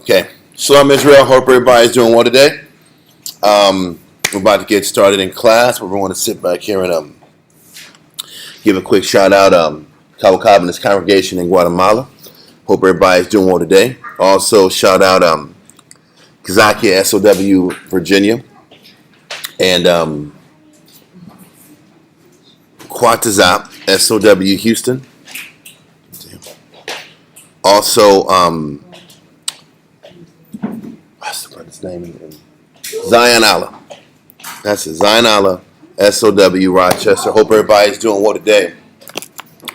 Okay. Shalom Israel. Hope everybody's doing well today. We're about to get started in class, but we want to sit back here and give a quick shout out Cabo Cabo and his congregation in Guatemala. Hope everybody's doing well today. Also shout out Kazaki SOW Virginia and Quatazap SOW Houston. Also what's the brother's name? Zion Allah. That's it. Zion Allah, SOW Rochester. Hope everybody's doing well today.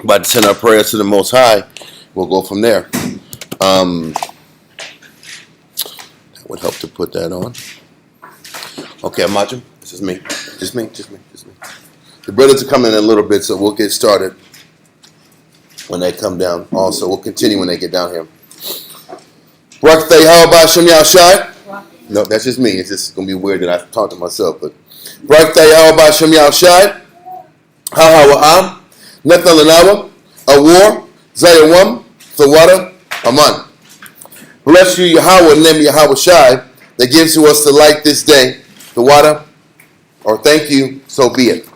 About to send our prayers to the Most High. We'll go from there. That would help to put that on. Okay, Amajim. This is me. Just me. The brothers are coming in a little bit, so we'll get started when they come down. Also, we'll continue when they get down here. Rakhtay, how about Shem Yahshai? No, that's just me. It's just going to be weird that I talk to myself. But Rakhtay, how about Shem Yahshai? Ha Nathan Lanawa, Awar, Zayawam, Thawada, Aman. Bless you, Yahweh, name Yahweh Shai, that gives to us the light this day. Thawada, or thank you, so be it.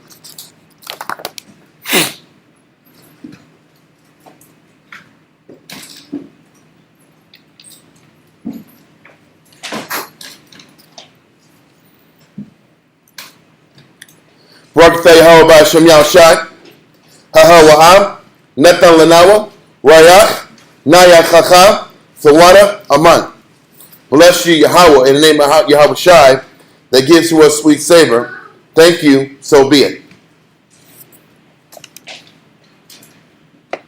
Rakhtay, how about Shem Yahshai? Ha Nathan Lanawa, Rayak, Naya Chacha, Thawada, Aman. Bless you, Yahweh, in the name of Yahweh Shai, that gives to us sweet savor. Thank you, so be it. I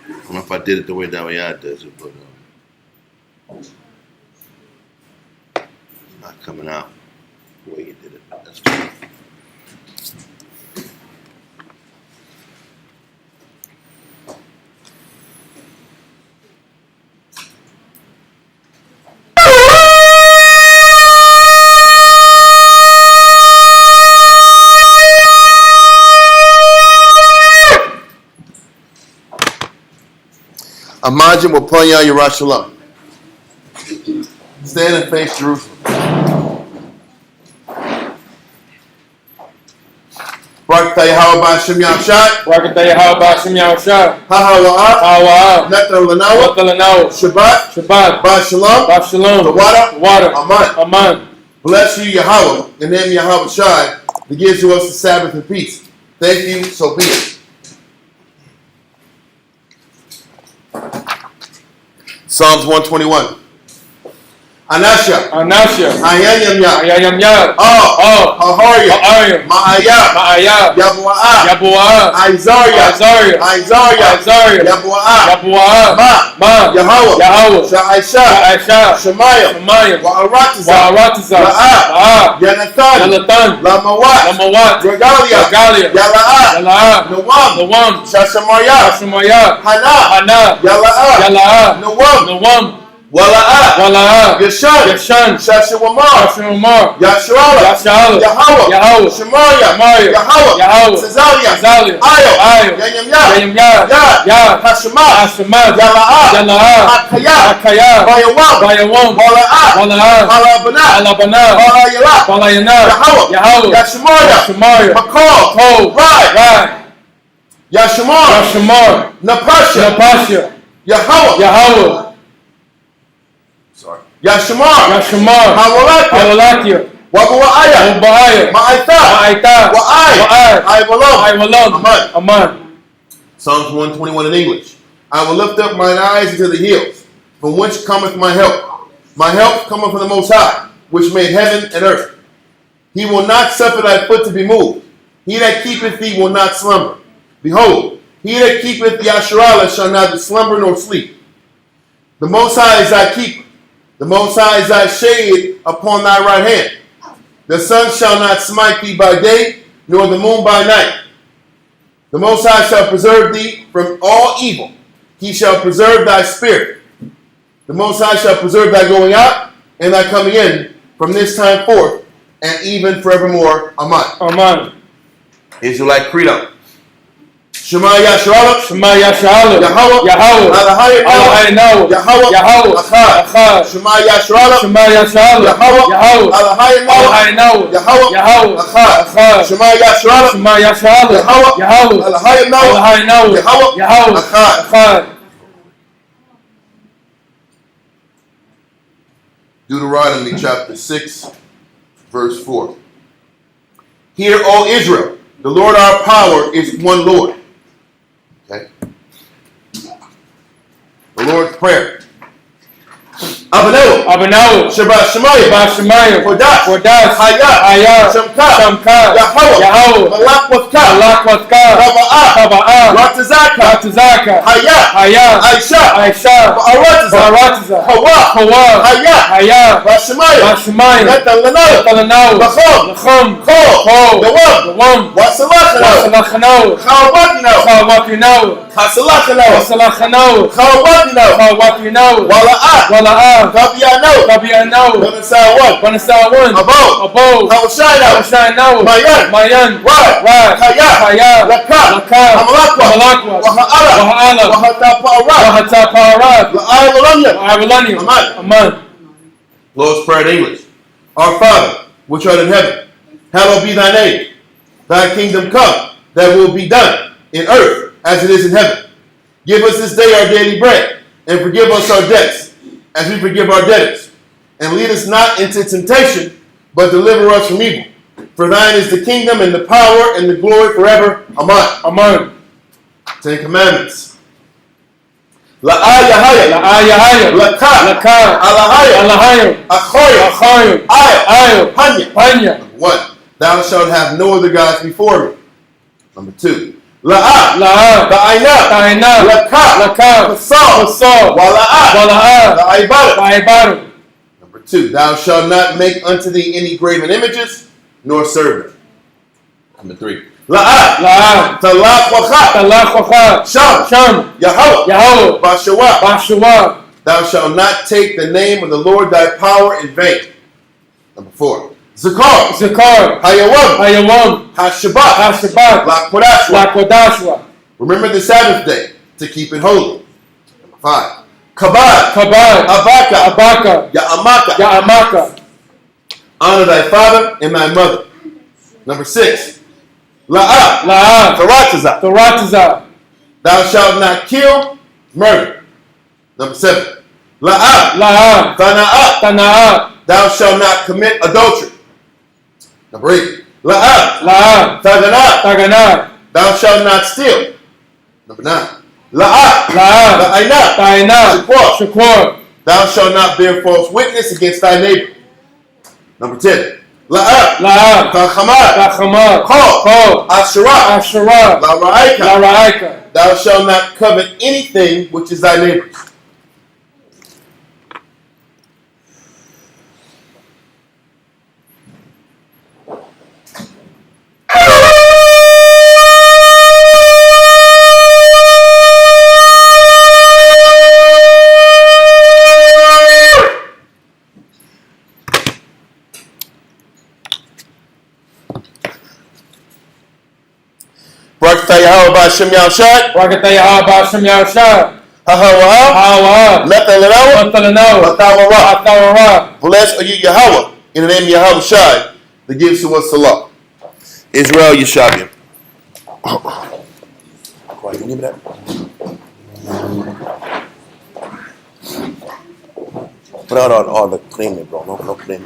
don't know if I did it the way Dawiyad does it, but it's not coming out the way you did it. That's fine. Imagine we'll put you on Yerushalayim. Stand and face Jerusalem. Rakhtay, how about Shem Yahshai? Rakhtay, how about Shem Yahshai? Ha Nathan Lanawa, Shabbat, Ba Shalom, Thawada, Aman. Bless you, Yahweh, in the name of Yahweh Shai, that gives to us the Sabbath and peace. Thank you, so be it. Psalms 121. Anasha. Ayayam ya. Haharya. Ma'aya. Yabu'a. Isaiah. Yabu'a. Ma. Yahweh. Sha'aisha. Shemaiah. Wa'aratiza. La'a. Yanathan. Lamawat. Regalia. Yala'a. Nawam. Shashamarya. Hana. Yala'a. Nawam. Wala'a, Yashan, Shashawamar, Yashala, Yahweh, Shemaya, Yahweh, Cezalia, Ayo, Yanyam, Hashemah, Yala'a, Hakaya, Bayawam, Wala'a, Alabana, Yahweh, Yashemaya, Makol, Rai, Yashamar, Napasha, Yahweh. Yashamar, Hawalakia, Wabu'aya, Ma'aita, Wa'ai, Aman. Psalms 121 in English. I will lift up mine eyes into the hills, from whence cometh my help. My help cometh from the Most High, which made heaven and earth. He will not suffer thy foot to be moved. He that keepeth thee will not slumber. Behold, he that keepeth Yasharallah shall neither slumber nor sleep. The Most High is thy keeper. The Most High is thy shade upon thy right hand. The sun shall not smite thee by day, nor the moon by night. The Most High shall preserve thee from all evil. He shall preserve thy spirit. The Most High shall preserve thy going out and thy coming in from this time forth and even forevermore. Amen. Amen. Israelite Credo. Shema Yasharallah. Shema Yasharallah. Yahweh. Yahweh. Alahai Noah. Yahweh. Yahweh. Achad. Shema Yasharallah. Shema Yasharallah. Yahweh. Alahai Noah. Yahweh. Achad. Shema Yasharallah. Shema Yasharallah. Yahweh. Alahai Noah. Yahweh. Achad. Deuteronomy chapter 6, verse 4. Hear, O Israel, the Lord our power is one Lord. Okay. The Lord's Prayer. Abinau. Shabbat Shemayim. Kodash. Hayah. Shamka. Yahweh. Malak Watka. Taba'ah. Ratazaka. Hayah. Aisha. Ba'aratiza. Hawa. Hayah. Bashemayim. Netanlanau. Lachom. Kol. Dawam. Wasalachanau. Chawabakinaw. Hasalachanau. Chawabakinaw. Wala'ah. Gabiano. Banasawan. Abo. Hawashainaw. Mayan. Rad. Hayah. Laka. Hamalakwa. Waha'ala. Wahatapa'arad. La'ayalanium. Amen. Lord's Prayer in English. Our Father, which art in heaven, hallowed be thy name. Thy kingdom come, that will be done in earth as it is in heaven. Give us this day our daily bread, and forgive us our debts, as we forgive our debtors. And lead us not into temptation, but deliver us from evil. For thine is the kingdom, and the power, and the glory forever. Amen. Ten Commandments. La'ayahaya. Laka. Alahaya. Achoya. Ayo. Panya. 1. Thou shalt have no other gods before me. Number 2. La'ah. Ta'ina. Laka. Pasal. Wala'ah. Ta'ibaru. Number 2. Thou shalt not make unto thee any graven images, nor serve them. Number 3. La'ah. Talach wachat. Sham. Yahweh. Bashawa. Thou shalt not take the name of the Lord thy power in vain. Number 4. Zakar. Hayawam. Hashabat. Lakodashwa. Remember the Sabbath day to keep it holy. Number 5. Kabad. Abaka. Ya'amaka. Honor thy father and thy mother. Number 6. La'ah. Tarataza. Thou shalt not kill, murder. Number 7. La'ah. Tana'ah. Thou shalt not commit adultery. Number 8. La'ah. Taganah. Thou shalt not steal. Number 9. La'ah. Ta'ina. Shakur. Thou shalt not bear false witness against thy neighbor. Number 10. La'ah. Tachamar. Kol. Asherah. La'ra'aika. Thou shalt not covet anything which is thy neighbor's. Barakatah Ba'Shem Yahushai. Barakatah Ba'Shem Yahushai. Hawa. Methanawa. Blessed are you, Yahweh, in the name of Yahushai, that gives to us salah. Israel Yeshaviim. Quiet, give me that. Put out all the cream, bro. No cream.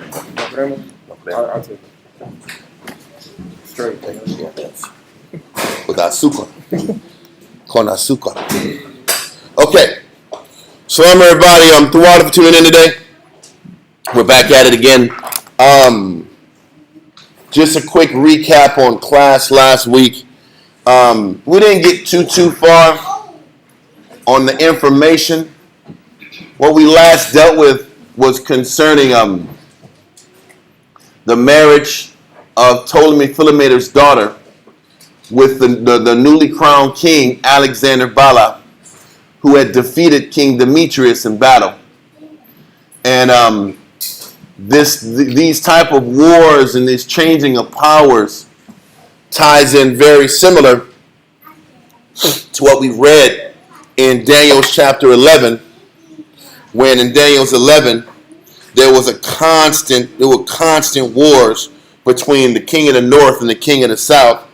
I'll take it. Straight. Yeah, yes. With azúcar. Con azúcar. Okay. Shalom, everybody. Through all for tuning in today. We're back at it again. Just a quick recap on class last week. We didn't get too far on the information. What we last dealt with was concerning the marriage of Ptolemy Philometor's daughter with the newly crowned king Alexander Bala, who had defeated King Demetrius in battle. And these type of wars and this changing of powers ties in very similar to what we read in Daniel's chapter 11, when in Daniel's 11 there were constant wars between the king of the north and the king of the south,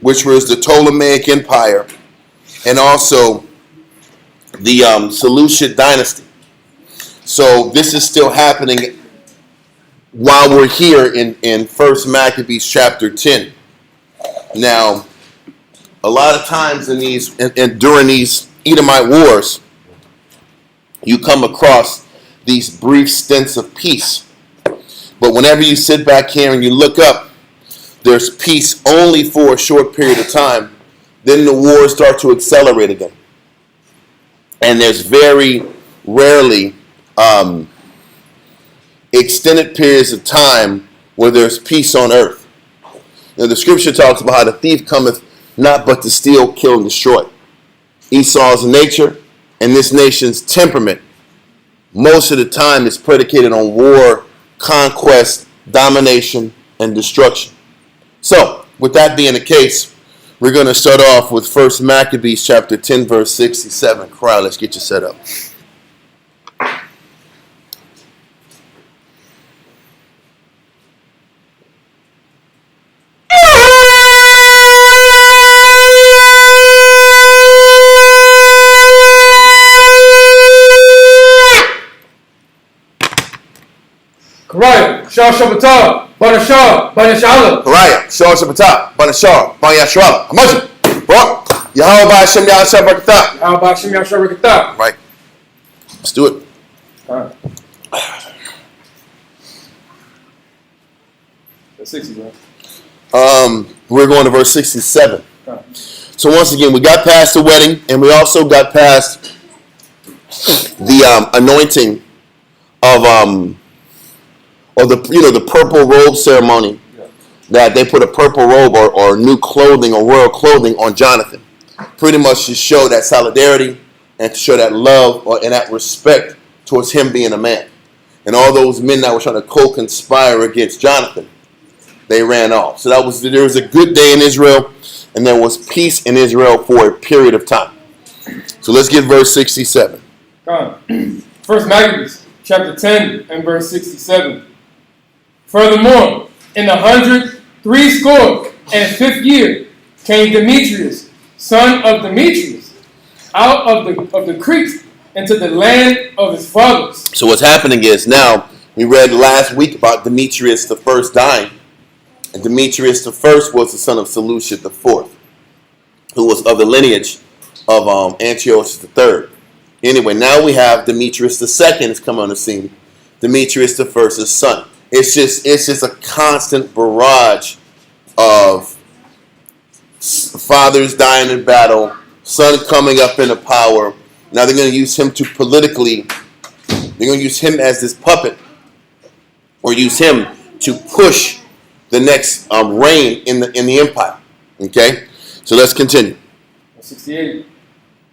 which was the Ptolemaic Empire and also the Seleucid dynasty. So this is still happening while we're here in 1 Maccabees chapter 10. Now, a lot of times in these and during these Edomite wars, you come across these brief stints of peace. But whenever you sit back here and you look up, there's peace only for a short period of time. Then the wars start to accelerate again. And there's very rarely extended periods of time where there's peace on earth. Now, the scripture talks about how the thief cometh not but to steal, kill, and destroy. Esau's nature and this nation's temperament most of the time is predicated on war, conquest, domination, and destruction. So, with that being the case, we're going to start off with 1 Maccabees chapter 10, verse 67. Crowd, let's get you set up. Karaya, Shah Shabbatah, Banashah, Banashala. Karaya, Shah Shabbatah, Banashah, Banashah, Hamajim, Barak, Yahweh Hashem Yahshua Barakatah. Yahweh Hashem Yahshua Barakatah. Right. Let's do it. All right. That's 60, right? We're going to verse 67. All right. So once again, we got past the wedding, and we also got past the anointing of the purple robe ceremony, that they put a purple robe or new clothing or royal clothing on Jonathan, pretty much to show that solidarity and to show that love and that respect towards him being a man. And all those men that were trying to co-conspire against Jonathan, they ran off. So there was a good day in Israel, and there was peace in Israel for a period of time. So let's get verse 67. First Maccabees chapter 10 and verse 67. Furthermore, in the 163 year came Demetrius, son of Demetrius, out of the Crete into the land of his fathers. So what's happening is, now we read last week about Demetrius the first dying, and Demetrius the first was the son of Seleucid the fourth, who was of the lineage of Antiochus the third. Anyway, now we have Demetrius the second is coming on the scene. Demetrius the first's son. It's just a constant barrage of fathers dying in battle, son coming up into power. Now they're going to use him they're going to use him as this puppet, or use him to push the next reign in the empire. Okay, so let's continue. 68.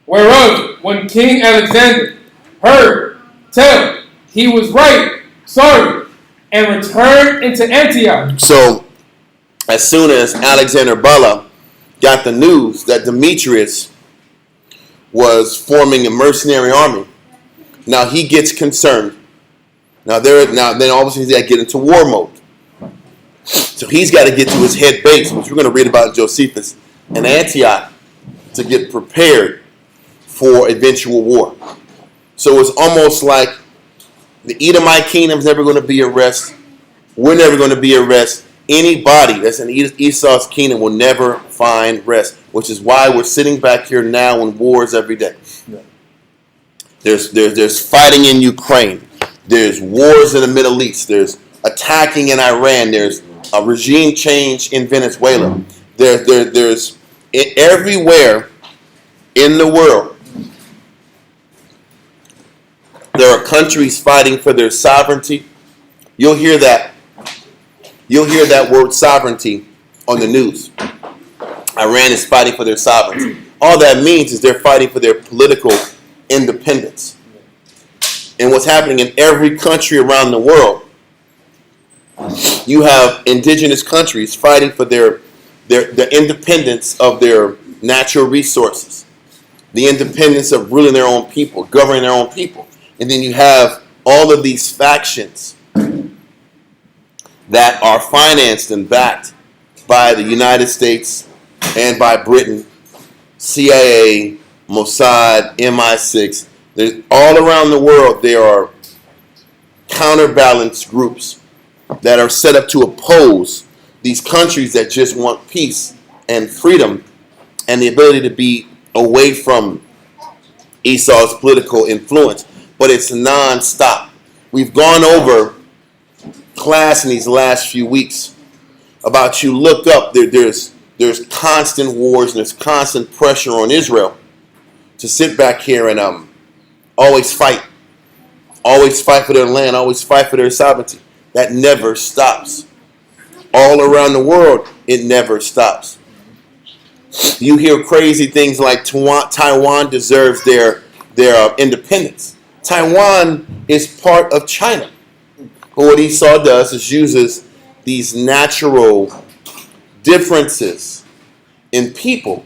Whereof, when King Alexander heard tell, he was right sorry, and returned into Antioch. So, as soon as Alexander Bala got the news that Demetrius was forming a mercenary army, now he gets concerned. Then obviously he's got to get into war mode. So he's got to get to his head base, which we're going to read about in Josephus, in Antioch, to get prepared for eventual war. So it's almost like the Edomite kingdom's never going to be at rest. We're never going to be at rest. Anybody that's in Esau's kingdom will never find rest, which is why we're sitting back here now in wars every day. Yeah. There's fighting in Ukraine. There's wars in the Middle East. There's attacking in Iran. There's a regime change in Venezuela. There's everywhere in the world, there are countries fighting for their sovereignty. You'll hear that word sovereignty on the news. Iran is fighting for their sovereignty. All that means is they're fighting for their political independence. And what's happening in every country around the world, you have indigenous countries fighting for their independence of their natural resources, the independence of ruling their own people, governing their own people. And then you have all of these factions that are financed and backed by the United States and by Britain, CIA, Mossad, MI6. There's, all around the world, there are counterbalance groups that are set up to oppose these countries that just want peace and freedom and the ability to be away from Esau's political influence. But it's non-stop. We've gone over class in these last few weeks about, you look up, there's constant wars and there's constant pressure on Israel to sit back here and always fight for their land, always fight for their sovereignty. That never stops. All around the world, it never stops. You hear crazy things like Taiwan deserves their independence. Taiwan is part of China. But what Esau does is uses these natural differences in people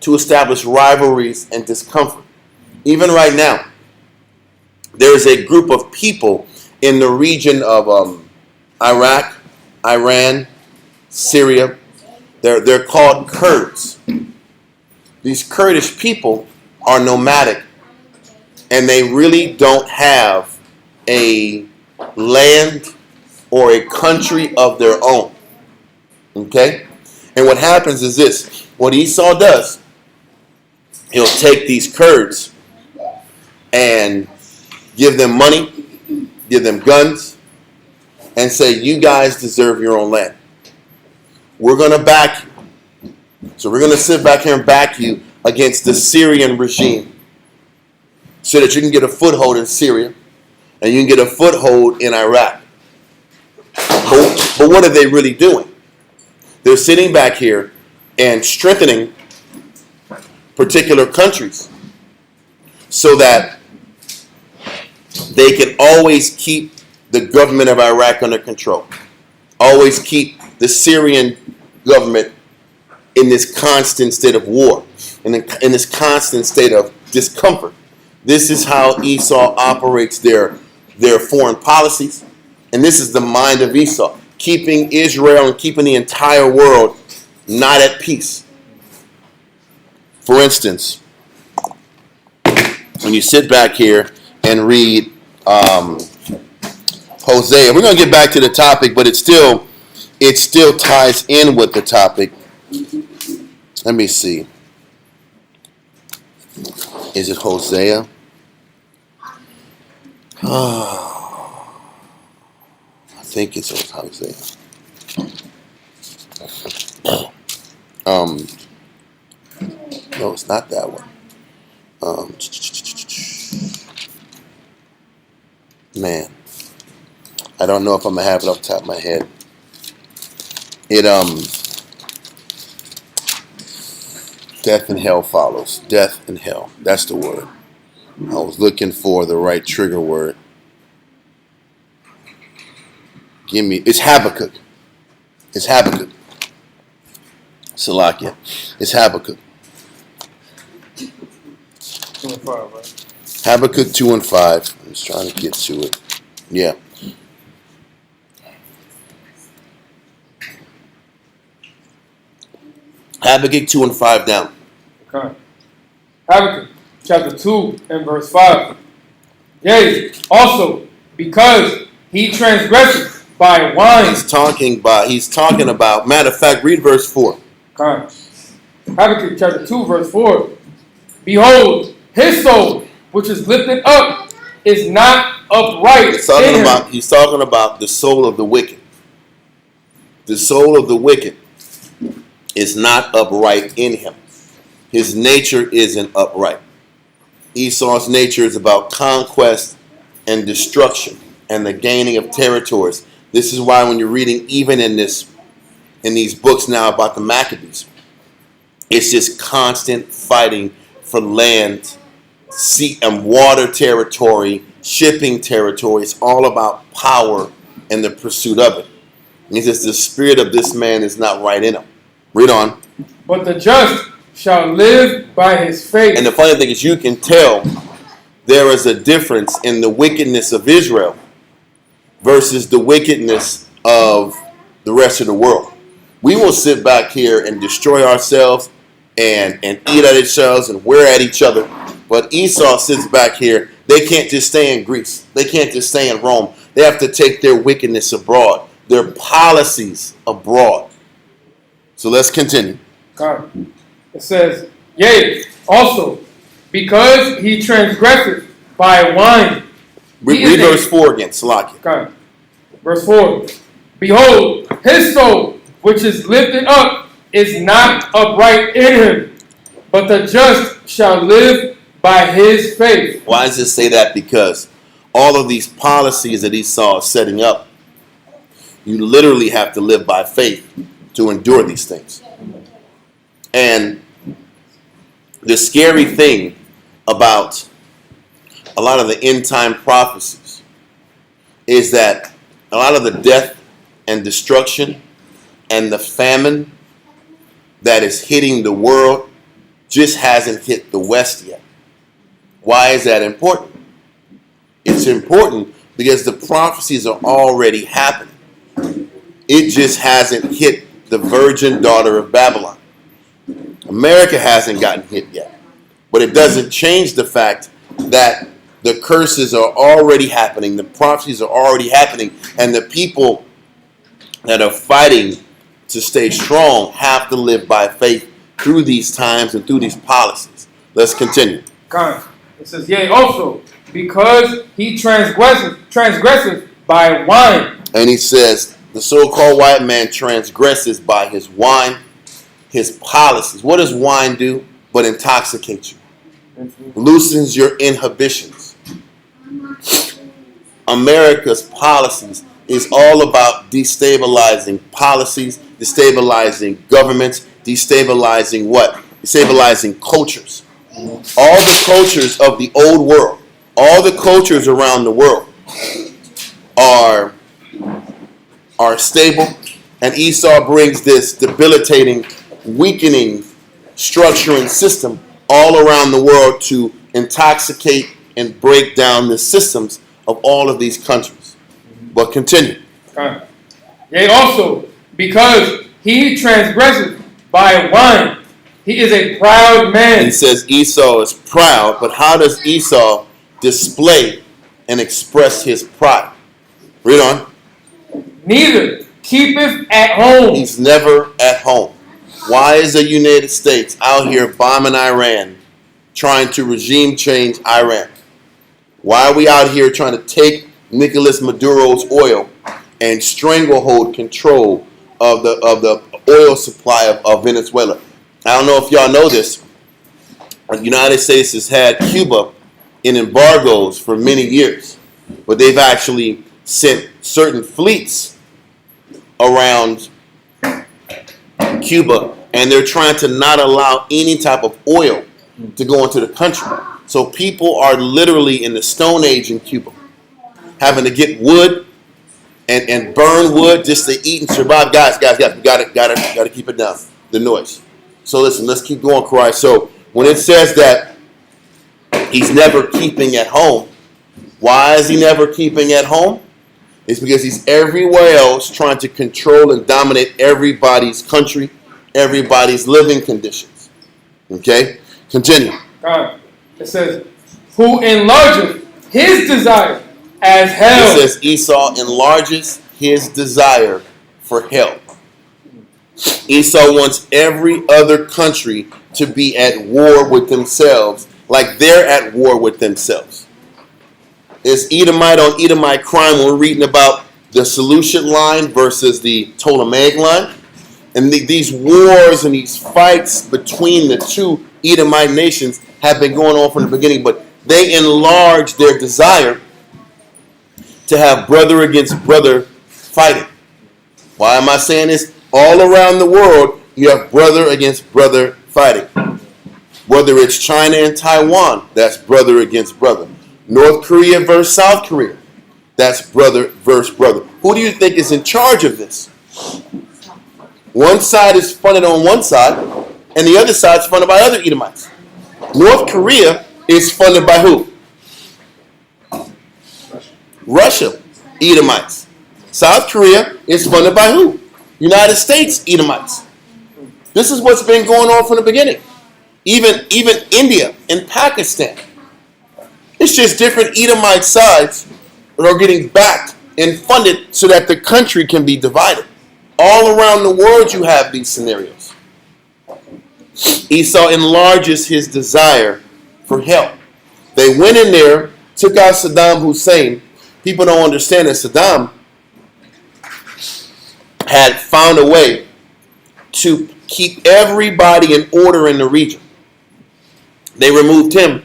to establish rivalries and discomfort. Even right now, there's a group of people in the region of Iraq, Iran, Syria. They're called Kurds. These Kurdish people are nomadic, and they really don't have a land or a country of their own. Okay? And what happens is this. What Esau does, he'll take these Kurds and give them money, give them guns, and say, you guys deserve your own land. We're going to back you. So we're going to sit back here and back you against the Syrian regime so that you can get a foothold in Syria and you can get a foothold in Iraq. But what are they really doing? They're sitting back here and strengthening particular countries so that they can always keep the government of Iraq under control. Always keep the Syrian government in this constant state of war, in this constant state of discomfort. This is how Esau operates their foreign policies. And this is the mind of Esau, keeping Israel and keeping the entire world not at peace. For instance, when you sit back here and read Hosea, we're going to get back to the topic, but it still ties in with the topic. Let me see. Is it Hosea? I think it's Hosea. No, it's not that one. Man, I don't know if I'm gonna have it off the top of my head. Death and hell follows. Death and hell. That's the word. I was looking for the right trigger word. It's Habakkuk. It's Habakkuk. Salakia. It's Habakkuk. 2 and 5, right? Habakkuk 2 and 5. I'm just trying to get to it. Yeah. Habakkuk 2 and 5 down. Okay. Habakkuk chapter 2 and verse 5. Yea, also, because he transgresses by wine. He's talking about, matter of fact, read verse 4. Okay. Habakkuk chapter 2 verse 4. Behold, his soul, which is lifted up, is not upright. He's talking about the soul of the wicked. The soul of the wicked is not upright in him. His nature isn't upright. Esau's nature is about conquest and destruction and the gaining of territories. This is why when you're reading even in these books now about the Maccabees, it's just constant fighting for land, sea and water territory, shipping territory. It's all about power and the pursuit of it. And he says the spirit of this man is not right in him. Read on. But the just shall live by his faith. And the funny thing is, you can tell there is a difference in the wickedness of Israel versus the wickedness of the rest of the world. We will sit back here and destroy ourselves and eat at ourselves and wear at each other. But Esau sits back here. They can't just stay in Greece. They can't just stay in Rome. They have to take their wickedness abroad, their policies abroad. So let's continue. God. It says, yea, also, because he transgresseth by wine. Read verse 4 again, Salakia. God. Verse 4. Behold, his soul, which is lifted up, is not upright in him, but the just shall live by his faith. Why does it say that? Because all of these policies that Esau is setting up, you literally have to live by faith to endure these things. And the scary thing about a lot of the end time prophecies is that a lot of the death and destruction and the famine that is hitting the world just hasn't hit the West yet. Why is that important? It's important because the prophecies are already happening. It just hasn't hit the virgin daughter of Babylon. America hasn't gotten hit yet. But it doesn't change the fact that the curses are already happening, the prophecies are already happening, and the people that are fighting to stay strong have to live by faith through these times and through these policies. Let's continue. God. It says, yea, also, because he transgresseth by wine. And he says, the so-called white man transgresses by his wine, his policies. What does wine do but intoxicate you? Loosens your inhibitions. America's policies is all about destabilizing policies, destabilizing governments, destabilizing what? Destabilizing cultures. All the cultures of the old world, all the cultures around the world are stable, and Esau brings this debilitating, weakening structure and system all around the world to intoxicate and break down the systems of all of these countries. But continue. Yea, also, because he transgresseth by wine. He is a proud man. He says Esau is proud, but how does Esau display and express his pride? Read on. Neither keepeth at home. He's never at home. Why is the United States out here bombing Iran, trying to regime change Iran? Why are we out here trying to take Nicolas Maduro's oil and stranglehold control of the oil supply of Venezuela? I don't know if y'all know this. The United States has had Cuba in embargoes for many years, but they've actually sent certain fleets around Cuba, and they're trying to not allow any type of oil to go into the country. So people are literally in the Stone Age in Cuba, having to get wood and burn wood just to eat and survive. Guys, we gotta keep it down. The noise. So listen, let's keep going, Christ. So when it says that he's never keeping at home, why is he never keeping at home? It's because he's everywhere else trying to control and dominate everybody's country, everybody's living conditions. Okay? Continue. God. It says, who enlargeth his desire as hell. It says Esau enlarges his desire for hell. Esau wants every other country to be at war with themselves, like they're at war with themselves. It's Edomite on Edomite crime when we're reading about the Seleucid line versus the Ptolemaic line. And these wars and these fights between the two Edomite nations have been going on from the beginning, but they enlarge their desire to have brother against brother fighting. Why am I saying this? All around the world, you have brother against brother fighting. Whether it's China and Taiwan, that's brother against brother. North Korea versus South Korea, that's brother versus brother. Who do you think is in charge of this? One side is funded on one side, and the other side is funded by other Edomites. North Korea is funded by who? Russia, Edomites. South Korea is funded by who? United States, Edomites. This is what's been going on from the beginning. Even India and Pakistan. It's just different Edomite sides that are getting backed and funded so that the country can be divided. All around the world you have these scenarios. Esau enlarges his desire for help. They went in there, took out Saddam Hussein. People don't understand that Saddam had found a way to keep everybody in order in the region. They removed him,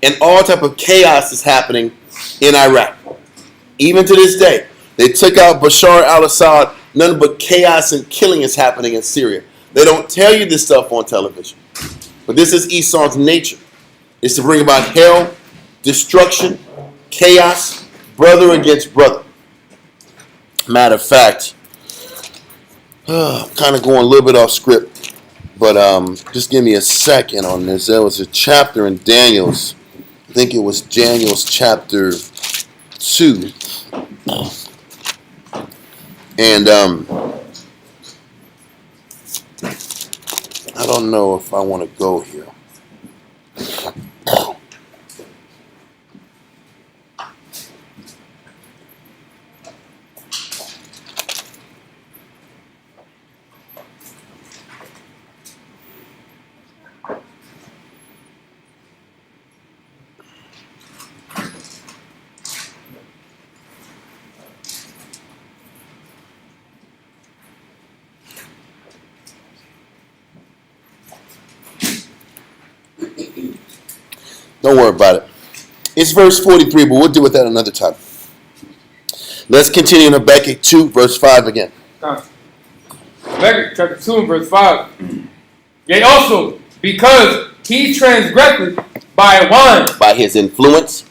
and all type of chaos is happening in Iraq. Even to this day, they took out Bashar al-Assad. None but chaos and killing is happening in Syria. They don't tell you this stuff on television. But this is Esau's nature. It's to bring about hell, destruction, chaos, brother against brother. Matter of fact, kind of going a little bit off script, but just give me a second on this. There was a chapter in Daniel's, I think it was Daniel's chapter 2. And I don't know if I want to go here. Don't worry about it. It's verse 43, but we'll deal with that another time. Let's continue in Habakkuk 2, verse 5 again. Habakkuk chapter 2 and verse 5. Yea, also, because he transgressed by wine. By his influence,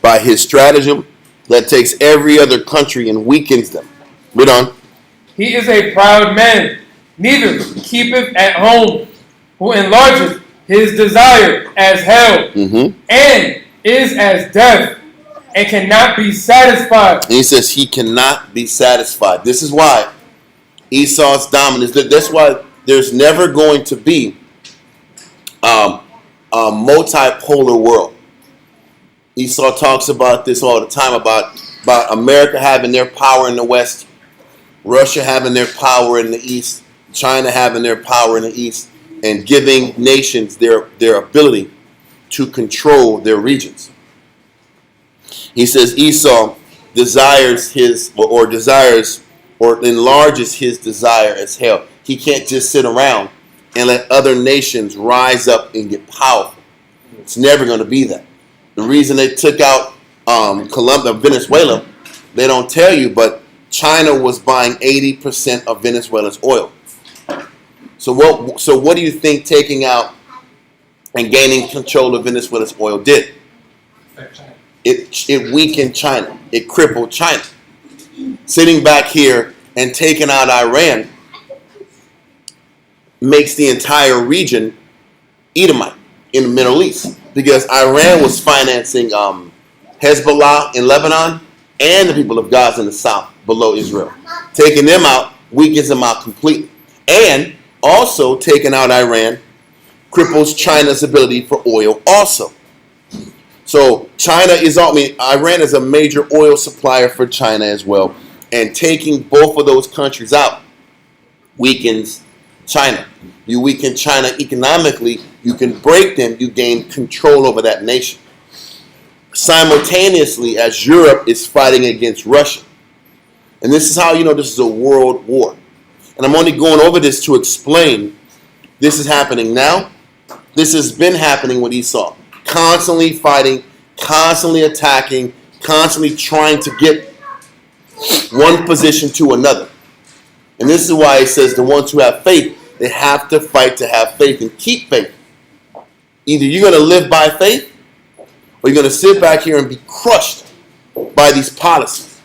by his stratagem, that takes every other country and weakens them. Read on. He is a proud man, neither keepeth at home, who enlargeth his desire as hell, and is as death, and cannot be satisfied. And he says he cannot be satisfied. This is why Esau's dominance. That's why there's never going to be a multipolar world. Esau talks about this all the time, about America having their power in the West, Russia having their power in the East, China having their power in the East, and giving nations their ability to control their regions. He says Esau desires or enlarges his desire as hell. He can't just sit around and let other nations rise up and get powerful. It's never going to be that. The reason they took out Venezuela, they don't tell you, but China was buying 80% of Venezuela's oil. So what do you think taking out and gaining control of Venezuela's oil did? It weakened China. It crippled China. Sitting back here and taking out Iran makes the entire region Edomite in the Middle East, because Iran was financing Hezbollah in Lebanon and the people of Gaza in the south below Israel. Taking them out weakens them out completely. And also taking out Iran cripples China's ability for oil also. So Iran is a major oil supplier for China as well. And taking both of those countries out weakens China. You weaken China economically, you can break them, you gain control over that nation. Simultaneously, as Europe is fighting against Russia. And this is how you know this is a world war. And I'm only going over this to explain this is happening now. This has been happening with Esau. Constantly fighting, constantly attacking, constantly trying to get one position to another. And this is why it says the ones who have faith, they have to fight to have faith and keep faith. Either you're going to live by faith, or you're going to sit back here and be crushed by these policies.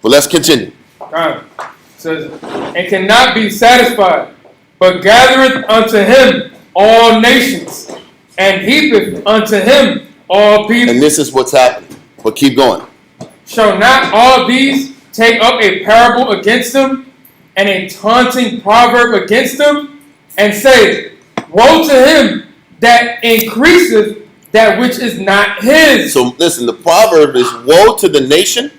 But let's continue. It says, and cannot be satisfied, but gathereth unto him all nations, and heapeth unto him all people. And this is what's happening. But keep going. Shall not all these take up a parable against him, and a taunting proverb against him, and say, Woe to him that increaseth that which is not his. So listen, the proverb is woe to the nation,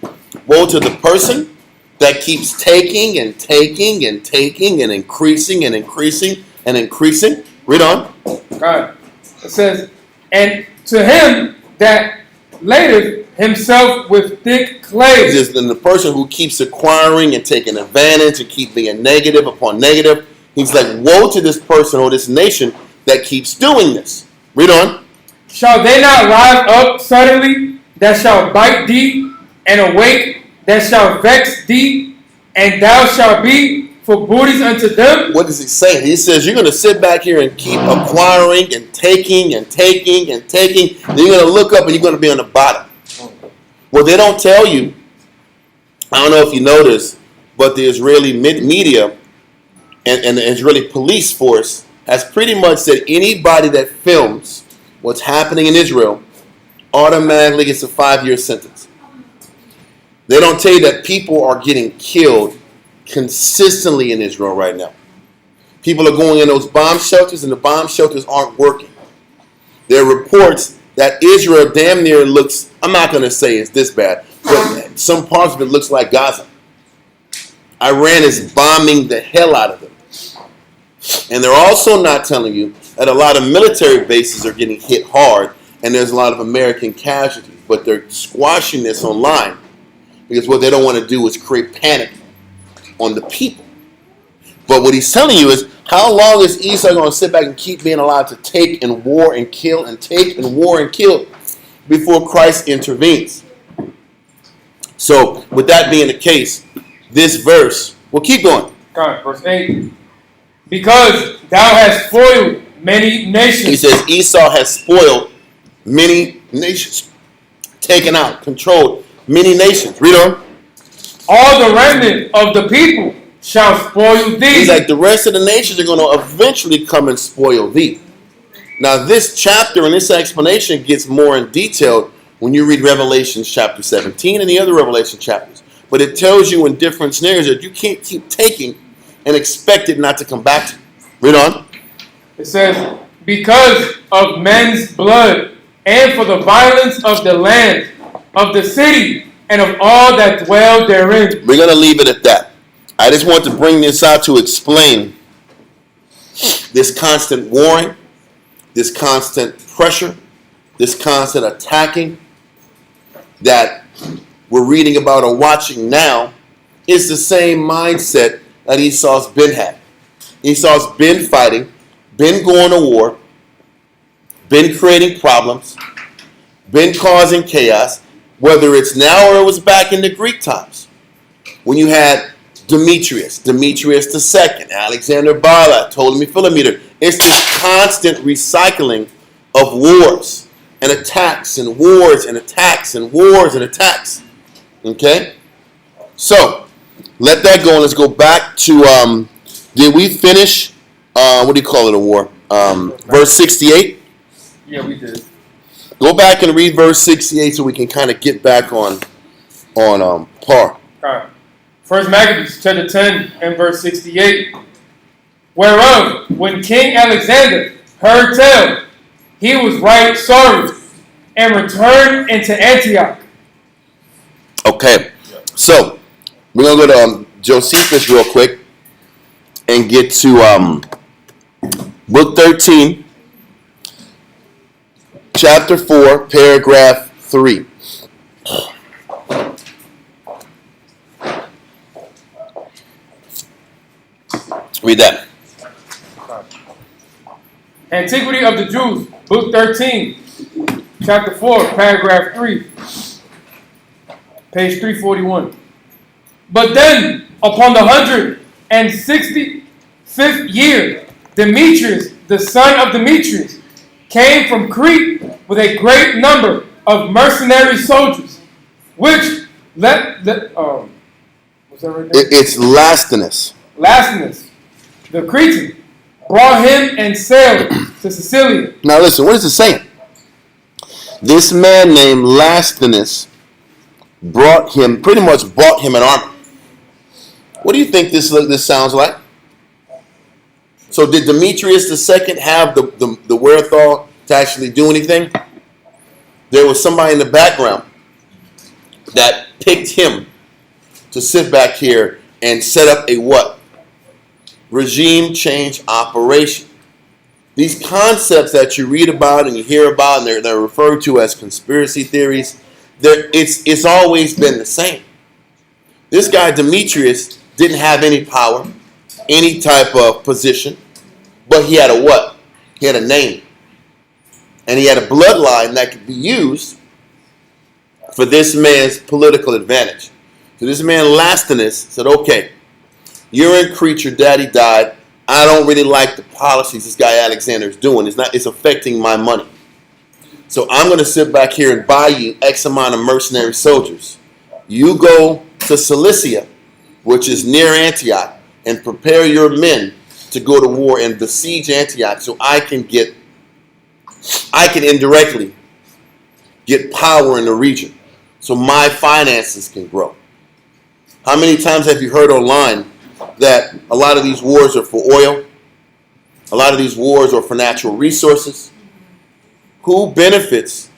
woe to the person that keeps taking and taking and taking and increasing and increasing and increasing. Read on. God. It says, and to him that ladeth himself with thick clay. It's just the person who keeps acquiring and taking advantage and keep being negative upon negative. He's like, woe to this person or this nation that keeps doing this. Read on. Shall they not rise up suddenly that shall bite thee, and awake that shall vex thee, and thou shalt be for booties unto them? What is he saying? He says you're going to sit back here and keep acquiring and taking and taking and taking. Then you're going to look up and you're going to be on the bottom. Well, they don't tell you. I don't know if you notice, but the Israeli media and the Israeli police force has pretty much said anybody that films what's happening in Israel automatically gets a 5-year sentence. They don't tell you that people are getting killed consistently in Israel right now. People are going in those bomb shelters and the bomb shelters aren't working. There are reports that Israel damn near looks, I'm not going to say it's this bad, but some parts of it looks like Gaza. Iran is bombing the hell out of them. And they're also not telling you that a lot of military bases are getting hit hard and there's a lot of American casualties, but they're squashing this online because what they don't want to do is create panic on the people. But what he's telling you is, how long is Esau going to sit back and keep being allowed to take and war and kill and take and war and kill before Christ intervenes? So, with that being the case, this verse, well, keep going. God, verse 8. Because thou hast spoiled many nations. He says Esau has spoiled many nations, taken out, controlled many nations. Read on. All the remnant of the people shall spoil thee. He's like, the rest of the nations are going to eventually come and spoil thee. Now, this chapter and this explanation gets more in detail when you read Revelation chapter 17 and the other Revelation chapters. But it tells you in different scenarios that you can't keep taking and expect it not to come back to you. Read on. It says, because of men's blood, and for the violence of the land, of the city, and of all that dwell therein. We're going to leave it at that. I just want to bring this out to explain this constant warring, this constant pressure, this constant attacking that we're reading about or watching now is the same mindset that Esau's been had. Esau's been fighting, been going to war, been creating problems, been causing chaos, whether it's now or it was back in the Greek times. When you had Demetrius II, Alexander Barla, Ptolemy Philometor. It's this constant recycling of wars and attacks and wars and attacks and wars and attacks. Okay? So, let that go and let's go back to, did we finish, what do you call it, a war? Verse 68? Yeah, we did. Go back and read verse 68 so we can kind of get back on par. All right. First Maccabees chapter 10 and verse 68. Whereof, when King Alexander heard tell, he was right sorry, and returned into Antioch. Okay, so we're going to go to Josephus real quick and get to book 13, chapter 4, paragraph 3. Read that. Antiquity of the Jews, book 13, chapter 4, paragraph 3, page 341. But then, upon the 165th year, Demetrius, the son of Demetrius, came from Crete with a great number of mercenary soldiers, which what's that right there? It's Lastinus. Lastinus, the Cretan, brought him and sailed to Sicilia. Now listen, what is it saying? This man named Lastinus pretty much bought him an army. What do you think this sounds like? So did Demetrius II have the wherewithal to actually do anything? There was somebody in the background that picked him to sit back here and set up a what? Regime change operation. These concepts that you read about and you hear about, and they're referred to as conspiracy theories, it's always been the same. This guy Demetrius didn't have any power, any type of position, but he had a what? He had a name. And he had a bloodline that could be used for this man's political advantage. So this man Lastinus said, okay, you're in Crete, your daddy died. I don't really like the policies this guy Alexander is doing. It's affecting my money. So I'm going to sit back here and buy you X amount of mercenary soldiers. You go to Cilicia, which is near Antioch, and prepare your men to go to war and besiege Antioch so I can indirectly get power in the region so my finances can grow. How many times have you heard online that a lot of these wars are for oil? A lot of these wars are for natural resources. Who benefits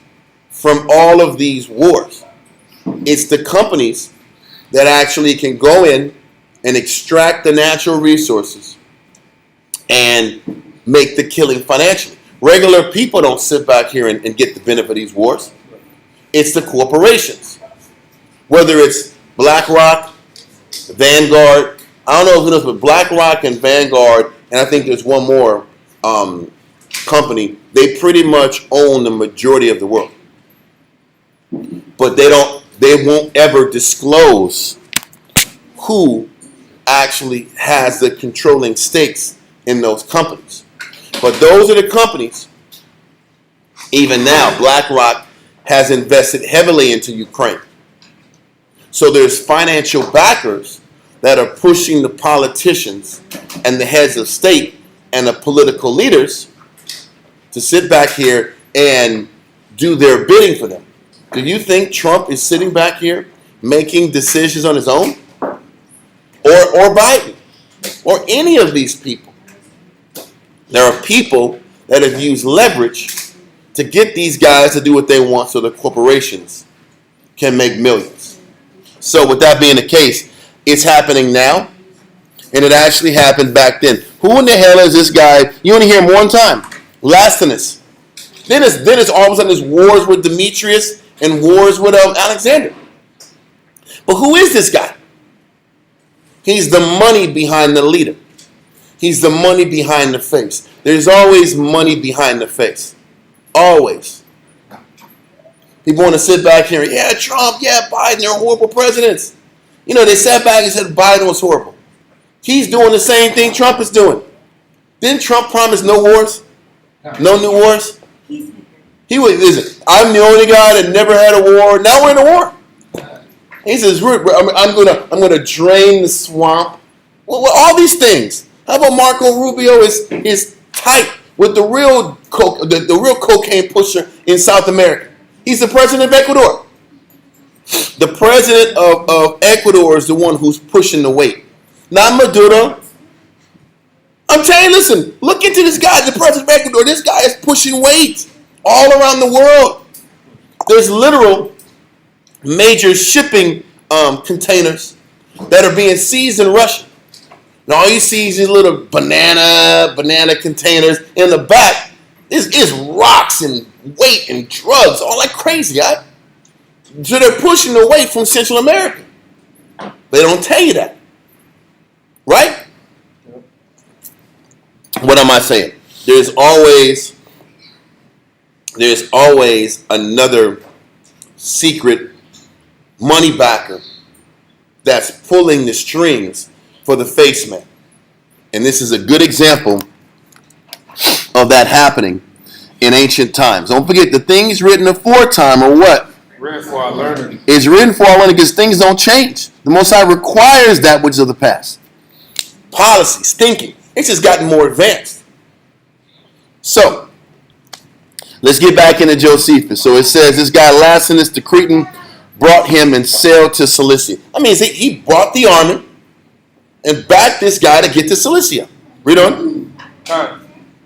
from all of these wars? It's the companies that actually can go in and extract the natural resources and make the killing financially. Regular people don't sit back here and get the benefit of these wars. It's the corporations. Whether it's BlackRock, Vanguard, I don't know who knows, but BlackRock and Vanguard, and I think there's one more company, they pretty much own the majority of the world. But they won't ever disclose who actually has the controlling stakes in those companies. But those are the companies, even now, BlackRock has invested heavily into Ukraine. So there's financial backers that are pushing the politicians and the heads of state and the political leaders to sit back here and do their bidding for them. Do you think Trump is sitting back here making decisions on his own? Or Biden? Or any of these people? There are people that have used leverage to get these guys to do what they want so the corporations can make millions. So with that being the case, it's happening now, and it actually happened back then. Who in the hell is this guy? You only hear him one time. Lastinus. Then it's all of a sudden there's wars with Demetrius and wars with Alexander. But who is this guy? He's the money behind the leader. He's the money behind the face. There's always money behind the face. Always. People want to sit back here, yeah, Trump, yeah, Biden, they're horrible presidents. You know, they sat back and said Biden was horrible. He's doing the same thing Trump is doing. Didn't Trump promise no wars? No new wars? He was, listen, I'm the only guy that never had a war. Now we're in a war. He says, I'm gonna drain the swamp. Well, all these things. How about Marco Rubio is tight with the real cocaine pusher in South America? He's the president of Ecuador. The president of Ecuador is the one who's pushing the weight. Not Maduro. I'm telling you, listen, look into this guy, the president of Ecuador. This guy is pushing weight all around the world. There's literal major shipping containers that are being seized in Russia. And all you see is these little banana containers. In the back is rocks and weight and drugs, all like crazy, right? So they're pushing the weight from Central America. They don't tell you that. Right? What am I saying? There's always another secret money backer that's pulling the strings for the face man. And this is a good example of that happening in ancient times. Don't forget, the things written aforetime are what? Written for our learning. It's written for our learning because things don't change. The Most High requires that which is of the past. Policies, thinking, it's just gotten more advanced. So, let's get back into Josephus. So it says this guy Latinus the Cretan brought him and sailed to Cilicia. I mean, he brought the army and backed this guy to get to Cilicia. Read on.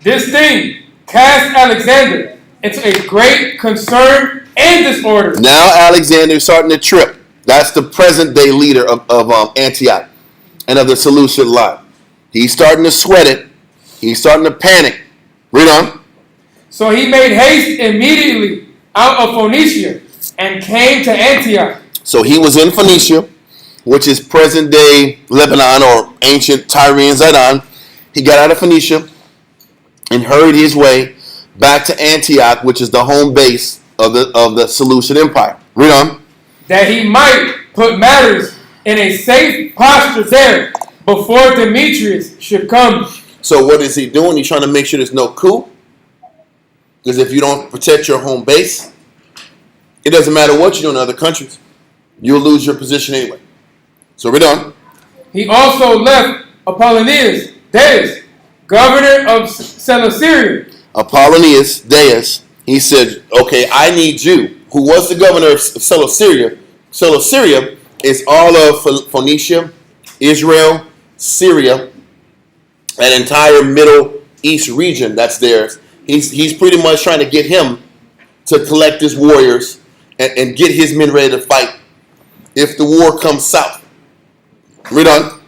This thing cast Alexander into a great concern and disorder. Now Alexander is starting to trip. That's the present day leader of Antioch and of the Seleucid line. He's starting to sweat it. He's starting to panic. Read on. So he made haste immediately out of Phoenicia and came to Antioch. So he was in Phoenicia, which is present day Lebanon or ancient Tyre and Zidon. He got out of Phoenicia and hurried his way back to Antioch, which is the home base of the Seleucid Empire. Read on. That he might put matters in a safe posture there before Demetrius should come. So what is he doing? He's trying to make sure there's no coup. Because if you don't protect your home base, it doesn't matter what you do in other countries. You'll lose your position anyway. So read on. He also left Apollonius Deus, governor of Celesyria. Apollonius Deus, he said, okay, I need you. Who was the governor of Celesyria? Celesyria is all of Phoenicia, Israel, Syria, an entire Middle East region that's theirs. He's pretty much trying to get him to collect his warriors and get his men ready to fight if the war comes south. Read on.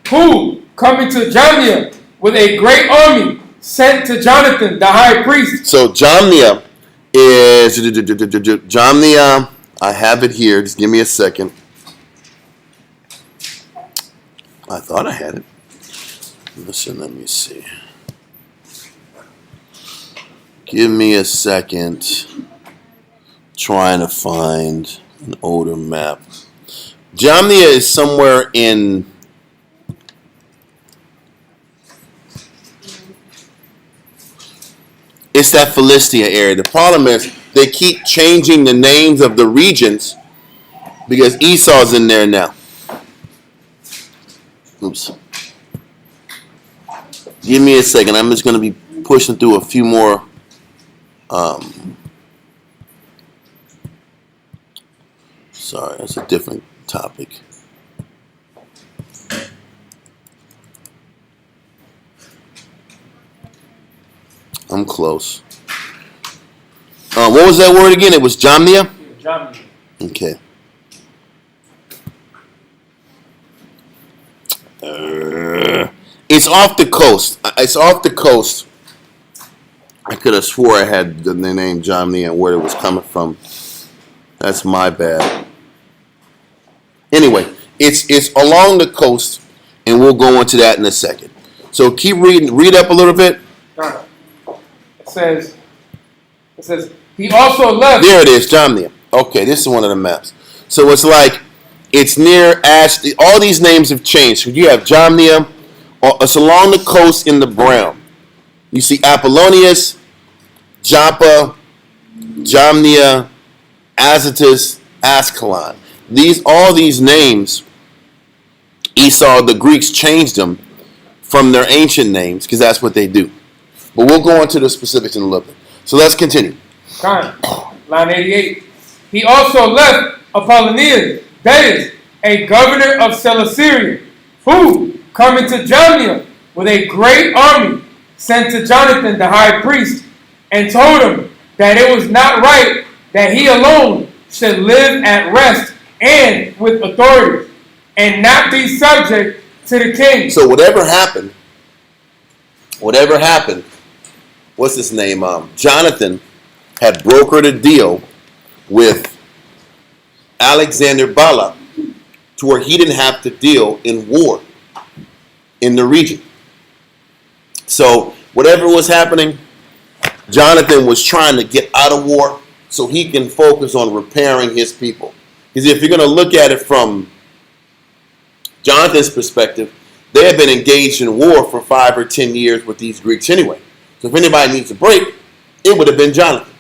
Who, coming to Jamnia with a great army, sent to Jonathan, the high priest. So Jamnia is Jamnia. I have it here. Just give me a second. I thought I had it. Listen, let me see. Give me a second. Trying to find an older map. Jamnia is somewhere in. It's that Philistia area. The problem is they keep changing the names of the regions because Esau's in there now. Oops. Give me a second. I'm just going to be pushing through a few more. Sorry, that's a different topic. I'm close. What was that word again? It was Jamnia? Jamnia. Okay. It's off the coast. It's off the coast. I could have swore I had the name Jamnia and where it was coming from. That's my bad. Anyway, it's along the coast, and we'll go into that in a second. So keep reading. Read up a little bit. It says he also left. There it is, Jamnia. Okay, this is one of the maps. So it's like it's near Ashley. All these names have changed. So you have Jamnia. It's along the coast in the brown. You see Apollonius, Joppa, Jamnia, Azotus, Ascalon. All these names, Esau, the Greeks changed them from their ancient names because that's what they do. But we'll go into the specifics in a little bit. So let's continue. Line 88. He also left Apollonius Deus, a governor of Celesyria, who, coming to Jamnia with a great army, sent to Jonathan the high priest, and told him that it was not right that he alone should live at rest and with authority, and not be subject to the king. So whatever happened, what's his name? Jonathan had brokered a deal with Alexander Bala to where he didn't have to deal in war in the region. So whatever was happening, Jonathan was trying to get out of war so he can focus on repairing his people. Because if you're going to look at it from Jonathan's perspective, they had been engaged in war for 5 or 10 years with these Greeks anyway. So if anybody needs a break, it would have been Jonathan.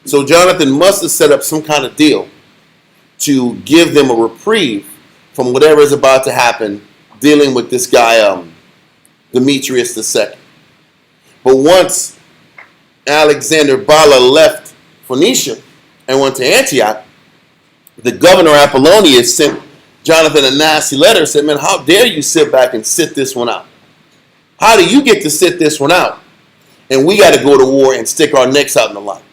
So Jonathan must have set up some kind of deal to give them a reprieve from whatever is about to happen dealing with this guy, Demetrius II. But once Alexander Bala left Phoenicia and went to Antioch, the governor Apollonius sent Jonathan a nasty letter and said, man, how dare you sit back and sit this one out? How do you get to sit this one out? And we got to go to war and stick our necks out in the line.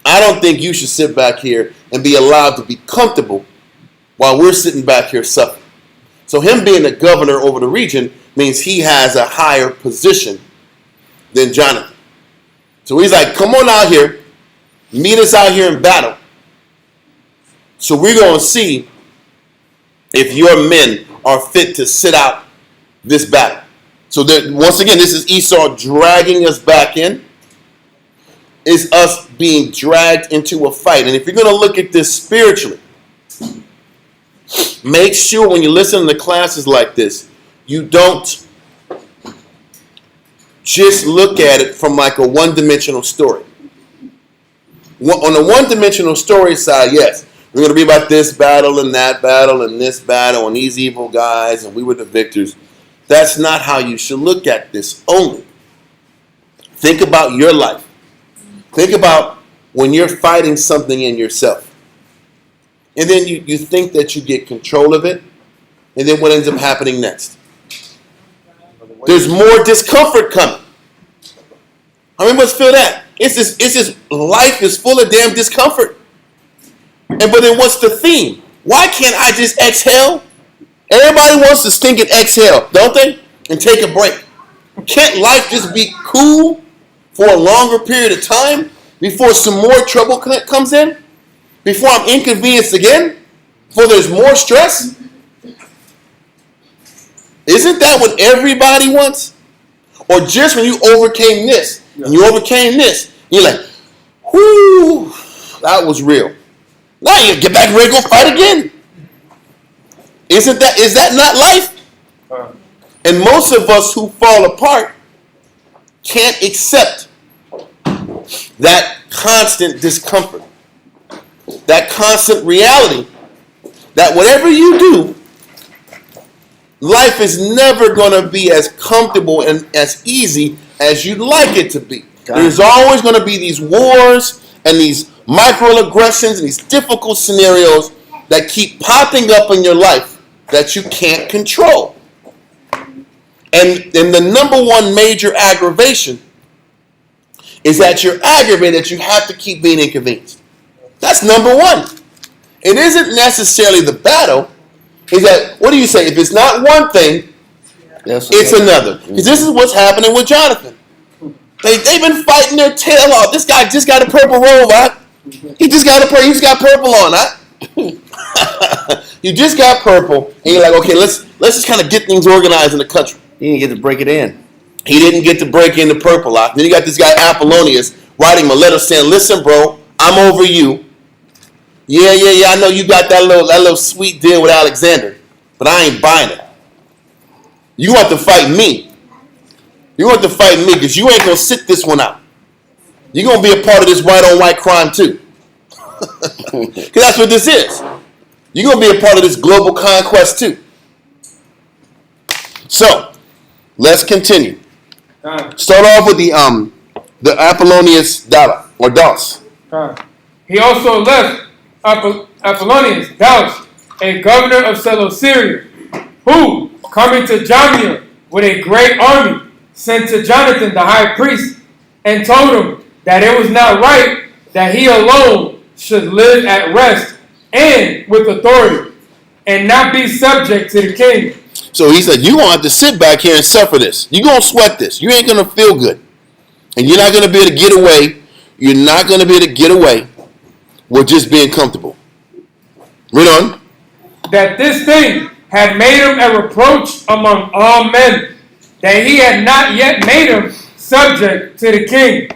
I don't think you should sit back here and be allowed to be comfortable while we're sitting back here suffering. So him being the governor over the region means he has a higher position than Jonathan. So he's like, come on out here, meet us out here in battle. So we're going to see if your men are fit to sit out this battle. So that, once again, this is Esau dragging us back in. It's us being dragged into a fight. And if you're going to look at this spiritually, make sure when you listen to classes like this, you don't just look at it from like a one-dimensional story. On the one-dimensional story side, yes, we're going to be about this battle and this battle and these evil guys and we were the victors. That's not how you should look at this only. Think about your life. Think about when you're fighting something in yourself. And then you think that you get control of it. And then what ends up happening next? There's more discomfort coming. How many of us feel that? It's just life is full of damn discomfort. But then what's the theme? Why can't I just exhale? Everybody wants to stink and exhale, don't they? And take a break. Can't life just be cool for a longer period of time before some more trouble comes in? Before I'm inconvenienced again? Before there's more stress? Isn't that what everybody wants? Or just when you overcame this, and you overcame this, you're like, whoo, that was real. Now you get back ready to go fight again. Is that not life? And most of us who fall apart can't accept that constant discomfort, that constant reality that whatever you do, life is never going to be as comfortable and as easy as you'd like it to be. There's always going to be these wars and these microaggressions and these difficult scenarios that keep popping up in your life that you can't control. And the number one major aggravation is that you're aggravated that you have to keep being inconvenienced. That's number one. It isn't necessarily the battle. Is that, what do you say? If it's not one thing, it's another. Because this is what's happening with Jonathan. They've been fighting their tail off. This guy just got a purple robe, huh? He just got purple on, huh? You just got purple, and you're like, okay, let's just kind of get things organized in the country. He didn't get to break it in. He didn't get to break in the purple lock. Then you got this guy Apollonius writing him a letter saying, listen, bro, I'm over you. Yeah, I know you got that little sweet deal with Alexander, but I ain't buying it. You want to fight me. You want to fight me because you ain't going to sit this one out. You're going to be a part of this white-on-white crime too. Because that's what this is. You're going to be a part of this global conquest too. So, let's continue. Start off with the Apollonius Dala, or Daus. He also left Apollonius Daus, a governor of Seleucia, who, coming to Jamnia with a great army, sent to Jonathan the high priest and told him that it was not right that he alone should live at rest and with authority and not be subject to the king. So he said, you're going to have to sit back here and suffer this. You're going to sweat this. You ain't going to feel good. And you're not going to be able to get away. You're not going to be able to get away with just being comfortable. Read on. That this thing had made him a reproach among all men, that he had not yet made him subject to the king.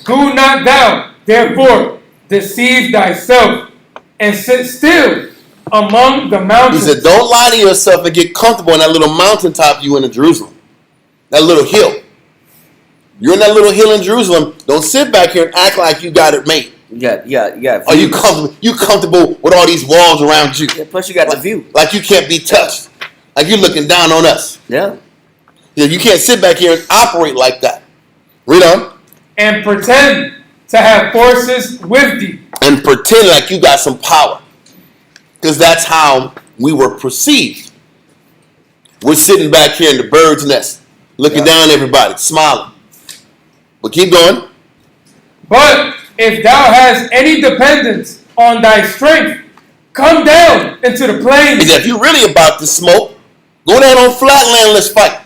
Do not thou, therefore, deceive thyself, and sit still among the mountains. He said, don't lie to yourself and get comfortable in that little mountaintop you in Jerusalem. That little hill. You're in that little hill in Jerusalem. Don't sit back here and act like you got it made. Yeah. Are you comfortable? You comfortable with all these walls around you? Yeah, plus you got the view. Like you can't be touched. Like you're looking down on us. Yeah. You can't sit back here and operate like that. Read on. and pretend to have forces with thee. And pretend like you got some power. Because that's how we were perceived. We're sitting back here in the bird's nest, looking down at everybody, smiling. But keep going. But if thou hast any dependence on thy strength, come down into the plains. If you're really about to smoke, go down on flat land, let's fight.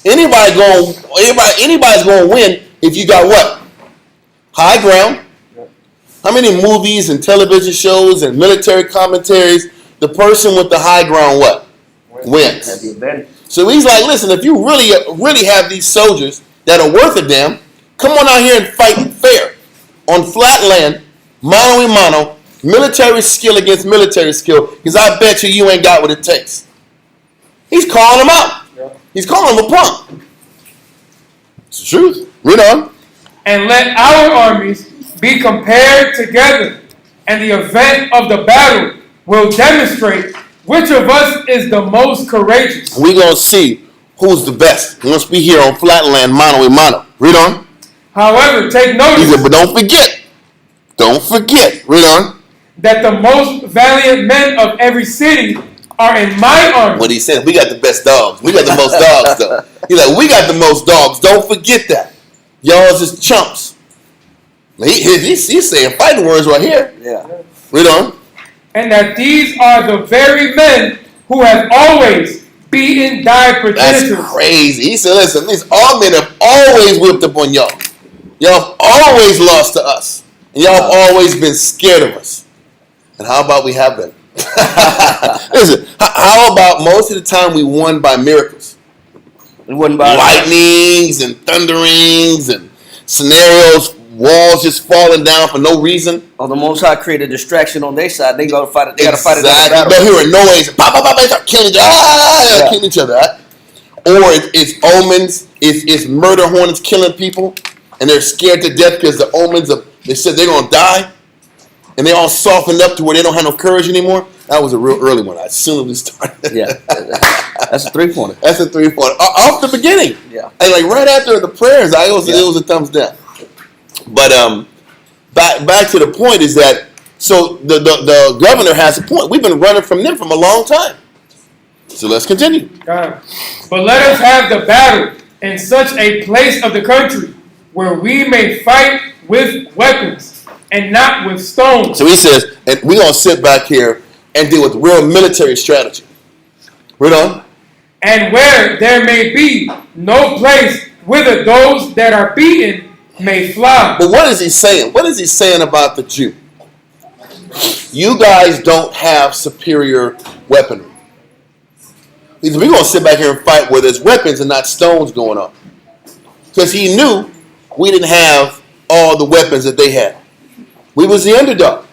Anybody's going to win if you got what? High ground. How many movies and television shows and military commentaries, the person with the high ground what? Wins. So he's like, listen, if you really have these soldiers that are worth a damn, come on out here and fight fair. On flat land, mano a mano, military skill against military skill, because I bet you ain't got what it takes. He's calling them out. He's calling them a punk. It's the truth. Read on. And let our armies be compared together, and the event of the battle will demonstrate which of us is the most courageous. We're going to see who's the best once we here on flat land, mano a mano. Read on. However, take notice. He said, but don't forget. Read on. That the most valiant men of every city are in my army. What he said, we got the best dogs. We got the most dogs, though. He's like, we got the most dogs. Don't forget that. Y'all's just chumps. He's saying fighting words right here. Yeah. Read on. And that these are the very men who have always beaten thy progenitors. That's crazy. He said, listen, these all men have always whipped up on y'all. Y'all have always lost to us. And y'all have always been scared of us. And how about we have been? Listen, how about most of the time we won by miracles? It wasn't by lightnings and thunderings and scenarios, walls just falling down for no reason. Oh, the Most High created a distraction on their side. They got to fight it. They got to fight it. Exactly. They're hearing noise. Pop, pop, pop. They start killing each other. Killing each other. Right? Or it's omens. It's murder hornets killing people, and they're scared to death because the omens they said they're gonna die, and they all softened up to where they don't have no courage anymore. That was a real early one. As soon as we started. Yeah, that's a 3-pointer. That's a 3-pointer off the beginning. Yeah, and like right after the prayers, it was a thumbs down. But back to the point is that so the governor has a point. We've been running from them from a long time. So let's continue. But let us have the battle in such a place of the country where we may fight with weapons and not with stones. So he says, and we're going to sit back here and deal with real military strategy. Read on. And where there may be no place whither those that are beaten may fly. But what is he saying? What is he saying about the Jew? You guys don't have superior weaponry. We're going to sit back here and fight where there's weapons and not stones going on. Because he knew we didn't have all the weapons that they had. We was the underdog.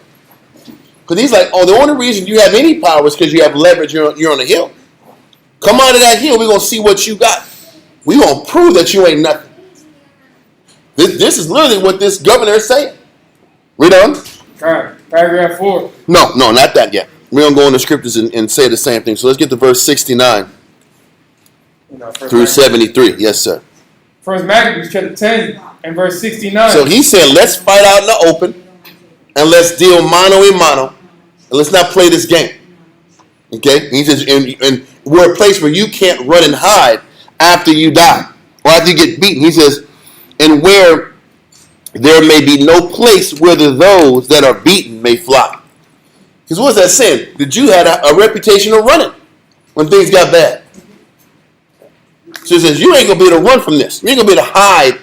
Because he's like, the only reason you have any power is because you have leverage. You're on a hill. Come out of that hill. We're going to see what you got. We're going to prove that you ain't nothing. This is literally what this governor is saying. Read on. All right, paragraph 4. No, not that yet. We're going to go in the scriptures and say the same thing. So let's get to verse 69 through 73. Yes, sir. First Maccabees chapter 10 and verse 69. So he said, let's fight out in the open and let's deal mano a mano and let's not play this game. Okay? He says, and we're a place where you can't run and hide after you die or after you get beaten. He says, and where there may be no place where those that are beaten may fly. Because what's that saying? The Jew had a reputation of running when things got bad. So he says, you ain't going to be able to run from this. You ain't going to be able to hide.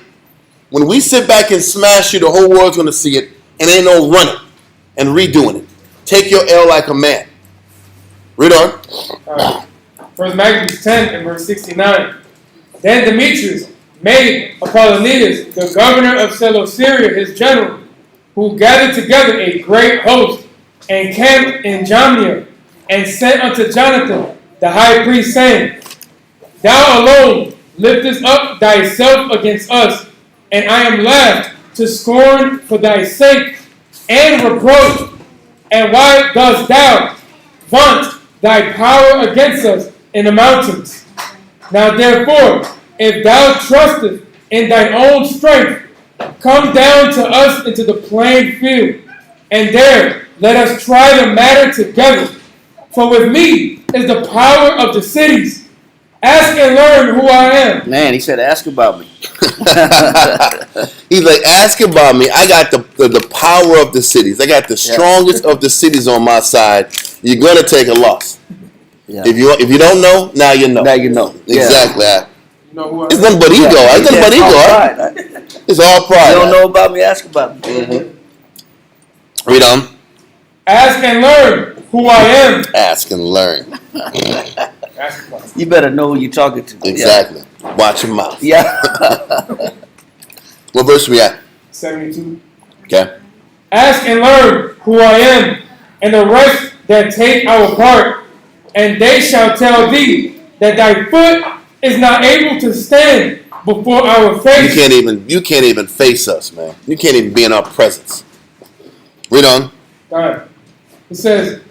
When we sit back and smash you, the whole world's going to see it. And ain't no running and redoing it. Take your L like a man. Read on. First Maccabees 10 and verse 69. Then Demetrius made Apollonius, the governor of Seleucia, his general, who gathered together a great host and camped in Jamnia, and sent unto Jonathan, the high priest, saying, Thou alone liftest up thyself against us, and I am laughed to scorn for thy sake, and reproach. And why dost thou vaunt thy power against us in the mountains? Now therefore, if thou trustest in thine own strength, Come down to us into the plain field, and there let us try the matter together. For with me is the power of the cities. Ask and learn who I am. Man, he said, ask about me. He's like, ask about me. I got the power of the cities. I got the strongest of the cities on my side. You're gonna take a loss. Yeah. If you don't know, now you know. Now you know. Exactly. You know who I It's am? nothing but ego. It's nothing but ego. Pride. It's all pride. You don't know about me, ask about me. Mm-hmm. Read on. Ask and learn who I am. Ask and learn. You better know who you're talking to. Exactly. Watch your mouth. Yeah. What verse are we at? 72. Okay. Ask and learn who I am, and the rest that take our part, and they shall tell thee that thy foot is not able to stand before our face. You can't even face us, man. You can't even be in our presence. Read on. God. It says,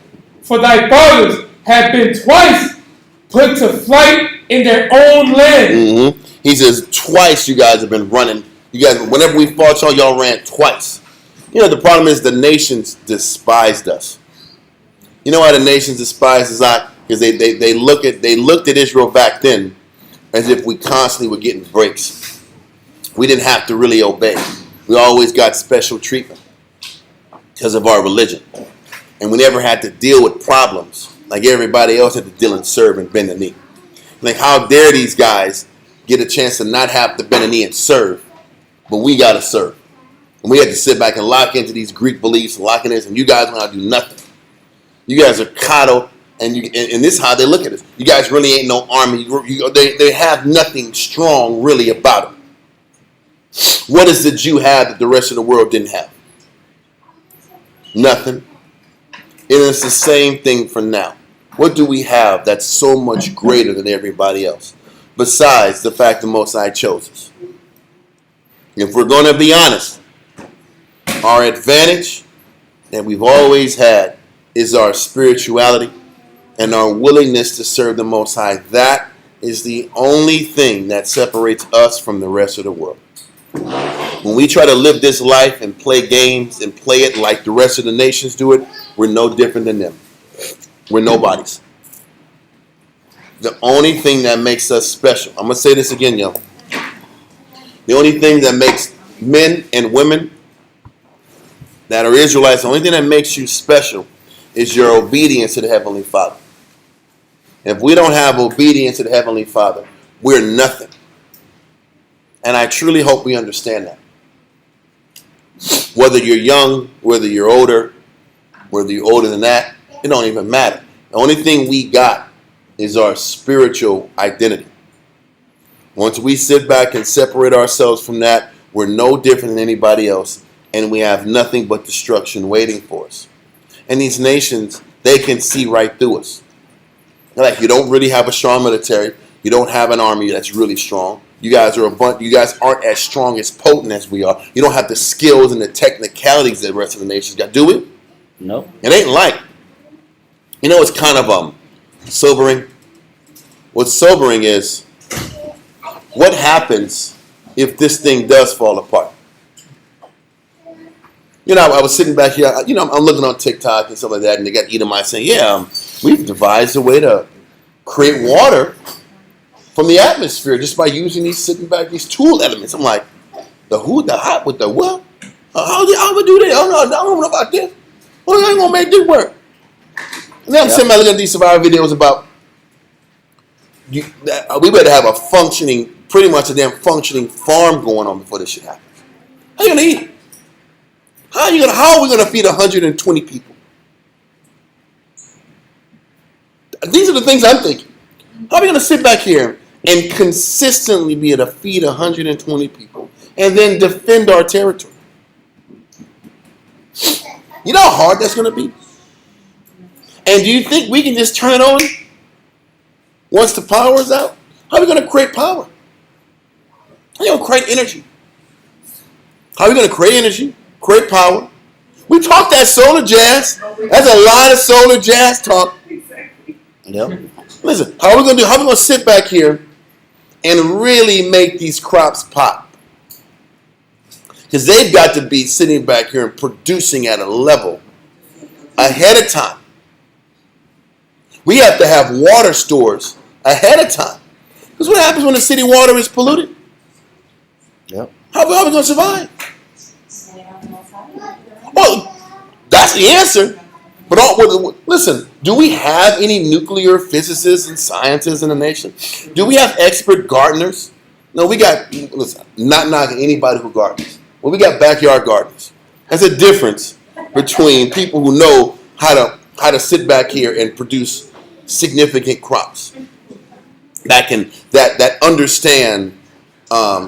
for thy fathers have been twice put to flight in their own land. Mm-hmm. He says twice you guys have been running. You guys, whenever we fought y'all ran twice. You know, the problem is the nations despised us. You know why the nations despised us? Because they looked at Israel back then as if we constantly were getting breaks. We didn't have to really obey. We always got special treatment because of our religion. And we never had to deal with problems like everybody else had to deal and serve and bend the knee. Like, how dare these guys get a chance to not have to bend a knee and serve, but we got to serve. And we had to sit back and lock into these Greek beliefs and lock in this, and you guys know how to do nothing. You guys are coddled, and this is how they look at us. You guys really ain't no army. They have nothing strong really about them. What does the Jew have that the rest of the world didn't have? Nothing. And it's the same thing for now. What do we have that's so much greater than everybody else? Besides the fact the Most High chose us. If we're going to be honest, our advantage that we've always had is our spirituality and our willingness to serve the Most High. That is the only thing that separates us from the rest of the world. When we try to live this life and play games and play it like the rest of the nations do it, we're no different than them. We're nobodies. The only thing that makes us special, I'm going to say this again, yo. The only thing that makes men and women that are Israelites, the only thing that makes you special is your obedience to the Heavenly Father. If we don't have obedience to the Heavenly Father, we're nothing. And I truly hope we understand that. Whether you're young, whether you're older, whether you're older than that, it don't even matter. The only thing we got is our spiritual identity. Once we sit back and separate ourselves from that, we're no different than anybody else, and we have nothing but destruction waiting for us. And these nations, they can see right through us. They're like, you don't really have a strong military. You don't have an army that's really strong. You guys aren't as strong, as potent as we are. You don't have the skills and the technicalities that the rest of the nations got. Do we? No. It ain't like. You know, it's kind of sobering. What's sobering is, what happens if this thing does fall apart? You know, I was sitting back here, I'm looking on TikTok and stuff like that, and they got Edomites saying, we've devised a way to create water from the atmosphere just by using these tool elements. I'm like, the who, the hot, with the what? How would do that? I don't know about this. Well, I ain't gonna make this work. And then I'm sitting back looking at these survival videos about we better have pretty much a damn functioning farm going on before this shit happens. How you gonna eat? How are we gonna feed 120 people? These are the things I'm thinking. How are we gonna sit back here and consistently be able to feed 120 people and then defend our territory? You know how hard that's gonna be? And do you think we can just turn it on once the power is out? How are we going to create power? How are you going to create energy? How are we going to create energy, create power? We talk that solar jazz. That's a lot of solar jazz talk. Yeah. Listen, how are we going to do? How are we going to sit back here and really make these crops pop? Because they've got to be sitting back here and producing at a level ahead of time. We have to have water stores ahead of time. Because what happens when the city water is polluted? Yep. How are we going to survive? Well, that's the answer. But listen, do we have any nuclear physicists and scientists in the nation? Do we have expert gardeners? No, we got, listen, not knocking anybody who gardens. Well, we got backyard gardeners. There's a difference between people who know how to sit back here and produce significant crops that understand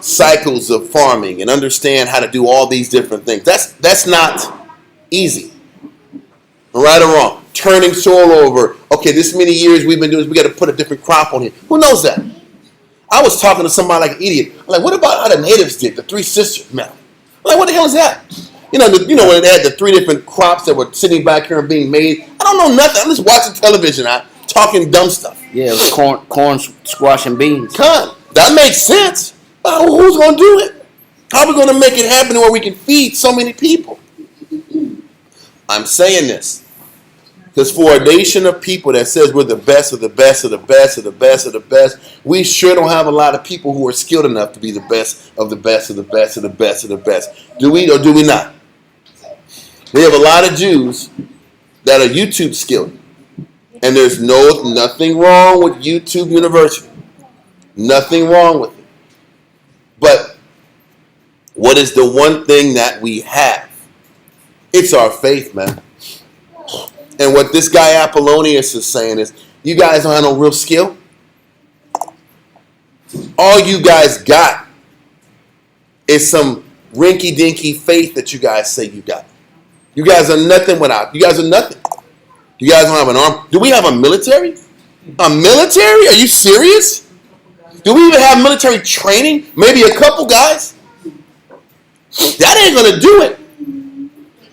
cycles of farming and understand how to do all these different things. That's not easy. Right or wrong. Turning soil over. Okay, this many years we've been doing this, we got to put a different crop on here. Who knows that? I was talking to somebody like an idiot. I'm like, what about how the natives did, the Three Sisters method? I'm like, what the hell is that? You know when they had the 3 different crops that were sitting back here and being made. I don't know nothing. I'm just watching television. I'm talking dumb stuff. Yeah, it was corn, squash, and beans. That makes sense. But who's going to do it? How are we going to make it happen where we can feed so many people? I'm saying this because for a nation of people that says we're the best of the best of the best of the best of the best, we sure don't have a lot of people who are skilled enough to be the best of the best of the best of the best of the best. Do we or do we not? We have a lot of Jews that are YouTube skilled. And there's nothing wrong with YouTube University. Nothing wrong with it. But what is the one thing that we have? It's our faith, man. And what this guy Apollonius is saying is, you guys don't have no real skill. All you guys got is some rinky-dinky faith that you guys say you got. You guys are nothing without. You guys are nothing. You guys don't have an army. Do we have a military? A military? Are you serious? Do we even have military training? Maybe a couple guys? That ain't going to do it.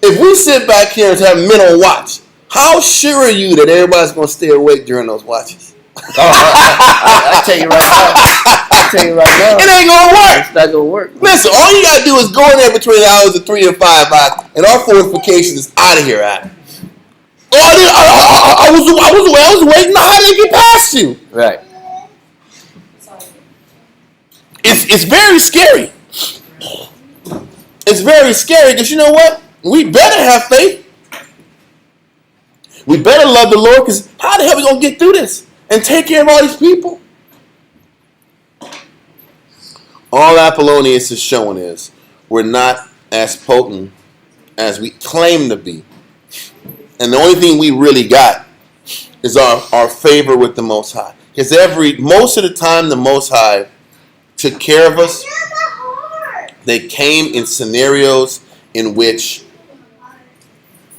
If we sit back here and have men on watch, how sure are you that everybody's going to stay awake during those watches? I tell you right now. It ain't going to work. It's not going to work. Listen, all you got to do is go in there between the hours of 3 and 5, and our fortification is out of here, right? I was waiting. How did it get past you? Right. It's very scary. It's very scary because you know what? We better have faith. We better love the Lord because how the hell are we going to get through this and take care of all these people? All Apollonius is showing is we're not as potent as we claim to be. And the only thing we really got is our favor with the Most High. Because most of the time the Most High took care of us. They came in scenarios in which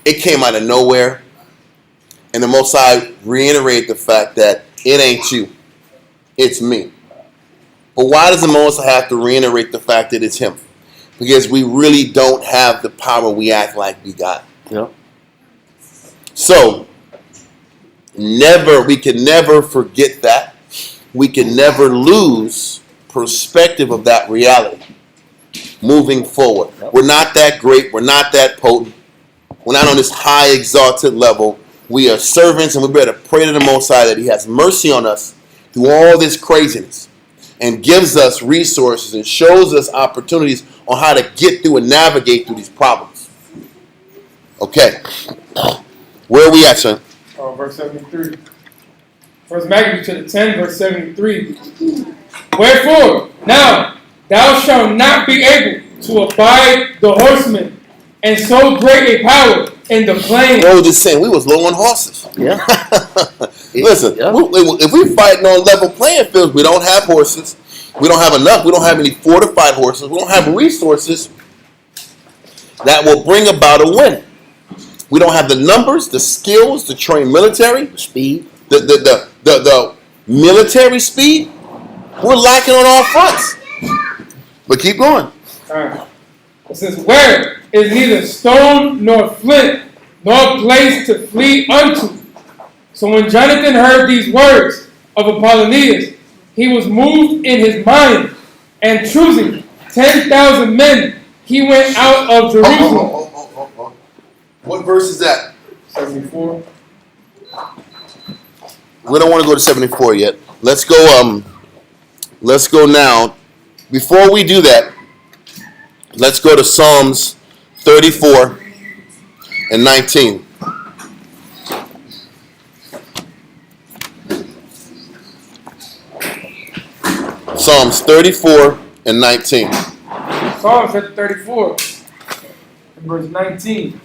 it came out of nowhere. And the Most High reiterated the fact that it ain't you, it's me. But why does the Most High have to reiterate the fact that it's him? Because we really don't have the power we act like we got. Yeah. So, we can never forget that. We can never lose perspective of that reality moving forward. Yep. We're not that great. We're not that potent. We're not on this high exalted level. We are servants, and we better pray to the Most High that he has mercy on us through all this craziness and gives us resources and shows us opportunities on how to get through and navigate through these problems. Okay. Where are we at, son? Verse 73. First Maccabees chapter 10, verse 73. Wherefore, now thou shalt not be able to abide the horsemen, and so great a power in the plain. What was just saying? We was low on horses. Yeah. Listen, yeah. If we're fighting on level playing fields, we don't have horses. We don't have enough. We don't have any fortified horses. We don't have resources that will bring about a win. We don't have the numbers, the skills to train military, The speed. the military speed. We're lacking on all fronts. But keep going. All right. It says, where is neither stone nor flint, nor place to flee unto. So when Jonathan heard these words of Apollonius, he was moved in his mind, and choosing 10,000 men he went out of Jerusalem. What verse is that? 74. We don't want to go to 74 yet. Let's go now. Before we do that, let's go to Psalms 34 and 19. Psalms 34 and 19. Psalms 34 and verse 19.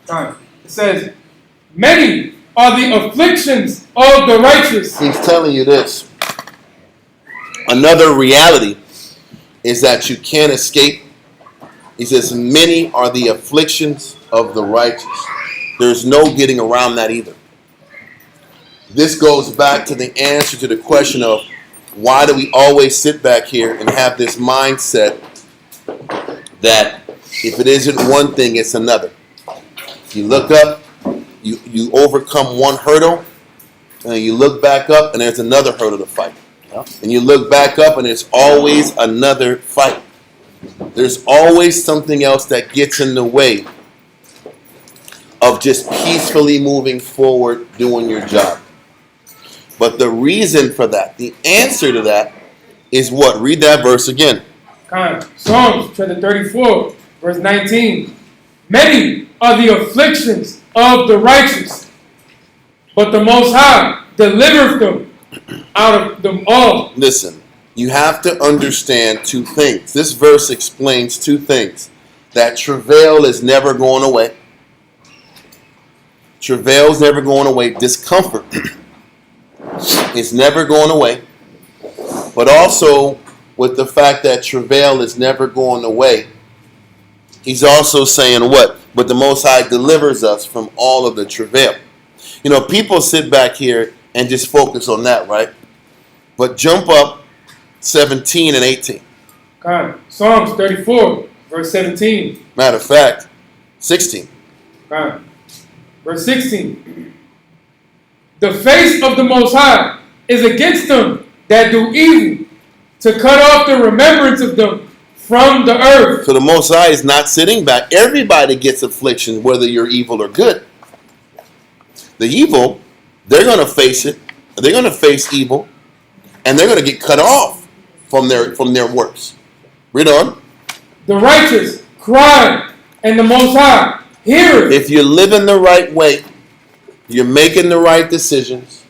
It says, many are the afflictions of the righteous. He's telling you this. Another reality is that you can't escape. He says, many are the afflictions of the righteous. There's no getting around that either. This goes back to the answer to the question of why do we always sit back here and have this mindset that if it isn't one thing, it's another. You look up, you overcome one hurdle, and you look back up and there's another hurdle to fight. And you look back up and there's always another fight. There's always something else that gets in the way of just peacefully moving forward, doing your job. But the reason for that, the answer to that is what? Read that verse again. Psalms chapter 34, verse 19. Many are the afflictions of the righteous, but the Most High delivereth them out of them all. Listen, you have to understand two things. This verse explains two things. That travail is never going away. Travail is never going away. Discomfort is never going away. But also, with the fact that travail is never going away, he's also saying what? But the Most High delivers us from all of the travail. You know, people sit back here and just focus on that, right? But jump up 17 and 18. Psalms 34, verse 17. Matter of fact, 16. Verse 16. The face of the Most High is against them that do evil, to cut off the remembrance of them from the earth. So the Most High is not sitting back. Everybody gets affliction, whether you're evil or good. The evil, they're going to face it. They're going to face evil, and they're going to get cut off from their works. Read on. The righteous cry, and the Most High heareth. If you're living the right way, you're making the right decisions,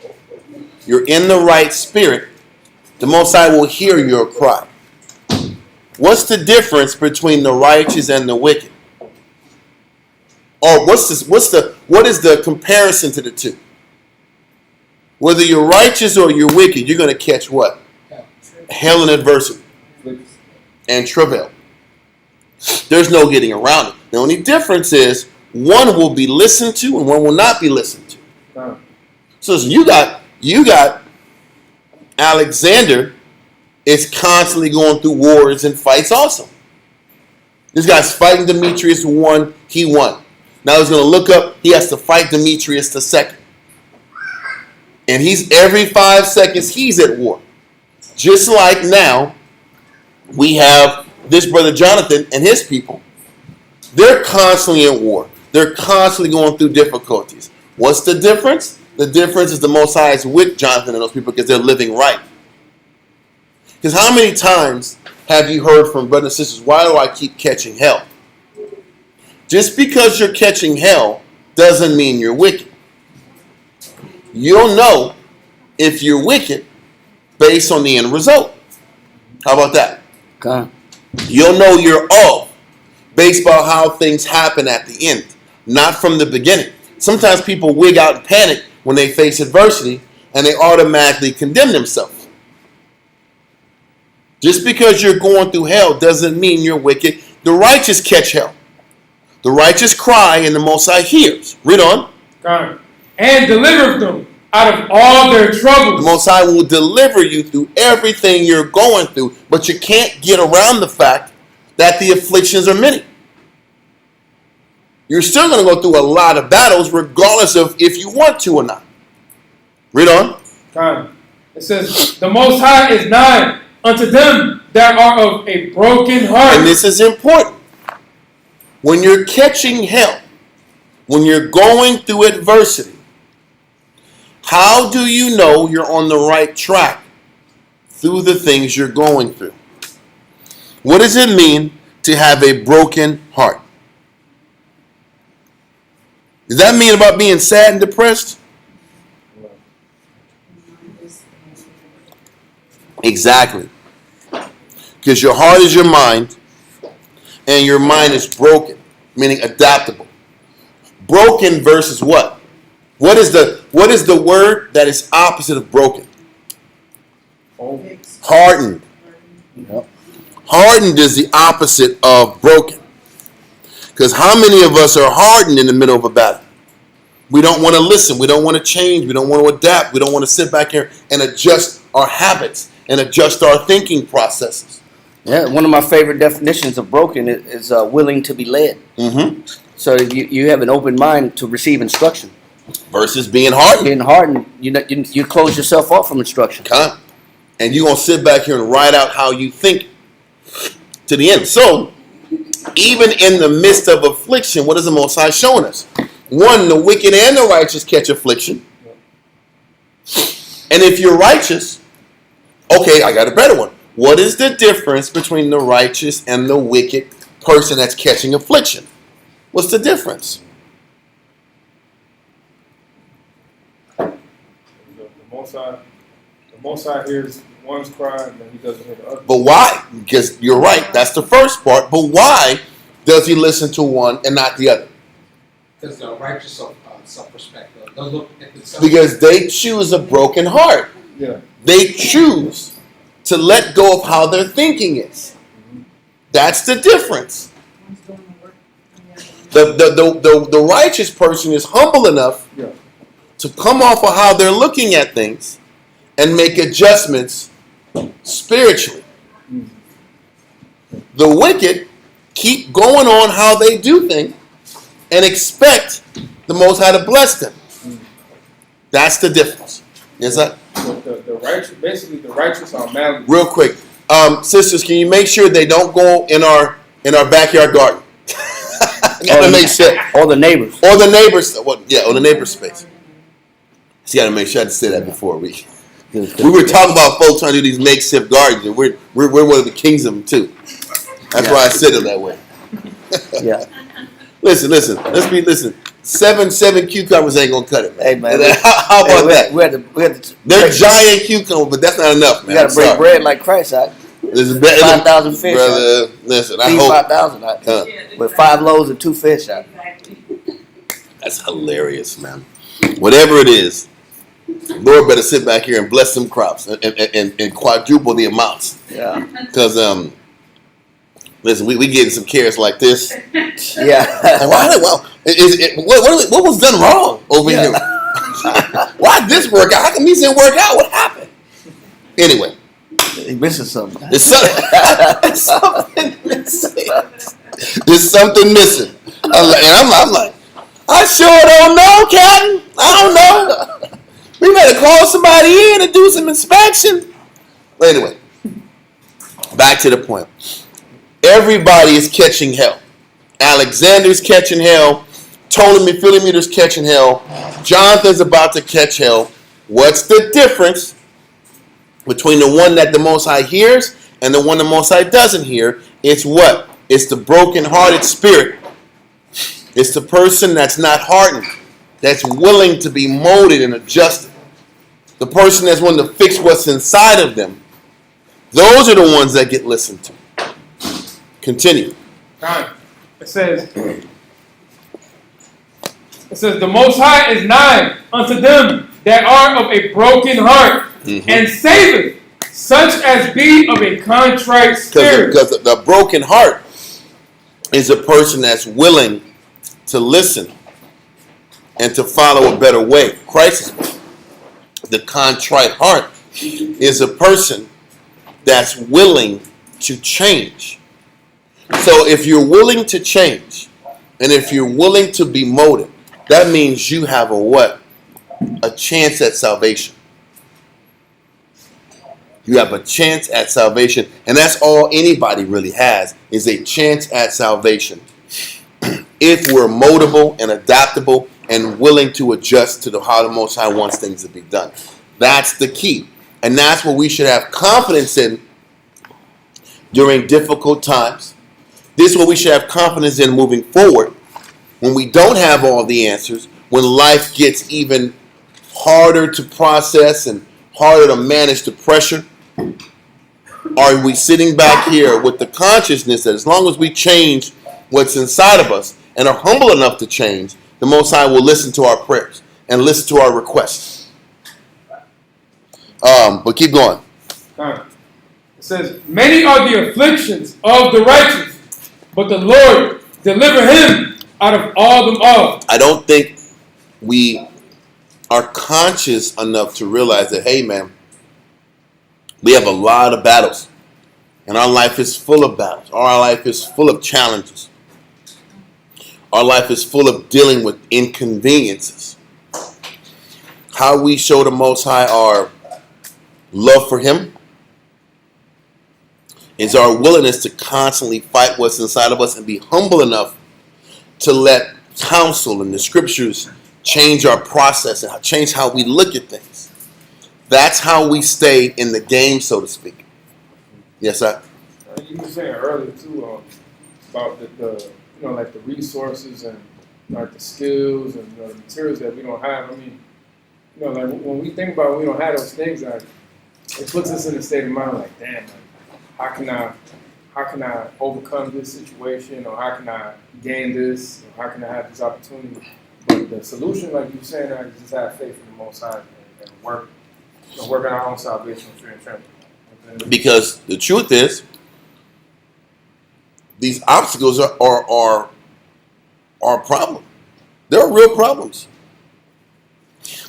you're in the right spirit, the Most High will hear your cry. What's the difference between the righteous and the wicked? Or what is the comparison to the two? Whether you're righteous or you're wicked, you're going to catch what? Hell and adversity and travail. There's no getting around it. The only difference is one will be listened to and one will not be listened to. So you got Alexander is constantly going through wars and fights also. This guy's fighting Demetrius won, he won. Now he's going to look up, he has to fight Demetrius the second. And he's every 5 seconds he's at war. Just like now, we have this brother Jonathan and his people. They're constantly at war. They're constantly going through difficulties. What's the difference? The difference is the Most High is with Jonathan and those people because they're living right. Because how many times have you heard from brothers and sisters, why do I keep catching hell? Just because you're catching hell doesn't mean you're wicked. You'll know if you're wicked based on the end result. How about that? Okay. You'll know you're off based on how things happen at the end, not from the beginning. Sometimes people wig out and panic when they face adversity and they automatically condemn themselves. Just because you're going through hell doesn't mean you're wicked. The righteous catch hell. The righteous cry and the Most High hears. Read on. And deliver them out of all their troubles. The Most High will deliver you through everything you're going through, but you can't get around the fact that the afflictions are many. You're still going to go through a lot of battles regardless of if you want to or not. Read on. It says, the Most High is nigh unto them that are of a broken heart. And this is important. When you're catching hell, when you're going through adversity, how do you know you're on the right track through the things you're going through? What does it mean to have a broken heart? Does that mean about being sad and depressed? Exactly. Because your heart is your mind, and your mind is broken, meaning adaptable. Broken versus what? What is the word that is opposite of broken? Hardened. Yep. Hardened is the opposite of broken. Because how many of us are hardened in the middle of a battle? We don't want to listen. We don't want to change. We don't want to adapt. We don't want to sit back here and adjust our habits and adjust our thinking processes. Yeah, one of my favorite definitions of broken is willing to be led. Mm-hmm. So you have an open mind to receive instruction. Versus being hardened. Being hardened, you close yourself off from instruction. And you're going to sit back here and write out how you think to the end. So, even in the midst of affliction, what is the Most High showing us? One, the wicked and the righteous catch affliction. And if you're righteous, okay, I got a better one. What is the difference between the righteous and the wicked person that's catching affliction? What's the difference? The Most High hears one's cry, and then he doesn't hear the other. But why? Because you're right, that's the first part. But why does he listen to one and not the other? Because the righteous self-perspective. They'll look at themselves. Because they choose a broken heart. Yeah. They choose to let go of how their thinking is. That's the difference. The righteous person is humble enough to come off of how they're looking at things and make adjustments spiritually. The wicked keep going on how they do things and expect the Most High to bless them. That's the difference. Is that? The righteous, basically, the righteous are malleable. Real quick, sisters, can you make sure they don't go in our backyard garden? Gotta make sure. Or the neighbors. Or the neighbors. Or the neighbor's space. Just gotta make sure I had to say that before we were talking about folks trying to do these makeshift gardens, and we're one of the kings of them too. That's why I said it that way. Yeah. Listen. Seven cucumbers ain't gonna cut it, man. Hey, man. How about that? We had to They're giant cucumbers, but that's not enough, man. We got to break bread like Christ out. 5,000 fish. Brother, listen, I Feed hope 5,000 out. With 5 loaves and 2 fish out. that's hilarious, man. Whatever it is, Lord better sit back here and bless some crops and quadruple the amounts. Yeah. Because listen, we getting some carrots like this. Yeah. And what was done wrong over here? Why did this work out? How come these didn't work out? What happened? Anyway. He's missing something. There's something missing. There's something missing. And I'm like, I sure don't know, Captain. I don't know. We better call somebody in and do some inspection. But anyway, back to the point. Everybody is catching hell. Alexander's catching hell. Ptolemy Philometor's catching hell. Jonathan's about to catch hell. What's the difference between the one that the Most High hears and the one the Most High doesn't hear? It's what? It's the broken-hearted spirit. It's the person that's not hardened, that's willing to be molded and adjusted. The person that's willing to fix what's inside of them. Those are the ones that get listened to. Continue. It says, the Most High is nigh unto them that are of a broken heart, and saveth such as be of a contrite spirit. Because the broken heart is a person that's willing to listen and to follow a better way, Christ's way. The contrite heart is a person that's willing to change. So if you're willing to change, and if you're willing to be molded, that means you have a what? A chance at salvation. You have a chance at salvation. And that's all anybody really has, is a chance at salvation. If we're moldable and adaptable and willing to adjust to how the Most High wants things to be done. That's the key. And that's what we should have confidence in during difficult times. This is what we should have confidence in moving forward when we don't have all the answers, when life gets even harder to process and harder to manage the pressure. Are we sitting back here with the consciousness that as long as we change what's inside of us and are humble enough to change, the Most High will listen to our prayers and listen to our requests. But keep going. It says, many are the afflictions of the righteous, but the Lord deliver him out of all them all. I don't think we are conscious enough to realize that, hey man, we have a lot of battles. And our life is full of battles. Our life is full of challenges. Our life is full of dealing with inconveniences. How we show the Most High our love for Him is our willingness to constantly fight what's inside of us and be humble enough to let counsel and the scriptures change our process and change how we look at things. That's how we stay in the game, so to speak. Yes, sir. You were saying earlier too about the like the resources and like the skills and the materials that we don't have. I mean, like when we think about we don't have those things, like it puts us in a state of mind like, damn, like, how can I overcome this situation, or how can I gain this, or how can I have this opportunity? But the solution, like you were saying, is just have faith in the Most High and work on our own salvation, fear and trembling. Because the truth is, these obstacles are a problem. They're real problems.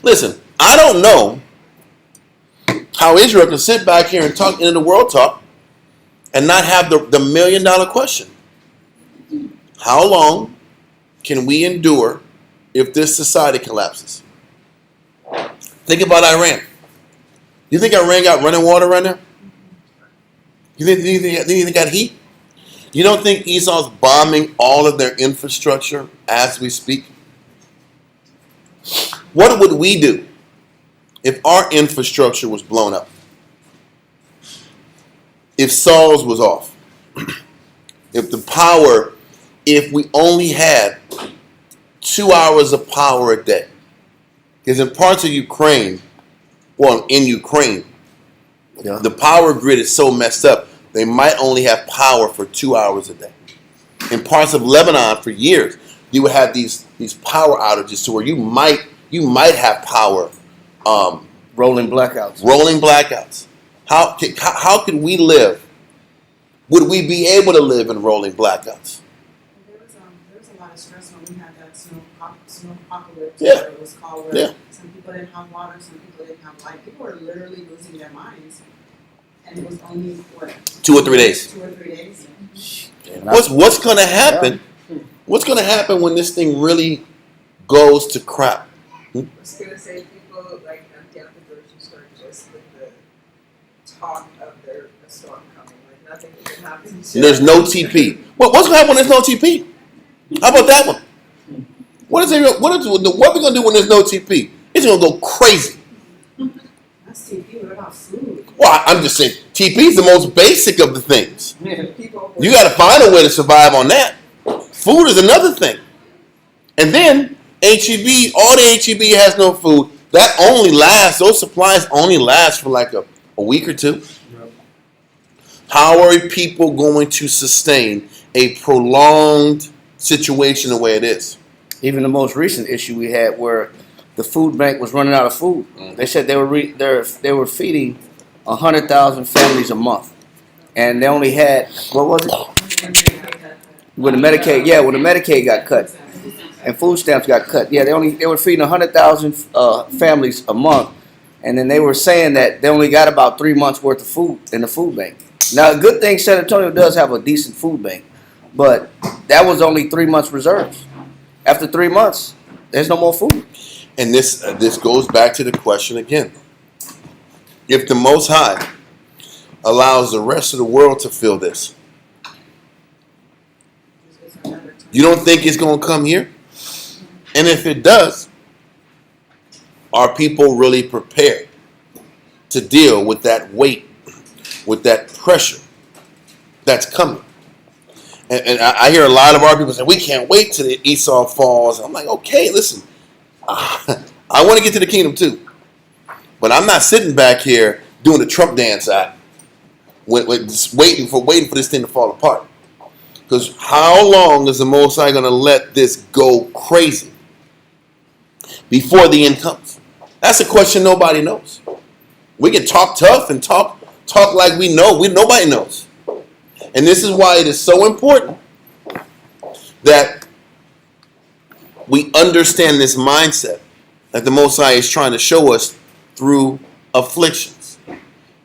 Listen, I don't know how Israel can sit back here and talk into the world talk and not have the $1 million question. How long can we endure if this society collapses? Think about Iran. You think Iran got running water right now? You think they got heat? You don't think Esau's bombing all of their infrastructure as we speak? What would we do if our infrastructure was blown up? If Saul's was off? If we only had 2 hours of power a day? Because in parts of Ukraine, the power grid is so messed up, they might only have power for 2 hours a day. In parts of Lebanon, for years, you would have these power outages to where you might have power. Rolling blackouts. How could we live? Would we be able to live in rolling blackouts? There was a lot of stress when we had that snow apocalypse. Yeah. It was called where Yeah. some people didn't have water, some people didn't have light. People were literally losing their minds. And it was only, what? 2 or 3 days. 2 or 3 days. What's going to happen? What's going to happen when this thing really goes to crap? I was going to say people like empty out the grocery store just with the talk of their storm coming. Like nothing can happen. There's no TP. What's going to happen when there's no TP? How about that one? What are we going to do when there's no TP? It's going to go crazy. That's TP. What about food? Well, I'm just saying, TP is the most basic of the things. People You got to find a way to survive on that. Food is another thing. And then HEB, all the HEB has no food. Those supplies only last for like a week or two. Yep. How are people going to sustain a prolonged situation the way it is? Even the most recent issue we had where the food bank was running out of food. They said they were feeding 100,000 families a month, and they only had, what was it? When the Medicaid got cut and food stamps got cut. Yeah, they were feeding 100,000 families a month, and then they were saying that they only got about 3 months worth of food in the food bank. Now, a good thing, San Antonio does have a decent food bank, but that was only 3 months reserves. After 3 months, there's no more food. And this goes back to the question again. If the Most High allows the rest of the world to feel this? It's another time. You don't think it's going to come here? And if it does, are people really prepared to deal with that weight, with that pressure that's coming? And I hear a lot of our people say, we can't wait till the Esau falls. I'm like, okay, listen, I want to get to the kingdom too. But I'm not sitting back here doing the Trump dance act, just waiting for this thing to fall apart. Because how long is the Most High going to let this go crazy before the end comes? That's a question nobody knows. We can talk tough and talk like we know. Nobody knows. And this is why it is so important that we understand this mindset that the Most High is trying to show us through afflictions.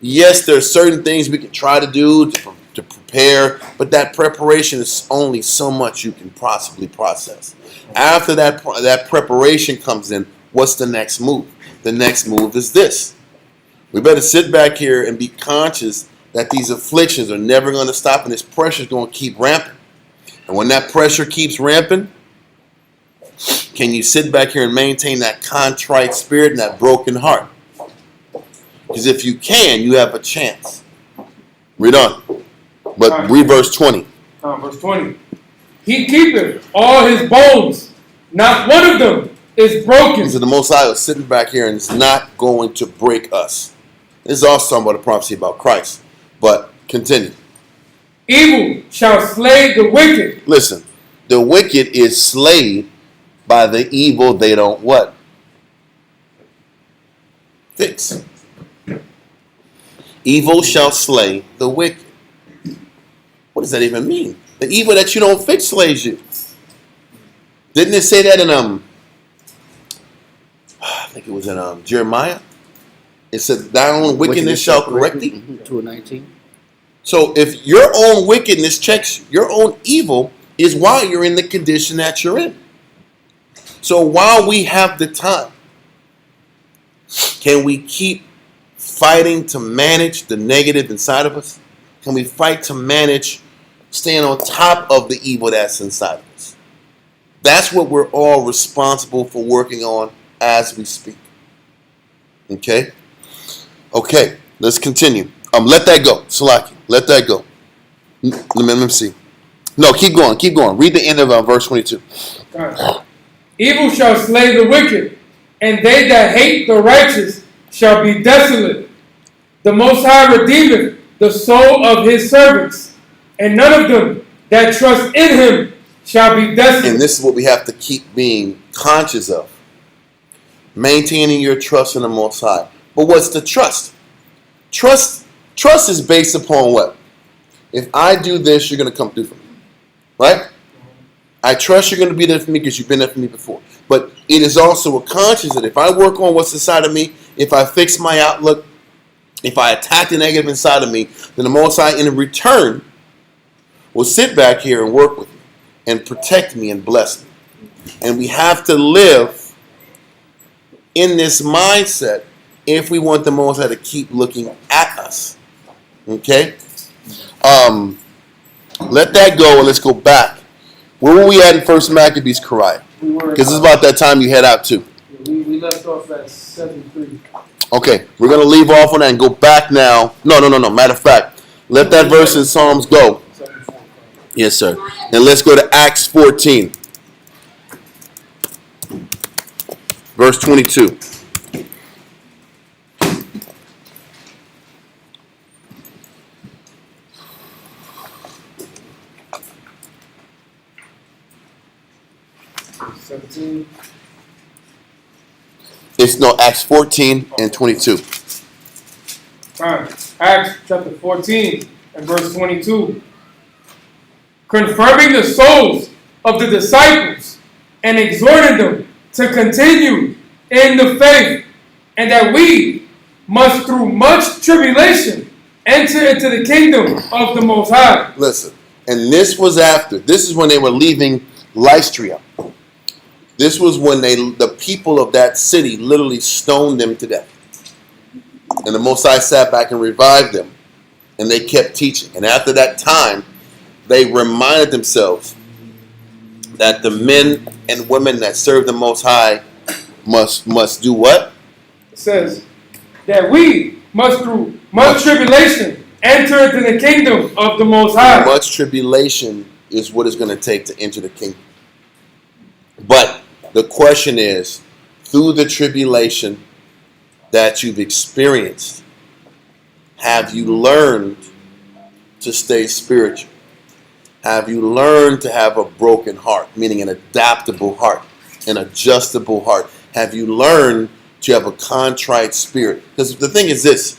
Yes, there are certain things we can try to do to prepare, but that preparation is only so much you can possibly process. After that preparation comes in, what's the next move? The next move is this. We better sit back here and be conscious that these afflictions are never going to stop and this pressure is going to keep ramping. And when that pressure keeps ramping, can you sit back here and maintain that contrite spirit and that broken heart? Because if you can, you have a chance. Read on. But read verse 20. Verse 20. He keepeth all his bones, not one of them is broken. So the Most High is sitting back here and is not going to break us. This is also somewhat a prophecy about Christ. But continue. Evil shall slay the wicked. Listen, the wicked is slayed by the evil they don't what? Fix. Evil shall slay the wicked. What does that even mean? The evil that you don't fix slays you. Didn't it say that in I think it was in Jeremiah? It said, thy own wickedness shall correct thee. 2:19. So if your own wickedness checks you, your own evil is why you're in the condition that you're in. So while we have the time, can we keep fighting to manage the negative inside of us? Can we fight to manage staying on top of the evil that's inside of us? That's what we're all responsible for working on as we speak. Okay? Okay, let's continue. Let that go. Salaki, let that go. Let me see. No, keep going, keep going. Read the end of verse 22. Evil shall slay the wicked, and they that hate the righteous shall be desolate. The Most High redeemeth the soul of his servants, and none of them that trust in him shall be desolate. And this is what we have to keep being conscious of. Maintaining your trust in the Most High. But what's the trust? Trust is based upon what? If I do this, you're going to come through for me. Right? I trust you're going to be there for me because you've been there for me before. But it is also a conscience that if I work on what's inside of me, if I fix my outlook, if I attack the negative inside of me, then the Most High in return will sit back here and work with me and protect me and bless me. And we have to live in this mindset if we want the Most High to keep looking at us. Okay? Let that go and let's go back. Where were we at in 1 Maccabees, Karai? Because it's about that time you head out too. We left off at 7:3. Okay, we're going to leave off on that and go back now. No. Matter of fact, let that verse in Psalms go. Yes, sir. And let's go to Acts 14. Verse 22. It's no Acts 14 and 22. Acts chapter 14 and verse 22. Confirming the souls of the disciples and exhorting them to continue in the faith, and that we must through much tribulation enter into the kingdom of the Most High. Listen, and this is when they were leaving Lystra. This was when the people of that city literally stoned them to death. And the Most High sat back and revived them And they kept teaching. And after that time, they reminded themselves that the men and women that serve the Most High must do what? It says that we must through much tribulation enter into the kingdom of the Most High. Much tribulation is what it's going to take to enter the kingdom. But the question is, through the tribulation that you've experienced, have you learned to stay spiritual? Have you learned to have a broken heart, meaning an adaptable heart, an adjustable heart? Have you learned to have a contrite spirit? Because the thing is this,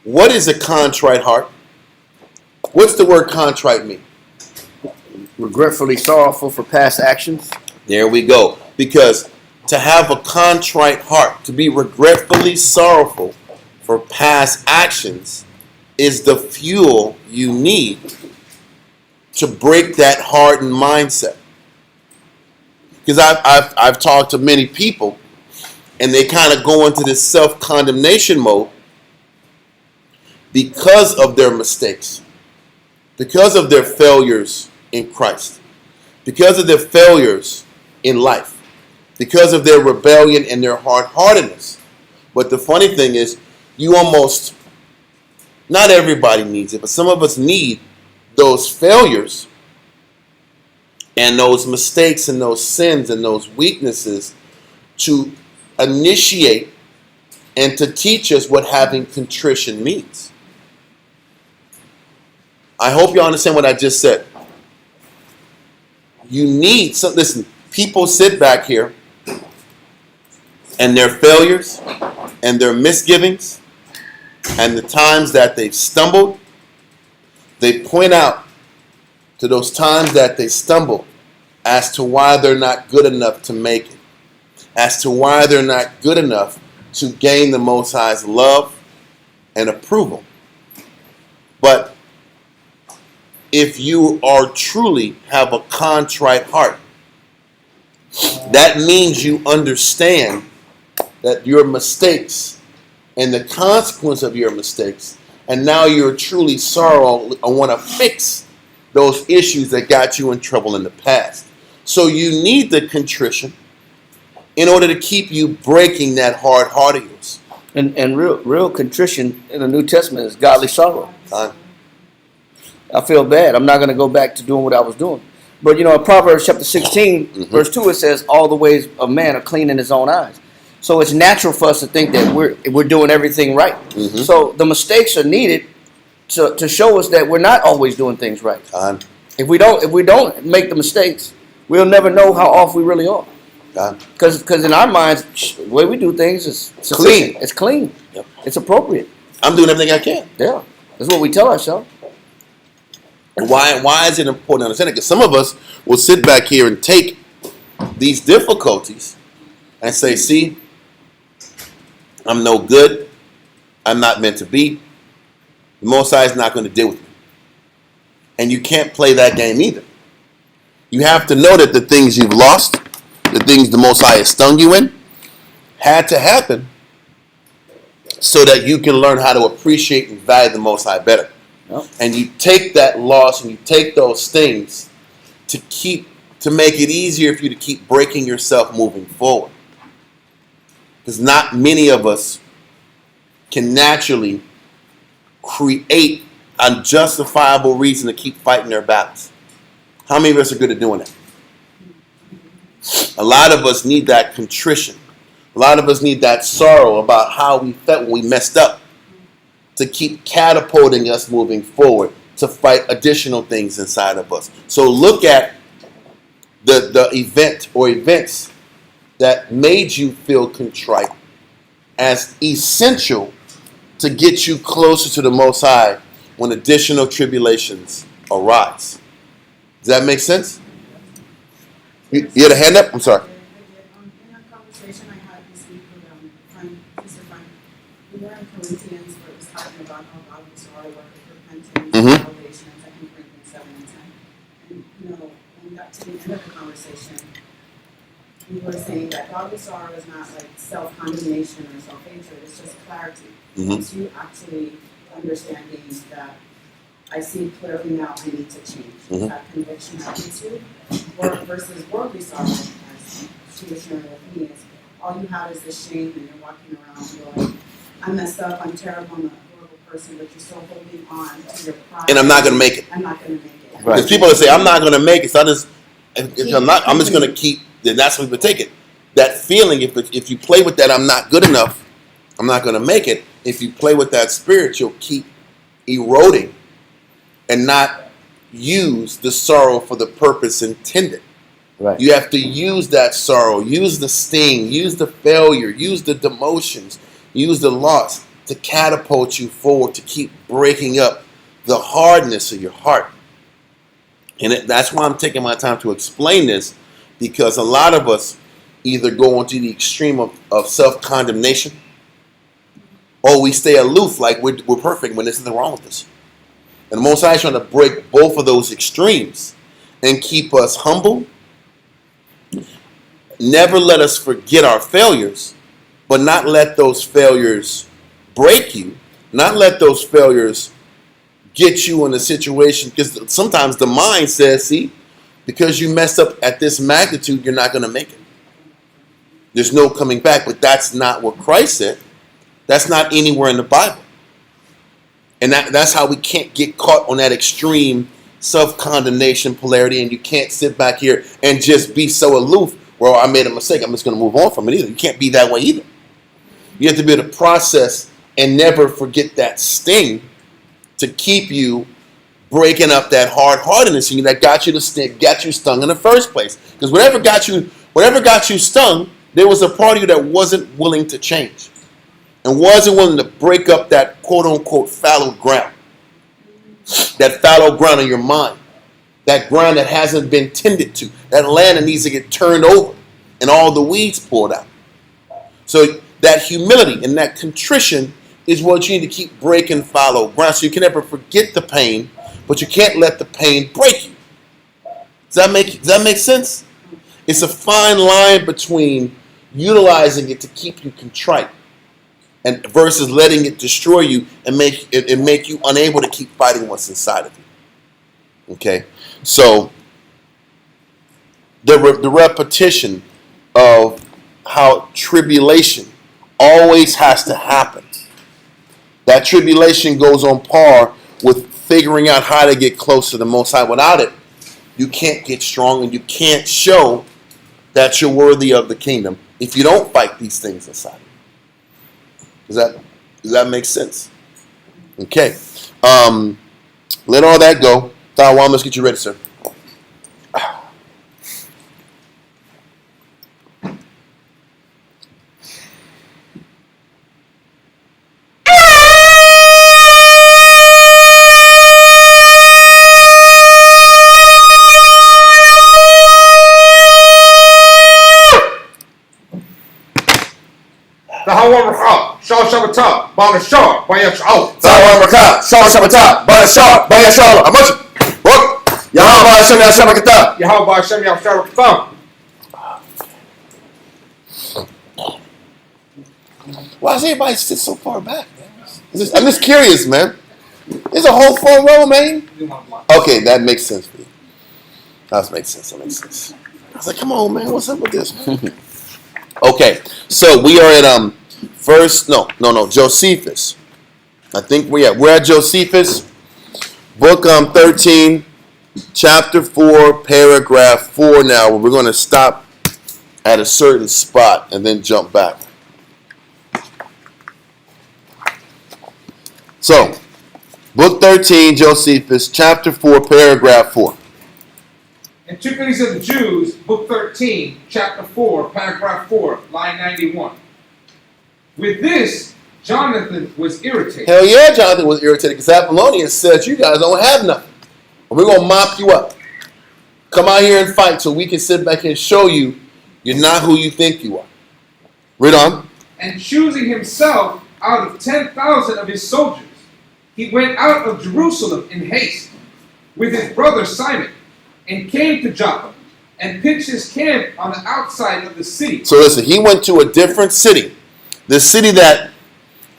what is a contrite heart? What's the word contrite mean? Regretfully sorrowful for past actions. There we go. Because to have a contrite heart, to be regretfully sorrowful for past actions, is the fuel you need to break that hardened mindset. Because I've talked to many people, and they kind of go into this self-condemnation mode because of their mistakes, because of their failures in Christ, because of their failures in life, because of their rebellion and their hard-heartedness. But the funny thing is, not everybody needs it, but some of us need those failures and those mistakes and those sins and those weaknesses to initiate and to teach us what having contrition means. I hope you understand what I just said. You need some. Listen, people sit back here and their failures and their misgivings and the times that they've stumbled, they point out to those times that they stumble as to why they're not good enough to make it, as to why they're not good enough to gain the Most High's love and approval. But if you are truly have a contrite heart, that means you understand that your mistakes and the consequence of your mistakes, and now you're truly sorrow and want to fix those issues that got you in trouble in the past. So you need the contrition in order to keep you breaking that hard heart of yours. And real contrition in the New Testament is godly sorrow. I feel bad. I'm not going to go back to doing what I was doing. But in Proverbs chapter 16, verse 2, it says, all the ways of man are clean in his own eyes. So it's natural for us to think that we're doing everything right. So the mistakes are needed to show us that we're not always doing things right. If we don't make the mistakes, we'll never know how off we really are. Because in our minds, the way we do things is clean. It's clean. Yep. It's appropriate. I'm doing everything I can. Yeah. That's what we tell ourselves. Why is it important to understand it? Because some of us will sit back here and take these difficulties and say, see, I'm no good. I'm not meant to be. The Most High is not going to deal with me. And you can't play that game either. You have to know that the things you've lost, the things the Most High has stung you in, had to happen so that you can learn how to appreciate and value the Most High better. Yep. And you take that loss and you take those things to make it easier for you to keep breaking yourself moving forward. Because not many of us can naturally create a justifiable reason to keep fighting their battles. How many of us are good at doing that? A lot of us need that contrition. A lot of us need that sorrow about how we felt when we messed up to keep catapulting us moving forward to fight additional things inside of us. So look at the event or events that made you feel contrite as essential to get you closer to the Most High when additional tribulations arise. Does that make sense? You had a hand up? I'm sorry. In a conversation I had this week with Mr. Frank, we were in Corinthians where it was talking about how God was our work of repentance and salvation in 2 Corinthians 7 and 10. And when we got to the end of the conversation, we were saying that godly sorrow is not like self-condemnation or self-hatred, it's just clarity. Once you actually understanding that I see clearly now I need to change. Mhm. That conviction attitude versus worldly sorrow, as she was sharing with me, is all you have is the shame and you're walking around you're like, I messed up, I'm terrible, I'm a horrible person, but you're still holding on to your pride. And I'm not going to make it. I'm not going to make it. Right. Because people that say, I'm not going to make it, so I'm just going to keep, then that's what people take it. That feeling, if you play with that, I'm not good enough, I'm not going to make it. If you play with that spirit, you'll keep eroding and not use the sorrow for the purpose intended. Right. You have to use that sorrow, use the sting, use the failure, use the demotions, use the loss to catapult you forward, to keep breaking up the hardness of your heart. And that's why I'm taking my time to explain this, because a lot of us either go into the extreme of self-condemnation, or we stay aloof like we're perfect when there's nothing wrong with us. And the Most High is trying to break both of those extremes and keep us humble. Never let us forget our failures, but not let those failures break you. Not let those failures get you in a situation, because sometimes the mind says, see, because you messed up at this magnitude, you're not going to make it. There's no coming back. But that's not what Christ said. That's not anywhere in the Bible. And that's how we can't get caught on that extreme self-condemnation polarity, and you can't sit back here and just be so aloof, well, I made a mistake, I'm just going to move on from it either. You can't be that way either. You have to be able to process and never forget that sting to keep you breaking up that hard-heartedness in you that got you stung in the first place. Because whatever got you stung, there was a part of you that wasn't willing to change and wasn't willing to break up that quote-unquote fallow ground. That fallow ground in your mind. That ground that hasn't been tended to. That land that needs to get turned over and all the weeds pulled out. So that humility and that contrition is what you need to keep breaking fallow ground. So you can never forget the pain, but you can't let the pain break you. Does that make sense? It's a fine line between utilizing it to keep you contrite and versus letting it destroy you and make you unable to keep fighting what's inside of you. Okay, so the repetition of how tribulation always has to happen. That tribulation goes on par with figuring out how to get close to the Most High. Without it, you can't get strong and you can't show that you're worthy of the kingdom if you don't fight these things inside. Does that make sense? Okay. Let all that go. Taiwan, let's get you ready, sir. Sabbath, Bala Shah, Baya Shah. Taiwan, Rakah, Sabbath, Baya Shalom. How much? What? Yahweh Hashem Yashabakata. Yahweh Hashem Yahshua. Why does everybody sit so far back, man? I'm just curious, man. There's a whole front row, man. Okay, that makes sense for you. That makes sense. I was like, come on, man. What's up with this? Okay, so we are at Josephus. I think we're at Josephus, book 13, chapter 4, paragraph 4 now. We're going to stop at a certain spot and then jump back. So, book 13, Josephus, chapter 4, paragraph 4. Antiquities of the Jews, book 13, chapter 4, paragraph 4, line 91. With this, Jonathan was irritated. Hell yeah, Jonathan was irritated because Apollonius says you guys don't have nothing. We're going to mop you up. Come out here and fight so we can sit back here and show you you're not who you think you are. Read on. And choosing himself out of 10,000 of his soldiers, he went out of Jerusalem in haste with his brother Simon and came to Joppa and pitched his camp on the outside of the city. So listen, he went to a different city. The city that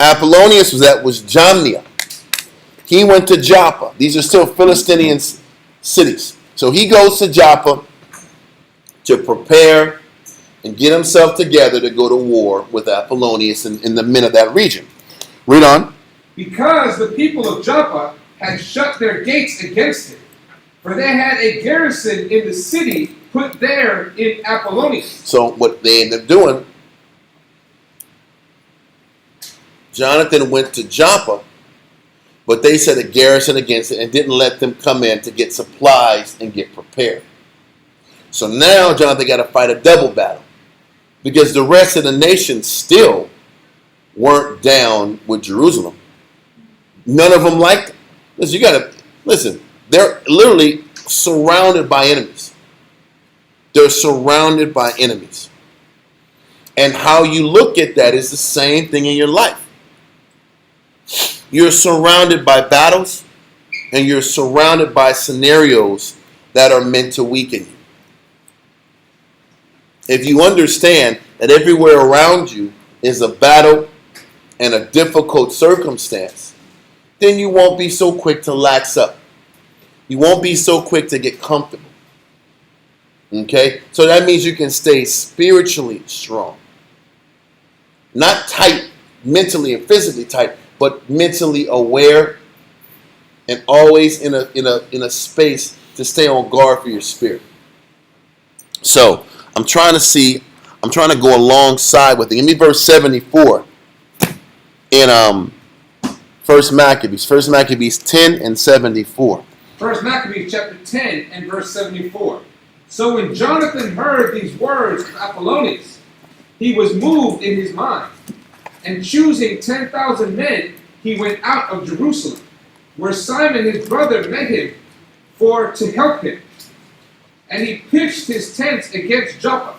Apollonius was at was Jamnia. He went to Joppa. These are still Philistine cities. So he goes to Joppa to prepare and get himself together to go to war with Apollonius and the men of that region. Read on. Because the people of Joppa had shut their gates against him, for they had a garrison in the city put there in Apollonius. So what they ended up doing, Jonathan went to Joppa, but they set a garrison against it and didn't let them come in to get supplies and get prepared. So now Jonathan got to fight a double battle because the rest of the nation still weren't down with Jerusalem. None of them liked it. Listen, they're literally surrounded by enemies. They're surrounded by enemies. And how you look at that is the same thing in your life. You're surrounded by battles and you're surrounded by scenarios that are meant to weaken you. If you understand that everywhere around you is a battle and a difficult circumstance, then you won't be so quick to lax up. You won't be so quick to get comfortable. Okay? So that means you can stay spiritually strong. Not tight, mentally and physically tight, but mentally aware and always in a space to stay on guard for your spirit. So I'm trying to go alongside with it. Give me verse 74 in First Maccabees. First Maccabees 10 and 74. First Maccabees chapter 10 and verse 74. So when Jonathan heard these words of Apollonius, he was moved in his mind, and choosing 10,000 men, he went out of Jerusalem, where Simon his brother met him to help him. And he pitched his tents against Joppa.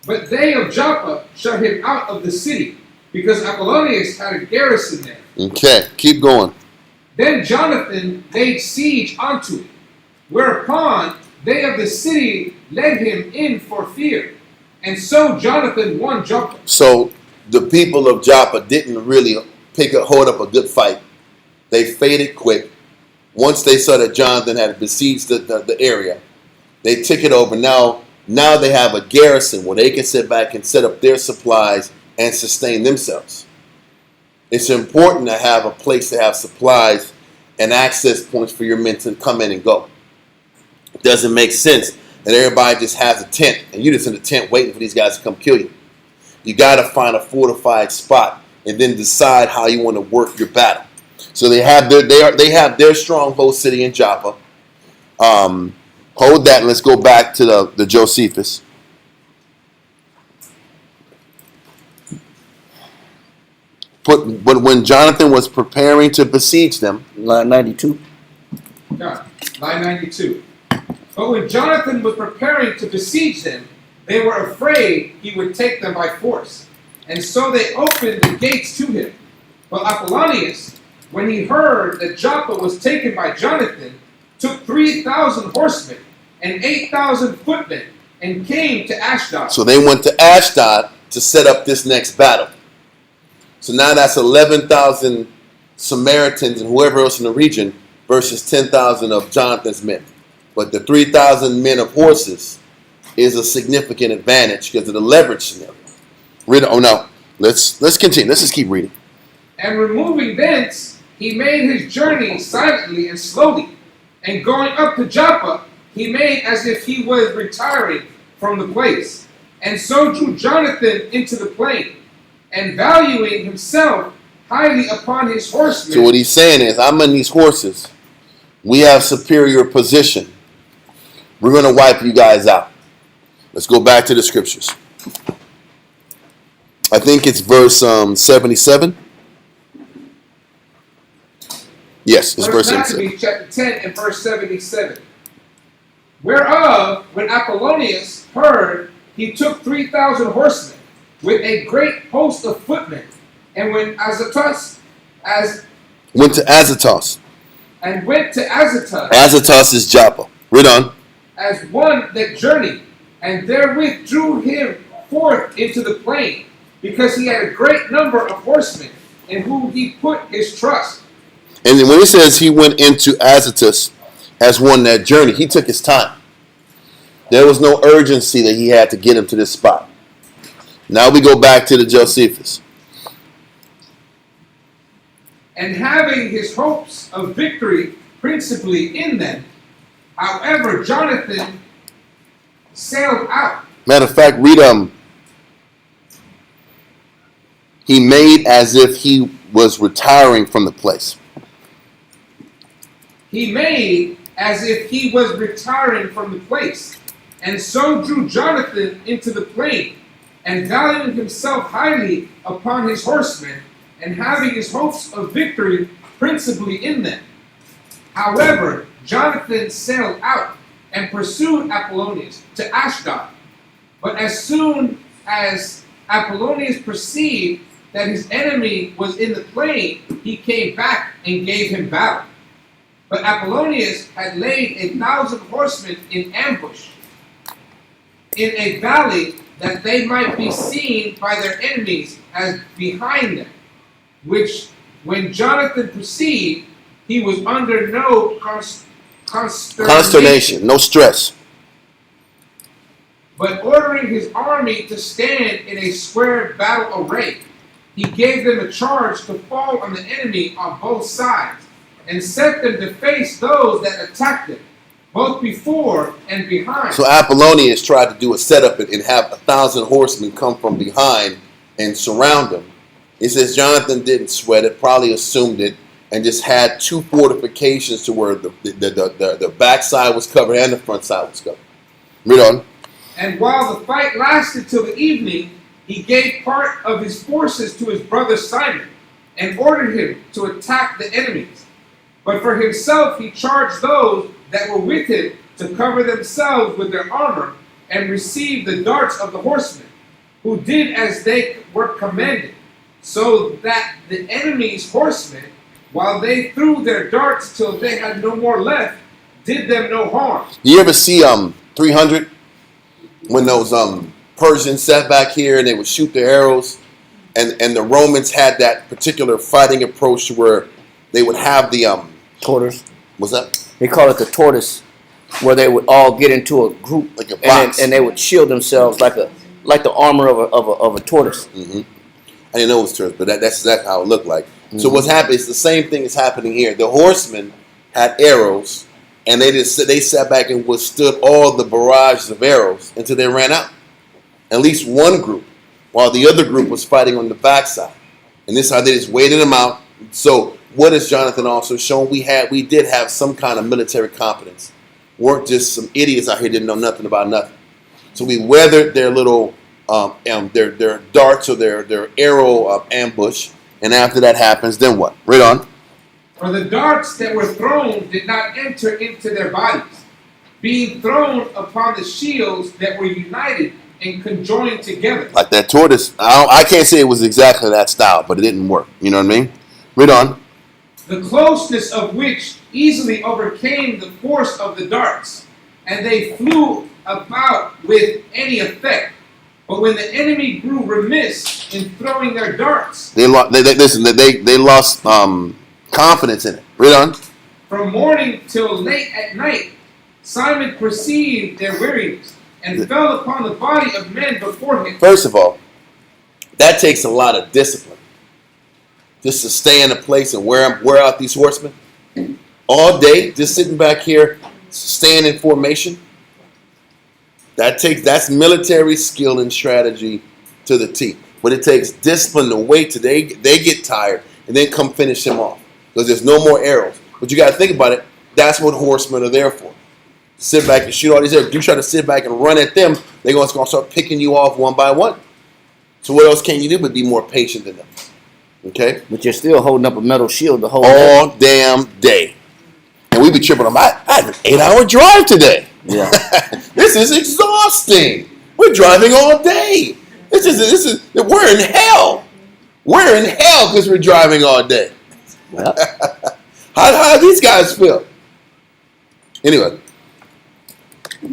But they of Joppa shut him out of the city, because Apollonius had a garrison there. Okay, keep going. Then Jonathan laid siege unto it, whereupon they of the city led him in for fear. And so Jonathan won Joppa. So the people of Joppa didn't really hold up a good fight. They faded quick. Once they saw that Jonathan had besieged the area, they took it over. Now they have a garrison where they can sit back and set up their supplies and sustain themselves. It's important to have a place to have supplies and access points for your men to come in and go. It doesn't make sense that everybody just has a tent and you just in the tent waiting for these guys to come kill you. You got to find a fortified spot and then decide how you want to work your battle. So they have their stronghold city in Joppa. Hold that and let's go back to the Josephus. But when Jonathan was preparing to besiege them, Line 92. Yeah, line 92. But when Jonathan was preparing to besiege them, they were afraid he would take them by force. And so they opened the gates to him. But Apollonius, when he heard that Joppa was taken by Jonathan, took 3,000 horsemen and 8,000 footmen and came to Ashdod. So they went to Ashdod to set up this next battle. So now that's 11,000 Samaritans and whoever else in the region versus 10,000 of Jonathan's men. But the 3,000 men of horses is a significant advantage because of the leverage scenario. Let's continue. Let's just keep reading. And removing thence, he made his journey silently and slowly. And going up to Joppa, he made as if he was retiring from the place. And so drew Jonathan into the plain, and valuing himself highly upon his horsemen. So what he's saying is, I'm in these horses. We have superior position. We're going to wipe you guys out. Let's go back to the scriptures. I think it's verse 77. Yes, it's verse 77. Chapter 10 and verse 77. Whereof, when Apollonius heard, he took 3,000 horsemen with a great host of footmen, and went went to Azotus. Azotus is Joppa. Read on. As one that journeyed, and therewith drew him forth into the plain, because he had a great number of horsemen, in whom he put his trust. And then when it says he went into Azotus as one that journey, he took his time. There was no urgency that he had to get him to this spot. Now we go back to the Josephus. And having his hopes of victory principally in them, however, Jonathan sailed out. Matter of fact, read he made as if he was retiring from the place. He made as if he was retiring from the place, and so drew Jonathan into the plain, and valuing himself highly upon his horsemen, and having his hopes of victory principally in them. However, Jonathan sailed out and pursued Apollonius to Ashdod. But as soon as Apollonius perceived that his enemy was in the plain, he came back and gave him battle. But Apollonius had laid 1,000 horsemen in ambush in a valley, that they might be seen by their enemies as behind them, which when Jonathan perceived, he was under no Consternation, no stress. But ordering his army to stand in a square battle array, he gave them a charge to fall on the enemy on both sides, and set them to face those that attacked them, both before and behind. So Apollonius tried to do a setup and have 1,000 horsemen come from behind and surround him. It says Jonathan didn't sweat it, probably assumed it, and just had 2 fortifications to where the back side was covered and the front side was covered. Read on. And while the fight lasted till the evening, he gave part of his forces to his brother Simon, and ordered him to attack the enemies. But for himself he charged those that were with him to cover themselves with their armor, and receive the darts of the horsemen, who did as they were commanded, so that the enemy's horsemen, while they threw their darts till they had no more left, did them no harm. You ever see 300 when those Persians sat back here and they would shoot their arrows, and the Romans had that particular fighting approach to where they would have the Tortoise. what's that? They call it the tortoise, where they would all get into a group, Like a box. and they would shield themselves like the armor of a tortoise. Mm-hmm. I didn't know it was tortoise, but that's exactly how it looked like. Mm-hmm. So what's happening is the same thing is happening here. The horsemen had arrows, and they sat back and withstood all the barrages of arrows until they ran out. At least one group, while the other group was fighting on the backside. And this is how they just waited them out. So what has Jonathan also shown? We did have some kind of military competence. Weren't just some idiots out here didn't know nothing about nothing. So we weathered their little their darts or their arrow ambush. And after that happens, then what? Read on. For the darts that were thrown did not enter into their bodies, being thrown upon the shields that were united and conjoined together. Like that tortoise. I can't say it was exactly that style, but it didn't work. You know what I mean? Read on. The closeness of which easily overcame the force of the darts, and they flew about with any effect. But when the enemy grew remiss in throwing their darts, They lost confidence in it. Read on. from morning till late at night, Simon perceived their weariness, and fell upon the body of men before him. First of all, that takes a lot of discipline. Just to stay in a place and wear out these horsemen all day, just sitting back here, staying in formation. That's military skill and strategy to the T. But it takes discipline to wait till they get tired and then come finish them off. Because there's no more arrows. But you got to think about it. That's what horsemen are there for. Sit back and shoot all these arrows. You try to sit back and run at them, they're going to start picking you off one by one. So what else can you do but be more patient than them? Okay? But you're still holding up a metal shield the whole All damn day. And we be tripping on, I had an 8-hour drive today. Yeah. This is exhausting. We're driving all day. We're in hell. We're in hell because we're driving all day. Well, How do these guys feel? Anyway,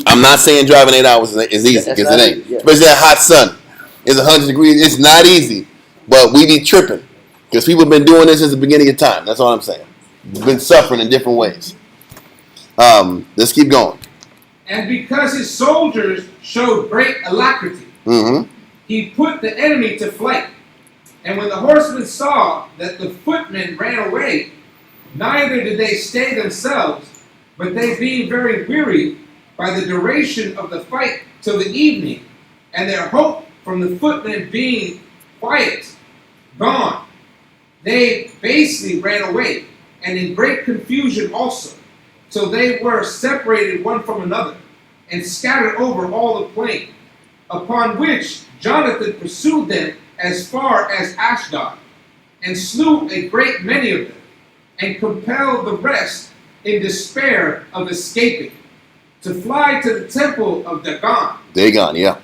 I'm not saying driving 8 hours is easy, because it ain't. Yeah. Especially that hot sun. It's 100 degrees. It's not easy. But we be tripping. Because people have been doing this since the beginning of time. That's all I'm saying. been suffering in different ways. Let's keep going. And because his soldiers showed great alacrity, Mm-hmm. he put the enemy to flight. And when the horsemen saw that the footmen ran away, neither did they stay themselves, but they being very weary by the duration of the fight till the evening, and their hope from the footmen being quiet, gone, they basely ran away, and in great confusion also, till they were separated one from another, and scattered over all the plain. Upon which Jonathan pursued them as far as Ashdod, and slew a great many of them, and compelled the rest in despair of escaping, to fly to the temple of Dagon, yeah.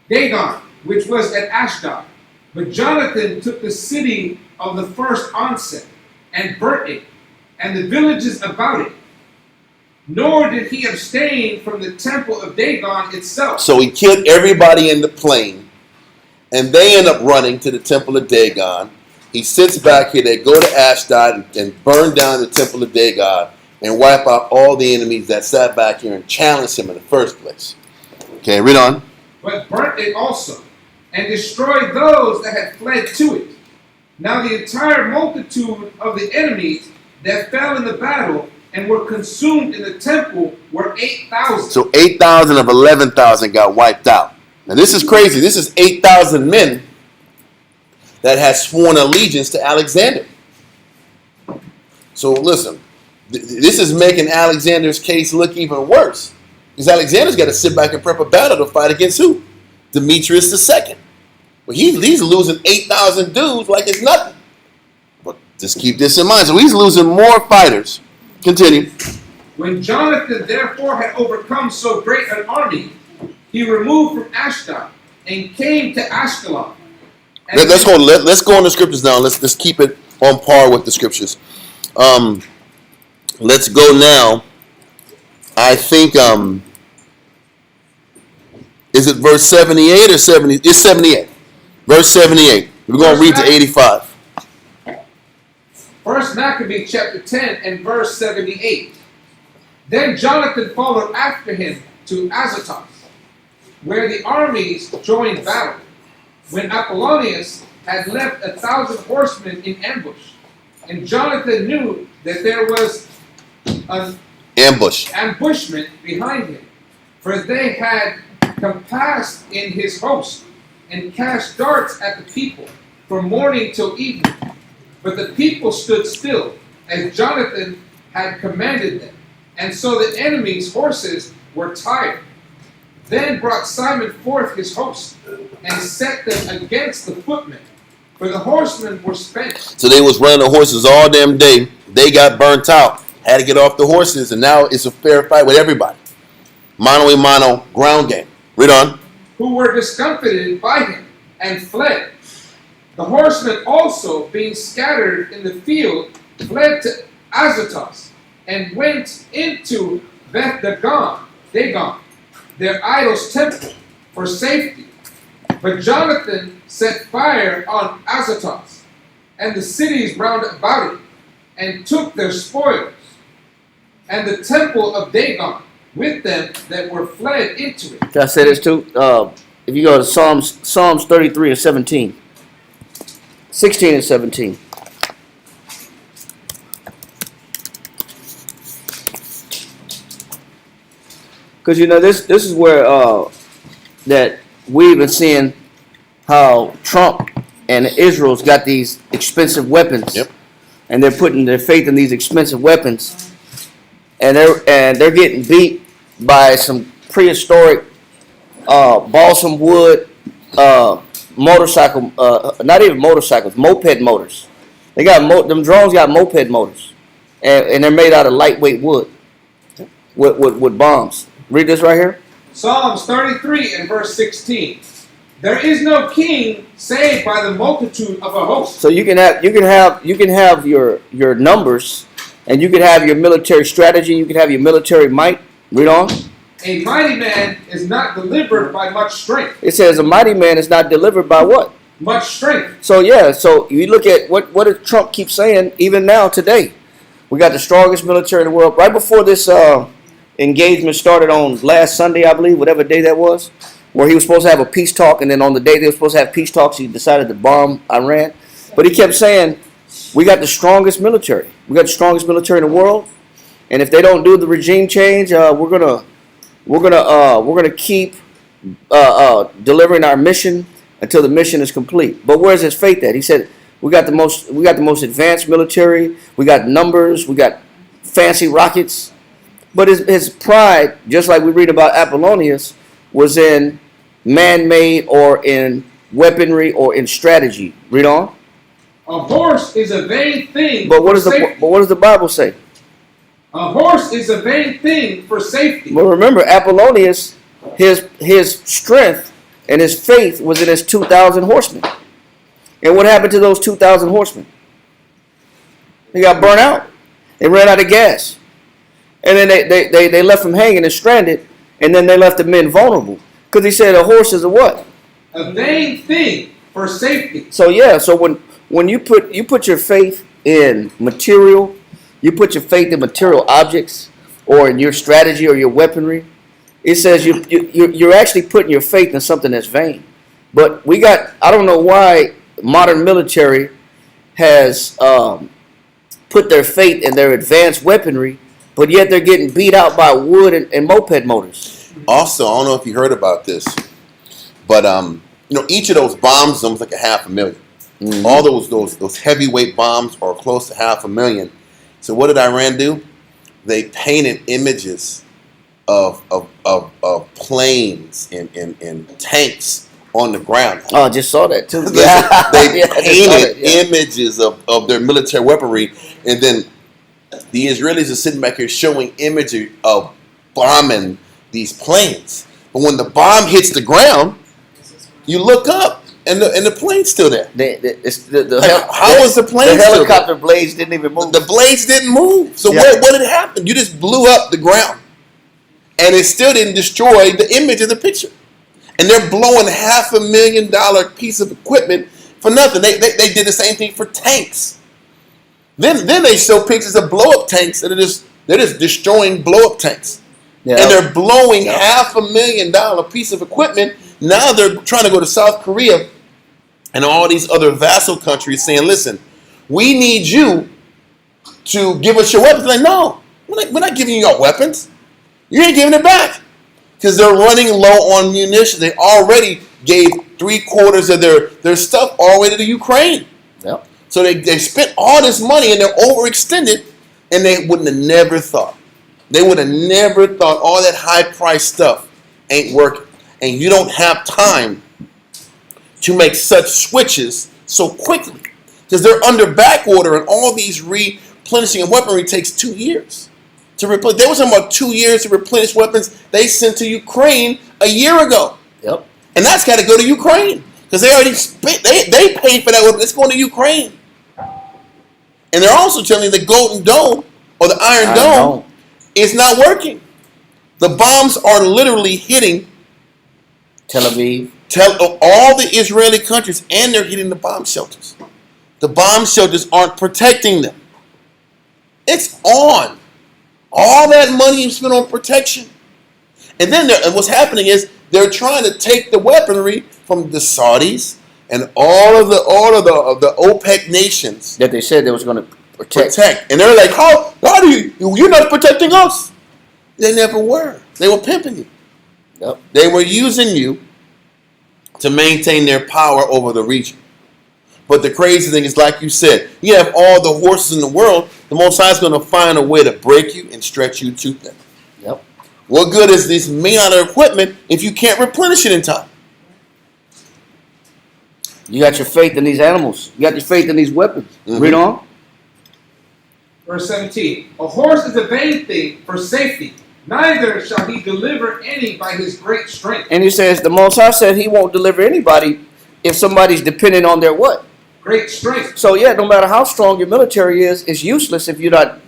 Dagon, which was at Ashdod. But Jonathan took the city of the first onset, and burnt it, and the villages about it. Nor did he abstain from the temple of Dagon itself. So he killed everybody in the plain, and they end up running to the temple of Dagon. He sits back here. They go to Ashdod and burn down the temple of Dagon and wipe out all the enemies that sat back here and challenged him in the first place. Okay, read on. But burnt it also, and destroyed those that had fled to it. Now the entire multitude of the enemies that fell in the battle and were consumed in the temple were 8,000. So 8,000 of 11,000 got wiped out. Now this is crazy. This is 8,000 men that had sworn allegiance to Alexander. So listen, this is making Alexander's case look even worse. Because Alexander's got to sit back and prep a battle to fight against who? Demetrius II. Well, he's losing 8,000 dudes like it's nothing. But just keep this in mind. So he's losing more fighters. Continue. When Jonathan therefore had overcome so great an army, he removed from Ashdod and came to Ashkelon. Let's go on the scriptures now. Let's keep it on par with the scriptures. Let's go now. I think is it verse 78 or 70? It's 78. Verse 78. We're going to read to 85. First Maccabee chapter 10 and verse 78. Then Jonathan followed after him to Azotus, where the armies joined battle, when Apollonius had left 1,000 horsemen in ambush. And Jonathan knew that there was an ambushment behind him, for they had compassed in his host, and cast darts at the people from morning till evening. But the people stood still, as Jonathan had commanded them. And so the enemy's horses were tired. Then brought Simon forth his host, and set them against the footmen, for the horsemen were spent. So they was running the horses all damn day. They got burnt out. Had to get off the horses, and now it's a fair fight with everybody. Mano a mano, ground game. Read on. Who were discomfited by him, and fled. The horsemen also, being scattered in the field, fled to Azotus, and went into Dagon, their idol's temple, for safety. But Jonathan set fire on Azotus, and the cities round about it, and took their spoils, and the temple of Dagon with them that were fled into it. Can I say this too? If you go to Psalms 33 and 17. 16 and 17. Because this is where that we've been seeing how Trump and Israel's got these expensive weapons. Yep. And they're putting their faith in these expensive weapons, and they're getting beat by some prehistoric balsam wood motorcycle, not even motorcycles, moped motors. They got them drones got moped motors, and they're made out of lightweight wood with bombs. Read this right here. Psalms 33 and verse 16. There is no king save by the multitude of a host. So you can have your numbers, and you can have your military strategy. You can have your military might. Read on. A mighty man is not delivered by much strength. It says a mighty man is not delivered by what? Much strength. So yeah. So you look at what does Trump keep saying even now today? We got the strongest military in the world. Right before this engagement started on last Sunday, I believe, whatever day that was, where he was supposed to have a peace talk, and then on the day they were supposed to have peace talks, he decided to bomb Iran. But he kept saying, we got the strongest military. We got the strongest military in the world. And if they don't do the regime change, we're gonna keep delivering our mission until the mission is complete. But where's his faith at? He said, we got the most advanced military. We got numbers. We got fancy rockets. But his pride, just like we read about Apollonius, was in man-made or in weaponry or in strategy. Read on. A horse is a vain thing. But what for safety. does the Bible say? A horse is a vain thing for safety. Well, remember, Apollonius, his strength and his faith was in his 2,000 horsemen. And what happened to those 2,000 horsemen? They got burnt out. They ran out of gas. And then they left him hanging and stranded, and then they left the men vulnerable. Because he said a horse is a what? A vain thing for safety. So yeah, so when you put your faith in material, you put your faith in material objects or in your strategy or your weaponry, it says you're actually putting your faith in something that's vain. But I don't know why modern military has put their faith in their advanced weaponry, but yet they're getting beat out by wood and moped motors. Also, I don't know if you heard about this, but each of those bombs is almost like $500,000. Mm-hmm. All those heavyweight bombs are close to $500,000. So what did Iran do? They painted images of planes and tanks on the ground. Oh, I just saw that too. They painted yeah. images of their military weaponry, and then the Israelis are sitting back here showing imagery of bombing these planes. But when the bomb hits the ground, you look up and the plane's still there. How was the plane? The helicopter blades didn't even move. The blades didn't move. So Yeah. what did happen? You just blew up the ground, and it still didn't destroy the image of the picture. And they're blowing $500,000 piece of equipment for nothing. They did the same thing for tanks. Then they show pictures of blow up tanks that they're just destroying blow up tanks. Yeah. And they're blowing $500,000 piece of equipment. Now they're trying to go to South Korea and all these other vassal countries saying, listen, we need you to give us your weapons. Like, no, we're not giving you your weapons. You ain't giving it back. Because they're running low on munitions. They already gave 3/4 of their stuff all the way to the Ukraine. Yep. So they spent all this money and they're overextended, and they wouldn't have never thought. They would have never thought all that high-priced stuff ain't working. And you don't have time to make such switches so quickly. Because they're under back order, and all these replenishing of weaponry takes 2 years to replenish. They were talking about 2 years to replenish weapons they sent to Ukraine a year ago. Yep. And that's got to go to Ukraine. Because they already spent, they paid for that weapon. It's going to Ukraine. And they're also telling you the Golden Dome, or the Iron Dome, is not working. The bombs are literally hitting Tel Aviv. All the Israeli countries, and they're hitting the bomb shelters. The bomb shelters aren't protecting them. It's on. All that money you spent on protection. And then what's happening is they're trying to take the weaponry from the Saudis and all of the OPEC nations That they said they was going to protect. And they're like, how do you're not protecting us? They never were. They were pimping you. Yep. They were using you to maintain their power over the region. But the crazy thing is, like you said, you have all the horses in the world, the Most High is going to find a way to break you and stretch you too thin. Yep. What good is this amount of equipment if you can't replenish it in time? You got your faith in these animals. You got your faith in these weapons. Mm-hmm. Read on. Verse 17. A horse is a vain thing for safety. Neither shall he deliver any by his great strength. And he says the Most High said he won't deliver anybody if somebody's dependent on their what? Great strength. So yeah, no matter how strong your military is, it's useless if you're not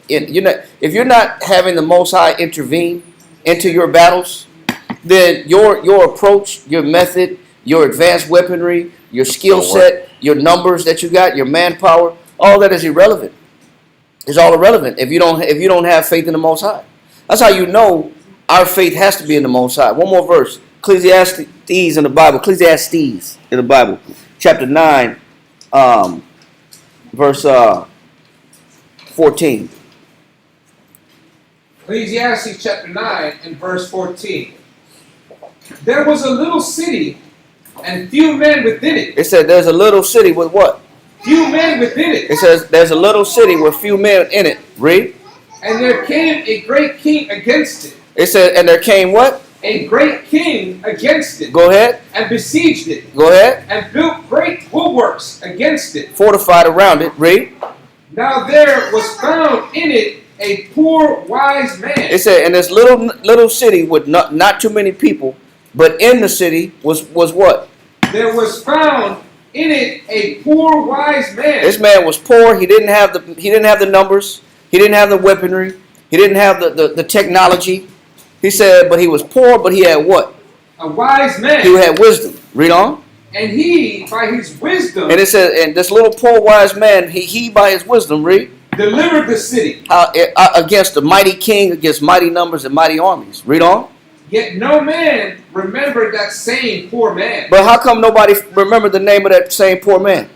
having the Most High intervene into your battles. Then your approach, your method, your advanced weaponry, your skill set, your numbers that you got, your manpower, all that is irrelevant. It's all irrelevant if you don't have faith in the Most High. That's how you know our faith has to be in the Most High. One more verse. Ecclesiastes in the Bible. Ecclesiastes in the Bible. Chapter 9, verse 14. Ecclesiastes chapter 9 and verse 14. There was a little city and few men within it. It said there's a little city with what? Few men within it. It says there's a little city with few men in it. Read. And there came a great king against it. It said, and there came what? A great king against it. Go ahead. And besieged it. Go ahead. And built great bulwarks against it. Fortified around it. Read. Now there was found in it a poor wise man. It said, and this little city with not too many people, but in the city was what? There was found in it a poor wise man. This man was poor. He didn't have the numbers. He didn't have the weaponry. He didn't have the technology. He said, but he was poor, but he had what? A wise man. He had wisdom. Read on. And he, by his wisdom, And it says, and this little poor wise man, he by his wisdom, read, delivered the city. Against the mighty king, against mighty numbers and mighty armies. Read on. Yet no man remembered that same poor man. But how come nobody remembered the name of that same poor man?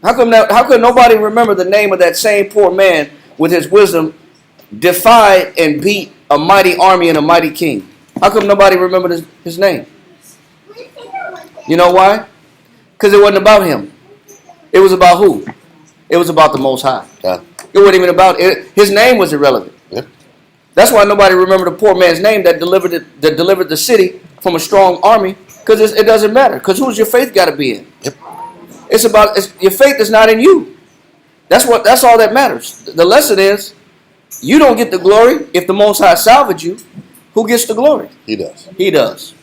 How could nobody remember the name of that same poor man with his wisdom defied and beat a mighty army and a mighty king? How come nobody remembered his name? You know why? Because it wasn't about him. It was about who? It was about the Most High. Yeah. It wasn't even about it. His name was irrelevant. Yep. That's why nobody remembered the poor man's name that delivered the city from a strong army. Because it doesn't matter. Because who's your faith got to be in? Yep. Your faith is not in you. That's all that matters. The lesson is, you don't get the glory if the Most High salvaged you. Who gets the glory? He does. He does.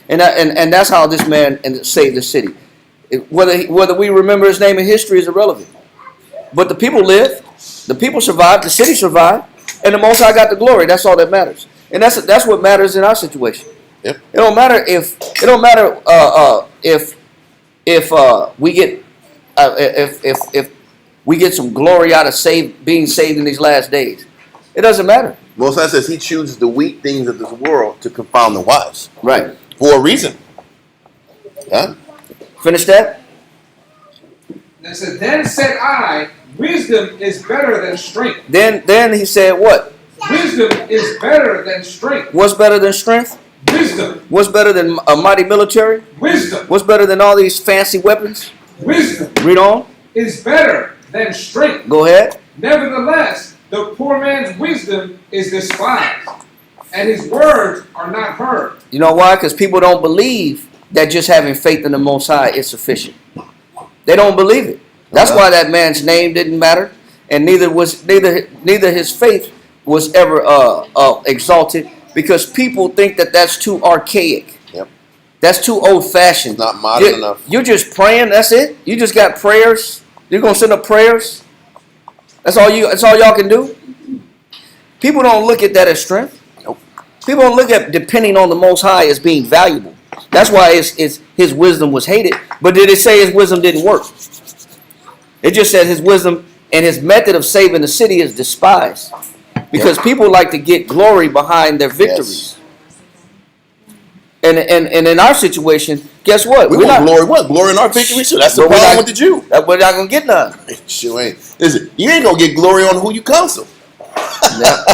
And that's how this man saved the city. Whether we remember his name in history is irrelevant. But the people lived, the people survived, the city survived, and the Most High got the glory. That's all that matters. And that's what matters in our situation. Yep. It don't matter if we get some glory out of being saved in these last days. It doesn't matter. Most High says he chooses the weak things of this world to confound the wise. Right. For a reason. Yeah. Finish that. And it said, then said I, wisdom is better than strength. Then he said what? Wisdom is better than strength. What's better than strength? Wisdom. What's better than a mighty military? Wisdom. What's better than all these fancy weapons? Wisdom Read on. is better than strength. Go ahead. Nevertheless, the poor man's wisdom is despised, and his words are not heard. You know why? Because people don't believe that just having faith in the Most High is sufficient. They don't believe it. That's why that man's name didn't matter, and neither his faith was ever exalted, because people think that that's too archaic. Yep. That's too old-fashioned. It's not modern enough. You're just praying. That's it. You just got prayers. You're gonna send up prayers. That's all y'all can do. People don't look at that as strength. Nope. People don't look at depending on the Most High as being valuable. That's why his wisdom was hated. But did it say his wisdom didn't work? It just said his wisdom and his method of saving the city is despised. Because people like to get glory behind their victories. Yes. And in our situation, guess what? We want glory. What? Glory in our victory? So that's the problem with the Jew. We're not going to get none. Sure ain't. Listen, you ain't going to get glory on who you counsel. Yeah.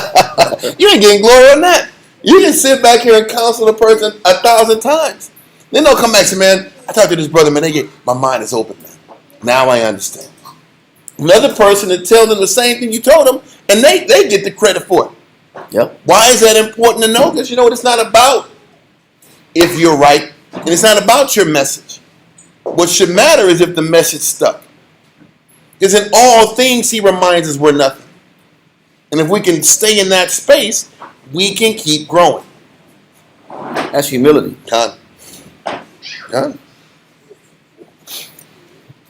You ain't getting glory on that. You can sit back here and counsel a person 1,000 times. Then they'll come back and say, man, I talked to this brother, man, my mind is open, man. Now I understand. Another person to tell them the same thing you told them, and they get the credit for it. Yep. Why is that important to know? Because you know what it's not about if you're right, and it's not about your message. What should matter is if the message stuck. Because in all things, he reminds us we're nothing. And if we can stay in that space, we can keep growing. That's humility. Done.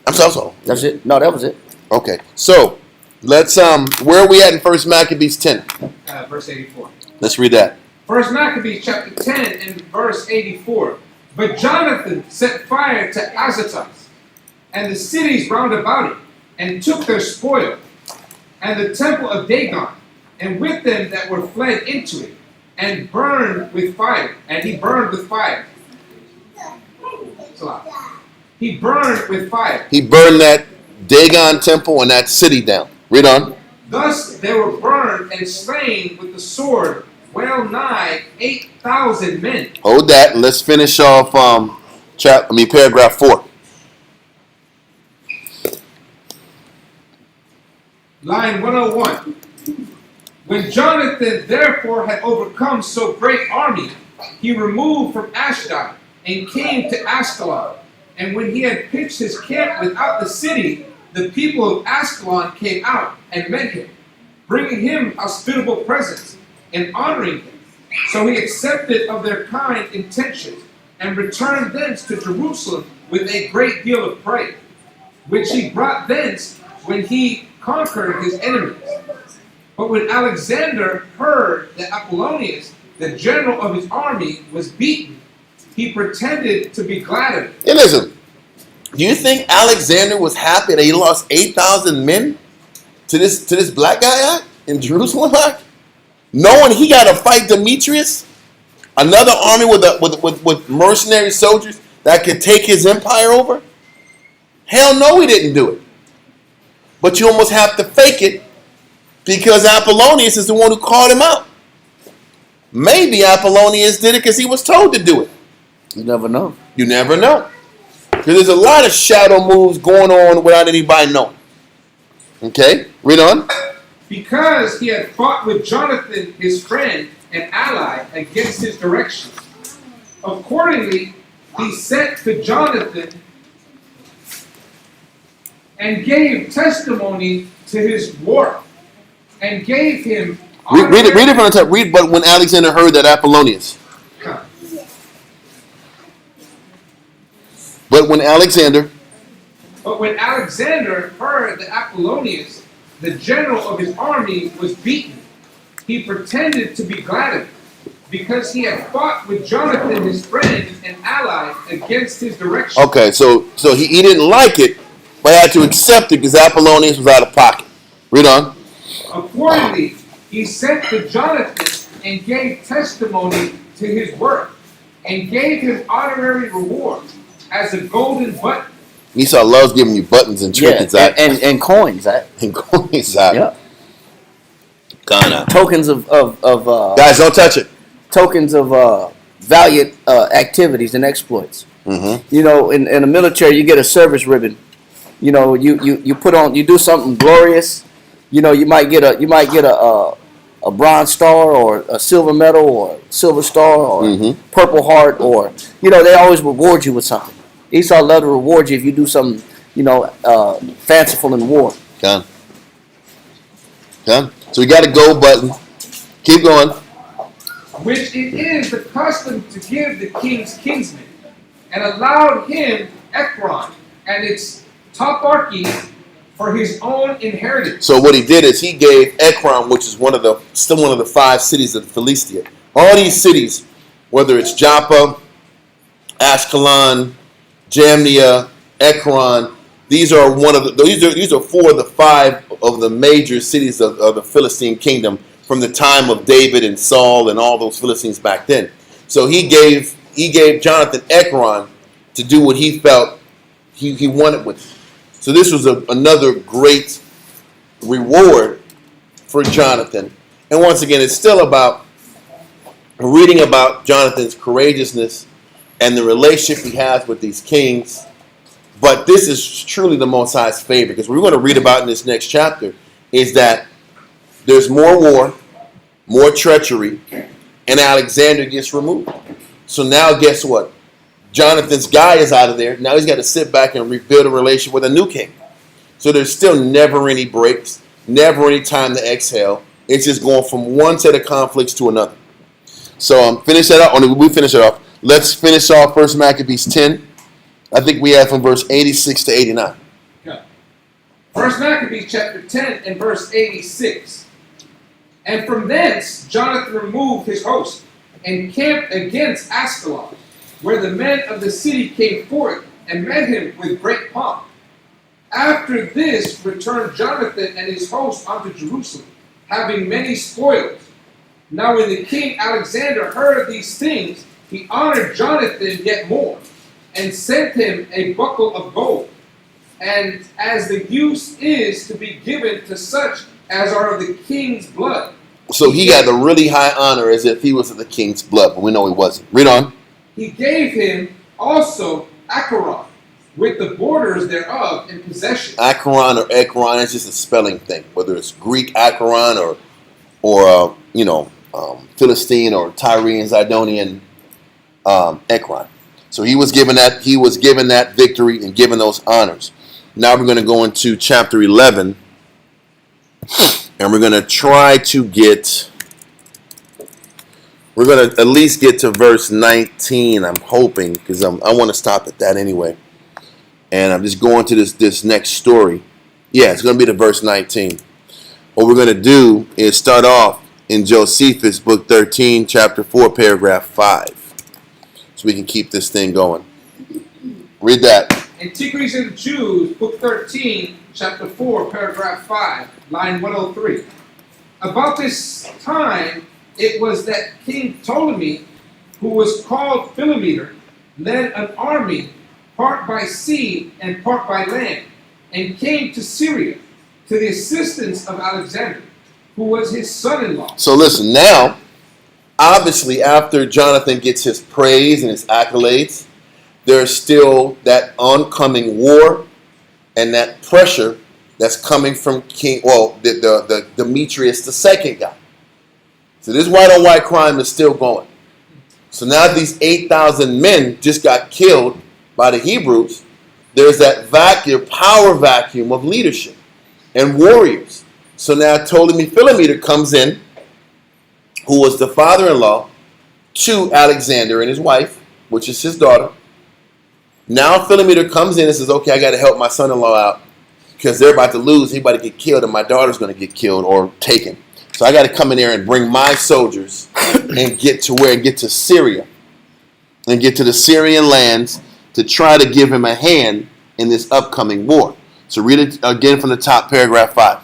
I'm so. That's it. No, that was it. Okay. So let's where are we at in 1 Maccabees 10? Verse 84. Let's read that. 1 Maccabees chapter 10 and verse 84. But Jonathan set fire to Azotus and the cities round about it, and took their spoil, and the temple of Dagon, and with them that were fled into it, and burned with fire. And he burned with fire. He burned with fire. He burned that Dagon temple and that city down. Read on. Thus they were burned and slain with the sword, well nigh 8,000 men. Hold that. Let's finish off paragraph 4. Line 101. When Jonathan therefore had overcome so great army, he removed from Ashdod and came to Ascalon. And when he had pitched his camp without the city, the people of Ascalon came out and met him, bringing him hospitable presents and honoring him. So he accepted of their kind intentions and returned thence to Jerusalem with a great deal of prey, which he brought thence when he conquered his enemies. But when Alexander heard that Apollonius, the general of his army, was beaten, he pretended to be glad of it. Hey, listen. Do you think Alexander was happy that he lost 8,000 men to this black guy in Jerusalem? Knowing he got to fight Demetrius, another army with mercenary soldiers that could take his empire over? Hell no, he didn't do it. But you almost have to fake it because Apollonius is the one who called him out. Maybe Apollonius did it because he was told to do it. You never know. You never know. Because there's a lot of shadow moves going on without anybody knowing. Okay, read on. Because he had fought with Jonathan, his friend and ally, against his directions. Accordingly, he sent to Jonathan and gave testimony to his war, and gave him... Read it from the top. Read, but when Alexander heard that Apollonius. But when Alexander heard that Apollonius, the general of his army, was beaten, he pretended to be glad of it, because he had fought with Jonathan, his friend and ally, against his direction. Okay, so he didn't like it, but had to accept it because Apollonius was out of pocket. Read on. Accordingly, he sent to Jonathan and gave testimony to his work, and gave him honorary reward as a golden button. Esau loves giving you buttons and trinkets. And coins. And coins. Yeah. Ghana. Tokens of guys, don't touch it. Tokens of valiant activities and exploits. Mm-hmm. You know, in the military, you get a service ribbon. You know, you put on, you do something glorious. You know, you might get a bronze star or a silver medal or silver star or purple heart, or they always reward you with something. Esau loved to reward you if you do something fanciful in war. Done. So we got a go button. Keep going. Which it is the custom to give the king's kinsman, and allowed him Ekron and its toparchy for his own inheritance. So what he did is he gave Ekron, which is still one of the 5 cities of Philistia. All these cities, whether it's Joppa, Ashkelon, Jamnia, Ekron, these are 4 of the 5 of the major cities of the Philistine kingdom from the time of David and Saul and all those Philistines back then. So he gave Jonathan Ekron to do what he felt he wanted with it. So this was another great reward for Jonathan. And once again, it's still about reading about Jonathan's courageousness and the relationship he has with these kings. But this is truly the Most High's favor, because what we're going to read about in this next chapter is that there's more war, more treachery, and Alexander gets removed. So now guess what? Jonathan's guy is out of there. Now he's got to sit back and rebuild a relationship with a new king. So there's still never any breaks, never any time to exhale. It's just going from one set of conflicts to another. So finish that up. We finish it off. Let's finish off 1 Maccabees 10. I think we have from verse 86 to 89. Okay. 1 Maccabees chapter 10 and verse 86. And from thence Jonathan removed his host and camped against Ascalon, where the men of the city came forth and met him with great pomp, After this returned Jonathan and his host unto Jerusalem, having many spoils. Now when the king Alexander heard these things, he honored Jonathan yet more, and sent him a buckle of gold, and as the use is to be given to such as are of the king's blood. So he got the really high honor as if he was of the king's blood, but we know he wasn't. Read on. He gave him also Acharoth, with the borders thereof in possession. Acheron or Ekron is just a spelling thing, whether it's Greek Acheron or Philistine or Tyrian, Zidonian Ekron. So he was given that victory and given those honors. Now we're going to go into chapter 11, and we're going to try to we're going to at least get to verse 19, I'm hoping, because I want to stop at that anyway. And I'm just going to this next story. Yeah, it's going to be the verse 19. What we're going to do is start off in Josephus, book 13, chapter 4, paragraph 5. So we can keep this thing going. Read that. Antiquities of the Jews, book 13, chapter 4, paragraph 5, line 103. About this time, it was that King Ptolemy, who was called Philometor, led an army, part by sea and part by land, and came to Syria to the assistance of Alexander, who was his son-in-law. So listen, now, obviously after Jonathan gets his praise and his accolades, there's still that oncoming war and that pressure that's coming from the Demetrius II guy. So this white on white crime is still going. So now these 8,000 men just got killed by the Hebrews. There's that power vacuum of leadership and warriors. So now Ptolemy Philometor comes in, who was the father-in-law to Alexander and his wife, which is his daughter. Now Philometor comes in and says, okay, I got to help my son-in-law out because they're about to lose. He's about to get killed and my daughter's going to get killed or taken. So I got to come in there and bring my soldiers and get to Syria and get to the Syrian lands to try to give him a hand in this upcoming war. So read it again from the top, paragraph 5.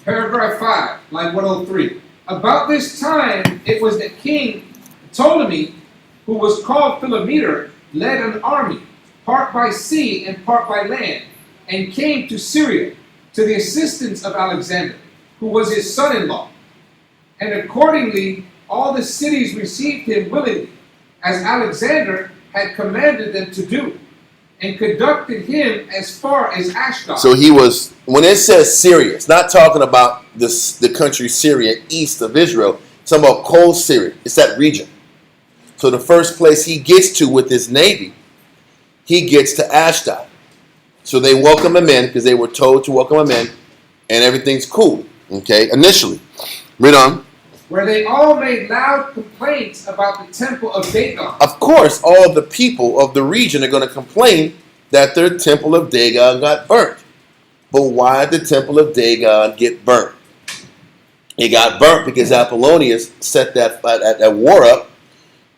Paragraph 5, line 103. About this time, it was that King Ptolemy, who was called Philometor, led an army, part by sea and part by land, and came to Syria to the assistance of Alexander, who was his son-in-law. And accordingly, all the cities received him willingly, as Alexander had commanded them to do, and conducted him as far as Ashdod. So he was, when it says Syria, it's not talking about the country Syria east of Israel. It's talking about cold Syria. It's that region. So the first place he gets to with his navy, he gets to Ashdod. So they welcome him in because they were told to welcome him in, and everything's cool. Okay, initially. Read on. Where they all made loud complaints about the temple of Dagon. Of course, all the people of the region are going to complain that their temple of Dagon got burnt. But why did the temple of Dagon get burnt? It got burnt because Apollonius set that war up.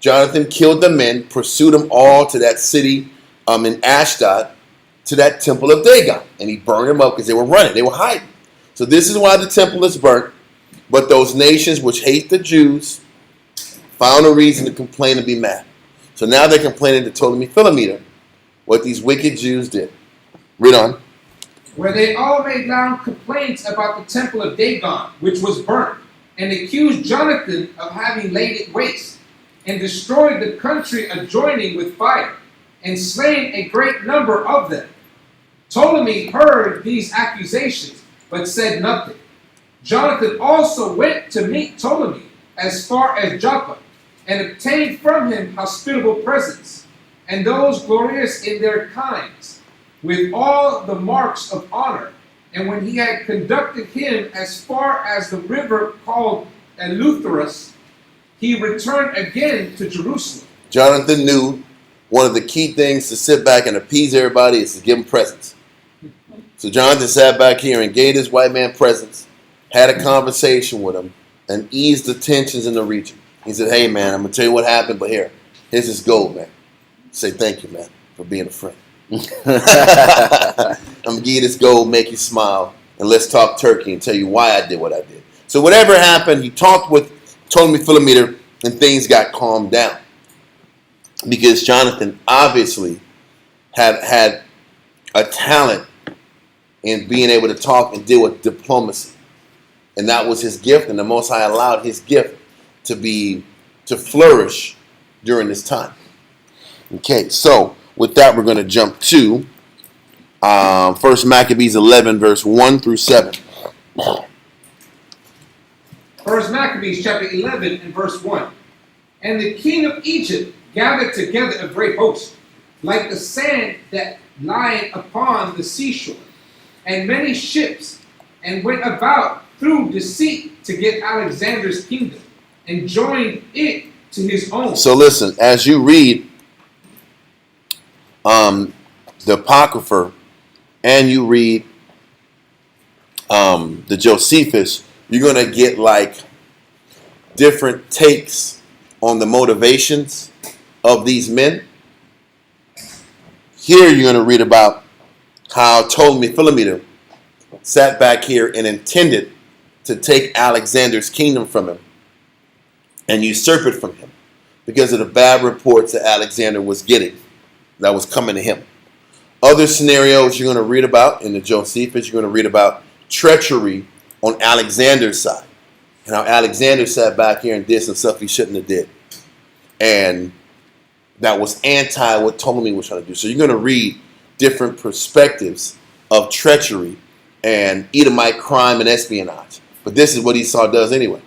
Jonathan killed the men, pursued them all to that city in Ashdod, to that temple of Dagon. And he burned them up because they were running. They were hiding. So this is why the temple is burnt. But those nations which hate the Jews found a reason to complain and be mad. So now they're complaining to Ptolemy Philometor what these wicked Jews did. Read on. Where they all made loud complaints about the temple of Dagon, which was burnt, and accused Jonathan of having laid it waste, and destroyed the country adjoining with fire, and slain a great number of them. Ptolemy heard these accusations, but said nothing. Jonathan also went to meet Ptolemy as far as Joppa, and obtained from him hospitable presents, and those glorious in their kinds, with all the marks of honor. And when he had conducted him as far as the river called Eleutherus, he returned again to Jerusalem. Jonathan knew one of the key things to sit back and appease everybody is to give them presents. So Jonathan sat back here and gave this white man presents, had a conversation with him, and eased the tensions in the region. He said, hey, man, I'm going to tell you what happened, but here's this gold, man. Say thank you, man, for being a friend. I'm gonna give you this gold, make you smile, and let's talk turkey and tell you why I did what I did. So whatever happened, he talked with Ptolemy Philometor, and things got calmed down because Jonathan obviously had a talent in being able to talk and deal with diplomacy, and that was his gift. And the Most High allowed his gift to flourish during this time. Okay, so with that, we're going to jump to 1 Maccabees 11, verse 1 through 7. 1 Maccabees chapter 11 and verse 1. And the king of Egypt gathered together a great host, like the sand that lieth upon the seashore, and many ships, and went about through deceit to get Alexander's kingdom, and joined it to his own. So listen, as you read the Apocrypha and you read the Josephus, you're going to get like different takes on the motivations of these men. Here you're going to read about how Ptolemy Philometor sat back here and intended to take Alexander's kingdom from him and usurp it from him because of the bad reports that Alexander was getting that was coming to him. Other scenarios you're going to read about in the Josephus, you're going to read about treachery on Alexander's side and how Alexander sat back here and did some stuff he shouldn't have did. And that was anti what Ptolemy was trying to do. So you're going to read different perspectives of treachery and Edomite crime and espionage. But this is what Esau does anyway.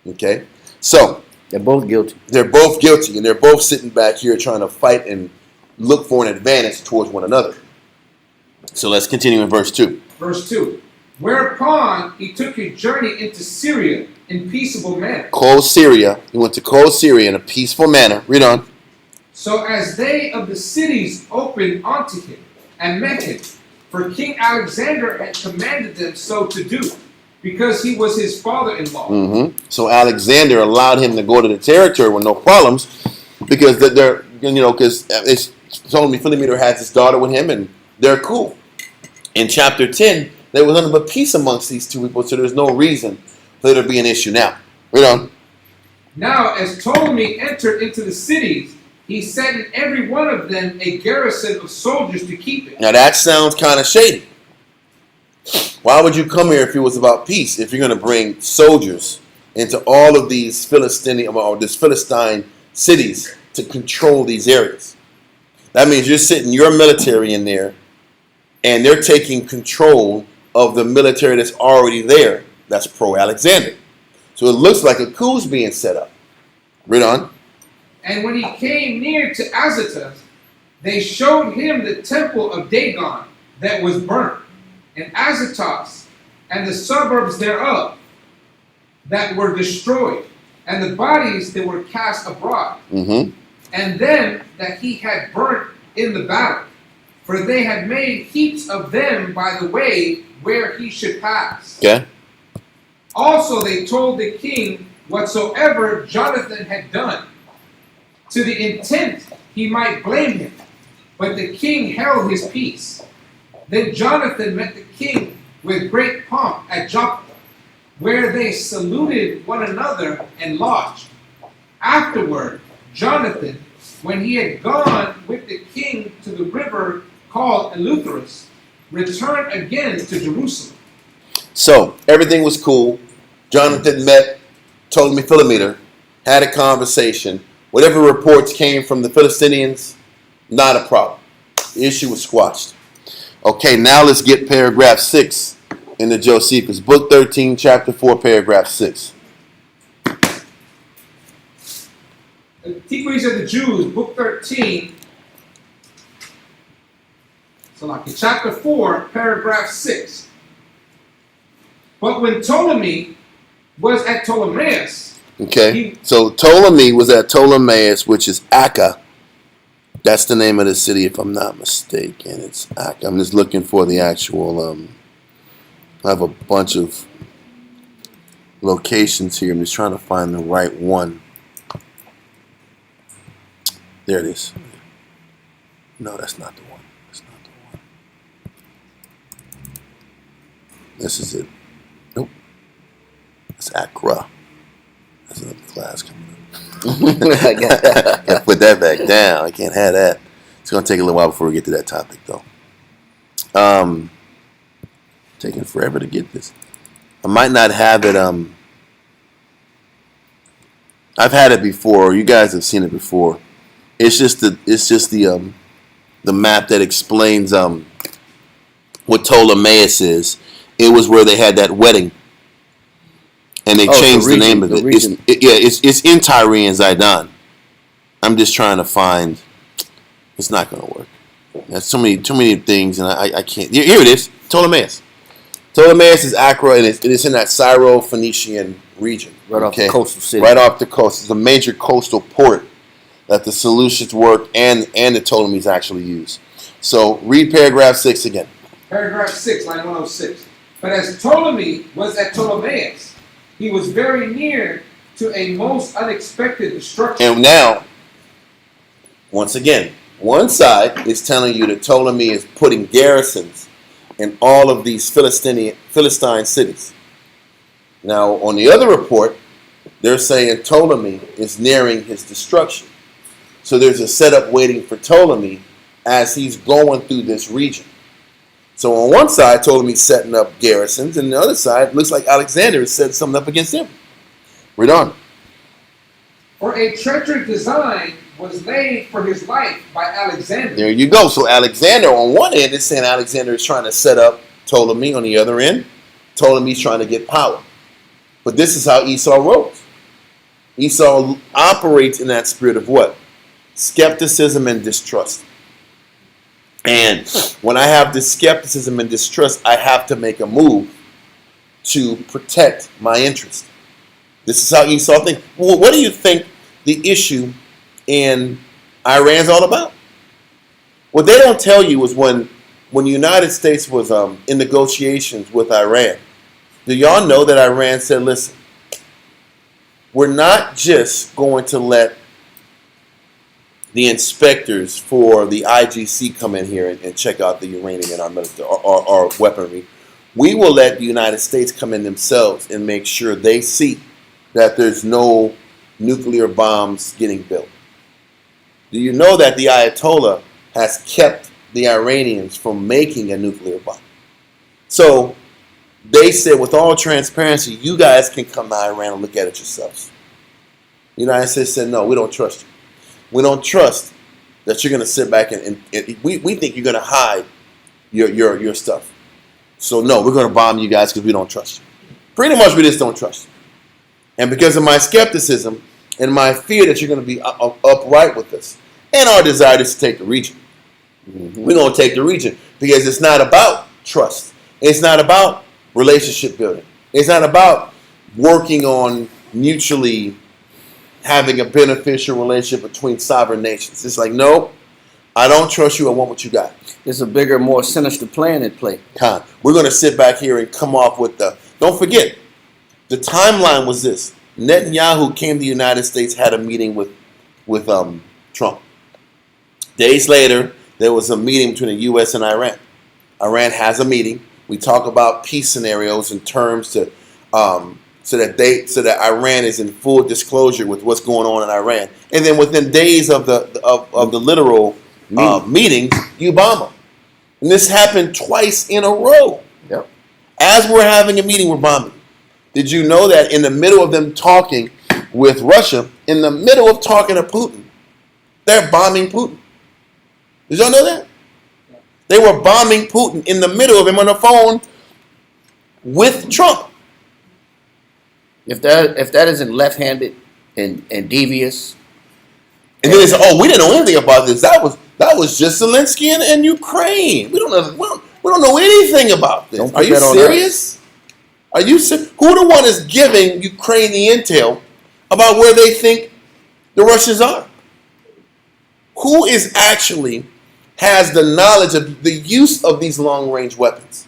Okay? So They're both guilty. they're both guilty, and they're both sitting back here trying to fight and look for an advantage towards one another. So let's continue in verse 2. Verse 2. Whereupon he took a journey into Syria in peaceable manner. Cold Syria. He went to cold Syria in a peaceful manner. Read on. So as they of the cities opened unto him and met him, for King Alexander had commanded them so to do, because he was his father-in-law. So Alexander allowed him to go to the territory with no problems, because because Ptolemy Philometor has his daughter with him, and they're cool. In chapter 10, there was nothing but peace amongst these two people, so there's no reason for there to be an issue now. Read on. Now, as Ptolemy entered into the cities, he set in every one of them a garrison of soldiers to keep it. Now that sounds kind of shady. Why would you come here if it was about peace? If you're going to bring soldiers into all of these Philistine cities to control these areas? That means you're sitting your military in there, and they're taking control of the military that's already there. That's pro-Alexander. So it looks like a coup's being set up. Read on. And when he came near to Azotus, they showed him the temple of Dagon that was burnt, and Azotus and the suburbs thereof that were destroyed, and the bodies that were cast abroad, and them that he had burnt in the battle, for they had made heaps of them by the way where he should pass. Okay. Also they told the king whatsoever Jonathan had done, to the intent he might blame him. But the king held his peace. Then Jonathan met the king with great pomp at Joppa, where they saluted one another and lodged. Afterward, Jonathan, when he had gone with the king to the river called Eleutherus, returned again to Jerusalem. So everything was cool. Jonathan met Ptolemy Philometor, had a conversation. Whatever reports came from the Philistines, not a problem. The issue was squashed. Okay, now let's get paragraph 6 in the Josephus. Book 13, chapter 4, paragraph 6. Antiquities of the Jews, book 13. So like in chapter 4, paragraph 6. But when Ptolemy was at Ptolemais, Okay, so Ptolemy was at Ptolemais, which is Akka. That's the name of the city, if I'm not mistaken. It's Akka. I'm just looking for the actual. I have a bunch of locations here. I'm just trying to find the right one. There it is. No, that's not the one. That's This is it. Nope. That's Accra. That's another class coming up. Gotta put that back down. I can't have that. It's gonna take a little while before we get to that topic, though. Taking forever to get this. I might not have it. I've had it before. You guys have seen it before. It's just the map that explains what Ptolemaeus is. It was where they had that wedding, and they changed the name of it. It's in Tyre and Zidon. I'm just trying to find. It's not going to work. There's too many things, and I can't. Here it is. Ptolemaeus. Ptolemaeus is Accra, and it's in that Syro-Phoenician region. Right off the coastal city. Right off the coast. It's a major coastal port that the Seleucids work and the Ptolemies actually use. So read paragraph 6 again. Paragraph 6, line 106. But as Ptolemy was at Ptolemais, he was very near to a most unexpected destruction. And now, once again, one side is telling you that Ptolemy is putting garrisons in all of these Philistine cities. Now, on the other report, they're saying Ptolemy is nearing his destruction. So there's a setup waiting for Ptolemy as he's going through this region. So on one side, Ptolemy's setting up garrisons, and the other side, looks like Alexander is setting something up against him. Read on. For a treacherous design was laid for his life by Alexander. There you go. So Alexander, on one end, is saying Alexander is trying to set up Ptolemy. On the other end, Ptolemy's trying to get power. But this is how Esau rolls. Esau operates in that spirit of what? Skepticism and distrust. And when I have this skepticism and distrust, I have to make a move to protect my interest. This is how Esau thinks. Well, what do you think the issue in Iran is all about? What they don't tell you is when the United States was in negotiations with Iran, do y'all know that Iran said, listen, we're not just going to let the inspectors for the IGC come in here and check out the uranium in our military or weaponry. We will let the United States come in themselves and make sure they see that there's no nuclear bombs getting built. Do you know that the Ayatollah has kept the Iranians from making a nuclear bomb? So they said, with all transparency, you guys can come to Iran and look at it yourselves. The United States said, no, we don't trust you. We don't trust that you're going to sit back and we think you're going to hide your stuff. So no, we're going to bomb you guys because we don't trust you. Pretty much we just don't trust you. And because of my skepticism and my fear that you're going to be upright with us and our desire is to take the region, we're going to take the region because it's not about trust. It's not about relationship building. It's not about working on mutually having a beneficial relationship between sovereign nations. It's like, no, I don't trust you. I want what you got. There's a bigger, more sinister plan at play. We're going to sit back here and come off with the... Don't forget, the timeline was this. Netanyahu came to the United States, had a meeting with Trump. Days later, there was a meeting between the U.S. and Iran. Iran has a meeting. We talk about peace scenarios in terms to... So that Iran is in full disclosure with what's going on in Iran, and then within days of the literal meeting, you bomb them, and this happened twice in a row. Yep. As we're having a meeting, we're bombing. Did you know that in the middle of them talking with Russia, in the middle of talking to Putin, they're bombing Putin? Did y'all know that? They were bombing Putin in the middle of him on the phone with Trump. If that isn't left-handed and devious, and then they say, "Oh, we didn't know anything about this. That was just Zelensky and Ukraine. We don't know anything about this. Are you serious? Are you who the one is giving Ukraine the intel about where they think the Russians are? Who is actually has the knowledge of the use of these long-range weapons?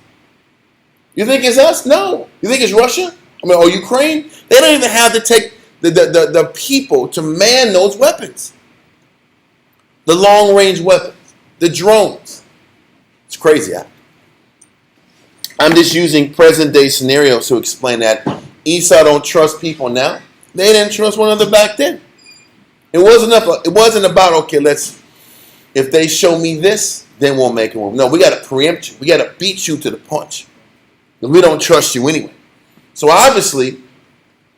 You think it's us? No. You think it's Russia? Or Ukraine? They don't even have to take the people to man those weapons. The long-range weapons. The drones. It's crazy, huh? I'm just using present day scenarios to explain that Esau don't trust people now. They didn't trust one another back then. It wasn't about, okay, if they show me this, then we'll make a move. No, we got to preempt you. We got to beat you to the punch. We don't trust you anyway. So obviously,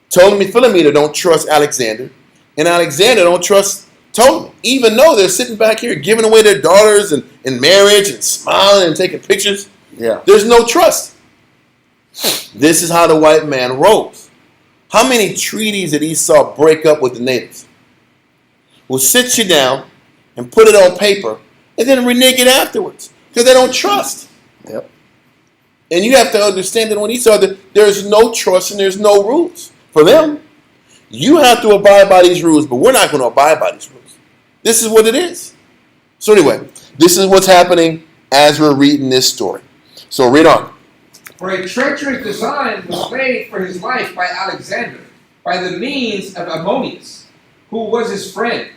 Ptolemy Philometor don't trust Alexander, and Alexander don't trust Ptolemy, even though they're sitting back here giving away their daughters in marriage and smiling and taking pictures. Yeah. There's no trust. This is how the white man rolls. How many treaties did Esau break up with the natives? Will sit you down and put it on paper and then renege it afterwards because they don't trust. Yep. And you have to understand that when Esau, there's no trust and there's no rules. For them, you have to abide by these rules, but we're not going to abide by these rules. This is what it is. So anyway, this is what's happening as we're reading this story. So read on. For a treacherous design was laid for his life by Alexander, by the means of Ammonius, who was his friend.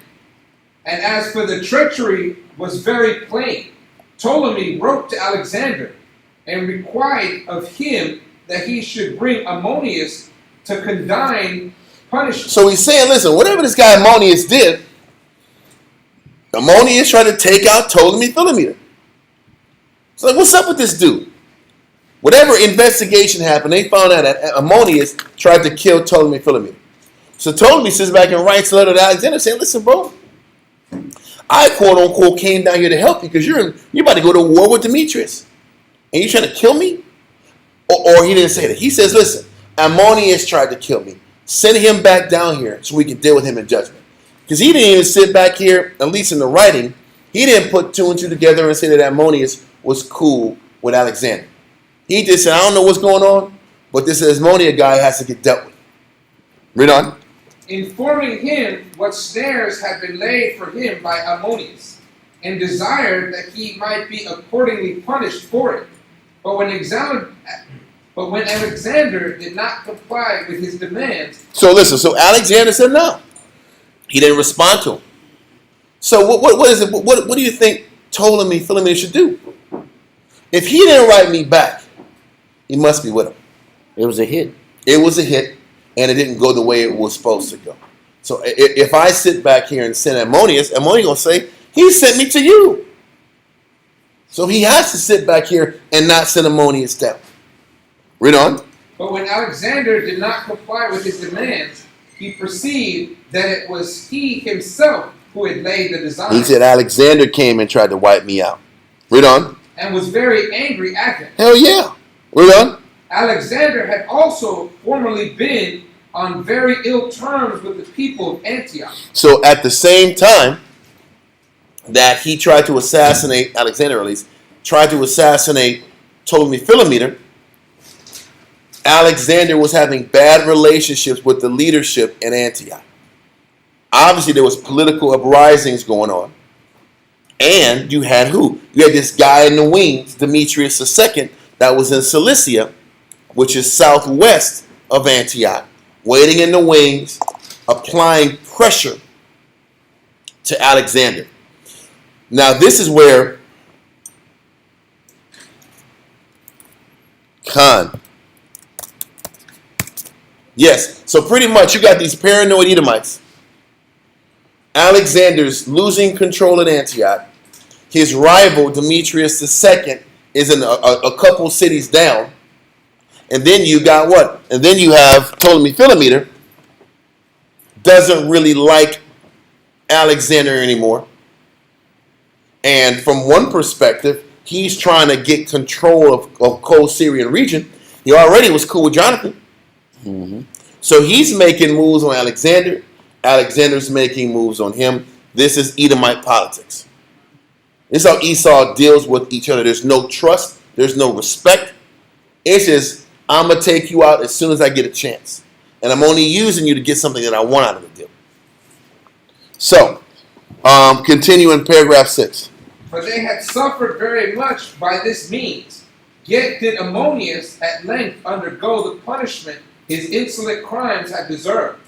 And as for the treachery was very plain, Ptolemy wrote to Alexander and required of him that he should bring Ammonius to condign punishment. So he's saying, listen, whatever this guy Ammonius did, Ammonius tried to take out Ptolemy Philometor. So like, what's up with this dude? Whatever investigation happened, they found out that Ammonius tried to kill Ptolemy Philometor. So Ptolemy sits back and writes a letter to Alexander saying, listen, bro, I quote unquote came down here to help you because you're about to go to war with Demetrius. And you're trying to kill me? Or he didn't say that. He says, listen, Ammonius tried to kill me. Send him back down here so we can deal with him in judgment. Because he didn't even sit back here, at least in the writing, he didn't put two and two together and say that Ammonius was cool with Alexander. He just said, I don't know what's going on, but this Asmonia guy has to get dealt with. Read on. Informing him what snares had been laid for him by Ammonius, and desired that he might be accordingly punished for it. But when Alexander did not comply with his demands. So listen, so Alexander said no. He didn't respond to him. So what is it? What do you think Ptolemy Philometor should do? If he didn't write me back, he must be with him. It was a hit. It was a hit, and it didn't go the way it was supposed to go. So if I sit back here and send Ammonius going to say, he sent me to you. So he has to sit back here and not send Ammonius down. Read on. But when Alexander did not comply with his demands, he perceived that it was he himself who had laid the design. He said Alexander came and tried to wipe me out. Read on. And was very angry at him. Hell yeah. Read on. Alexander had also formerly been on very ill terms with the people of Antioch. So at the same time that he tried to assassinate, Alexander at least, tried to assassinate Ptolemy Philometor, Alexander was having bad relationships with the leadership in Antioch. Obviously, there was political uprisings going on. And you had who? You had this guy in the wings, Demetrius II, that was in Cilicia, which is southwest of Antioch, waiting in the wings, applying pressure to Alexander. Now, this is where Khan. Yes, so pretty much you got these paranoid Edomites. Alexander's losing control at Antioch. His rival, Demetrius II, is in a couple cities down. And then you got what? And then you have Ptolemy Philometor. Doesn't really like Alexander anymore. And from one perspective, he's trying to get control of cold Syrian region. He already was cool with Jonathan. Mm-hmm. So he's making moves on Alexander. Alexander's making moves on him. This is Edomite politics. This is how Esau deals with each other. There's no trust. There's no respect. It's just, I'm going to take you out as soon as I get a chance. And I'm only using you to get something that I want out of the deal. So, continue in paragraph 6. For they had suffered very much by this means. Yet did Ammonius at length undergo the punishment his insolent crimes had deserved.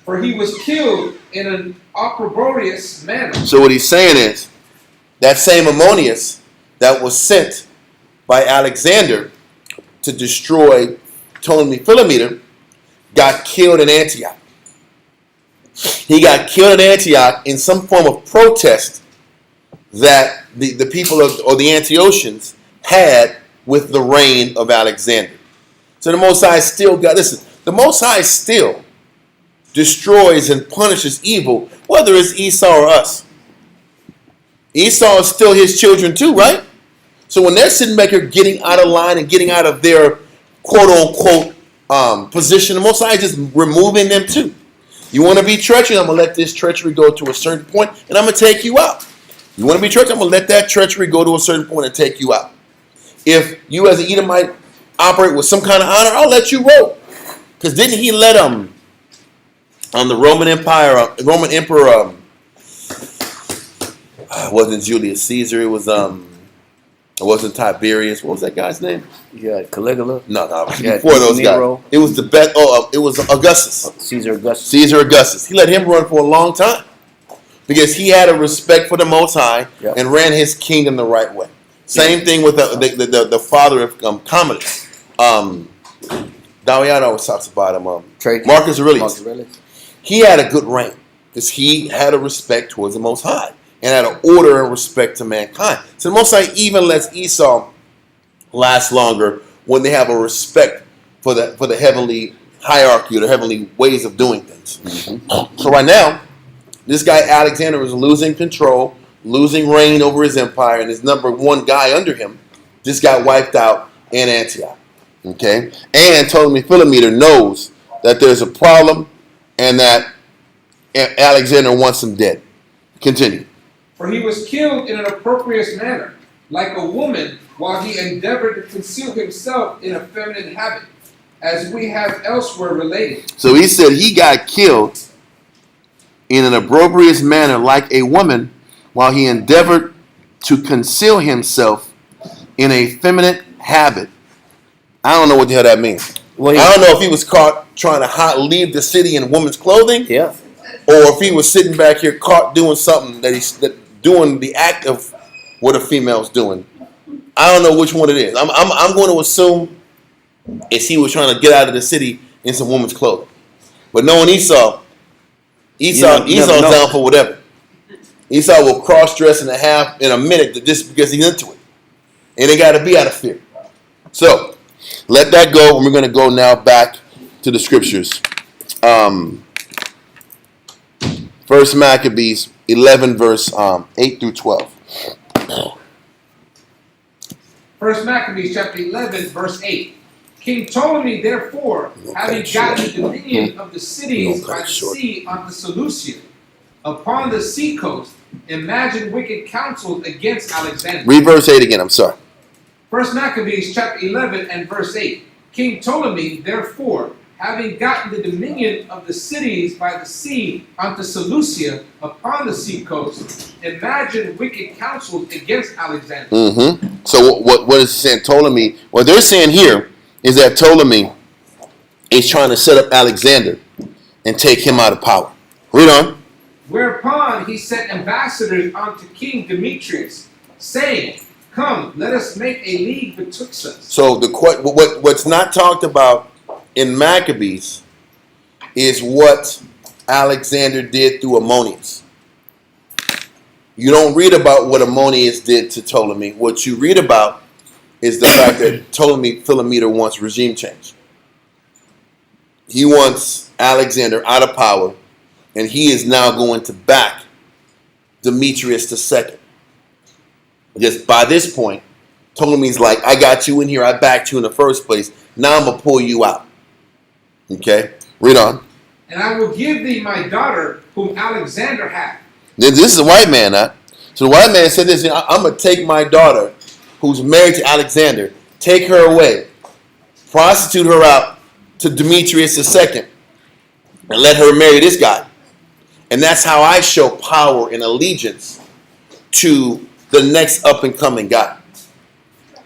For he was killed in an opprobrious manner. So what he's saying is, that same Ammonius that was sent by Alexander to destroy Ptolemy Philometor, got killed in Antioch. He got killed in Antioch in some form of protest that the people or the Antiochians had with the reign of Alexander. So the Most High still got, listen, the Most High still destroys and punishes evil, whether it's Esau or us. Esau is still his children too, right? So when they're sitting back here getting out of line and getting out of their quote-unquote position, the Most High is just removing them too. You want to be treacherous? I'm going to let this treachery go to a certain point, and I'm going to take you out. You want to be treacherous? I'm going to let that treachery go to a certain point and take you out. If you as an Edomite operate with some kind of honor, I'll let you roll. Because didn't he let the Roman Empire, Roman Emperor, it wasn't Julius Caesar, it wasn't Tiberius. What was that guy's name? Yeah, Caligula. No, Yeah, before those Nero. guys. It was the best. It was Augustus. Caesar Augustus. Caesar Augustus. He let him run for a long time because he had a respect for the Most High and ran his kingdom the right way. Same thing with the father of Commodus. Dawiad always talks about him. Marcus Aurelius. He had a good reign because he had a respect towards the Most High and had an order and respect to mankind. So the Most High even lets Esau last longer when they have a respect for the heavenly hierarchy or the heavenly ways of doing things. Mm-hmm. So right now, this guy Alexander is losing control, losing reign over his empire, and his number one guy under him just got wiped out in Antioch. Okay? And Ptolemy Philometor knows that there's a problem and that Alexander wants him dead. Continue. For he was killed in an appropriate manner, like a woman, while he endeavored to conceal himself in a feminine habit, as we have elsewhere related. So he said he got killed in an opprobrious manner like a woman while he endeavored to conceal himself in a feminine habit. I don't know what the hell that means. Well, I don't know if he was caught trying to leave the city in woman's clothing, or if he was sitting back here caught doing something doing the act of what a female's doing. I don't know which one it is. I'm going to assume it's he was trying to get out of the city in some woman's clothing. But knowing Esau's down for whatever. Esau will cross-dress in a minute just because he's into it. And it got to be out of fear. So, let that go, and we're going to go now back to the scriptures. First Maccabees 11, verse 8 through 12. First Maccabees chapter 11, verse 8. King Ptolemy, therefore, having gotten the dominion of the cities by the sea unto Seleucia, upon the sea coast, imagined wicked counsels against Alexander. Read verse 8 again, I'm sorry. First Maccabees chapter 11 and verse 8. King Ptolemy, therefore, having gotten the dominion of the cities by the sea unto Seleucia, upon the sea coast, imagined wicked counsels against Alexander. Mm-hmm. So what is he saying? Ptolemy, what they're saying here is that Ptolemy is trying to set up Alexander and take him out of power. Read on. Whereupon he sent ambassadors unto King Demetrius, saying, Come, let us make a league betwixt us. So what's not talked about in Maccabees is what Alexander did through Ammonius. You don't read about what Ammonius did to Ptolemy. What you read about is the fact that Ptolemy Philometor wants regime change. He wants Alexander out of power, and he is now going to back Demetrius II. Just by this point, Ptolemy's like, I got you in here, I backed you in the first place, now I'm going to pull you out. Okay, read on. And I will give thee my daughter, whom Alexander hath. This is a white man, huh? So the white man said this, I'm going to take my daughter, who's married to Alexander, take her away, prostitute her out to Demetrius II, and let her marry this guy. And that's how I show power and allegiance to the next up-and-coming guy.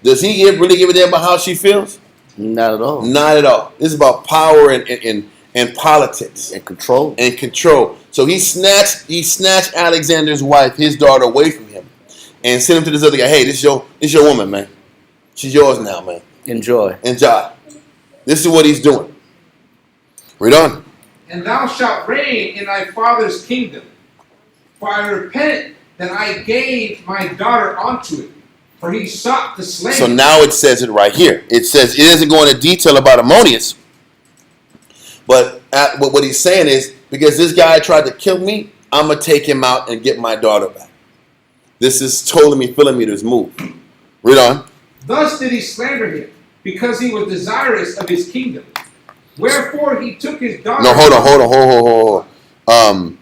Does he really give a damn about how she feels? Not at all. Not at all. This is about power and politics. And control. And control. So he snatched Alexander's wife, his daughter, away from him and sent him to this other guy. Hey, this is your woman, man. She's yours now, man. Enjoy. Enjoy. This is what he's doing. Read on. And thou shalt reign in thy father's kingdom. For I repent that I gave my daughter unto it. For he sought to slay So me. now it says it right here. It says, it doesn't go into detail about Ammonius. But what he's saying is, because this guy tried to kill me, I'm going to take him out and get my daughter back. This is Ptolemy Philometor's move. Read on. Thus did he slander him, because he was desirous of his kingdom. Wherefore he took his daughter. No, hold on.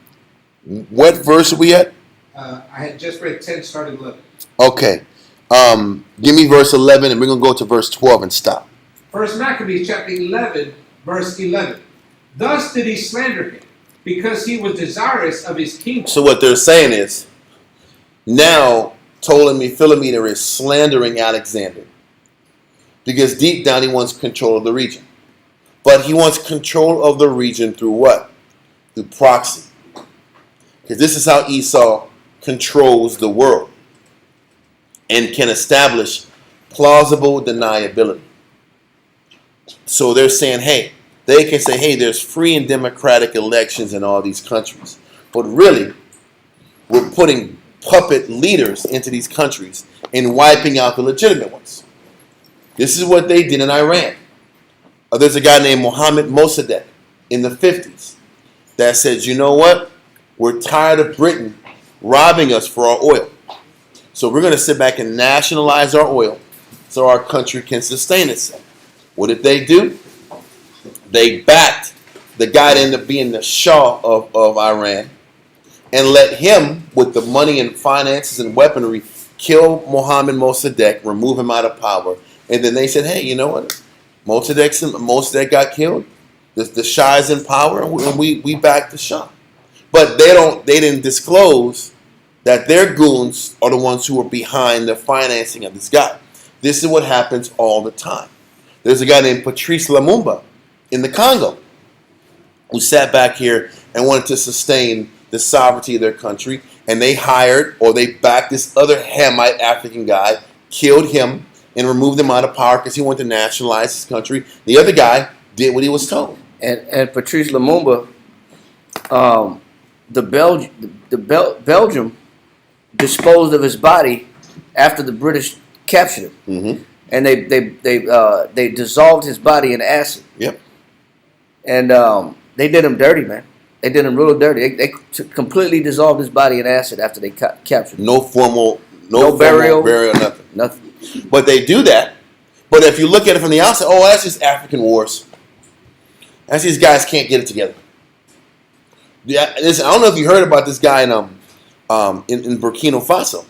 What verse are we at? I had just read 10, started 11. Okay. Give me verse 11, and we're going to go to verse 12 and stop. First Maccabees chapter 11, verse 11. Thus did he slander him, because he was desirous of his kingdom. So what they're saying is, now Ptolemy Philometor is slandering Alexander. Because deep down he wants control of the region. But he wants control of the region through what? Through proxy. Because this is how Esau controls the world and can establish plausible deniability. So they're saying, hey, they can say, hey, there's free and democratic elections in all these countries. But really, we're putting puppet leaders into these countries and wiping out the legitimate ones. This is what they did in Iran. There's a guy named Mohammed Mossadegh in the 50s that said, you know what? We're tired of Britain robbing us for our oil. So we're going to sit back and nationalize our oil so our country can sustain itself. What did they do? They backed the guy that ended up being the Shah of Iran and let him, with the money and finances and weaponry, kill Mohammed Mossadegh, remove him out of power. And then they said, hey, you know what? Mossadegh got killed. The Shah is in power, and we back the Shah. But they didn't disclose that their goons are the ones who are behind the financing of this guy. This is what happens all the time. There's a guy named Patrice Lumumba in the Congo who sat back here and wanted to sustain the sovereignty of their country, and they hired or they backed this other Hamite African guy, killed him, and removed him out of power because he wanted to nationalize his country. The other guy did what he was told. And Patrice Lumumba, Belgium disposed of his body after the British captured him, Mm-hmm. and they dissolved his body in acid. Yep. And they did him dirty, man. They did him real dirty. They completely dissolved his body in acid after they captured him. No formal burial, nothing. Nothing. But they do that. But if you look at it from the outside, oh, that's just African wars. That's these guys can't get it together. Yeah, listen, I don't know if you heard about this guy in Burkina Faso.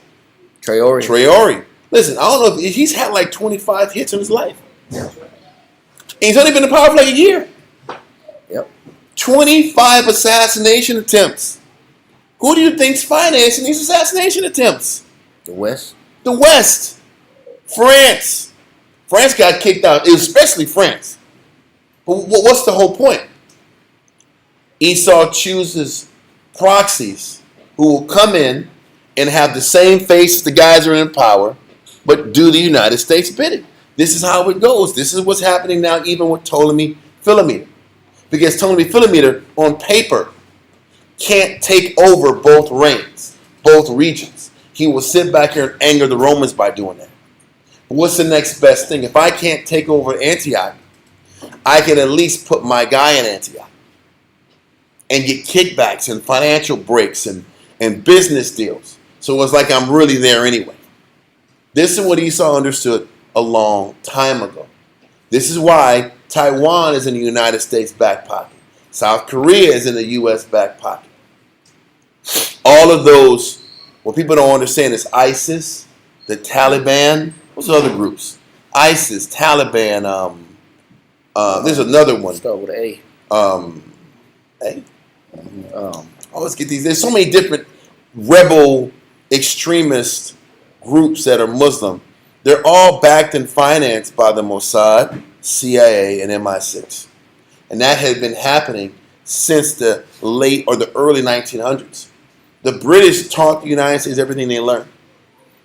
Traore. Listen, I don't know if he's had like 25 hits in his life. And he's only been in power for like a year. Yep. 25 assassination attempts. Who do you think's financing these assassination attempts? The West. The West. France. France got kicked out, especially France. But what's the whole point? Esau chooses proxies who will come in and have the same face as the guys who are in power, but do the United States bidding. This is how it goes. This is what's happening now even with Ptolemy Philometor. Because Ptolemy Philometor, on paper, can't take over both reigns, both regions. He will sit back here and anger the Romans by doing that. But what's the next best thing? If I can't take over Antioch, I can at least put my guy in Antioch and get kickbacks and financial breaks and business deals. So it's like I'm really there anyway. This is what Esau understood a long time ago. This is why Taiwan is in the United States back pocket. South Korea is in the U.S. back pocket. All of those, what people don't understand is ISIS, the Taliban. What's the other groups? ISIS, Taliban. There's another one. Start with A. A. Let's get these. There's so many different rebel extremist groups that are Muslim. They're all backed and financed by the Mossad, CIA, and MI6. And that had been happening since the late or the early 1900s. The British taught the United States everything they learned.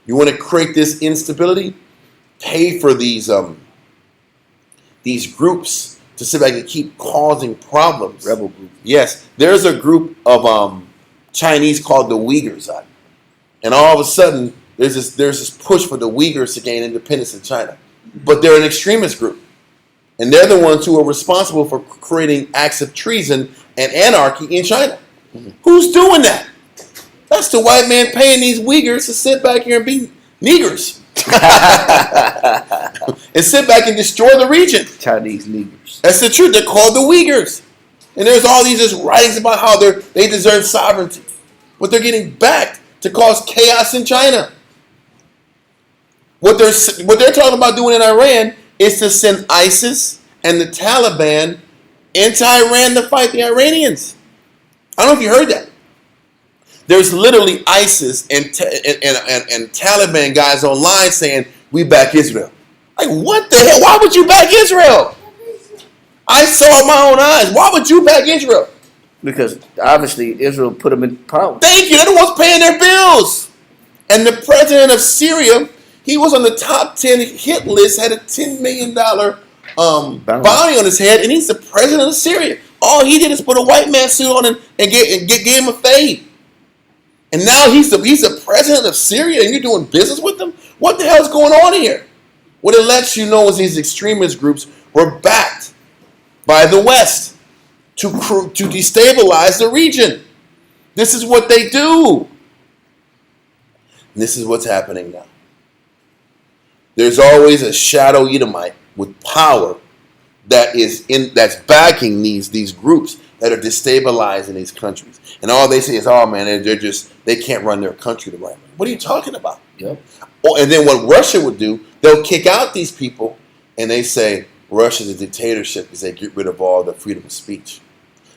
You want to create this instability? Pay for these these groups to sit back and keep causing problems. Rebel group. Yes, there's a group of Chinese called the Uyghurs, and all of a sudden there's this push for the Uyghurs to gain independence in China, but they're an extremist group, and they're the ones who are responsible for creating acts of treason and anarchy in China. Who's doing that? That's the white man paying these Uyghurs to sit back here and be niggers. And sit back and destroy the region. Chinese niggers. That's the truth. They're called the Uyghurs. And there's all these just writings about how they deserve sovereignty. But they're getting backed to cause chaos in China. What they're talking about doing in Iran is to send ISIS and the Taliban into Iran to fight the Iranians. I don't know if you heard that. There's literally ISIS and Taliban guys online saying, we back Israel. Like, what the hell? Why would you back Israel? I saw with my own eyes. Why would you back Israel? Because obviously Israel put them in power. Thank you. They're the ones paying their bills. And the president of Syria, he was on the top 10 hit list, had a $10 million bounty on his head, and he's the president of Syria. All he did is put a white man suit on and gave him a fade. And now he's the president of Syria, and you're doing business with him? What the hell is going on here? What it lets you know is these extremist groups were backed by the West to destabilize the region. This is what they do. And this is what's happening now. There's always a shadow Edomite with power that's backing these groups that are destabilizing these countries. And all they say is, oh man, they can't run their country the right way. What are you talking about? Yep. Oh, and then what Russia would do, they'll kick out these people and they say Russia's a dictatorship because they get rid of all the freedom of speech.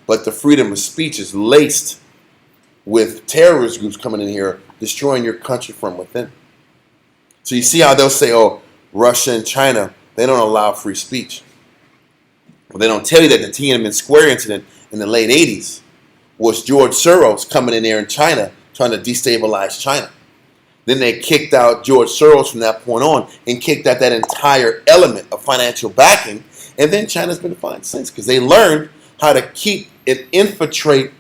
But the freedom of speech is laced with terrorist groups coming in here, destroying your country from within. So you see how they'll say, oh, Russia and China, they don't allow free speech. Well, they don't tell you that the Tiananmen Square incident in the late 80s was George Soros coming in there in China trying to destabilize China. Then they kicked out George Soros from that point on and kicked out that entire element of financial backing. And then China's been fine since because they learned how to keep and infiltrate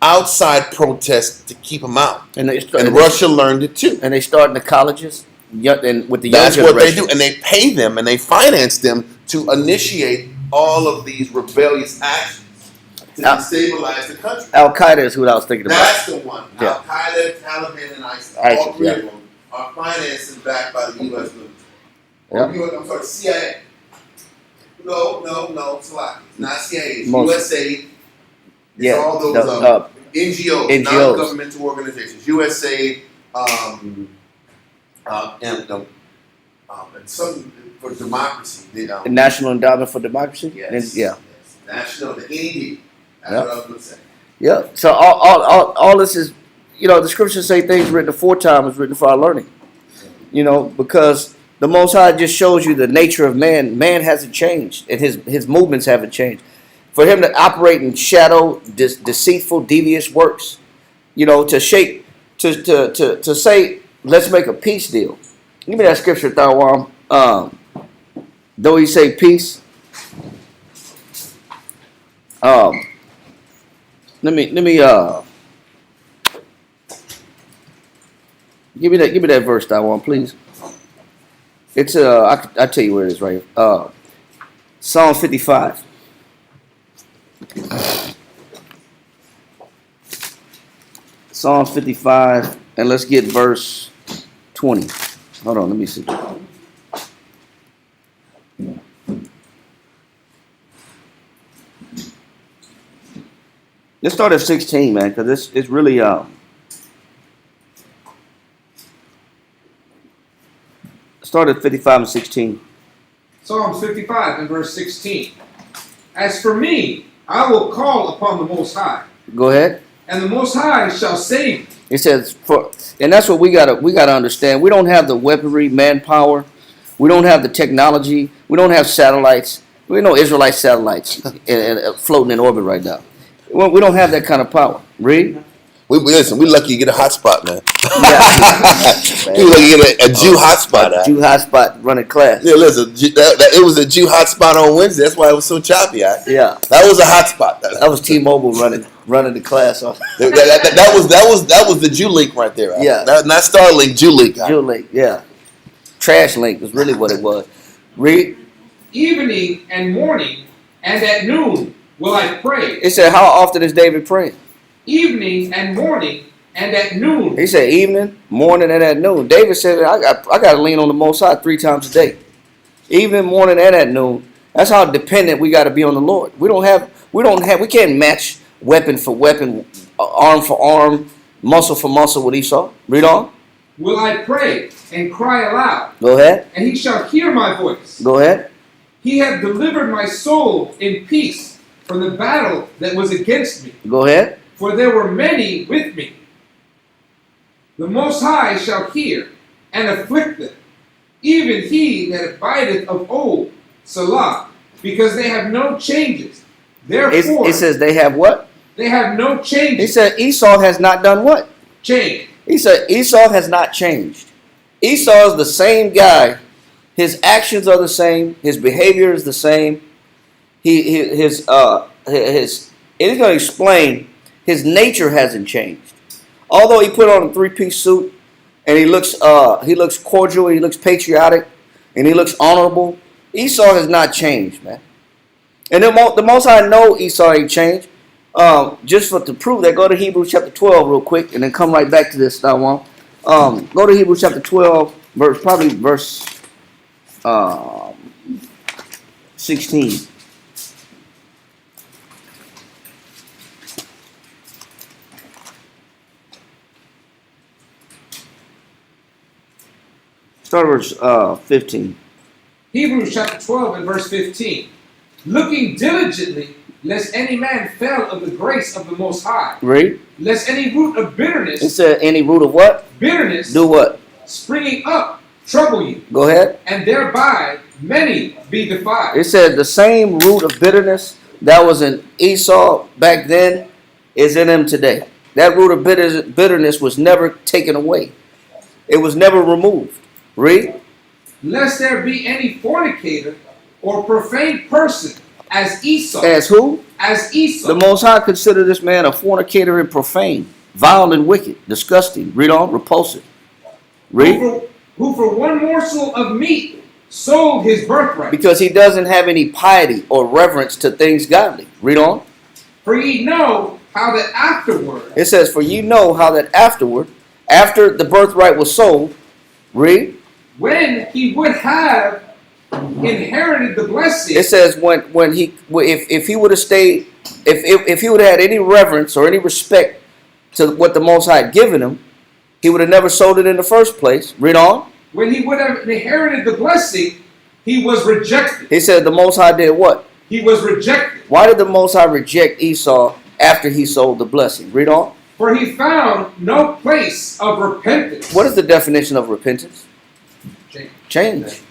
outside protests to keep them out. And Russia learned it too. And they start in the colleges and with the That's young what generation. they do. And they pay them and they finance them to initiate all of these rebellious actions to destabilize the country. Al-Qaeda is who I was thinking about. That's the one. Yeah. Al-Qaeda, Taliban, and ISIS. ISIS, All three yeah. of them are financed and backed by the U.S. military. Yeah. I'm sorry, CIA. No, it's a lot. It's not CIA. It's Most- USAID. It's Yeah, all those NGOs, NGOs. non-governmental organizations. USAID, and some for democracy. The National Endowment for Democracy. Yes. Yeah. National, the NED. That's Yep. what I was going to say. Yeah. So all this is, the scriptures say things written aforetime is written for our learning. Because the Most High just shows you the nature of man. Man hasn't changed, and his movements haven't changed. For him to operate in shadow, deceitful, devious works, to shape, to say, let's make a peace deal. Give me that scripture, Thawam. Though he say peace. Let me give me that verse, Thawam, please. It's I tell you where it is, right? Psalm 55. Psalm 55, and let's get verse 20. Hold on, let me see. Let's start at 16, man, because it's really start at 55 and 16. Psalm 55 and verse 16. As for me, I will call upon the Most High, Go ahead. and the Most High shall save me. It says, and that's what we gotta understand. We don't have the weaponry, manpower. We don't have the technology. We don't have satellites. We know Israelite satellites floating in orbit right now. We don't have that kind of power. Read. Listen, we lucky to get a hot spot, man. Yeah. We lucky to get a Jew hot spot. Jew hotspot running class. Yeah, listen, it was a Jew hot spot on Wednesday. That's why it was so choppy. Yeah. That was a hot spot. That was T-Mobile running the class off. That was the Jew link right there. Yeah. Not Starlink, Jew link. Jew link, yeah. Trash link was really what it was. Read. Evening and morning and at noon will I pray. It said, how often is David praying? Evening and morning and at noon. He said evening, morning, and at noon. David said, I got to lean on the Most High 3 times a day. Evening, morning, and at noon. That's how dependent we got to be on the Lord. We can't match weapon for weapon, arm for arm, muscle for muscle with Esau. Read on. Will I pray and cry aloud, Go ahead. and he shall hear my voice. Go ahead. He hath delivered my soul in peace from the battle that was against me. Go ahead. For there were many with me. The Most High shall hear and afflict them, even he that abideth of old, Salah, because they have no changes. Therefore, It says they have what? they have no He changes. said Esau has not done what? Change. He said Esau has not changed. Esau is the same guy. His actions are the same. His behavior is the same. It's going to explain his nature hasn't changed. Although he put on a 3-piece suit and he looks cordial, he looks patriotic, and he looks honorable, Esau has not changed, man. And the Most High know Esau ain't changed. Just to prove that, go to Hebrews chapter 12 real quick, and then come right back to this. Go to Hebrews chapter 12, verse 16. Start verse 15. Hebrews chapter 12 and verse 15. Looking diligently, lest any man fail of the grace of the Most High. Read. Lest any root of bitterness. It said any root of what? Bitterness. Do what? Springing up trouble you, Go ahead. and thereby many be defiled. It said the same root of bitterness that was in Esau back then is in him today. That root of bitterness was never taken away. It was never removed. Read. Lest there be any fornicator or profane person as Esau. As who? As Esau. The Most High considered this man a fornicator and profane, vile and wicked, disgusting. Read on. Repulsive. Read. Who for one morsel of meat sold his birthright. Because he doesn't have any piety or reverence to things godly. Read on. For ye know how that afterward. It says, for you know how that afterward, after the birthright was sold, read. When he would have inherited the blessing. It says if he would have stayed, if he would have had any reverence or any respect to what the Most High had given him, he would have never sold it in the first place. Read on. When he would have inherited the blessing, he was rejected. He said the Most High did what? He was rejected. Why did the Most High reject Esau after he sold the blessing? Read on. For he found no place of repentance. What is the definition of repentance? Change.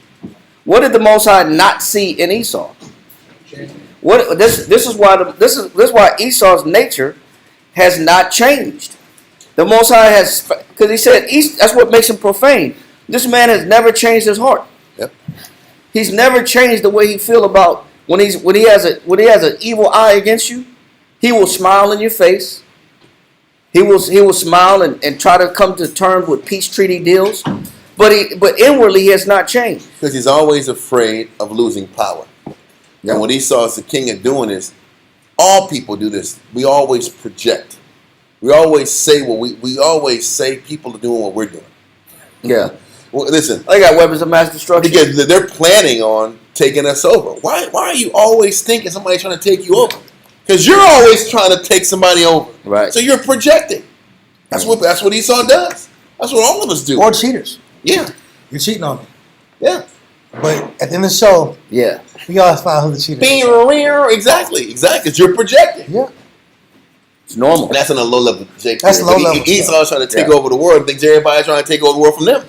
What did the Most High not see in Esau? Change. What this is why Esau's nature has not changed. The Most High has, because he said that's what makes him profane. This man has never changed his heart. Yep. He's never changed the way he feel about when he has an evil eye against you. He will smile in your face. He will smile and try to come to terms with peace treaty deals. But inwardly he has not changed. Because he's always afraid of losing power. Yep. And what Esau is the king of doing is, all people do this. We always project. We always say we always say people are doing what we're doing. Yeah. Well, listen. They got weapons of mass destruction. Because they're planning on taking us over. Why are you always thinking somebody's trying to take you over? Because you're always trying to take somebody over. Right. So you're projecting. That's what Esau does. That's what all of us do. Or cheaters. Yeah. You're cheating on me. Yeah. But at the end of the show, Yeah. we always find who the cheater is. Exactly. Because you're projecting. Yeah. It's normal. And that's on a low level. Jake. That's low level Esau's trying to take Yeah. over the world. Thinks everybody's trying to take over the world from them.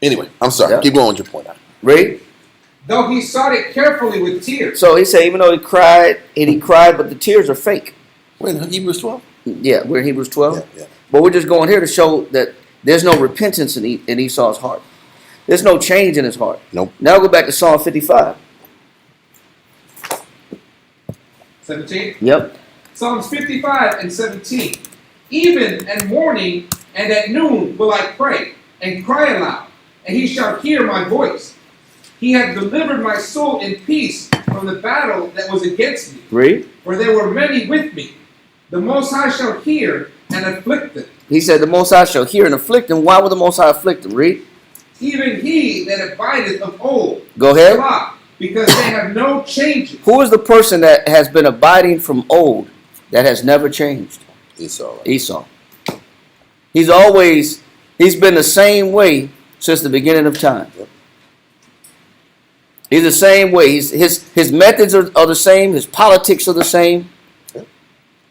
Anyway, I'm sorry. Yeah. Keep going with your point. Read. Though he sought it carefully with tears. So he said even though he cried, but the tears are fake. Wait, Hebrews 12? Yeah, we're in Hebrews 12. Yeah, yeah. But we're just going here to show that there's no repentance in Esau's heart. There's no change in his heart. Nope. Now go back to Psalm 55. 17. Yep. Psalms 55 and 17. Even at morning and at noon will I pray and cry aloud, and he shall hear my voice. He hath delivered my soul in peace from the battle that was against me. Read. For there were many with me. The Most High shall hear and afflict them. He said, the Most High shall hear and afflict him. Why would the Most High afflict him? Read. Even he that abideth of old. Go ahead. Selah, because they have no changes. Who is the person that has been abiding from old that has never changed? Esau. Esau. He's been the same way since the beginning of time. Yep. He's the same way. His methods are the same. His politics are the same. Yep.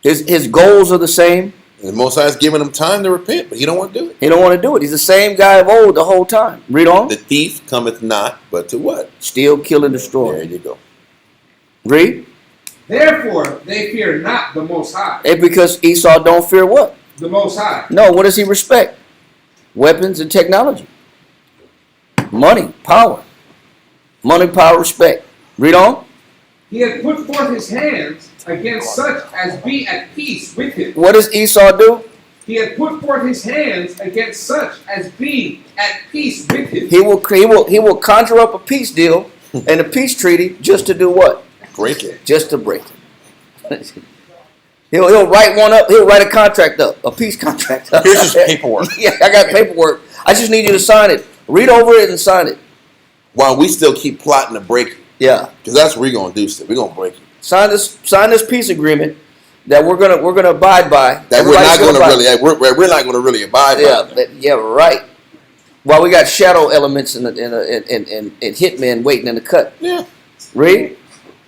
His goals are the same. And the Most High is giving him time to repent, but he don't want to do it. He don't want to do it. He's the same guy of old the whole time. Read on. The thief cometh not, but to what? Steal, kill, and destroy. There you go. Read. Therefore they fear not the Most High. And because Esau don't fear what? The Most High. No, what does he respect? Weapons and technology. Money, power. Money, power, respect. Read on. He hath put forth his hands against such as be at peace with him. What does Esau do? He hath put forth his hands against such as be at peace with him. He will conjure up a peace deal and a peace treaty just to do what? Break it. Just to break it. He'll write one up. He'll write a contract up, a peace contract up. Here's his paperwork. Yeah, I got paperwork. I just need you to sign it. Read over it and sign it. While we still keep plotting to break it. Yeah. Because that's what we're going to do. Still. We're going to break it. Sign this peace agreement that we're gonna abide by. That we're not going to abide. really. We're not going to really abide by. Yeah, right. While we got shadow elements and hitmen waiting in the cut. Yeah. Read.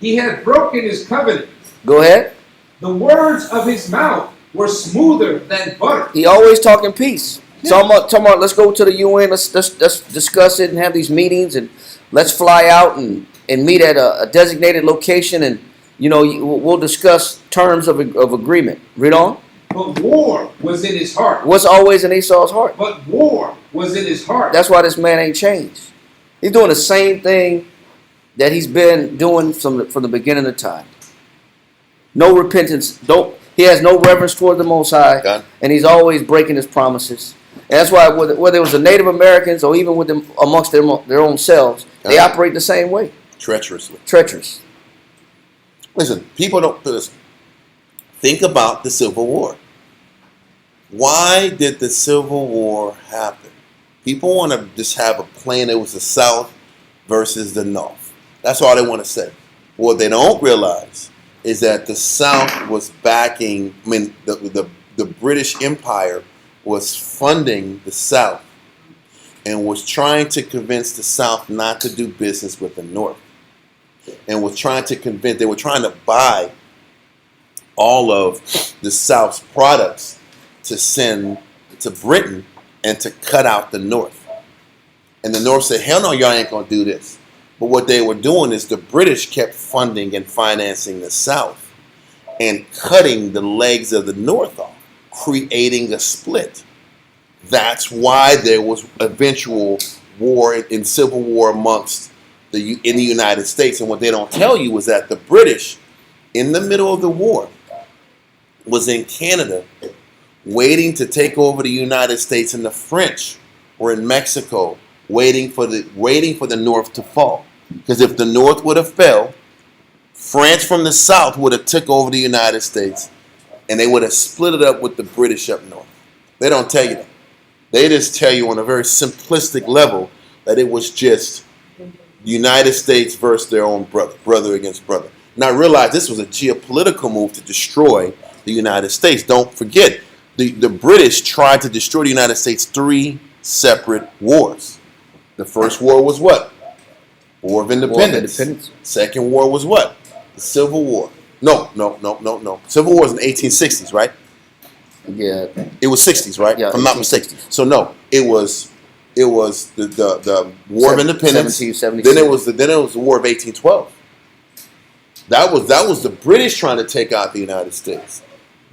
He hath broken his covenant. Go ahead. The words of his mouth were smoother than butter. He always talking peace. Talking about let's go to the UN, let's discuss it and have these meetings, and let's fly out and meet at a designated location, and we'll discuss terms of agreement. Read on. But war was in his heart. What's always in Esau's heart? But war was in his heart. That's why this man ain't changed. He's doing the same thing that he's been doing from the beginning of time. No repentance. He has no reverence toward the Most High, God. And he's always breaking his promises. And that's why whether it was the Native Americans or even with them amongst their own selves, they operate the same way. Treacherously. Treacherous. Listen, people don't listen. Think about the Civil War. Why did the Civil War happen? People want to just have a plan. It was the South versus the North. That's all they want to say. What they don't realize is that the South was backing. I mean, the British Empire was funding the South and was trying to convince the South not to do business with the North, and was trying to convince. They were trying to buy all of the South's products to send to Britain and to cut out the North. And the North said, hell no, y'all ain't going to do this. But what they were doing is the British kept funding and financing the South and cutting the legs of the North off, creating a split. That's why there was eventual war in civil war amongst in the United States. And what they don't tell you is that the British, in the middle of the war, was in Canada waiting to take over the United States, and the French were in Mexico waiting for the North to fall. Because if the North would have fell, France from the South would have took over the United States, and they would have split it up with the British up north. They don't tell you that. They just tell you on a very simplistic level that it was just the United States versus their own brother against brother. Now realize this was a geopolitical move to destroy the United States. Don't forget, the British tried to destroy the United States 3 separate wars. The first war was what? War of Independence. Second war was what? The Civil War. No. Civil War was in the 1860s, right? Yeah. It was 60s, right? Yeah, if I'm not mistaken. So no, it was the War of Independence. 1776. Then it was the War of 1812. That was the British trying to take out the United States.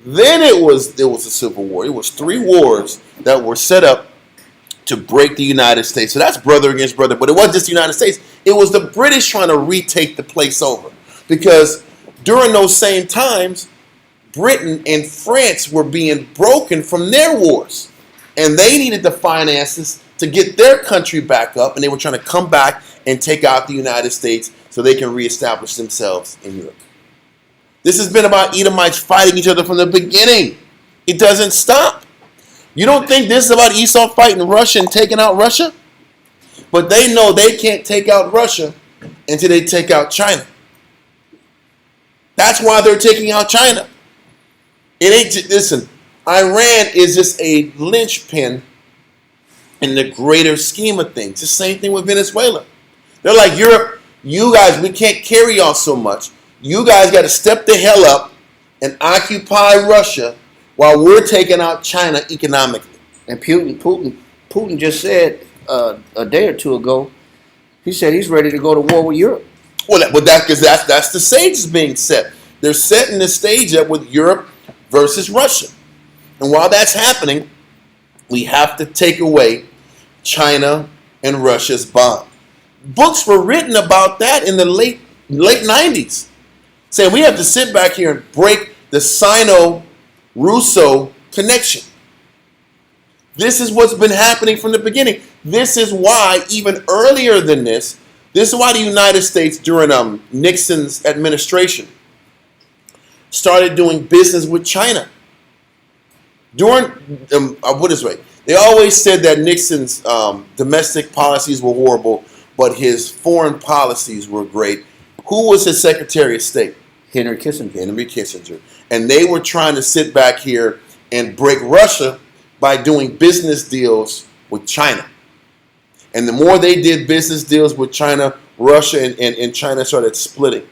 Then it was a civil war. It was 3 wars that were set up to break the United States. So that's brother against brother. But it wasn't just the United States. It was the British trying to retake the place over. Because during those same times, Britain and France were being broken from their wars. And they needed the finances to get their country back up. And they were trying to come back and take out the United States so they can reestablish themselves in Europe. This has been about Edomites fighting each other from the beginning. It doesn't stop. You don't think this is about Esau fighting Russia and taking out Russia? But they know they can't take out Russia until they take out China. That's why they're taking out China. It ain't, listen, Iran is just a linchpin in the greater scheme of things. The same thing with Venezuela. They're like, Europe, you guys, we can't carry y'all so much. You guys got to step the hell up and occupy Russia while we're taking out China economically. And Putin just said a day or two ago, he said he's ready to go to war with Europe. Well, that's the stage is being set. They're setting the stage up with Europe versus Russia. And while that's happening, we have to take away China and Russia's bond. Books were written about that in the late 90s. Saying we have to sit back here and break the Sino-Russo connection. This is what's been happening from the beginning. This is why, even earlier than this is why the United States, during Nixon's administration, started doing business with China. During, they always said that Nixon's domestic policies were horrible, but his foreign policies were great. Who was his Secretary of State? Henry Kissinger. And they were trying to sit back here and break Russia by doing business deals with China. And the more they did business deals with China, Russia and China started splitting.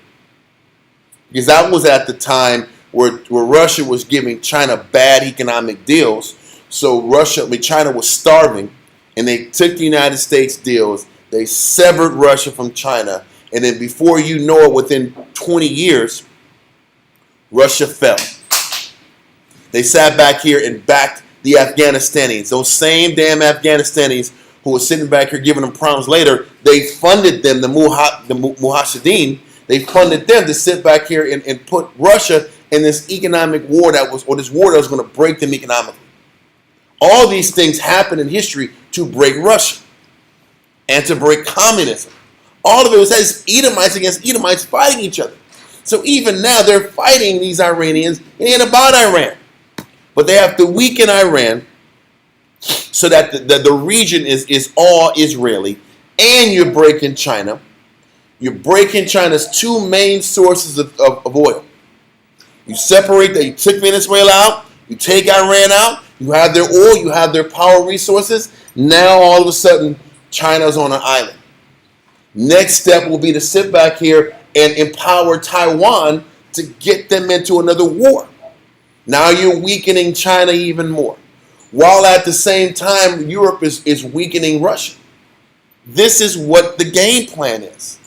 Because that was at the time where Russia was giving China bad economic deals. So China was starving, and they took the United States deals. They severed Russia from China. And then before you know it, within 20 years, Russia fell. They sat back here and backed the Afghanistanis. Those same damn Afghanistanis who were sitting back here giving them problems later, they funded them, the Mujahideen, they funded them to sit back here and put Russia in this economic war this war that was going to break them economically. All these things happened in history to break Russia and to break communism. All of it was Edomites against Edomites fighting each other. So even now they're fighting these Iranians. It ain't about Iran. But they have to weaken Iran so that the region is all Israeli. And you're breaking China. You're breaking China's 2 main sources of oil. You separate that. You took Venezuela out. You take Iran out. You have their oil. You have their power resources. Now all of a sudden China's on an island. Next step will be to sit back here and empower Taiwan to get them into another war. Now you're weakening China even more. While at the same time, Europe is weakening Russia. This is what the game plan is.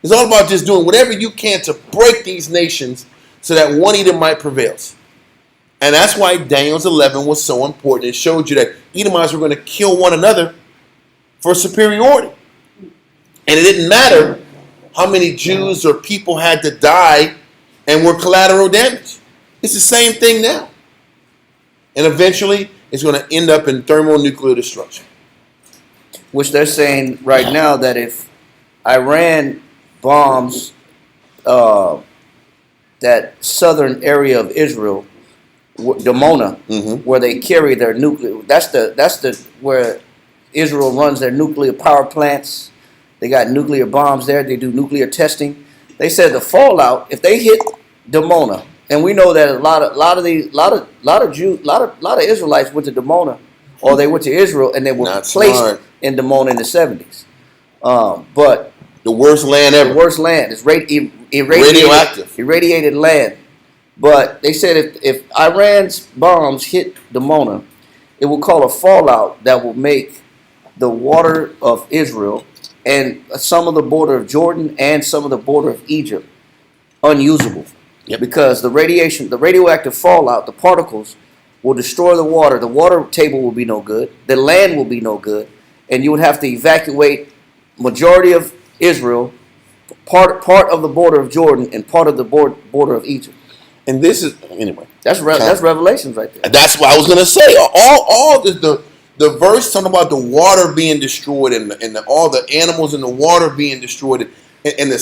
It's all about just doing whatever you can to break these nations so that one Edomite prevails. And that's why Daniel's 11 was so important. It showed you that Edomites were going to kill one another for superiority. And it didn't matter how many Jews or people had to die and were collateral damage. It's the same thing now. And eventually, it's going to end up in thermonuclear destruction. Which they're saying right now that if Iran bombs that southern area of Israel, Dimona, where they carry their nuclear, that's where Israel runs their nuclear power plants. They got nuclear bombs there. They do nuclear testing. They said the fallout, if they hit Dimona, and we know that a lot of Israelites went to Dimona, or they went to Israel and they were placed in Dimona in the 70s. But the worst land ever. The worst land. It's radioactive. Irradiated land. But they said if Iran's bombs hit Dimona, it will cause a fallout that will make the water of Israel and some of the border of Jordan and some of the border of Egypt unusable. Yep. Because the radiation, the radioactive fallout, the particles will destroy the water. The water table will be no good. The land will be no good. And you would have to evacuate majority of Israel, part of the border of Jordan, and part of the border of Egypt. And this is, anyway. That's Revelations right there. That's what I was going to say. All the verse talking about the water being destroyed and all the animals in the water being destroyed and the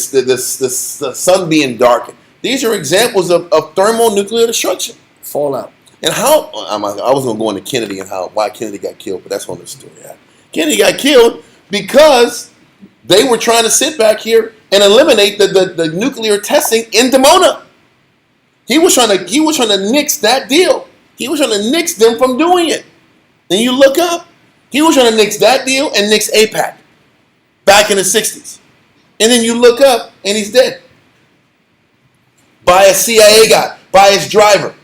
sun being darkened. These are examples of thermonuclear destruction. Fallout. And how, I was going to go into Kennedy and why Kennedy got killed, but that's another story. Kennedy got killed because they were trying to sit back here and eliminate the nuclear testing in Dimona. He was trying to nix that deal. He was trying to nix them from doing it. Then you look up, he was trying to nix that deal and nix AIPAC back in the 60s. And then you look up and he's dead. By a CIA guy, by his driver.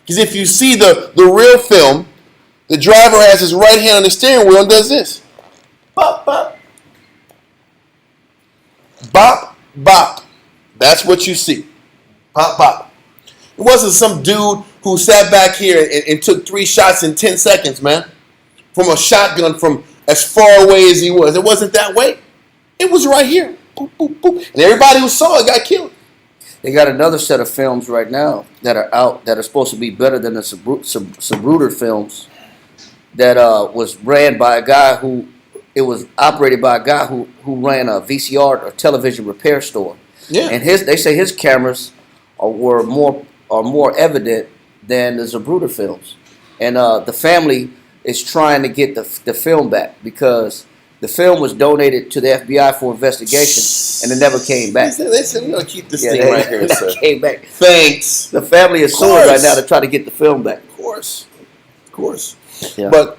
Because if you see the real film, the driver has his right hand on the steering wheel and does this. Bop, bop. Bop, bop. That's what you see. Bop, bop. It wasn't some dude who sat back here and took 3 shots in 10 seconds, man. From a shotgun from as far away as he was. It wasn't that way. It was right here. Boop, boop, boop. And everybody who saw it got killed. They got another set of films right now that are out that are supposed to be better than the Sabruder films that was ran by a guy who, it was operated by a guy who ran a VCR or television repair store. Yeah. And they say his cameras are more evident than the Zabruder films. And the family is trying to get the film back because the film was donated to the FBI for investigation, and it never came back. They said, we're going to keep this thing right here, sir. Came back. Thanks. The family is suing right now to try to get the film back. Of course. Yeah. But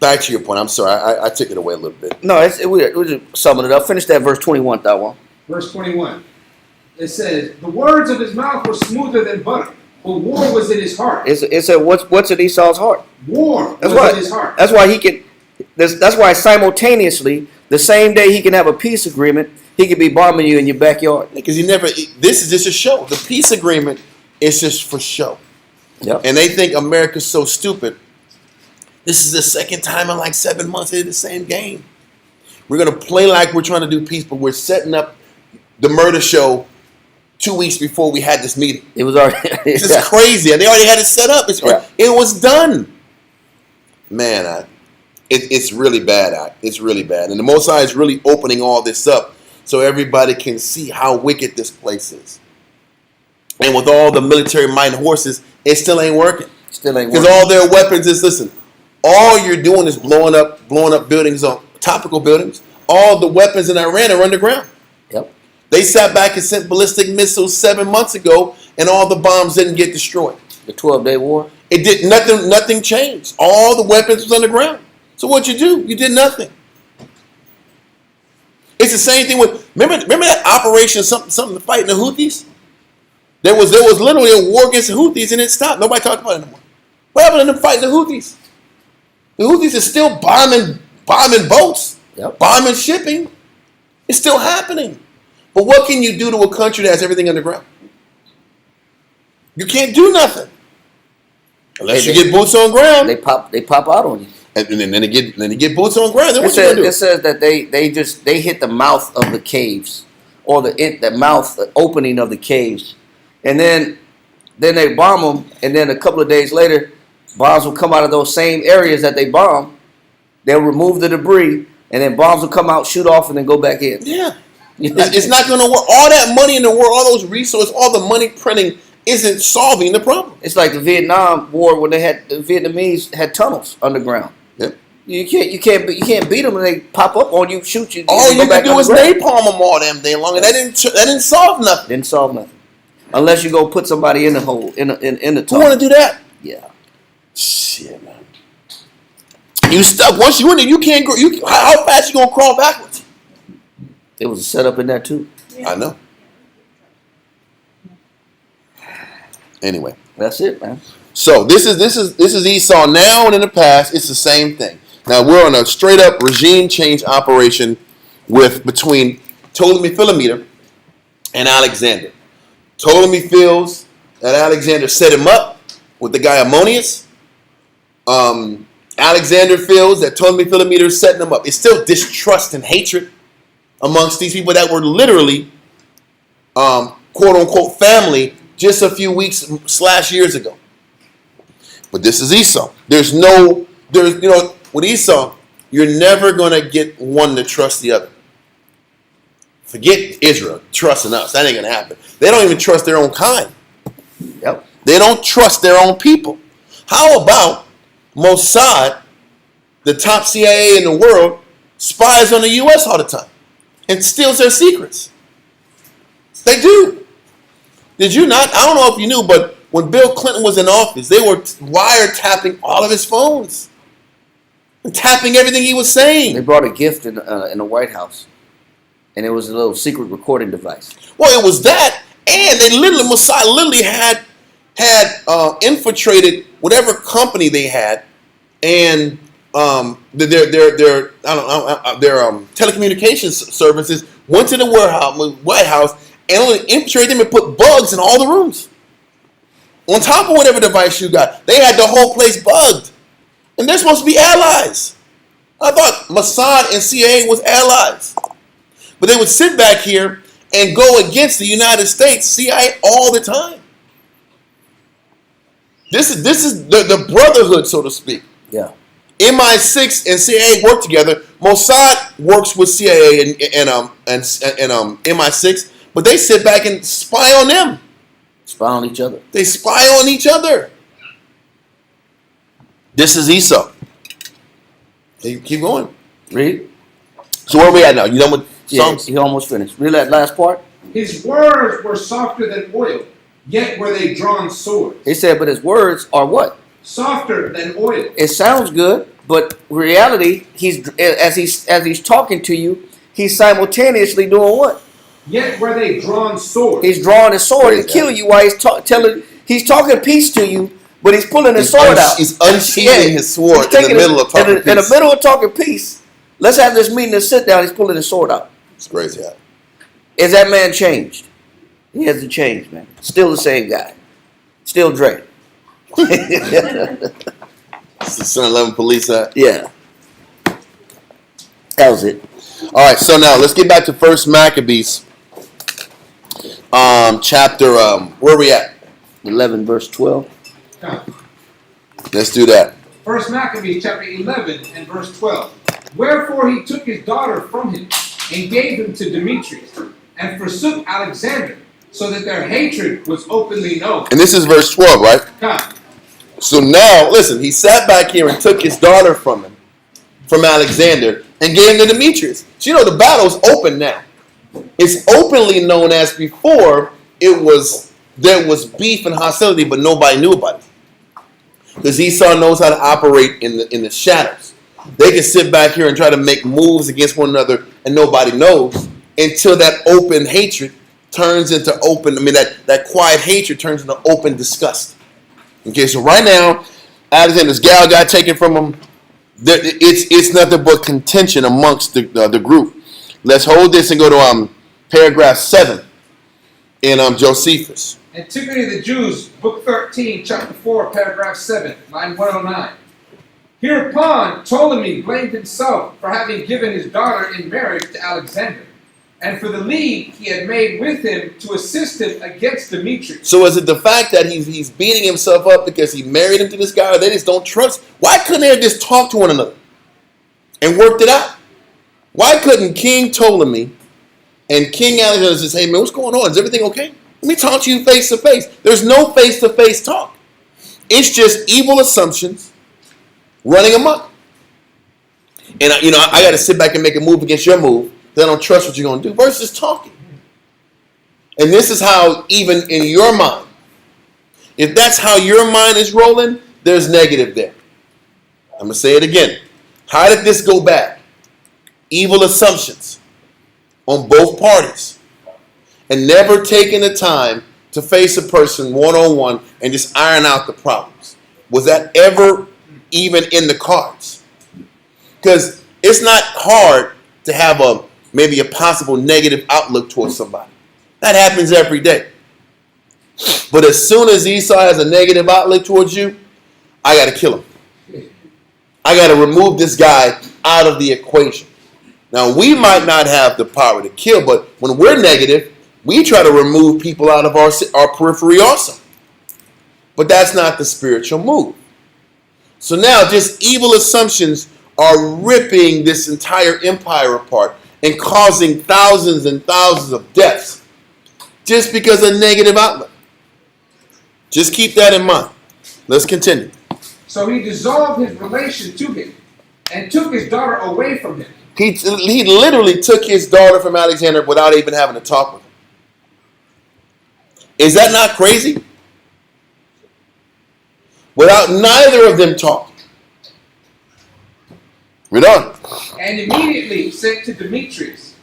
back to your point. I'm sorry. I took it away a little bit. No, we're just summing it up. Finish that verse 21, Taiwan. Verse 21. It says, the words of his mouth were smoother than butter, but war was in his heart. It said, what's in Esau's heart? War That's was why, in his heart. That's why he can. That's why simultaneously, the same day he can have a peace agreement, he could be bombing you in your backyard. Because this is just a show. The peace agreement is just for show. Yep. And they think America's so stupid. This is the second time in like 7 months they did the same game. We're going to play like we're trying to do peace, but we're setting up the murder show 2 weeks before we had this meeting. It was already. This is crazy. And they already had it set up. It was done. Man, it's really bad. It's really bad. And the Most High is really opening all this up so everybody can see how wicked this place is. And with all the military might and horses, it still ain't working. Because all their weapons is, listen, all you're doing is blowing up buildings, topical buildings. All the weapons in Iran are underground. Yep. They sat back and sent ballistic missiles 7 months ago, and all the bombs didn't get destroyed. The 12-day war? It did nothing. Nothing changed. All the weapons was underground. So what you do? You did nothing. It's the same thing with remember that operation something to fight the Houthis. There was literally a war against the Houthis and it stopped. Nobody talked about it anymore. What happened to them fighting the Houthis? The Houthis are still bombing boats, bombing shipping. It's still happening. But what can you do to a country that has everything underground? You can't do nothing unless you get boots on ground. They pop out on you. And then they get boots on ground. Then what you gonna do? It says that they hit the mouth of the caves, or the opening of the caves, and then they bomb them, and then a couple of days later, bombs will come out of those same areas that they bombed. They'll remove the debris, and then bombs will come out, shoot off, and then go back in. Yeah, it's not going to work. All that money in the world, all those resources, all the money printing isn't solving the problem. It's like the Vietnam War when the Vietnamese had tunnels underground. Yep. You can't beat them and they pop up on you, shoot you. All you can do is napalm them all damn day long, and that didn't solve nothing. Didn't solve nothing, unless you go put somebody in the hole in the tunnel. Who want to do that? Yeah. Shit, man. You stuck. Once you in there, you can't go. How fast you gonna crawl backwards? It was a setup in there too. I know. Anyway, that's it, man. So this is Esau now and in the past. It's the same thing. Now we're on a straight up regime change operation between Ptolemy Philometor and Alexander. Ptolemy feels that Alexander set him up with the guy Ammonius. Alexander feels that Ptolemy Philometor is setting him up. It's still distrust and hatred amongst these people that were literally, quote unquote, family just a few weeks / years ago. But this is Esau. With Esau, you're never going to get one to trust the other. Forget Israel trusting us. That ain't going to happen. They don't even trust their own kind. Yep. They don't trust their own people. How about Mossad, the top CIA in the world, spies on the U.S. all the time and steals their secrets? They do. Did you not? I don't know if you knew, but when Bill Clinton was in office, they were wiretapping all of his phones and tapping everything he was saying. They brought a gift in the White House, and it was a little secret recording device. Well, it was that, and Mossad literally had infiltrated whatever company they had, and their telecommunications services went to the White House and only infiltrated them and put bugs in all the rooms. On top of whatever device you got, they had the whole place bugged, and they're supposed to be allies. I thought Mossad and CIA was allies, but they would sit back here and go against the United States CIA all the time. This is the brotherhood, so to speak. Yeah. MI6 and CIA work together. Mossad works with CIA and MI6, but they sit back and spy on them. Spy on each other. They spy on each other. This is Esau. Hey, keep going. Read. So where are we at now? You done with Psalms? He almost finished. Read that last part. His words were softer than oil, yet were they drawn swords. He said, but his words are what? Softer than oil. It sounds good, but reality, as he's talking to you, he's simultaneously doing what? Yet were they drawn swords. He's drawing his sword to kill you while he's talking peace to you, but he's pulling his sword out. He's unsheathing his sword in the middle of talking peace. In the middle of talking peace, let's have this meeting and sit down. He's pulling his sword out. It's crazy. Yeah. Is that man changed? He hasn't changed, man. Still the same guy. Still Dre. It's the Son 11 Police Act. Yeah. That was it. All right, so now let's get back to First Maccabees, chapter. Where are we at? 11 verse 12. Let's do that. First Maccabees chapter 11 and verse 12. Wherefore he took his daughter from him and gave him to Demetrius and forsook Alexander, so that their hatred was openly known. And this is verse 12, right? Come. So now, listen, he sat back here and took his daughter from him, from Alexander, and gave him to Demetrius. So you know the battle's open now. It's openly known as before. There was beef and hostility, but nobody knew about it. Because Esau knows how to operate in the shadows. They can sit back here and try to make moves against one another, and nobody knows until that open hatred turns into that quiet hatred turns into open disgust. Okay, so right now, Alexander's gal got taken from him. It's nothing but contention amongst the group. Let's hold this and go to paragraph 7 in Josephus. Antiquity of the Jews, book 13, chapter 4, paragraph 7, line 109. Hereupon Ptolemy blamed himself for having given his daughter in marriage to Alexander, and for the league he had made with him to assist him against Demetrius. So is it the fact that he's beating himself up because he married him to this guy, or they just don't trust? Why couldn't they have just talked to one another and worked it out? Why couldn't King Ptolemy and King Alexander just say, hey man, what's going on? Is everything okay? Let me talk to you face to face. There's no face to face talk. It's just evil assumptions running amok. And I got to sit back and make a move against your move. They don't trust what you're going to do versus talking. And this is how, even in your mind, if that's how your mind is rolling, there's negative there. I'm going to say it again. How did this go bad? Evil assumptions on both parties. And never taking the time to face a person one-on-one and just iron out the problems. Was that ever even in the cards? Because it's not hard to have maybe a possible negative outlook towards somebody. That happens every day. But as soon as Esau has a negative outlook towards you, I got to kill him. I got to remove this guy out of the equation. Now, we might not have the power to kill, but when we're negative, we try to remove people out of our periphery also. But that's not the spiritual move. So now just evil assumptions are ripping this entire empire apart and causing thousands and thousands of deaths just because of negative outlook. Just keep that in mind. Let's continue. So he dissolved his relation to him and took his daughter away from him. He literally took his daughter from Alexander without even having to talk with him. Is that not crazy? Without neither of them talking. Read on. And immediately sent to Demetrius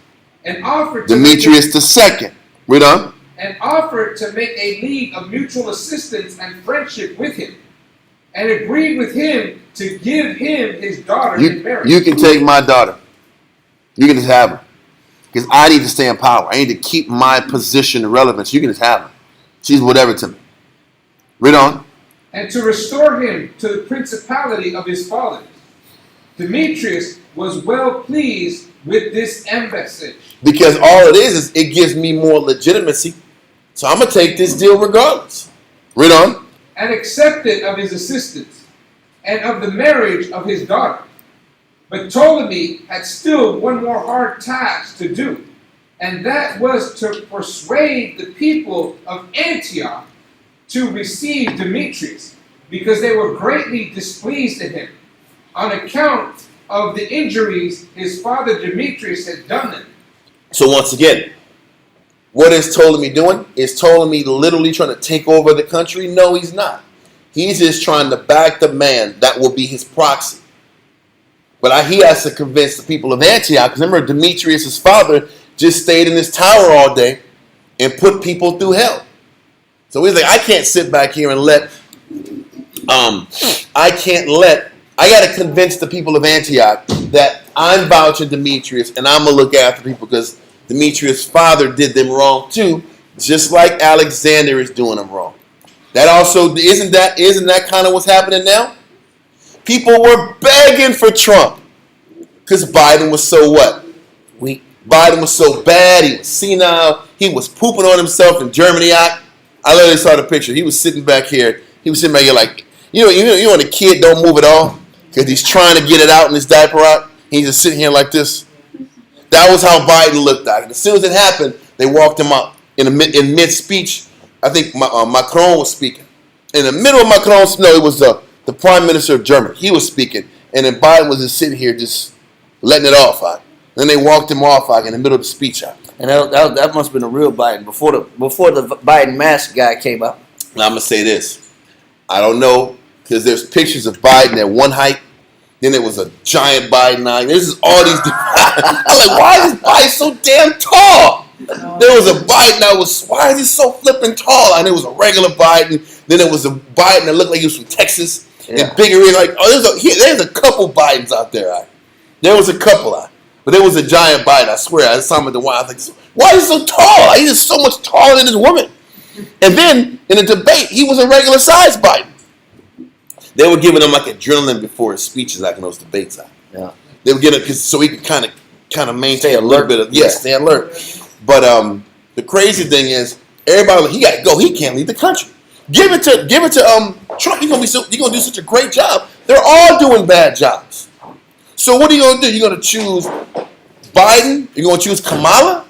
and offered to Demetrius the second. Read on. and offered to make a league of mutual assistance and friendship with him, and agreed with him to give him his daughter in marriage. You can take my daughter. You can just have her. Because I need to stay in power. I need to keep my position and relevance. You can just have her. She's whatever to me. Read on. And to restore him to the principality of his fathers. Demetrius was well pleased with this embassage. Because all it is it gives me more legitimacy. So I'm going to take this deal regardless. Read on. And accepted of his assistance, and of the marriage of his daughter. But Ptolemy had still one more hard task to do, and that was to persuade the people of Antioch to receive Demetrius, because they were greatly displeased at him, on account of the injuries his father Demetrius had done them. So once again, what is Ptolemy doing? Is Ptolemy literally trying to take over the country? No, he's not. He's just trying to back the man that will be his proxy. But he has to convince the people of Antioch. Because remember, Demetrius' father just stayed in his tower all day and put people through hell. So he's like, I can't sit back here and I got to convince the people of Antioch that I'm vouching Demetrius and I'm going to look after people because Demetrius' father did them wrong too, just like Alexander is doing them wrong. That also, isn't that kind of what's happening now? People were begging for Trump because Biden was so what? Weak. Biden was so bad. He was senile. He was pooping on himself in Germany. I literally saw the picture. He was sitting back here. Like, you know when a kid don't move at all because he's trying to get it out in his diaper out. He's just sitting here like this. That was how Biden looked like. And as soon as it happened, they walked him out in mid-speech. I think Macron was speaking. In the middle of Macron's, no, it was the Prime Minister of Germany. He was speaking. And then Biden was just sitting here just letting it off out. Then they walked him off out in the middle of the speech out. And that must have been a real Biden before the Biden mask guy came out. Now I'm going to say this. I don't know because there's pictures of Biden at one height. Then there was a giant Biden eye. This is all these. I'm like, why is Biden so damn tall? There was a Biden that was, why is he so flipping tall? And it was a regular Biden. Then there was a Biden that looked like he was from Texas. Yeah. And bigger. Like, oh, there's a couple Bidens out there. There was a couple. But there was a giant Biden. I swear. I saw him at the Y. I was like, why is he so tall? He's just so much taller than this woman. And then in a debate, he was a regular size Biden. They were giving him like adrenaline before his speeches, like in those debates. Yeah. They were getting so he could kind of maintain Stay a little alert. bit of stay alert. But the crazy thing is, everybody he got to go. He can't leave the country. Give it to Trump. You're gonna do such a great job. They're all doing bad jobs. So what are you gonna do? You're gonna choose Biden? You're gonna choose Kamala?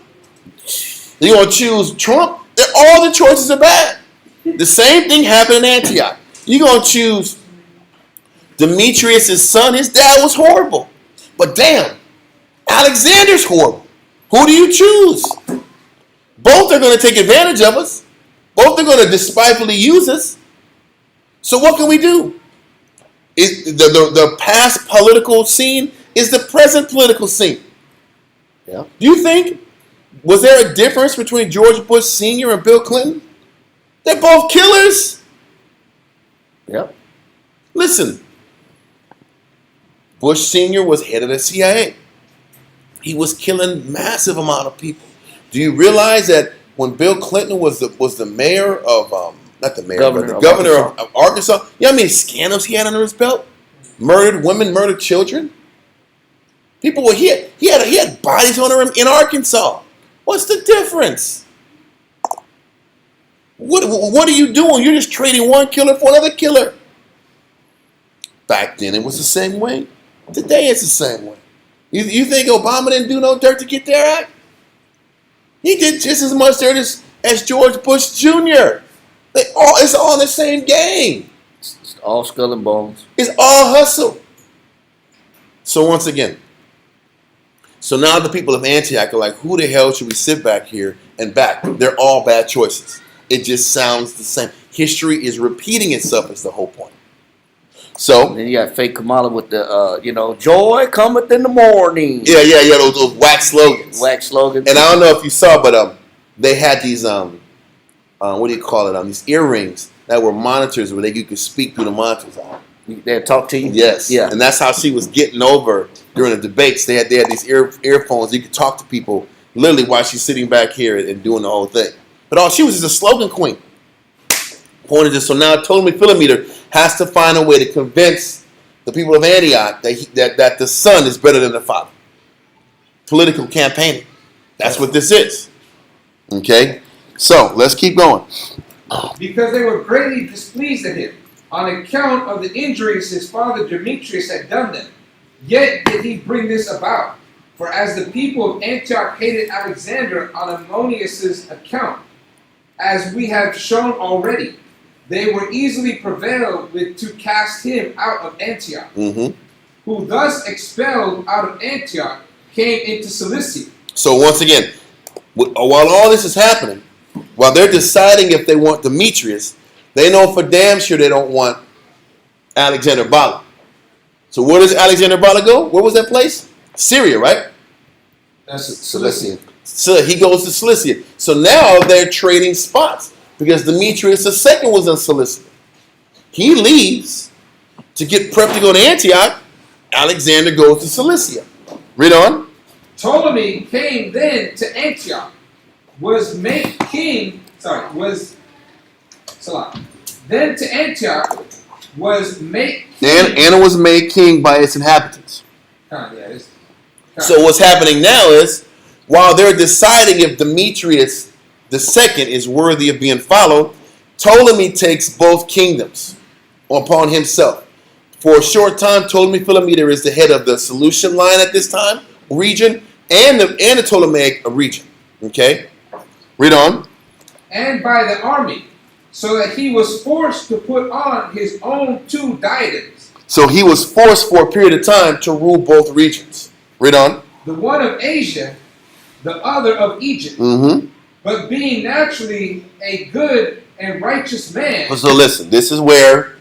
You're gonna choose Trump? All the choices are bad. The same thing happened in Antioch. You're gonna choose Demetrius' son. His dad was horrible. But damn, Alexander's horrible. Who do you choose? Both are going to take advantage of us. Both are going to despitefully use us. So what can we do? The past political scene is the present political scene. Yeah. Do you think, was there a difference between George Bush Sr. and Bill Clinton? They're both killers. Yep. Listen, Bush Sr. was head of the CIA. He was killing massive amount of people. Do you realize that when Bill Clinton was the mayor of not the mayor, Governor but the of governor Arkansas. of Arkansas. You know how many scandals he had under his belt? Murdered women, murdered children. People were he had bodies under him in Arkansas. What's the difference? What are you doing? You're just trading one killer for another killer. Back then it was the same way. Today it's the same way. You think Obama didn't do no dirt to get there at? He did just as much dirt as George Bush Jr. It's all in the same game. It's all skull and bones. It's all hustle. So once again, so now the people of Antioch are like, who the hell should we sit back here and back? They're all bad choices. It just sounds the same. History is repeating itself is the whole point. So And then you got fake Kamala with the, joy cometh in the morning. yeah, those wax slogans. Wax slogans. And I don't know if you saw, but they had these what do you call it? These earrings that were monitors where you could speak through the monitors. They talk to you? Yes. Yeah. And that's how she was getting over during the debates. They had these earphones. You could talk to people literally while she's sitting back here and doing the whole thing. But she was just a slogan queen. Point is this. So now Ptolemy Philometor has to find a way to convince the people of Antioch that the son is better than the father. Political campaigning. That's what this is. Okay? So, let's keep going. Because they were greatly displeased at him, on account of the injuries his father Demetrius had done them. Yet did he bring this about. For as the people of Antioch hated Alexander on Ammonius's account, as we have shown already, they were easily prevailed with to cast him out of Antioch, who thus expelled out of Antioch came into Cilicia. So once again, while all this is happening, while they're deciding if they want Demetrius, they know for damn sure they don't want Alexander Bala. So where does Alexander Bala go? Where was that place? Syria, right? That's Cilicia. So he goes to Cilicia. So now they're trading spots because Demetrius II was in Cilicia. He leaves to get prepped to go to Antioch. Alexander goes to Cilicia. Read on. Ptolemy came then to Antioch, Then to Antioch was made king. Anna was made king by its inhabitants. So what's happening now is, while they're deciding if Demetrius II is worthy of being followed, Ptolemy takes both kingdoms upon himself. For a short time, Ptolemy Philometor is the head of the Seleucian line at this time, region, and the Ptolemaic region. Okay? Read on. And by the army, so that he was forced to put on his own 2 diadems. So he was forced for a period of time to rule both regions. Read on. The one of Asia, the other of Egypt. But being naturally a good and righteous man. So listen, this is where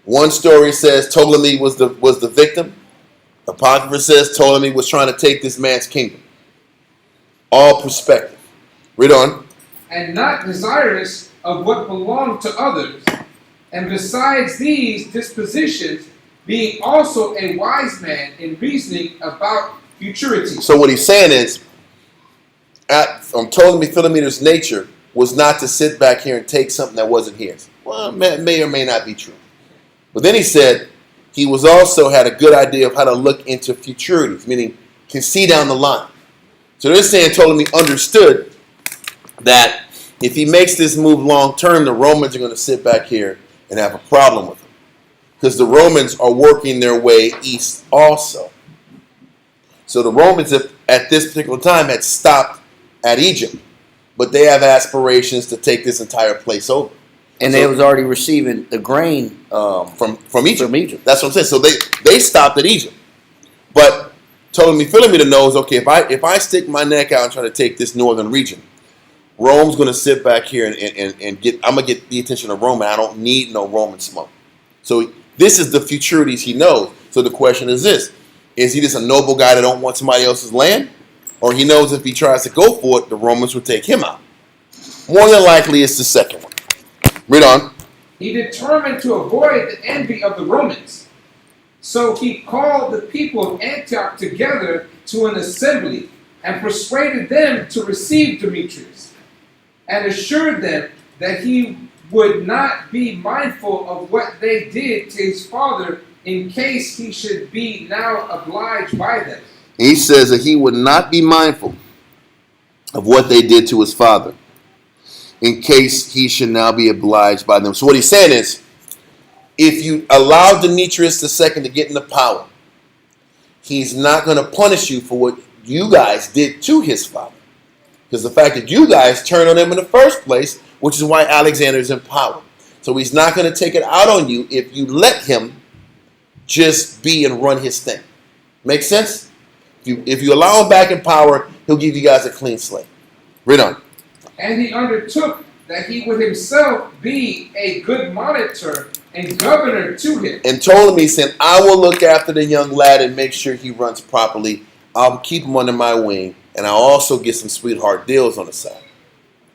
one story says Ptolemy was the victim. Apocrypha says Ptolemy was trying to take this man's kingdom. All perspective. Read on. And not desirous of what belonged to others. And besides these dispositions, being also a wise man in reasoning about futurity. So what he's saying is, Ptolemy Philometor's nature was not to sit back here and take something that wasn't his. Well, may or may not be true. But then he said he was also had a good idea of how to look into futurities, meaning can see down the line. So they're saying Ptolemy understood that if he makes this move long term, the Romans are going to sit back here and have a problem with him. Because the Romans are working their way east also. So the Romans at this particular time had stopped at Egypt. But they have aspirations to take this entire place over. And they was already receiving the grain from Egypt. From Egypt. That's what I'm saying. So they stopped at Egypt. But Ptolemy Philometor knows, okay, if I stick my neck out and try to take this northern region, Rome's going to sit back here and I'm going to get the attention of Rome, and I don't need no Roman smoke. So this is the futurities he knows. So the question is this. Is he just a noble guy that don't want somebody else's land? Or he knows if he tries to go for it, the Romans will take him out? More than likely, it's the second one. Read on. He determined to avoid the envy of the Romans. So he called the people of Antioch together to an assembly and persuaded them to receive Demetrius. and assured them that he would not be mindful of what they did to his father in case he should be now obliged by them. He says that he would not be mindful of what they did to his father in case he should now be obliged by them. So what he's saying is, if you allow Demetrius II to get into power, he's not going to punish you for what you guys did to his father. Because the fact that you guys turned on him in the first place, which is why Alexander is in power. So he's not going to take it out on you if you let him just be and run his thing. Make sense? If you allow him back in power, he'll give you guys a clean slate. Read on. And he undertook that he would himself be a good monitor and governor to him. And Ptolemy said, I will look after the young lad and make sure he runs properly. I'll keep him under my wing, and I'll also get some sweetheart deals on the side.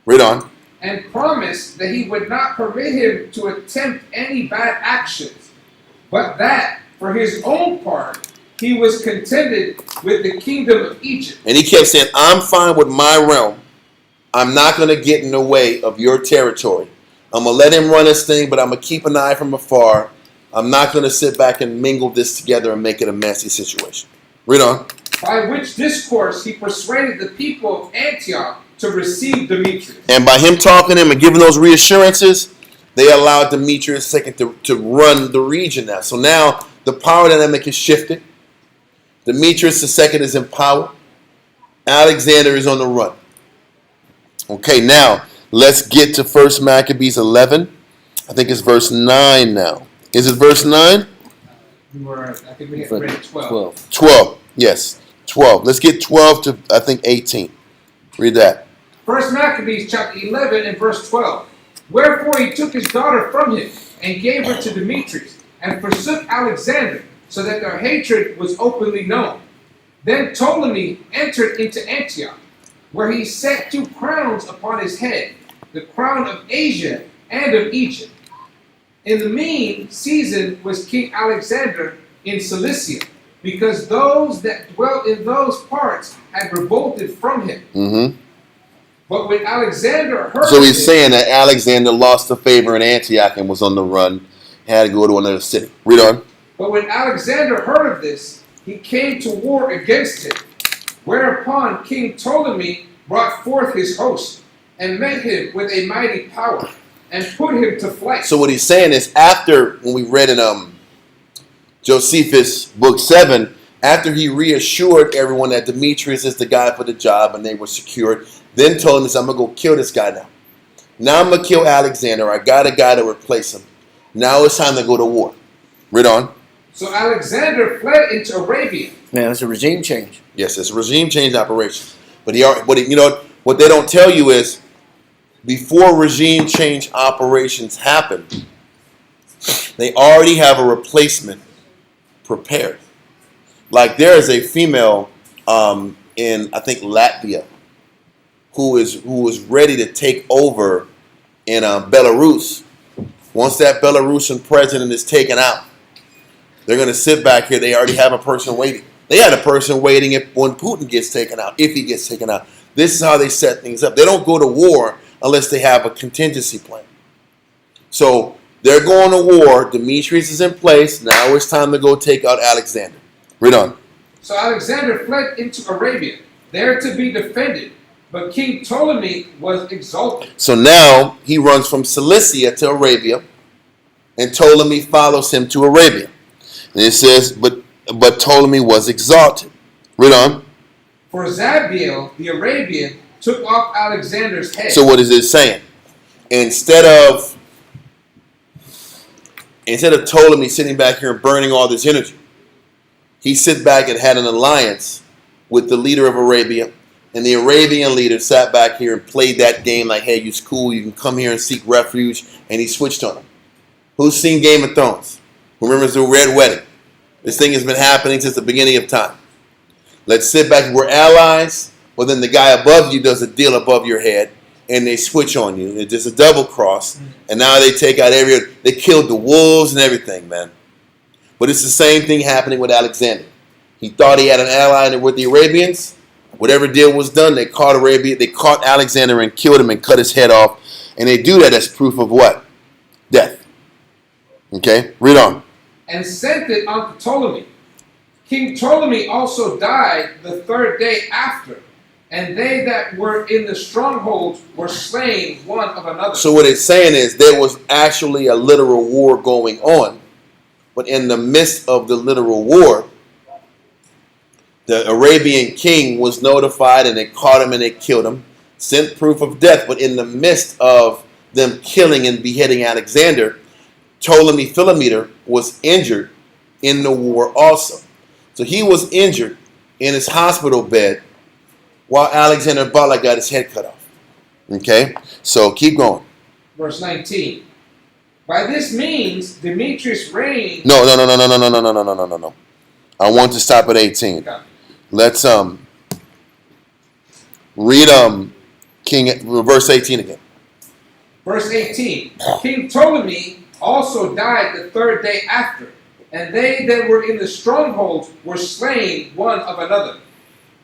Read on. And promised that he would not permit him to attempt any bad actions, but that, for his own part, he was contented with the kingdom of Egypt. And he kept saying, I'm fine with my realm. I'm not going to get in the way of your territory. I'm going to let him run his thing, but I'm going to keep an eye from afar. I'm not going to sit back and mingle this together and make it a messy situation. Read on. By which discourse he persuaded the people of Antioch to receive Demetrius. And by him talking to him and giving those reassurances, they allowed Demetrius II to run the region now. So now the power dynamic is shifted. Demetrius II is in power. Alexander is on the run. Okay, now let's get to 1 Maccabees 11. I think it's verse 9 now. Is it verse 9? I think we had read 12. 12, yes. 12. Let's get 12 to, I think, 18. Read that. 1 Maccabees chapter 11 and verse 12. Wherefore he took his daughter from him and gave her to Demetrius and forsook Alexander, so that their hatred was openly known. Then Ptolemy entered into Antioch, where he set 2 crowns upon his head, the crown of Asia and of Egypt. In the mean season was King Alexander in Cilicia, because those that dwelt in those parts had revolted from him. Mm-hmm. But when Alexander heard So of he's it, saying that Alexander lost the favor in Antioch and was on the run, had to go to another city. Read on. But when Alexander heard of this, he came to war against him. Whereupon King Ptolemy brought forth his host and met him with a mighty power and put him to flight. So what he's saying is, after, when we read in Josephus book 7, after he reassured everyone that Demetrius is the guy for the job and they were secured, then told him, I'm going to go kill this guy now. Now I'm going to kill Alexander. I got a guy to replace him. Now it's time to go to war. Read on. So Alexander fled into Arabia. Man, it's a regime change. Yes, it's a regime change operation. But what they don't tell you is, before regime change operations happen, they already have a replacement prepared. Like there is a female in, I think, Latvia who is ready to take over in Belarus. Once that Belarusian president is taken out, they're going to sit back here. They already have a person waiting. They had a person waiting when Putin gets taken out, if he gets taken out. This is how they set things up. They don't go to war unless they have a contingency plan. So they're going to war. Demetrius is in place. Now it's time to go take out Alexander. Read on. So Alexander fled into Arabia, there to be defended. But King Ptolemy was exalted. So now he runs from Cilicia to Arabia, and Ptolemy follows him to Arabia. And it says, but Ptolemy was exalted. Read on. For Zabiel, the Arabian, took off Alexander's head. So what is it saying? Instead of Ptolemy sitting back here and burning all this energy, he sit back and had an alliance with the leader of Arabia. And the Arabian leader sat back here and played that game like, hey, you're cool, you can come here and seek refuge. And he switched on him. Who's seen Game of Thrones? Who remembers the Red Wedding? This thing has been happening since the beginning of time. Let's sit back and we're allies. Well, then the guy above you does a deal above your head. And they switch on you. It's just a double cross. And now they take out they killed the wolves and everything, man. But it's the same thing happening with Alexander. He thought he had an ally with the Arabians. Whatever deal was done, they caught Alexander and killed him and cut his head off. And they do that as proof of what? Death. Okay, read on. And sent it unto Ptolemy. King Ptolemy also died the third day after, and they that were in the strongholds were slain one of another. So what it's saying is there was actually a literal war going on, but in the midst of the literal war, the Arabian king was notified and they caught him and they killed him, sent proof of death, but in the midst of them killing and beheading Alexander, Ptolemy Philometor was injured in the war also. So he was injured in his hospital bed while Alexander Bala got his head cut off. Okay? So keep going. Verse 19. By this means, Demetrius reigned. No. I want to stop at 18. Okay. Let's read verse 18 again. Verse 18. King Ptolemy also died the third day after, and they that were in the strongholds were slain one of another.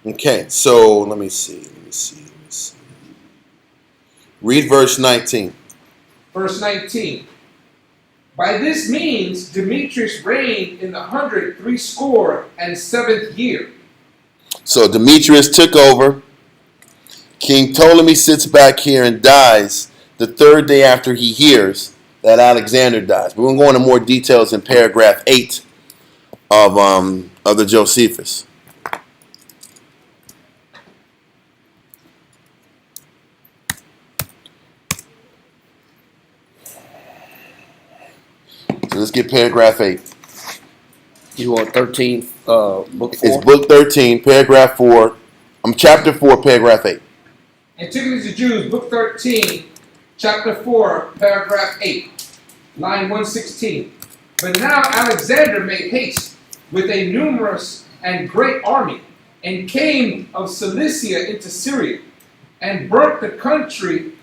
Okay, so let me see. Read verse 19. Verse 19. By this means Demetrius reigned in the 167th year. So Demetrius took over. King Ptolemy sits back here and dies the third day after he hears that Alexander dies. We're going to go into more details in paragraph 8 of the Josephus. So let's get paragraph 8. You want 13, book 4? It's book 13, paragraph 4. Chapter 4, paragraph 8. Antiquities of Jews, book 13, chapter 4, paragraph 8, line 116. But now Alexander made haste with a numerous and great army, and came of Cilicia into Syria, and burnt the country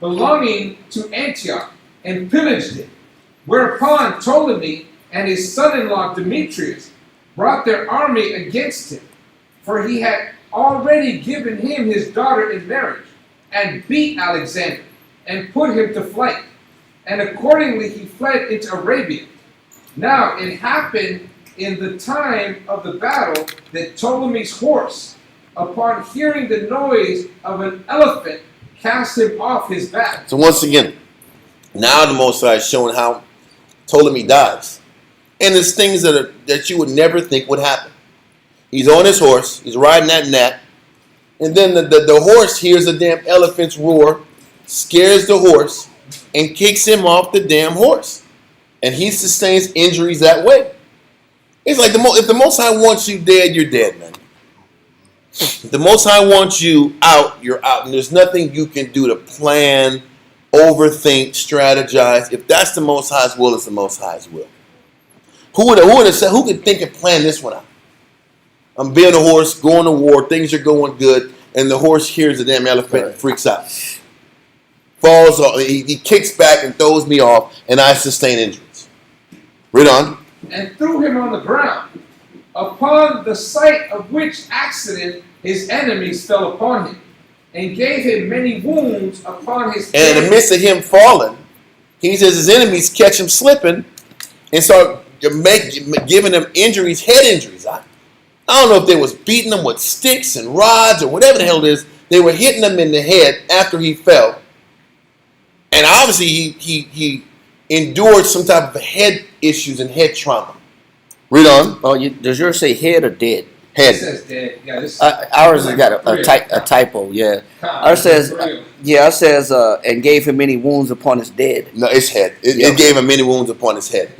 belonging to Antioch, and pillaged it. Whereupon Ptolemy and his son-in-law Demetrius brought their army against him, for he had already given him his daughter in marriage, and beat Alexander, and put him to flight. And accordingly he fled into Arabia. Now it happened in the time of the battle that Ptolemy's horse, upon hearing the noise of an elephant, cast him off his back. So once again, now the Most High is showing how Ptolemy dies. And there's things that you would never think would happen. He's on his horse, he's riding that gnat, and then the horse hears a damn elephant's roar, scares the horse, and kicks him off the damn horse. And he sustains injuries that way. It's like if the Most High wants you dead, you're dead, man. If the Most High wants you out, you're out. And there's nothing you can do to plan, overthink, strategize. If that's the Most High's will, it's the Most High's will. Who could think and plan this one out? I'm being a horse, going to war, things are going good, and the horse hears the damn elephant and freaks out. Falls off, he kicks back and throws me off, and I sustain injuries. Read on. And threw him on the ground, upon the sight of which accident his enemies fell upon him, and gave him many wounds upon his head. And in the midst of him falling, he says his enemies catch him slipping and start giving him injuries, head injuries. I don't know if they was beating him with sticks and rods or whatever the hell it is. They were hitting him in the head after he fell. And obviously he endured some type of head issues and head trauma. Read on. Oh, does yours say head or dead? Head. It says dead. Yeah, this Ours has got a typo, yeah. Ours says, and gave him many wounds upon his dead. No, it's head. It gave him many wounds upon his head.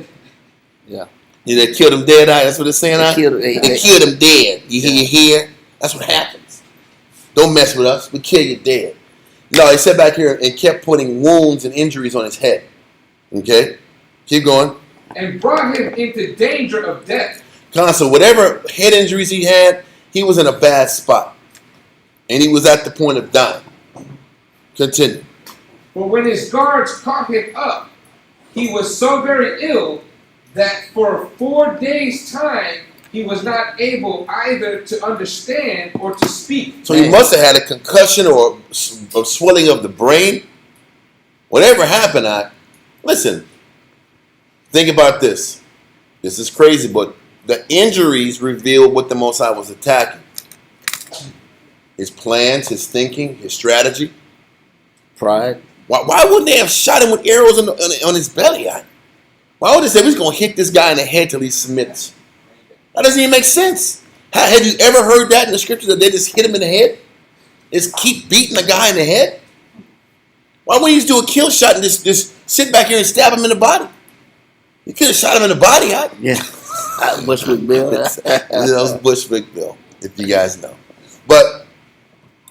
Yeah. They killed him dead. That's what it's saying. They killed him dead. You hear? That's what happens. Don't mess with us. We kill you dead. No, he sat back here and kept putting wounds and injuries on his head. Okay? Keep going. And brought him into danger of death. So whatever head injuries he had, he was in a bad spot. And he was at the point of dying. Continue. For when his guards caught him up, he was so very ill that for 4 days' time he was not able either to understand or to speak. So he must have had a concussion or a swelling of the brain. Whatever happened, listen, think about this. This is crazy, but the injuries revealed what the Most High was attacking. His plans, his thinking, his strategy. Pride. Why wouldn't they have shot him with arrows on his belly? Why would they say, we're going to hit this guy in the head till he submits? That doesn't even make sense. Have you ever heard that in the scripture that they just hit him in the head? Just keep beating the guy in the head? Why wouldn't you just do a kill shot and just sit back here and stab him in the body? You could have shot him in the body, Yeah. Bushwick Bill. That was Bushwick Bill, if you guys know. But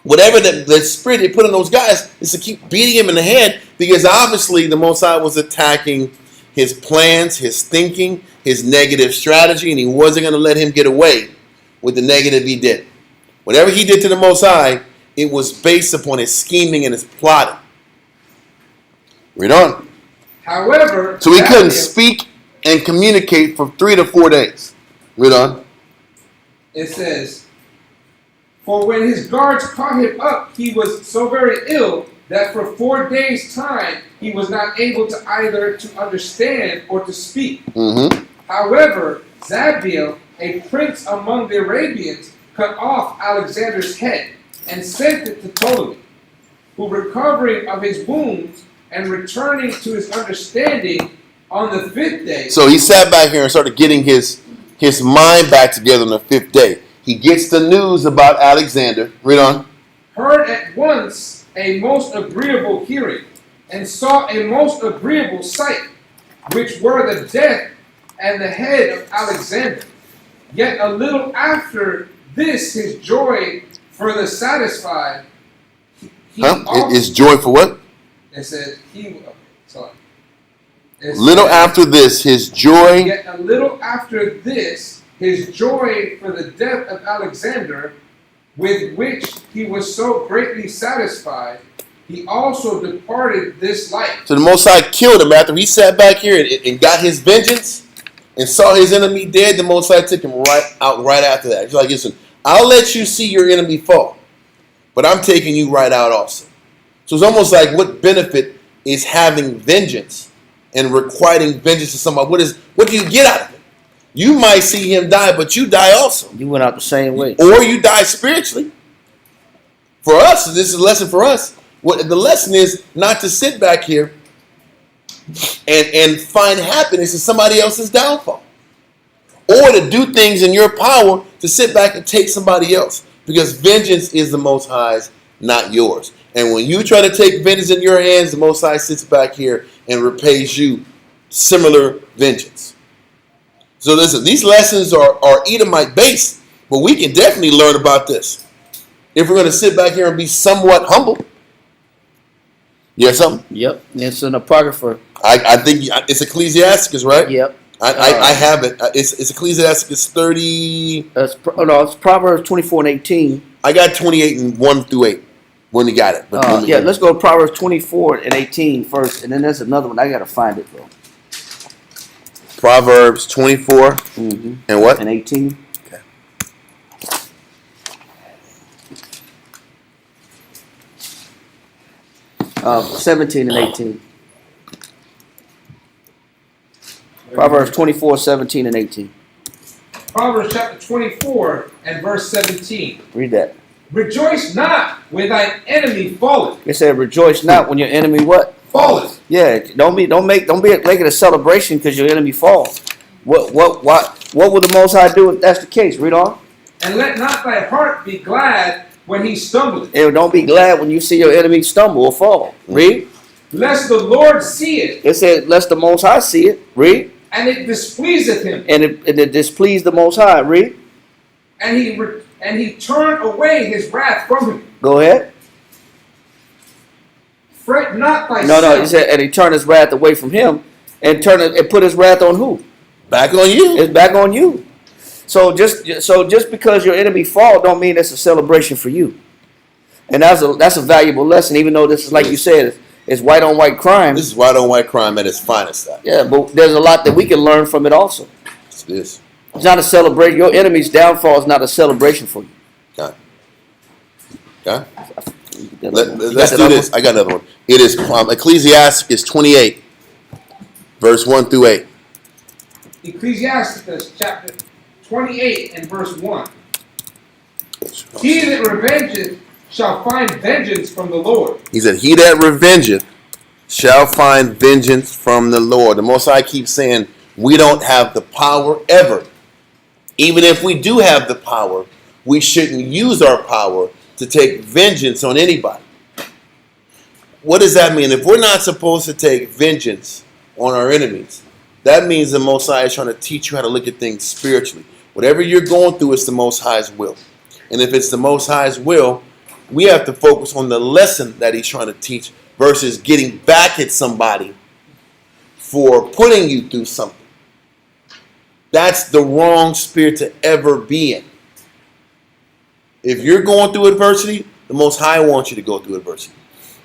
whatever the spirit they put in those guys is to keep beating him in the head, because obviously the Most High was attacking his plans, his thinking, his negative strategy, and he wasn't going to let him get away with the negative he did. Whatever he did to the Most High, it was based upon his scheming and his plotting. Read on. However, So he couldn't speak and communicate for 3 to 4 days. Read on. It says, for when his guards caught him up, he was so very ill that for 4 days' time he was not able to either to understand or to speak. Mm-hmm. However, Zabdiel, a prince among the Arabians, cut off Alexander's head and sent it to Ptolemy, who, recovering of his wounds and returning to his understanding on the 5th day. So he sat back here and started getting his mind back together on the 5th day. He gets the news about Alexander. Read on. Heard at once a most agreeable hearing, and saw a most agreeable sight, which were the death and the head of Alexander. Yet a little after this, his joy further satisfied. Is joy for what? It says sorry. Little after this, his joy. Yet a little after this, his joy for the death of Alexander, with which he was so greatly satisfied, he also departed this life. So the Most High killed him after he sat back here and got his vengeance and saw his enemy dead. The Most High took him right after that. He's like, listen, I'll let you see your enemy fall, but I'm taking you right out also. So it's almost like, what benefit is having vengeance and requiting vengeance to somebody? What do you get out of it? You might see him die, but you die also. You went out the same way. Or you die spiritually. For us, this is a lesson for us. What the lesson is, not to sit back here and find happiness in somebody else's downfall. Or to do things in your power to sit back and take somebody else. Because vengeance is the Most High's, not yours. And when you try to take vengeance in your hands, the Most High sits back here and repays you similar vengeance. So listen, these lessons are Edomite based, but we can definitely learn about this if we're going to sit back here and be somewhat humble. You have something? Yep. It's an apocrypha. I think it's Ecclesiasticus, right? Yep. I have it. It's Ecclesiasticus 30. It's Proverbs 24 and 18. I got 28 and 1 through 8 when you got it. But Let's go to Proverbs 24 and 18 first, and then there's another one. I got to find it, though. Proverbs 24 and what? And 18. Okay. 17 and 18. Proverbs 24, 17 and 18. Proverbs chapter 24 and verse 17. Read that. Rejoice not when thine enemy falleth. It said, "Rejoice not when your enemy what? Falleth." Yeah, don't make it a celebration because your enemy falls. What will the Most High do if that's the case? Read on. And let not thy heart be glad when he stumbleth. And don't be glad when you see your enemy stumble or fall. Read. Lest the Lord see it. It said, "Lest the Most High see it." Read. And it displeaseth him. And it displeased the Most High. Read. And he turned away his wrath from him. Go ahead. Fret not thyself. No. He said, and he turned his wrath away from him, and put his wrath on who? Back on you. It's back on you. So just because your enemy fall, don't mean it's a celebration for you. And that's a valuable lesson. Even though this is, like you said, it's white on white crime. This is white on white crime at its finest. Yeah, but there's a lot that we can learn from it also. It's this. It's not a celebration. Your enemy's downfall is not a celebration for you. Okay. Okay. You Let's got do that this. I got another one. It is Ecclesiastes 28, verse 1 through 8. Ecclesiastes chapter 28 and verse 1. He that revengeth shall find vengeance from the Lord. He said, he that revengeth shall find vengeance from the Lord. The Most High keeps saying, we don't have the power ever. Even if we do have the power, we shouldn't use our power to take vengeance on anybody. What does that mean? If we're not supposed to take vengeance on our enemies, that means the Most High is trying to teach you how to look at things spiritually. Whatever you're going through is the Most High's will. And if it's the Most High's will, we have to focus on the lesson that he's trying to teach versus getting back at somebody for putting you through something. That's the wrong spirit to ever be in. If you're going through adversity, the Most High wants you to go through adversity.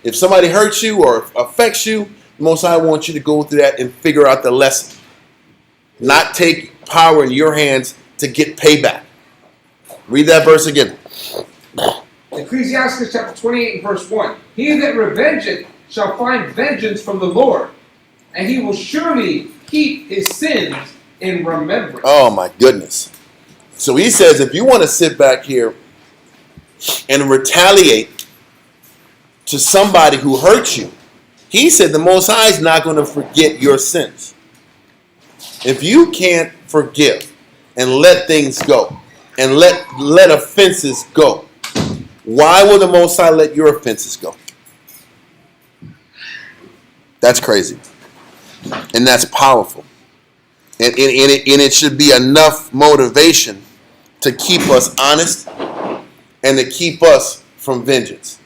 If somebody hurts you or affects you, the Most High wants you to go through that and figure out the lesson. Not take power in your hands to get payback. Read that verse again. Ecclesiastes chapter 28 and verse 1. He that revengeth shall find vengeance from the Lord, and he will surely keep his sins in remembrance. Oh my goodness. So he says if you want to sit back here and retaliate to somebody who hurt you, he said the Most High is not going to forget your sins. If you can't forgive and let things go and let offenses go, why will the Most High let your offenses go? That's crazy. And that's powerful. And it should be enough motivation to keep us honest and to keep us from vengeance.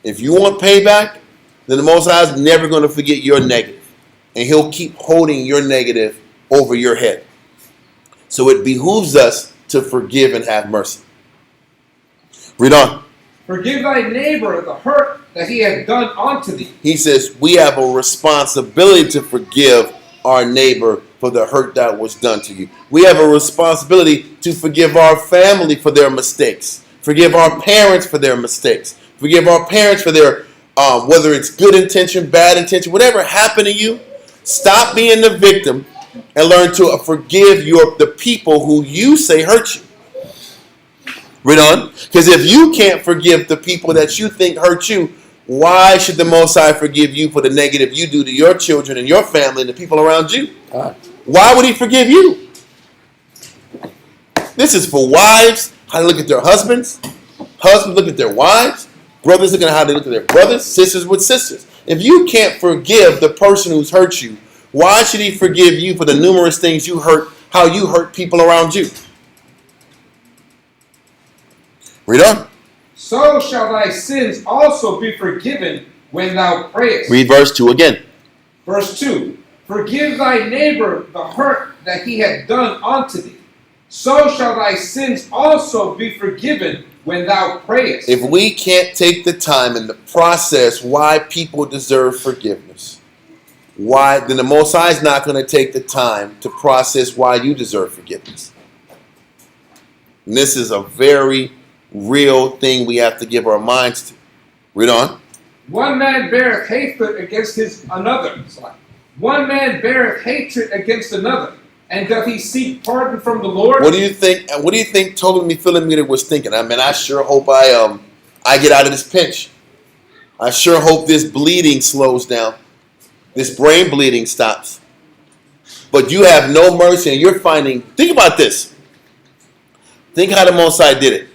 If you want payback, then the Most High is never going to forget your negative. And he'll keep holding your negative over your head. So it behooves us to forgive and have mercy. Read on. Forgive thy neighbor the hurt that he hath done unto thee. He says we have a responsibility to forgive our neighbor for the hurt that was done to you. We have a responsibility to forgive our family for their mistakes. Forgive our parents for their mistakes. Forgive our parents for their, whether it's good intention, bad intention, whatever happened to you. Stop being the victim and learn to forgive the people who you say hurt you. Read on. Because if you can't forgive the people that you think hurt you, why should the Most High forgive you for the negative you do to your children and your family and the people around you? Why would he forgive you? This is for wives, how they look at their husbands. Husbands look at their wives. Brothers look at how they look at their brothers. Sisters with sisters. If you can't forgive the person who's hurt you, why should he forgive you for the numerous things you hurt, how you hurt people around you? Read on. So shall thy sins also be forgiven when thou prayest. Read verse 2 again. Verse 2. Forgive thy neighbor the hurt that he hath done unto thee. So shall thy sins also be forgiven when thou prayest. If we can't take the time and the process why people deserve forgiveness, why then the Most High is not going to take the time to process why you deserve forgiveness. And this is a very real thing we have to give our minds to. Read on. One man beareth hatred against his another. One man beareth hatred against another, and doth he seek pardon from the Lord? What do you think? What do you think Ptolemy was thinking? I mean, I sure hope I get out of this pinch. I sure hope this bleeding slows down. This brain bleeding stops. But you have no mercy, and you're finding. Think about this. Think how the Most High did it.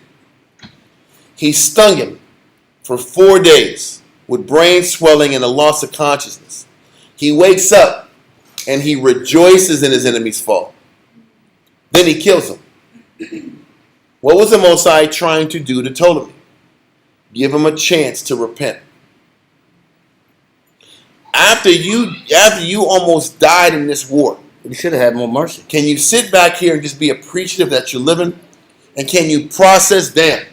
He stung him for 4 days with brain swelling and a loss of consciousness. He wakes up and he rejoices in his enemy's fall. Then he kills him. What was the Most High trying to do to Ptolemy? Give him a chance to repent. After you almost died in this war, You should have had more mercy. can you sit back here and just be appreciative that you're living? And can you process, damn,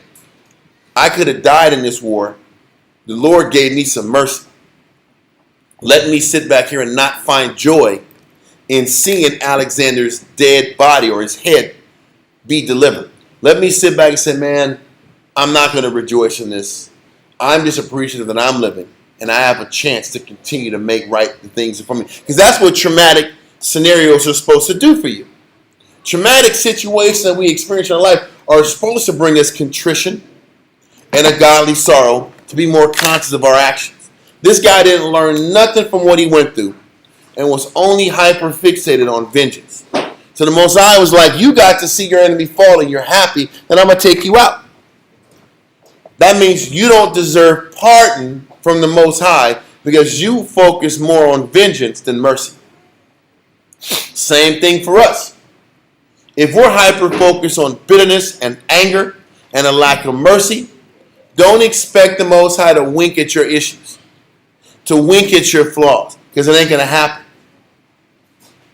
I could have died in this war. The Lord gave me some mercy. Let me sit back here and not find joy in seeing Alexander's dead body or his head be delivered. Let me sit back and say, man, I'm not going to rejoice in this. I'm just appreciative that I'm living and I have a chance to continue to make right the things for me. Because that's what traumatic scenarios are supposed to do for you. Traumatic situations that we experience in our life are supposed to bring us contrition and a godly sorrow to be more conscious of our actions. This guy didn't learn nothing from what he went through and was only hyper fixated on vengeance. So the Most High was like, you got to see your enemy fall and you're happy, then I'm going to take you out. That means you don't deserve pardon from the Most High because you focus more on vengeance than mercy. Same thing for us. If we're hyper-focused on bitterness and anger and a lack of mercy, don't expect the Most High to wink at your issues, to wink at your flaws, because it ain't going to happen.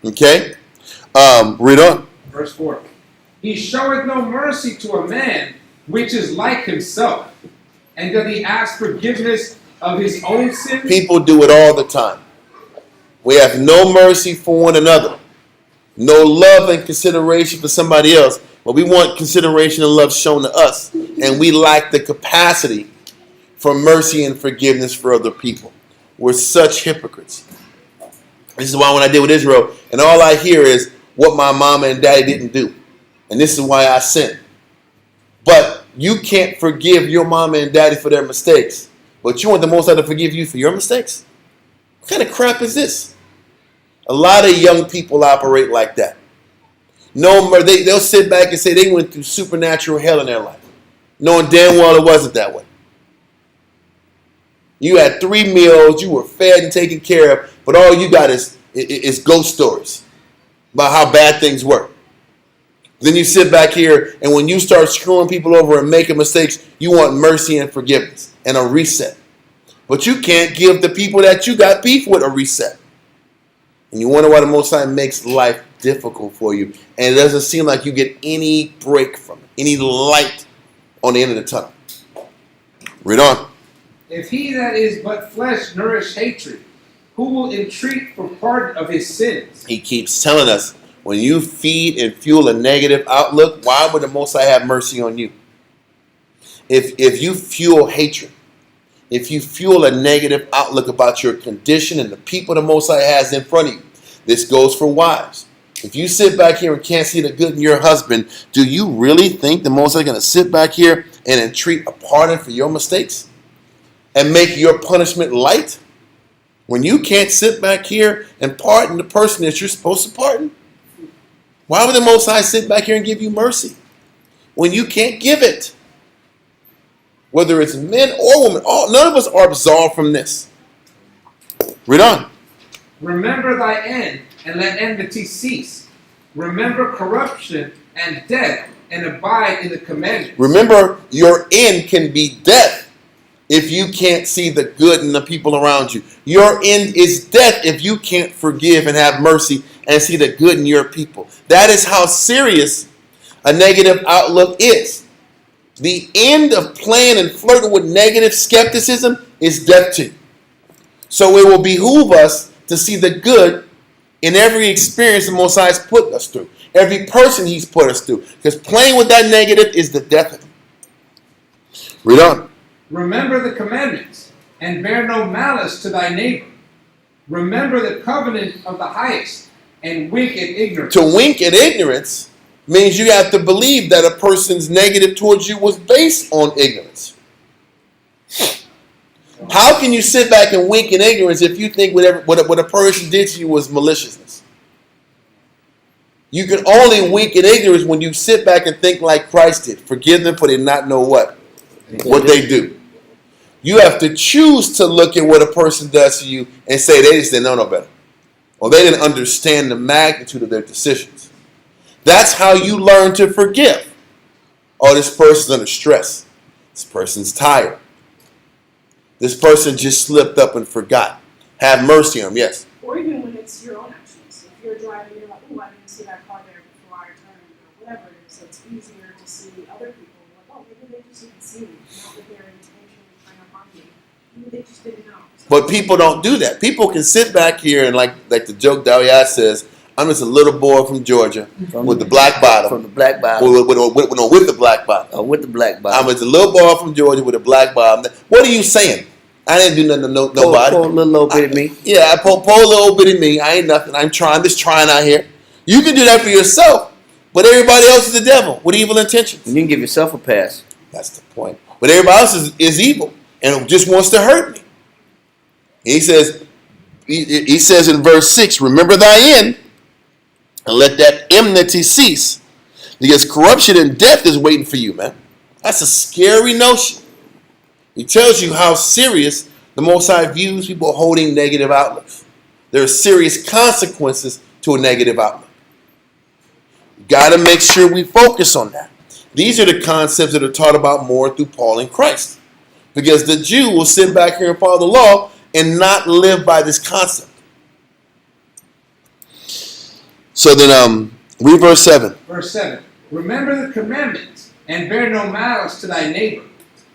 Okay? Read on. Verse 4. He showeth no mercy to a man which is like himself. And doth he ask forgiveness of his own sins? People do it all the time. We have no mercy for one another. No love and consideration for somebody else. But we want consideration and love shown to us. And we lack the capacity for mercy and forgiveness for other people. We're such hypocrites. This is why when I deal with Israel, and all I hear is what my mama and daddy didn't do. And this is why I sin. But you can't forgive your mama and daddy for their mistakes. But you want the Most High to forgive you for your mistakes? What kind of crap is this? A lot of young people operate like that. They'll sit back and say they went through supernatural hell in their life, knowing damn well it wasn't that way. You had 3 meals, you were fed and taken care of, but all you got is ghost stories about how bad things were. Then you sit back here, and when you start screwing people over and making mistakes, you want mercy and forgiveness and a reset. But you can't give the people that you got beef with a reset. And you wonder why the Most High makes life difficult for you. And it doesn't seem like you get any break from it, any light on the end of the tunnel. Read on. If he that is but flesh nourish hatred, who will entreat for pardon of his sins? He keeps telling us, when you feed and fuel a negative outlook, why would the Most High have mercy on you? If you fuel hatred, if you fuel a negative outlook about your condition and the people the Most High has in front of you, this goes for wives. If you sit back here and can't see the good in your husband, do you really think the Most High is going to sit back here and entreat a pardon for your mistakes and make your punishment light? When you can't sit back here and pardon the person that you're supposed to pardon? Why would the Most High sit back here and give you mercy when you can't give it? Whether it's men or women, none of us are absolved from this. Read on. Remember thy end, and let enmity cease. Remember corruption and death, and abide in the commandments. Remember, your end can be death if you can't see the good in the people around you. Your end is death if you can't forgive and have mercy and see the good in your people. That is how serious a negative outlook is. The end of playing and flirting with negative skepticism is death to you. So it will behoove us to see the good in every experience the Most High has put us through. Every person He's put us through. Because playing with that negative is the death of him. Read on. Remember the commandments, and bear no malice to thy neighbor. Remember the covenant of the highest, and wink at ignorance. To wink at ignorance means you have to believe that a person's negative towards you was based on ignorance. How can you sit back and wink in ignorance if you think what a person did to you was maliciousness? You can only wink in ignorance when you sit back and think like Christ did. Forgive them for they not know what they do. You have to choose to look at what a person does to you and say they just didn't know no better. Or they didn't understand the magnitude of their decisions. That's how you learn to forgive. Oh, this person's under stress. This person's tired. This person just slipped up and forgot. Have mercy on him, yes. Or even when it's your own actions. If you're driving, you're like, oh, I didn't see that car there before I turned, or whatever it is. So it's easier to see other people. Like, oh, maybe they just didn't see me. Not with their intention of trying to harm me. Maybe they just didn't know. So But people don't do that. People can sit back here and like the joke Dawiyat says, I'm just a little boy from Georgia with the black bottom. From the black bottom. With the black bottom. With the black bottom. I'm just a little boy from Georgia with a black bottom. What are you saying? I didn't do nothing to nobody. Poor little old bit of me. Yeah, poor little bit of me. I ain't nothing. I'm just trying out here. You can do that for yourself, but everybody else is the devil with evil intentions. You can give yourself a pass. That's the point. But everybody else is evil and just wants to hurt me. He says in verse 6, remember thy end, and let that enmity cease, because corruption and death is waiting for you, man. That's a scary notion. He tells you how serious the Most High views people holding negative outlooks. There are serious consequences to a negative outlook. Got to make sure we focus on that. These are the concepts that are taught about more through Paul and Christ. Because the Jew will sit back here and follow the law and not live by this concept. So then, read verse 7. Verse 7. Remember the commandments, and bear no malice to thy neighbor.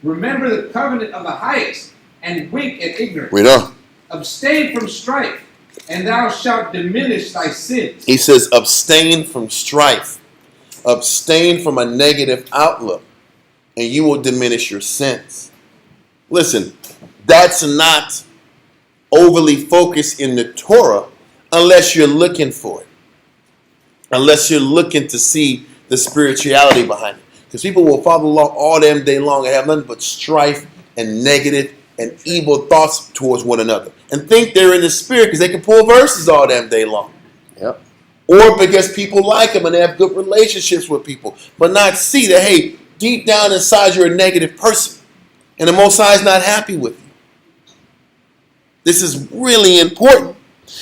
Remember the covenant of the highest, and wink at ignorance. Read on. Abstain from strife, and thou shalt diminish thy sins. He says, abstain from strife. Abstain from a negative outlook, and you will diminish your sins. Listen, that's not overly focused in the Torah unless you're looking for it. Unless you're looking to see the spirituality behind it. Because people will follow the law all damn day long and have nothing but strife and negative and evil thoughts towards one another. And think they're in the spirit because they can pull verses all damn day long. Yep. Or because people like them and they have good relationships with people. But not see that, hey, deep down inside you're a negative person. And the Most High is not happy with you. This is really important.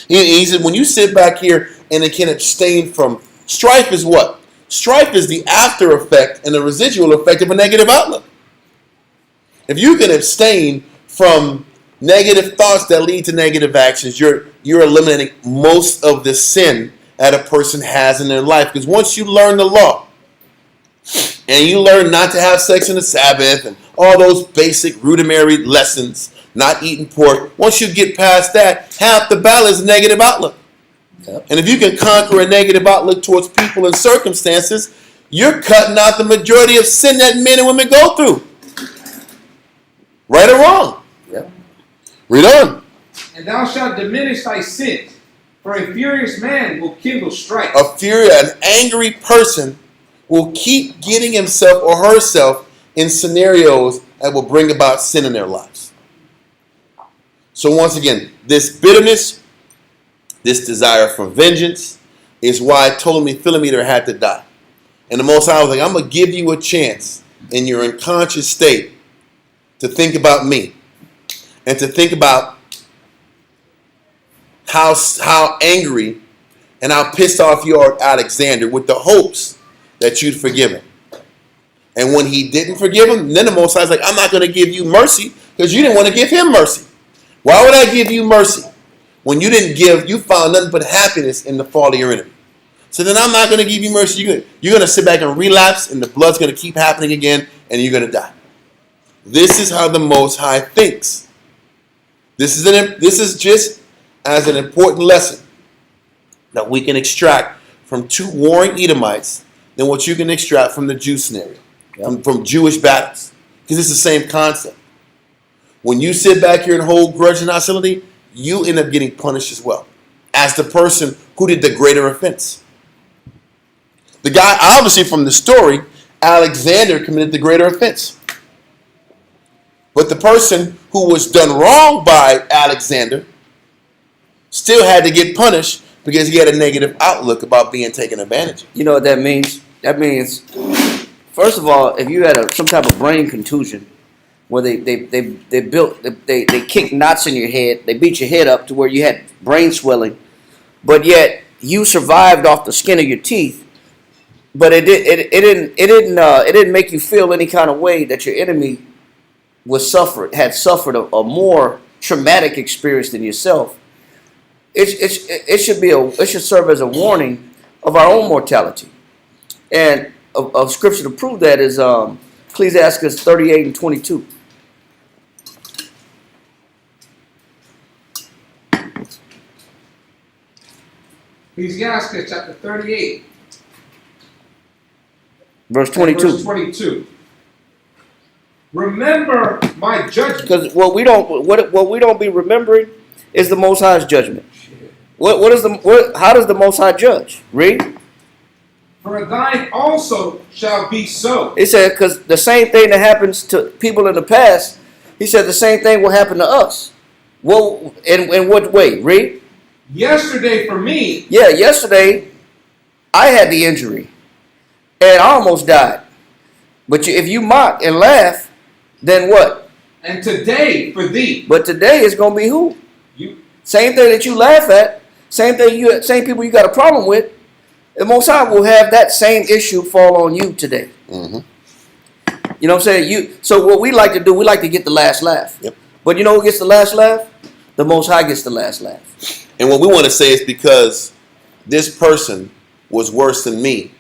He said when you sit back here and it can abstain from strife is what? Strife is the after effect and the residual effect of a negative outlook. If you can abstain from negative thoughts that lead to negative actions, you're eliminating most of the sin that a person has in their life. Because once you learn the law and you learn not to have sex on the Sabbath and all those basic rudimentary lessons, not eating pork, once you get past that, half the battle is a negative outlook. Yep. And if you can conquer a negative outlook towards people and circumstances, you're cutting out the majority of sin that men and women go through. Right or wrong? Yep. Read on. And thou shalt diminish thy sins, for a furious man will kindle strife. An angry person will keep getting himself or herself in scenarios that will bring about sin in their lives. So once again, this bitterness, this desire for vengeance is why Ptolemy Philometor had to die. And the Most High was like, I'm going to give you a chance in your unconscious state to think about me and to think about how angry and how pissed off you are at Alexander with the hopes that you'd forgive him. And when he didn't forgive him, then the Most High was like, I'm not going to give you mercy because you didn't want to give him mercy. Why would I give you mercy when you found nothing but happiness in the fall of your enemy? So then I'm not going to give you mercy. You're going to sit back and relapse, and the blood's going to keep happening again, and you're going to die. This is how the Most High thinks. This is just as an important lesson that we can extract from two warring Edomites than what you can extract from the Jew scenario, from Jewish battles, because it's the same concept. When you sit back here and hold grudge and hostility, you end up getting punished as well, as the person who did the greater offense. The guy, obviously from the story, Alexander committed the greater offense. But the person who was done wrong by Alexander still had to get punished because he had a negative outlook about being taken advantage of. You know what that means? That means, first of all, if you had some type of brain contusion, where they kicked knots in your head, they beat your head up to where you had brain swelling, but yet you survived off the skin of your teeth. But it didn't make you feel any kind of way that your enemy had suffered a more traumatic experience than yourself. It should serve as a warning of our own mortality. And a scripture to prove that is Ecclesiastes 38:22. Ecclesiastes chapter 38, Verse and 22. verse 22. Remember my judgment. Because what we don't be remembering is the Most High's judgment. How does the Most High judge? Read. For thine also shall be so. It said, because the same thing that happens to people in the past, he said the same thing will happen to us. Well, in what way? Read. Yesterday for me, Yeah, yesterday I had the injury and I almost died. But if you mock and laugh, then what? and today for thee. But today it's gonna be who? You, Same thing that you laugh at, same people you got a problem with. The Most High will have that same issue fall on you today. Mm-hmm. You know what I'm saying? So what we like to do, we like to get the last laugh. Yep. But you know who gets the last laugh? The Most High gets the last laugh. And what we want to say is because this person was worse than me,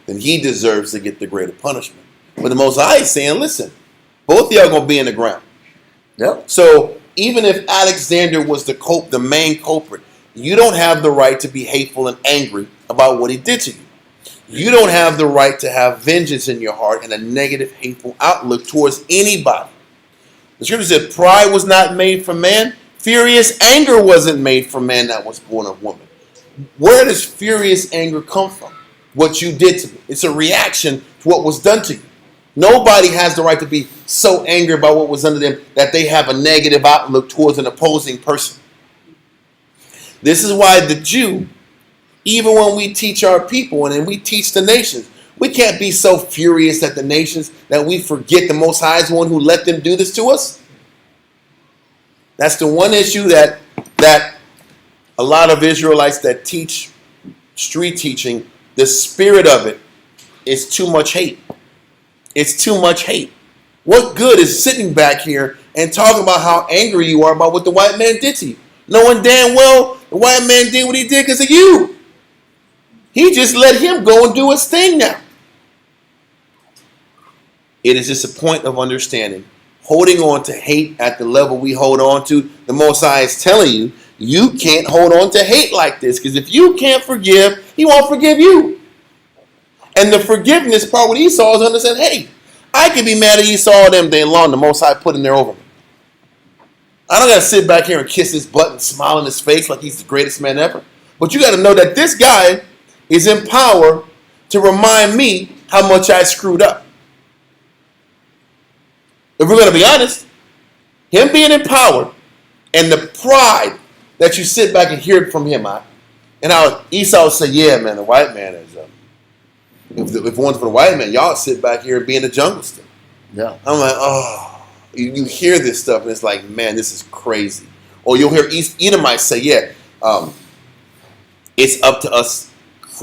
then he deserves to get the greater punishment. But the Most High is saying, listen, both of y'all going to be in the ground. Yep. So even if Alexander was the main culprit, you don't have the right to be hateful and angry about what he did to you. You don't have the right to have vengeance in your heart and a negative, hateful outlook towards anybody. The scripture said pride was not made from man. Furious anger wasn't made from man that was born of woman. Where does furious anger come from? What you did to me. It's a reaction to what was done to you. Nobody has the right to be so angry about what was done to them that they have a negative outlook towards an opposing person. This is why the Jew, even when we teach our people and then we teach the nations, we can't be so furious at the nations that we forget the Most High is the one who let them do this to us. That's the one issue that a lot of Israelites that teach street teaching, the spirit of it is too much hate. It's too much hate. What good is sitting back here and talking about how angry you are about what the white man did to you? Knowing damn well the white man did what he did because of you. He just let him go and do his thing now. It is just a point of understanding. Holding on to hate at the level we hold on to, the Most High is telling you, you can't hold on to hate like this. Because if you can't forgive, he won't forgive you. And the forgiveness part with Esau is understand, hey, I can be mad at Esau all them day long. The Most High put him there over me. I don't got to sit back here and kiss his butt and smile in his face like he's the greatest man ever. But you got to know that this guy is in power to remind me how much I screwed up. If we're going to be honest, him being in power and the pride that you sit back and hear from him, and how Esau say, yeah, man, the white man is, if it wasn't for the white man, y'all sit back here and be in the jungle still. Yeah. I'm like, oh, you hear this stuff and it's like, man, this is crazy. Or you'll hear Edomites say, yeah, it's up to us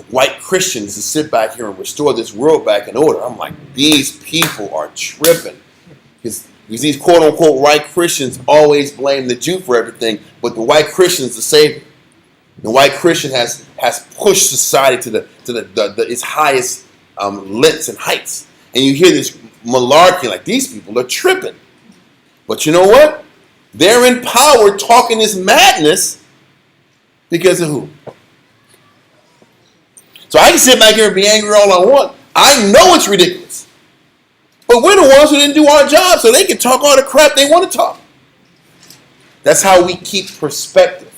white Christians to sit back here and restore this world back in order. I'm like, these people are tripping. Because these quote-unquote white Christians always blame the Jew for everything, but the white Christian is the savior. The white Christian has pushed society to its highest lengths and heights. And you hear this malarkey like these people are tripping. But you know what? They're in power talking this madness because of who? So I can sit back here and be angry all I want. I know it's ridiculous. But we're the ones who didn't do our job, so they can talk all the crap they want to talk. That's how we keep perspective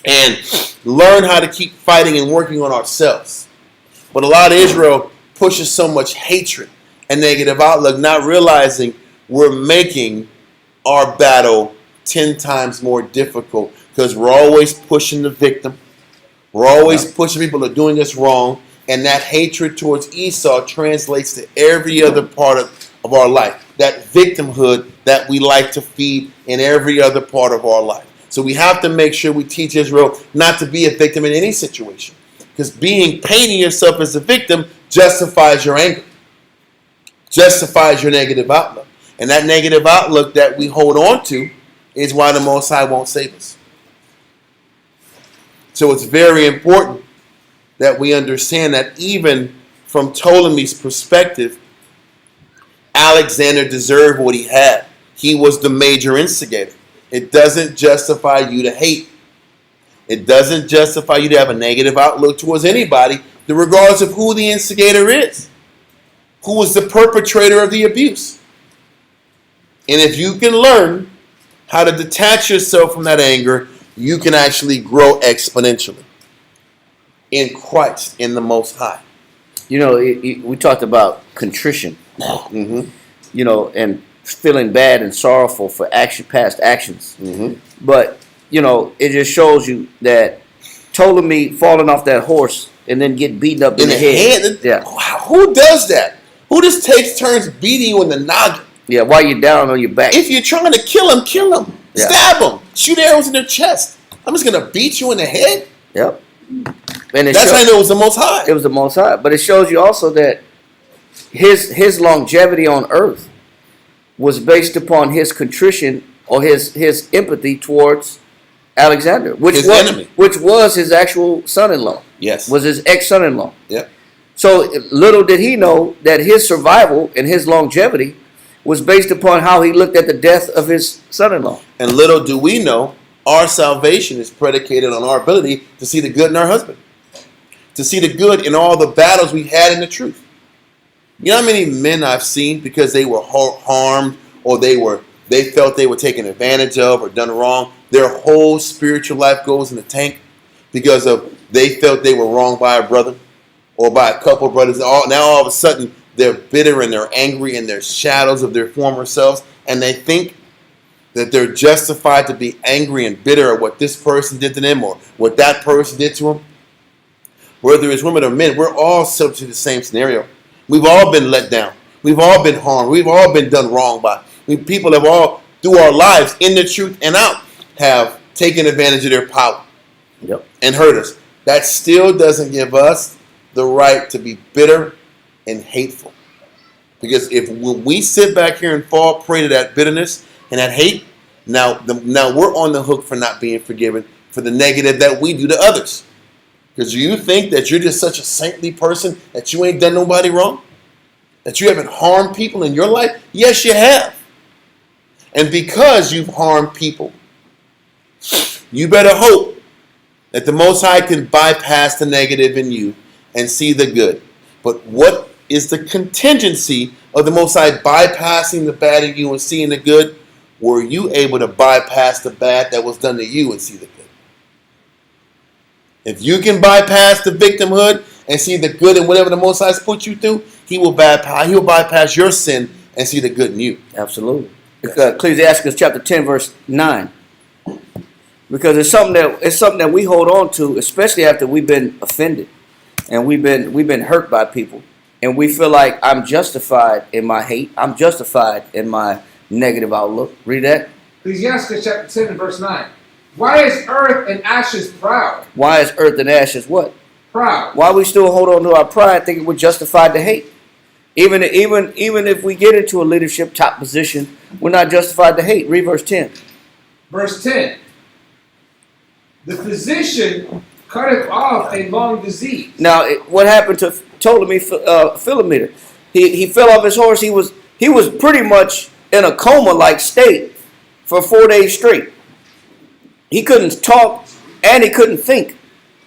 and learn how to keep fighting and working on ourselves. But a lot of Israel pushes so much hatred and negative outlook, not realizing we're making our battle 10 times more difficult because we're always pushing the victim. We're always pushing people who are doing us wrong. And that hatred towards Esau translates to every other part of our life. That victimhood that we like to feed in every other part of our life. So we have to make sure we teach Israel not to be a victim in any situation. Because painting yourself as a victim justifies your anger. Justifies your negative outlook. And that negative outlook that we hold on to is why the Most High won't save us. So it's very important that we understand that even from Ptolemy's perspective, Alexander deserved what he had. He was the major instigator. It doesn't justify you to hate. It doesn't justify you to have a negative outlook towards anybody, regardless of who the instigator is, who was the perpetrator of the abuse. And if you can learn how to detach yourself from that anger, you can actually grow exponentially in Christ, in the Most High. You know, we talked about contrition, Mm-hmm. you know, and feeling bad and sorrowful for past actions. Mm-hmm. But, you know, it just shows you that Ptolemy falling off that horse and then get beaten up in the head. Yeah. Who does that? Who just takes turns beating you in the noggin? Yeah, while you're down on your back. If you're trying to kill him, kill him. Yeah. Stab him. Shoot arrows in their chest. I'm just going to beat you in the head? Yep. And That's how I know it was the Most High. It was the Most High. But it shows you also that his longevity on earth was based upon his contrition or his empathy towards Alexander, His enemy. which was his actual son-in-law. Yes. Was his ex-son-in-law. Yep. So little did he know that his survival and his longevity was based upon how he looked at the death of his son-in-law. And little do we know, our salvation is predicated on our ability to see the good in our husband, to see the good in all the battles we had in the truth. You know how many men I've seen because they were harmed or they felt they were taken advantage of or done wrong, their whole spiritual life goes in the tank because of they felt they were wronged by a brother or by a couple of brothers. Now all of a sudden they're bitter and they're angry and they're shadows of their former selves, and they think that they're justified to be angry and bitter at what this person did to them or what that person did to them. Whether it's women or men, we're all subject to the same scenario. We've all been let down. We've all been harmed. We've all been done wrong by. People have all, through our lives, in the truth and out, have taken advantage of their power. Yep. And hurt us. That still doesn't give us the right to be bitter and hateful. Because when we sit back here and fall prey to that bitterness and that hate, now we're on the hook for not being forgiven for the negative that we do to others. Because you think that you're just such a saintly person that you ain't done nobody wrong? That you haven't harmed people in your life? Yes, you have. And because you've harmed people, you better hope that the Most High can bypass the negative in you and see the good. But what is the contingency of the Most High bypassing the bad in you and seeing the good? Were you able to bypass the bad that was done to you and see the good? If you can bypass the victimhood and see the good in whatever the Most High has put you through, He will bypass your sin and see the good in you. Absolutely. Ecclesiastes chapter 10, verse 9. Because it's something that we hold on to, especially after we've been offended and we've been hurt by people, and we feel like I'm justified in my hate. I'm justified in my negative outlook. Read that. Ecclesiastes chapter 10 and verse 9. Why is earth and ashes proud? Why is earth and ashes what? Proud. Why we still hold on to our pride, thinking we're justified to hate? Even if we get into a leadership top position, we're not justified to hate. Read verse 10. Verse 10. The physician cutteth off a long disease. Now, what happened to Ptolemy Philometer? He fell off his horse. He was pretty much in a coma-like state for 4 days straight. He couldn't talk and he couldn't think.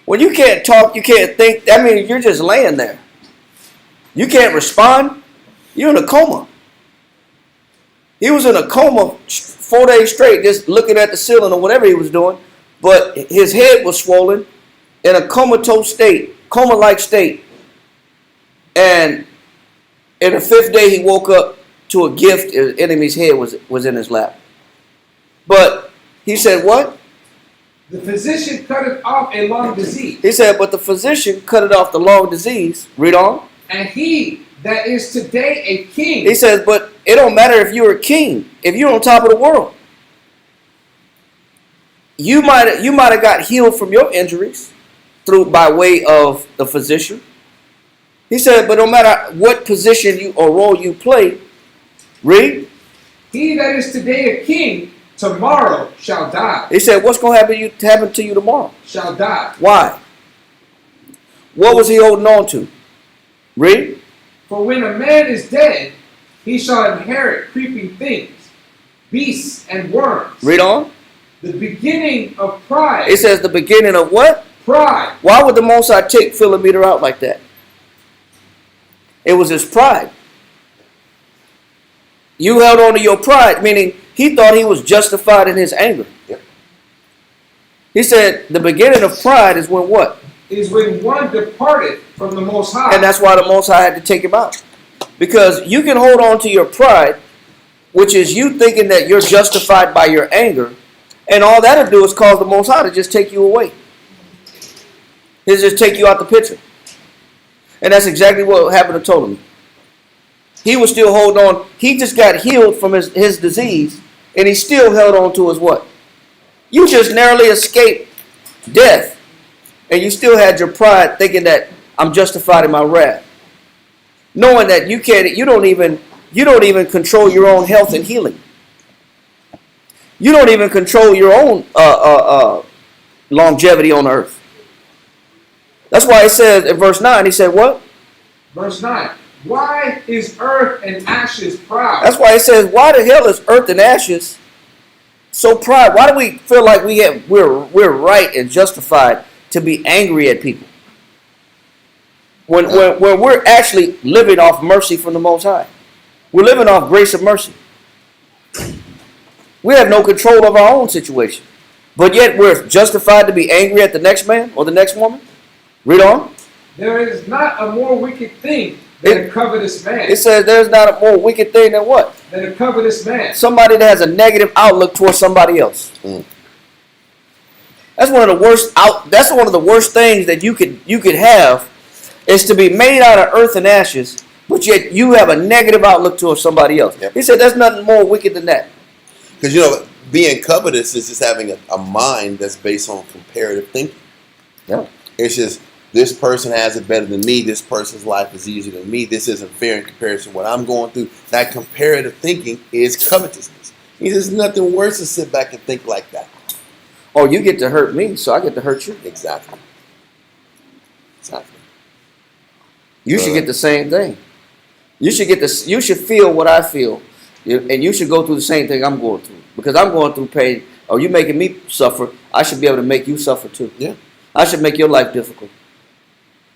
When you can't talk, you can't think. I mean, you're just laying there. You can't respond. You're in a coma. He was in a coma 4 days straight, just looking at the ceiling or whatever he was doing. But his head was swollen in a comatose state, coma-like state. And in the 5th day, he woke up to a gift. His enemy's head was in his lap. But he said, what? The physician cutteth off a long disease. He said, but the physician cut it off the long disease. Read on. And he that is today a king. He says, but it don't matter if you're a king, if you're on top of the world. You might have got healed from your injuries by way of the physician. He said, but no matter what position or role you play, read. He that is today a king, tomorrow shall die. He said, what's going to happen to you tomorrow? Shall die. Why? What was he holding on to? Read. For when a man is dead, he shall inherit creeping things, beasts and worms. Read on. The beginning of pride. It says the beginning of what? Pride. Why would the Most High take Philometer out like that? It was his pride. You held on to your pride, meaning he thought he was justified in his anger. Yep. He said the beginning of pride is when what? Is when one departed from the Most High. And that's why the Most High had to take him out. Because you can hold on to your pride, which is you thinking that you're justified by your anger, and all that'll do is cause the Most High to just take you away. He'll just take you out the picture. And that's exactly what happened to Ptolemy. He was still holding on. He just got healed from his disease, and he still held on to his what? You just narrowly escaped death, and you still had your pride thinking that I'm justified in my wrath. Knowing that you don't even control your own health and healing. You don't even control your own longevity on earth. That's why it says in verse 9, he said what? Verse 9. Why is earth and ashes proud? That's why it says, why the hell is earth and ashes so proud? Why do we feel like we're right and justified to be angry at people? When we're actually living off mercy from the Most High. We're living off grace and mercy. We have no control of our own situation. But yet we're justified to be angry at the next man or the next woman. Read on. There is not a more wicked thing than a covetous man. It says there's not a more wicked thing than what? Than a covetous man. Somebody that has a negative outlook towards somebody else. That's one of the worst that's one of the worst things that you could have, is to be made out of earth and ashes, but yet you have a negative outlook towards somebody else. Yep. He said there's nothing more wicked than that. Because, being covetous is just having a mind that's based on comparative thinking. Yeah. It's just, this person has it better than me. This person's life is easier than me. This isn't fair in comparison to what I'm going through. That comparative thinking is covetousness. There's nothing worse than sit back and think like that. Oh, you get to hurt me, so I get to hurt you. Exactly. You should get the same thing. You should feel what I feel, and you should go through the same thing I'm going through. Because I'm going through pain, or you making me suffer, I should be able to make you suffer too. Yeah. I should make your life difficult.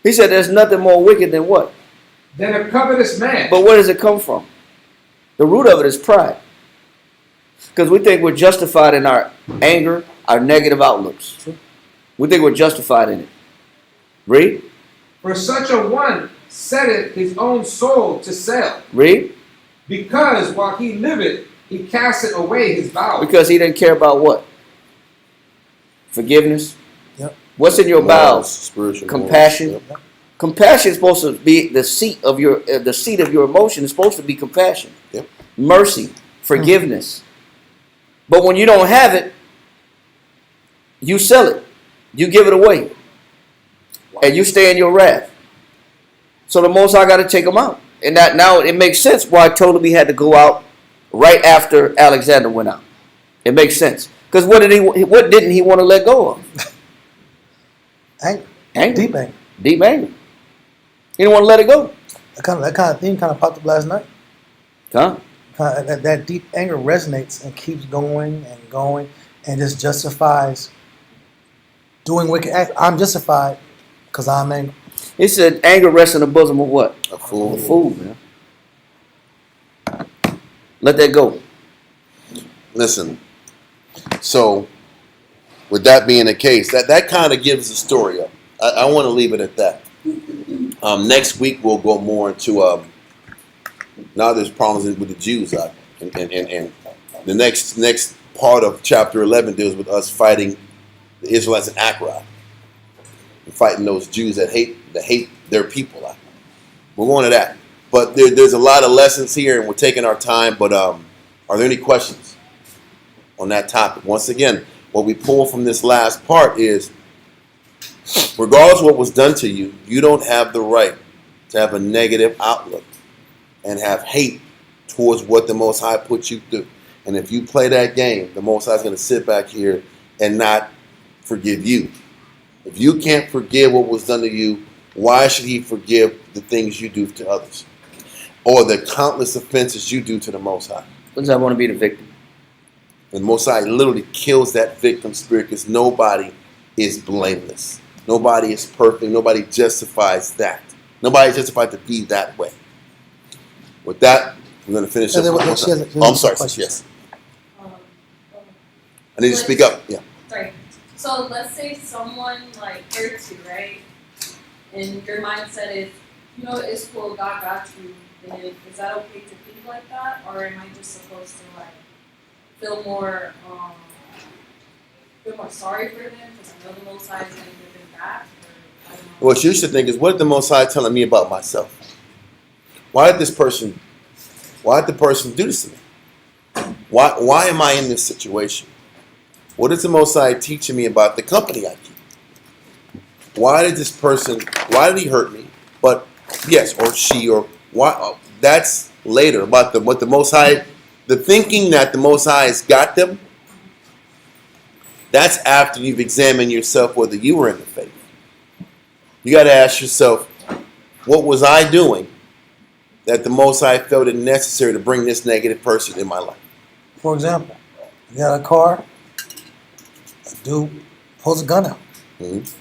He said there's nothing more wicked than what? Than a covetous man. But where does it come from? The root of it is pride. Because we think we're justified in our anger, our negative outlooks. We think we're justified in it. Read. For such a one setteth his own soul to sell. Read. Because while he liveth, he casteth away his bowels. Because he didn't care about what? Forgiveness. Yep. What's in your bowels? Spiritual Compassion. morals. Yep. Compassion is supposed to be the seat of your emotion is supposed to be compassion. Yep. Mercy, forgiveness. But when you don't have it, you sell it. You give it away. And you stay in your wrath. So the Most High got to take them out. And that now it makes sense why Ptolemy had to go out right after Alexander went out. It makes sense. Because what didn't he want to let go of? Anger. Deep anger. Deep anger. He didn't want to let it go. That kind of theme kind of popped up last night. Huh? That deep anger resonates and keeps going and just justifies doing wicked acts. I'm justified because I'm angry. He said anger rests in the bosom of what? A fool. A fool, man. Let that go. Listen, so with that being the case, that kind of gives the story up. I want to leave it at that. Next week we'll go more into now there's problems with the Jews, and the next part of chapter 11 deals with us fighting the Israelites in Akron, and fighting those Jews that hate their people. We're going to that, but there's a lot of lessons here, and we're taking our time. But are there any questions on that topic? Once again, what we pull from this last part is, regardless of what was done to you, you don't have the right to have a negative outlook and have hate towards what the Most High put you through. And if you play that game, the Most High is going to sit back here and not forgive you. If you can't forgive what was done to you, why should he forgive the things you do to others? Or the countless offenses you do to the Most High? What does I want to be the victim? And Most High literally kills that victim spirit because nobody is blameless. Nobody is perfect. Nobody justifies that. Nobody is justified to be that way. With that, we're going to finish up. I'm sorry, sis, yes. Um, I need to speak up. Yeah. Sorry. So let's say someone like hurts you, right? And your mindset is, you know, it's cool, God got you. And is that okay to think like that, or am I just supposed to like feel more sorry for them because I know the Most High is going to give them back? Or, I don't know. What you should think is, what did the Most High telling me about myself? Why did the person do this to me? Why am I in this situation? What is the Most High teaching me about the company I keep? Why did he hurt me? But yes, or she, or why? That's later about what the Most High, the thinking that the Most High has got them. That's after you've examined yourself whether you were in the faith. You got to ask yourself, what was I doing that the Most High felt it necessary to bring this negative person in my life? For example, you got a car, a dude pulls a gun out. Mm-hmm.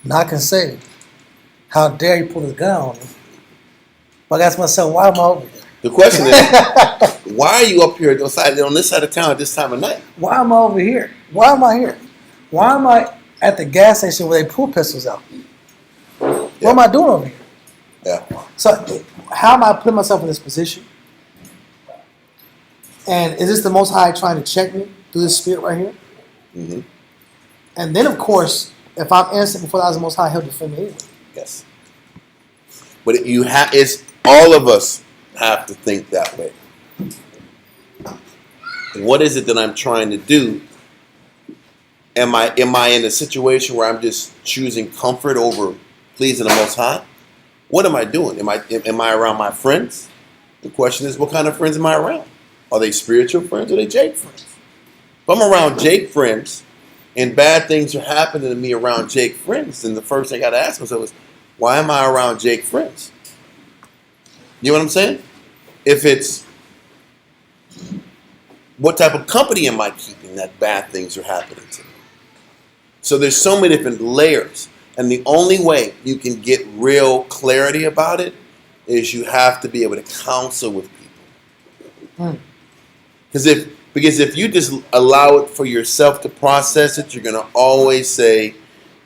Now I can say, how dare you pull the gun on me? But I ask myself, why am I over here? The question is, why are you up here on this side of town at this time of night? Why am I over here? Why am I here? Why am I at the gas station where they pull pistols out? What am I doing over here? Yeah. So how am I putting myself in this position? And is this the Most High trying to check me through this spirit right here? Mm-hmm. And then, of course, if I'm innocent before the eyes of the Most High, He'll defend me anyway. Yes. But it's all of us have to think that way. What is it that I'm trying to do? Am I in a situation where I'm just choosing comfort over pleasing the Most High? What am I doing? Am I around my friends? The question is, what kind of friends am I around? Are they spiritual friends or are they Jake friends? If I'm around Jake friends and bad things are happening to me around Jake friends, then the first thing I got to ask myself is, why am I around Jake friends? You know what I'm saying? If it's, what type of company am I keeping that bad things are happening to me? So there's so many different layers. And the only way you can get real clarity about it is you have to be able to counsel with people. Because if you just allow it for yourself to process it, you're going to always say,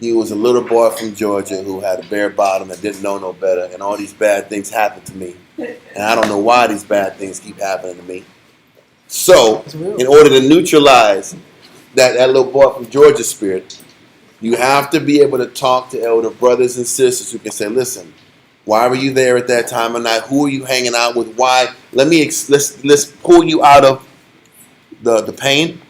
you was a little boy from Georgia who had a bare bottom and didn't know no better, and all these bad things happened to me. And I don't know why these bad things keep happening to me. So, in order to neutralize that little boy from Georgia spirit, you have to be able to talk to elder brothers and sisters who can say, listen, why were you there at that time of night? Who are you hanging out with? Why? Let's pull you out of the pain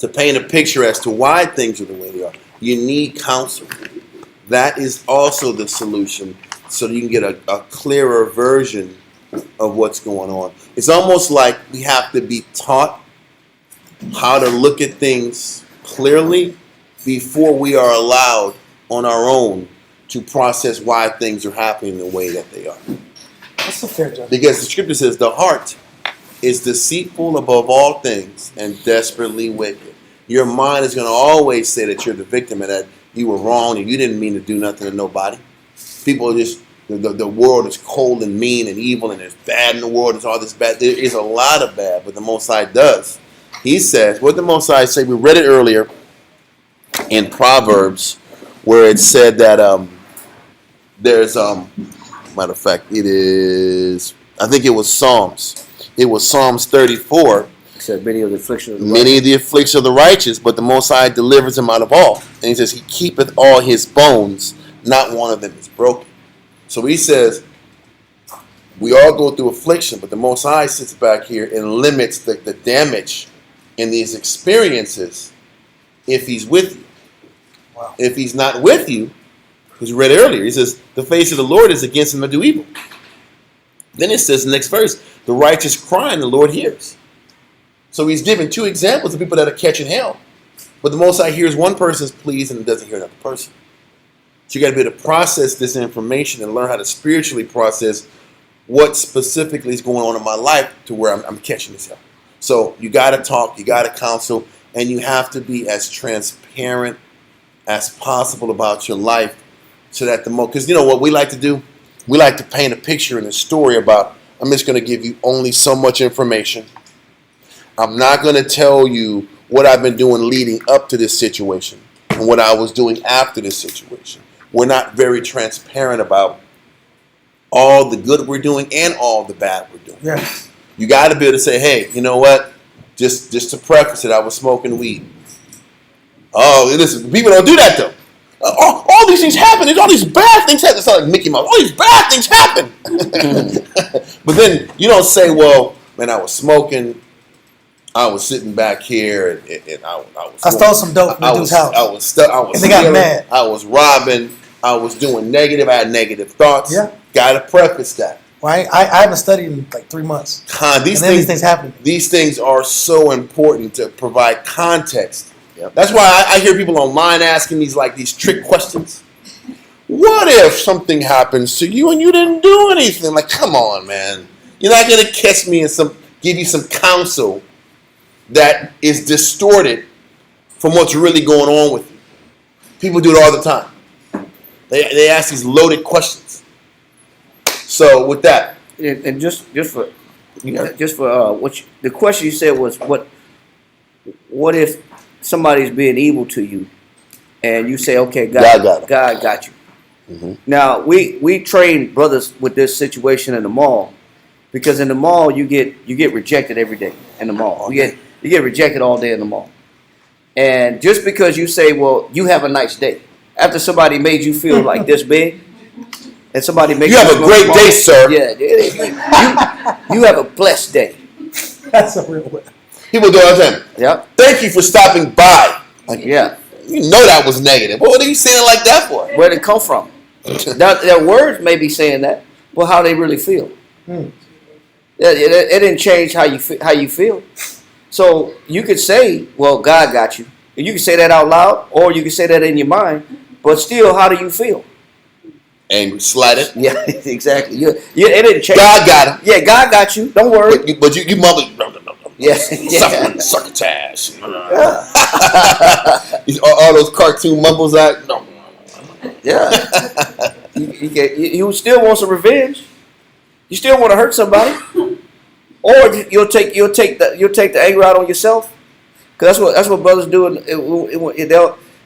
to paint a picture as to why things are the way they are. You need counsel. That is also the solution so that you can get a clearer version of what's going on. It's almost like we have to be taught how to look at things clearly before we are allowed on our own to process why things are happening the way that they are. That's a fair judgment. Because the scripture says the heart is deceitful above all things and desperately wicked. Your mind is going to always say that you're the victim and that you were wrong and you didn't mean to do nothing to nobody. People are just, the world is cold and mean and evil and there's bad in the world. There's all this bad. There is a lot of bad, but the Most High does. He says, what the Most High say, we read it earlier in Proverbs where it said that there's, matter of fact, it is, I think it was Psalms. It was Psalms 34. It said many of the afflictions of the righteous, but the Most High delivers him out of all. And he says, he keepeth all his bones, not one of them is broken. So he says, we all go through affliction, but the Most High sits back here and limits the damage in these experiences if he's with you. Wow. If he's not with you, because we read it earlier, he says, the face of the Lord is against him that do evil. Then it says in the next verse, the righteous cry and the Lord hears. So he's giving two examples of people that are catching hell. But the Most High hears one person's pleas and doesn't hear another person. So you got to be able to process this information and learn how to spiritually process what specifically is going on in my life to where I'm catching this hell. So you got to talk, you got to counsel, and you have to be as transparent as possible about your life, so that because you know what we like to do? We like to paint a picture and a story about, I'm just going to give you only so much information. I'm not going to tell you what I've been doing leading up to this situation and what I was doing after this situation. We're not very transparent about all the good we're doing and all the bad we're doing. Yeah. You got to be able to say, hey, you know what? Just to preface it, I was smoking weed. Oh, listen, people don't do that though. All these things happen. There's all these bad things happen. It's not like Mickey Mouse. All these bad things happen. But then you don't say, well, man, I was smoking. I was sitting back here and I stole some dope from the dude's house. I was And they got stealing, mad. I was robbing. I was doing negative. I had negative thoughts. Yeah. Got to preface that. Well, I haven't studied in like 3 months. These these things happen. These things are so important to provide context. Yep. That's why I hear people online asking these trick questions. What if something happens to you and you didn't do anything? Like, come on, man. You're not gonna catch me and give you some counsel that is distorted from what's really going on with you. People do it all the time. They ask these loaded questions. So with that, And just for the question you said was what if somebody's being evil to you, and you say, okay, God got you. Mm-hmm. Now we train brothers with this situation in the mall, because in the mall you get rejected every day in the mall. You get rejected all day in the mall, and just because you say, well, you have a nice day, after somebody made you feel like this big, and somebody makes you have a great day, sir. Yeah, you have a blessed day. That's a real way. People do all the time. Yep. Thank you for stopping by. Like, yeah. You know that was negative. What are you saying like that for? Where did it come from? Their words may be saying that, but how they really feel. It didn't change how you feel. So you could say, well, God got you. And you can say that out loud, or you can say that in your mind, but still, how do you feel? Angry, slighted. Yeah, exactly. It didn't change. God got him. Yeah, God got you. Don't worry. But you mother. Yeah. Succotash. all those cartoon mumbles out. No. Yeah. You still want some revenge. You still want to hurt somebody, or you'll take the anger out on yourself. Because that's what brothers do.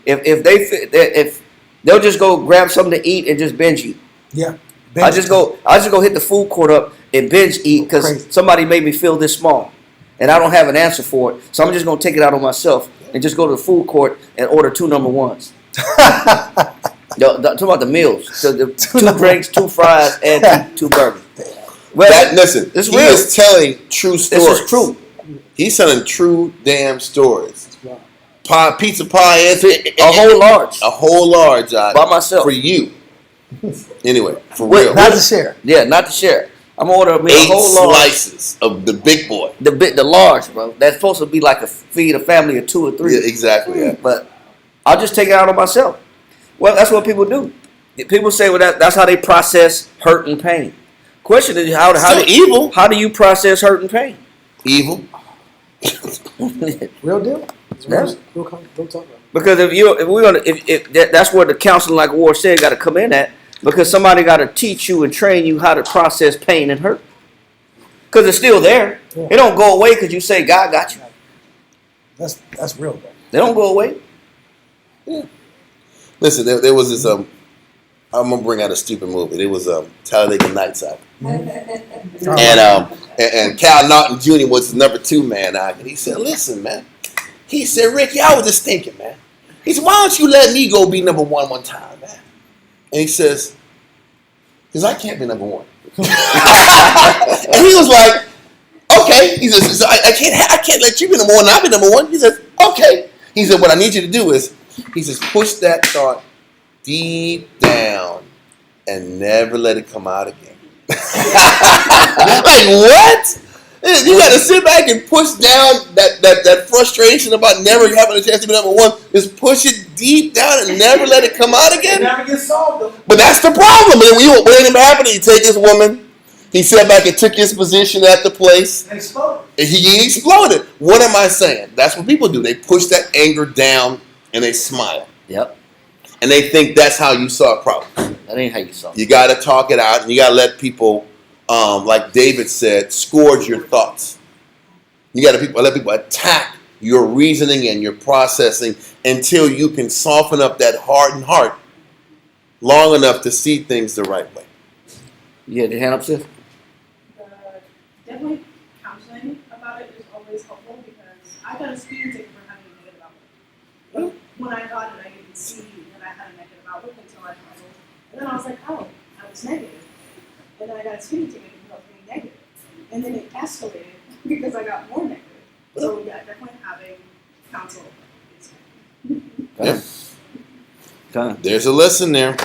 If they'll just go grab something to eat and just binge eat. Yeah. I just go hit the food court up and binge eat because somebody made me feel this small, and I don't have an answer for it. So I'm just gonna take it out on myself and just go to the food court and order 2 number ones. Talk about the meals. So the 2 drinks, 2 fries, and 2 burgers. Well, listen, this he is telling true stories. This is true. He's telling true damn stories. Pizza pie, a whole large by myself for you. Anyway, for real, not to share. Yeah, not to share. I'm gonna order 8 a whole large slices of the big boy. The large, bro. That's supposed to be like feed a family of 2 or 3. Yeah, exactly. Yeah. But I'll just take it out on myself. Well, that's what people do. People say, well, that's how they process hurt and pain. Question is, how do you process hurt and pain? Evil. Real deal. Yeah. Don't talk about it. Because if that's where the counseling, like War said, got to come in at. Because somebody got to teach you and train you how to process pain and hurt. Because it's still there. Yeah. It don't go away because you say God got you. That's real, bro. They don't go away. Yeah. Listen, there was this I'm gonna bring out a stupid movie. It was Talladega Nights out. And Cal Naughton Jr. was the number 2 man out, and he said, "Listen, man." He said, "Ricky, I was just thinking, man." He said, "Why don't you let me go be number 1 one time, man?" And he says, "Because I can't be number 1." And he was like, "Okay." He says, I can't let you be number 1. I'll be number 1." He says, "Okay." He said, "What I need you to do is," he says, "push that thought deep down and never let it come out again." Like, what? You got to sit back and push down that frustration about never having a chance to be number 1. Just push it deep down and never let it come out again. It never gets solved, though. But that's the problem. And what ain't happening? You take this woman, He sat back and took his position at the place. And exploded. And he exploded. What am I saying? That's what people do. They push that anger down and they smile. Yep. And they think that's how you solve problems. That ain't how you solve it. You got to talk it out, and you got to let people, like David said, scourge your thoughts. You got to let people attack your reasoning and your processing until you can soften up that hardened heart long enough to see things the right way. You had your hand up, sis? Definitely counseling about it is always helpful because I got a speeding ticket for having a negative outlook. When I got it, I didn't see that I had a negative outlook until I puzzled. And then I was like, oh, I was negative. And then I got a speeding ticket because I was being negative. And then it escalated because I got more negative. So yeah, definitely having counsel is Okay. There's a lesson there.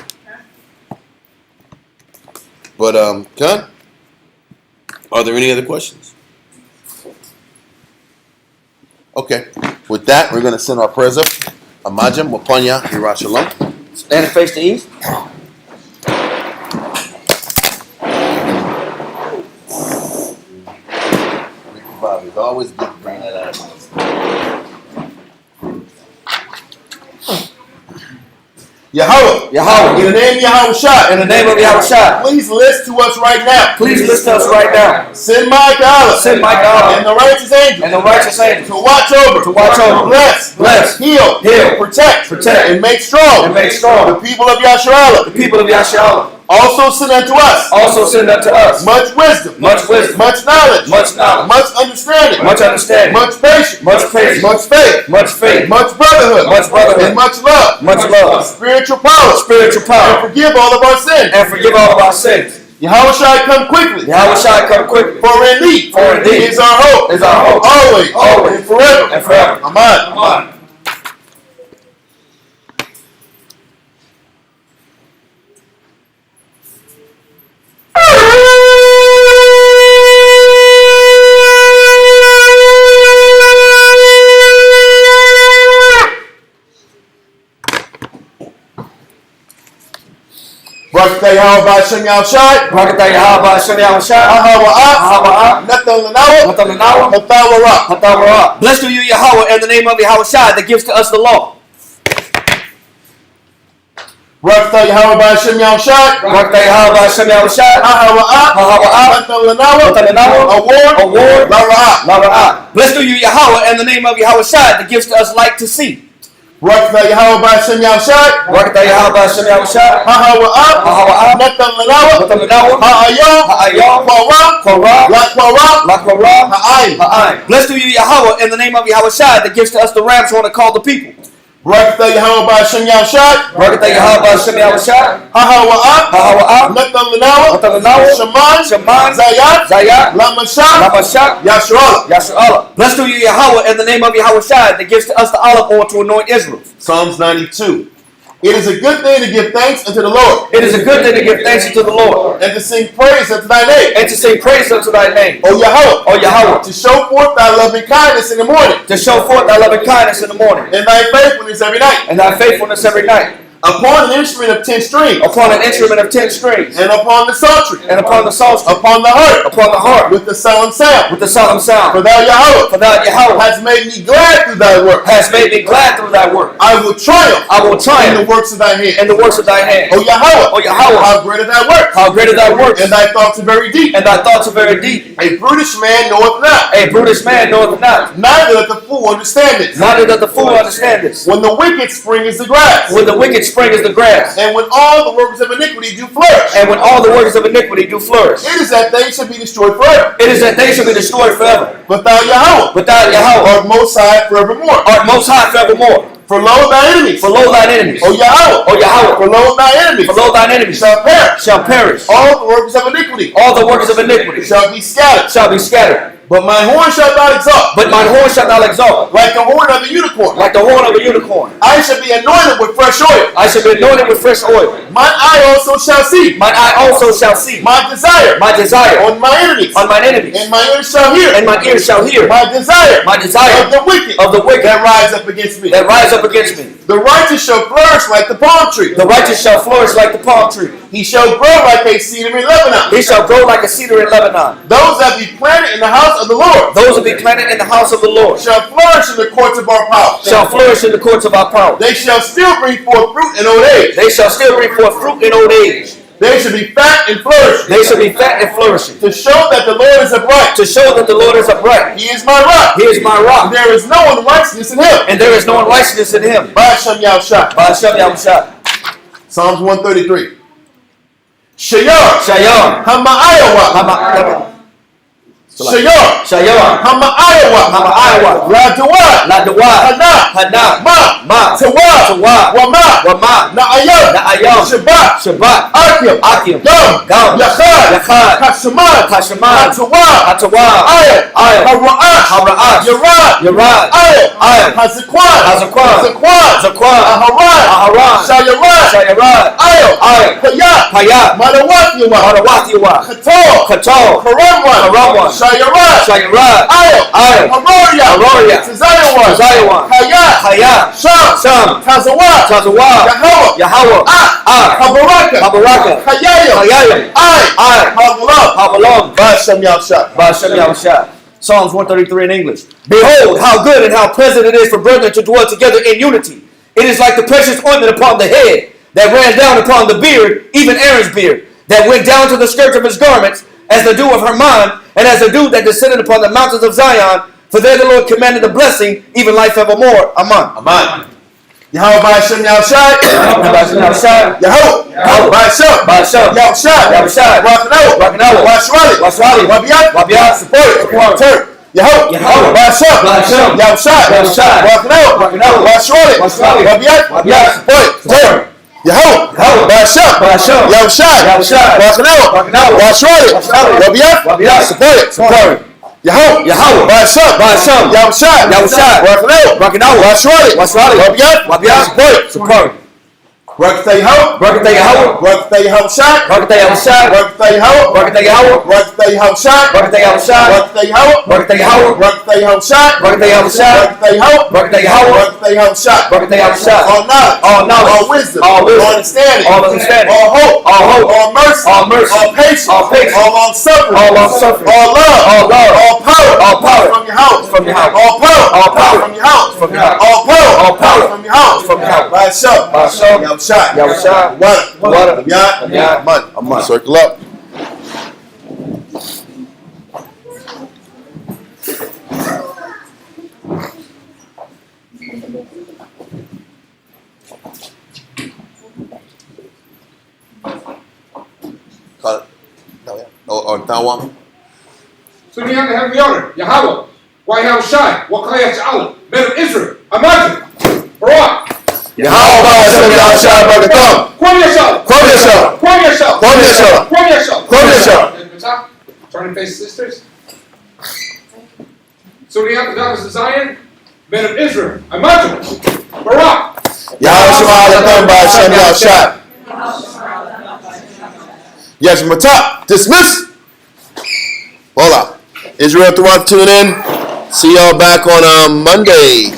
But, Con, are there any other questions? Okay. With that, we're going to send our prayers up. Amajam, Wapanya, Hirashalam. Stand and face the east. Bob, it's always good to bring that out. Yahweh. Yahweh. In the name of Yahweh Shai. In the name of Yahweh Shai. Please list to us right now. Please list us right now. Send Michael Allah. Send Michael Allah. And the righteous angel. And the righteous angel. To watch over. To watch over. Bless. Bless. Heal. Heal. Protect. Protect. And make strong. And make strong. The people of Yasharallah. The people of Yasharallah. Also send unto us. Also send unto us. Much wisdom. Much wisdom. Much knowledge. Much knowledge. Much understanding. Much understanding. Much patience. Much patience. Much faith. Much faith. Much brotherhood. Much brotherhood. And much love. Much love. Spiritual power. Spiritual And power. forgive all of our sins. And forgive all of our sins. Yahweh shall come quickly. Yahweh shall come quickly. For indeed. For indeed. Is our hope. Is our hope. Always. Always. And forever. And forever. Amen. Amen. Barakatah Yahweh Ba'ashem Yahushai. Barakatah Yahweh Ba'ashem Yahushai. Ahawa'ah. Ahawa'ah. Nathan Lanawa. Nathan Lanawa. Hatawara. Hatawara. Blessed are you, Yahweh, in the name of Yahweh Shai that gives to us the law. Barakatah Yahweh Ba'ashem Yahushai. Barakatah Yahweh Ba'ashem Yahushai. Ahawa'ah. Ahawa'ah. Nathan Lanawa. Nathan Lanawa. Award. Award. Lara'ah. Lara'ah. Blessed are you, Yahweh, in the name of Yahweh Shai that gives to us light to see. Barakatah Yahweh Ba'ashem Yahushai. Barakatah Yahweh Ba'ashem Yahushai. Ahawa'ah. Ahawa'ah. Nathan Lanawa. Nathan Lanawa. Ha'ayah. Ha'ayah. Kwara. Korah. Lakwara. Lakorah. Ha'ayim. Ha'ayim. Blessed are you, Yahweh, in the name of Yahweh Shai that gives to us the rams horn to call the people. Barakatah Yahweh Ba'ashem Yahushai. Barakatah Yahweh Ba'ashem Yahushai. Ahawa'ah. Ahawa'ah. Nathan Lanawa. Nathan Lanawa. Shaman. Shaman. Zayat. Zayat. Lamashah. Lamashah. Yasharallah. Yasharallah. Blessed are you, Yahweh, in the name of Yahweh Shai that gives to us the olive oil to anoint Israel. Psalms 92. It is a good thing to give thanks unto the Lord, It is a good thing to give thanks unto the Lord and to sing praise unto thy name, and to sing praise unto thy name, O Yahweh, O Yahweh, to show forth thy loving kindness in the morning, to show forth thy loving kindness in the morning, and thy faithfulness every night, and thy faithfulness every night, upon an instrument of 10 strings, upon an instrument of 10 strings, and upon the psaltery, and upon the psaltery, upon the harp, upon the harp, with the solemn sound. with the solemn For sound. thou, Yahweh, For thou, Yahweh, hast made me glad through thy work. hast made me glad through thy work. I will triumph I will in the triumph works of thy hand. in the works of thy hand. O Yahweh, O Yahweh, how great are thy works, how great are thy works, and thy thoughts are very deep. and thy thoughts are very deep. A brutish man knoweth not, A brutish man knoweth not, neither doth the fool understand it. neither doth the fool understand this. When the wicked spring is the grass, When the wicked spring is the grass, and when all the workers of iniquity do flourish, and when all the workers of iniquity do flourish, it is that they should be destroyed forever. it is that they shall be destroyed forever. But thou, Yahweh, But thou, Yahweh, art most high forevermore. art most high forevermore. For lo, thy enemies, For lo thine enemies, O Yahweh, O Yahweh, for lo, thy enemies for lo thine enemies shall perish. shall perish. All the workers of iniquity All the workers of iniquity shall be scattered. shall be scattered. But my horn shall not exalt, But mine horn shall not exalt, like the horn of a unicorn. like the horn of a unicorn. I shall be anointed with fresh oil. I shall be anointed with fresh oil. Mine eye also shall see. Mine eye also shall see My desire my desire on my enemies, on mine enemies, and my ears shall hear. and mine ears shall hear My desire my desire of the wicked of the wicked that rise up against me. that rise up against me. The righteous shall flourish like the palm tree. The righteous shall flourish like the palm tree. He shall grow like a cedar in Lebanon. He shall grow like a cedar in Lebanon. Those that be planted in the house of the Lord Those will be planted in the house of the Lord shall flourish in the courts of our power. shall flourish in the courts of our power. They shall still bring forth fruit in old age. They shall still bring forth fruit in old age. They shall be fat and flourishing. They shall be fat and flourishing. To show that the Lord is upright. To show that the Lord is upright. He is my rock. He is my rock. There is no unrighteousness in him. And there is no unrighteousness in him. By Hashem Yahushua. By Hashem Yahushua. Psalms 133. Shayar. Shayar. Hama'ayawa. Shayar. Shayar. Hama'ayawa. Hama'ayawa. Radawad. Ladawad. Hana. Hana. Ma. Ma. Tawad. Tawad. Wama. Wama. Na'ayam. Na'ayam. Shabbat. Shabbat. Akim. Akim. Gam. Gam. Yachad. Yachad. Kashaman. Kashaman. Hatawad. Hatawad. Ayat. Ayat. Hara'ash. Hara'ash. Yarad. Yarad. Ayat. Ayat. Hazakwan. Hazakwan. Zakwan. Zakwan. Aharan. Aharan. Shayarad. Shayarad. Ayat. Ayat. Payat. Payat. Madawathyawa. Marawathiwa. Katal. Katal. Karamwan. Karamwan. Shayarad. Shayarad. Ayat. Ayat. Haroria. Haroria. Tazayawan. Tazayawan. Hayat. Hayat. Sham. Sham. Tazawat. Tazawad. Yahweh. Yahweh. Ah. Habaraka. Habaraka. Hayayim. Hayayim. Ay. Habalam. Habalom. By Hashem Yahushua. By Hashem Yahushua. Psalms 133 in English. Behold, how good and how pleasant it is for brethren to dwell together in unity. It is like the precious ointment upon the head that ran down upon the beard, even Aaron's beard, that went down to the skirts of his garments, as the dew of Hermon, and as the dew that descended upon the mountains of Zion. For there the Lord commanded the blessing, even life evermore. Amen. Amen. Yahweh by Hashem Yahushua. By Hashem Yahushua. Yahweh by Hashem. By Hashem. Yahushua. Yahushua. Rakanawa. Washwali. Washwali. Wabiat. Wabiat. Support. Turn. Yahweh. Yahweh. By Hashem. By Hashem. Yahushua. Yahushua. Rakanawa. Washwali. Washwali. Wabiat. Wabiat. Support. Turn. Yahweh. By Hashem. By Hashem. Yahushua. Yahushua. Rakanawa. Washwali. Wabiat. Wabiat. Support. Yahweh. By Hashem. By Hashem. Yahushua. Yahushua. Rakanawa. Washwali. Washwali. Wabiat. Support. Rakatay Yahweh. Rakatay Yahweh. Rakatay Yahushua. Rakatay Yahushua. Rakatay Yahweh. Rakatay Yahweh. Rakatay Yahushua. Rakatay Yahushua. Rakatay Yahweh. Rakatay Yahweh. Rakatay Yahushua. Rakatay Yahushua. Rakatay Yahweh. Rakatay Yahweh. Rakatay Yahushua. Rakatay Yahushua. All knowledge. All knowledge. All wisdom. All wisdom. All understanding. All understanding. All hope. All hope. All mercy. All mercy. All patience. All patience. All long suffering. All long-suffering. All love. All love. All power. All power. From your house. From your house. All power. All power. From your house. From your house. All power. All power. From your house. From your house. By Hashem. By Hashem. Yahushua. Yahushua. Water. Yah. Aman. Aman. Circle up. Tawam. So we have the heavenly order. Yahweh. Yahushua. Wakayach Allah. Men of Israel. Imagine. Barak. Yahweh by Hashem Yahushua Barakatam. Quote yourself. Quote yourself. Quote yourself. Quote yourself. Quote yourself. Quote yourself. Turn and face sisters. So we have the daughters of Zion, men of Israel. Imagine. Barak. Yahweh Barakatam by Hashem Yahushua. Yes, Matap. Dismiss. Hola. Israel throughout, tune in. See y'all back on Monday.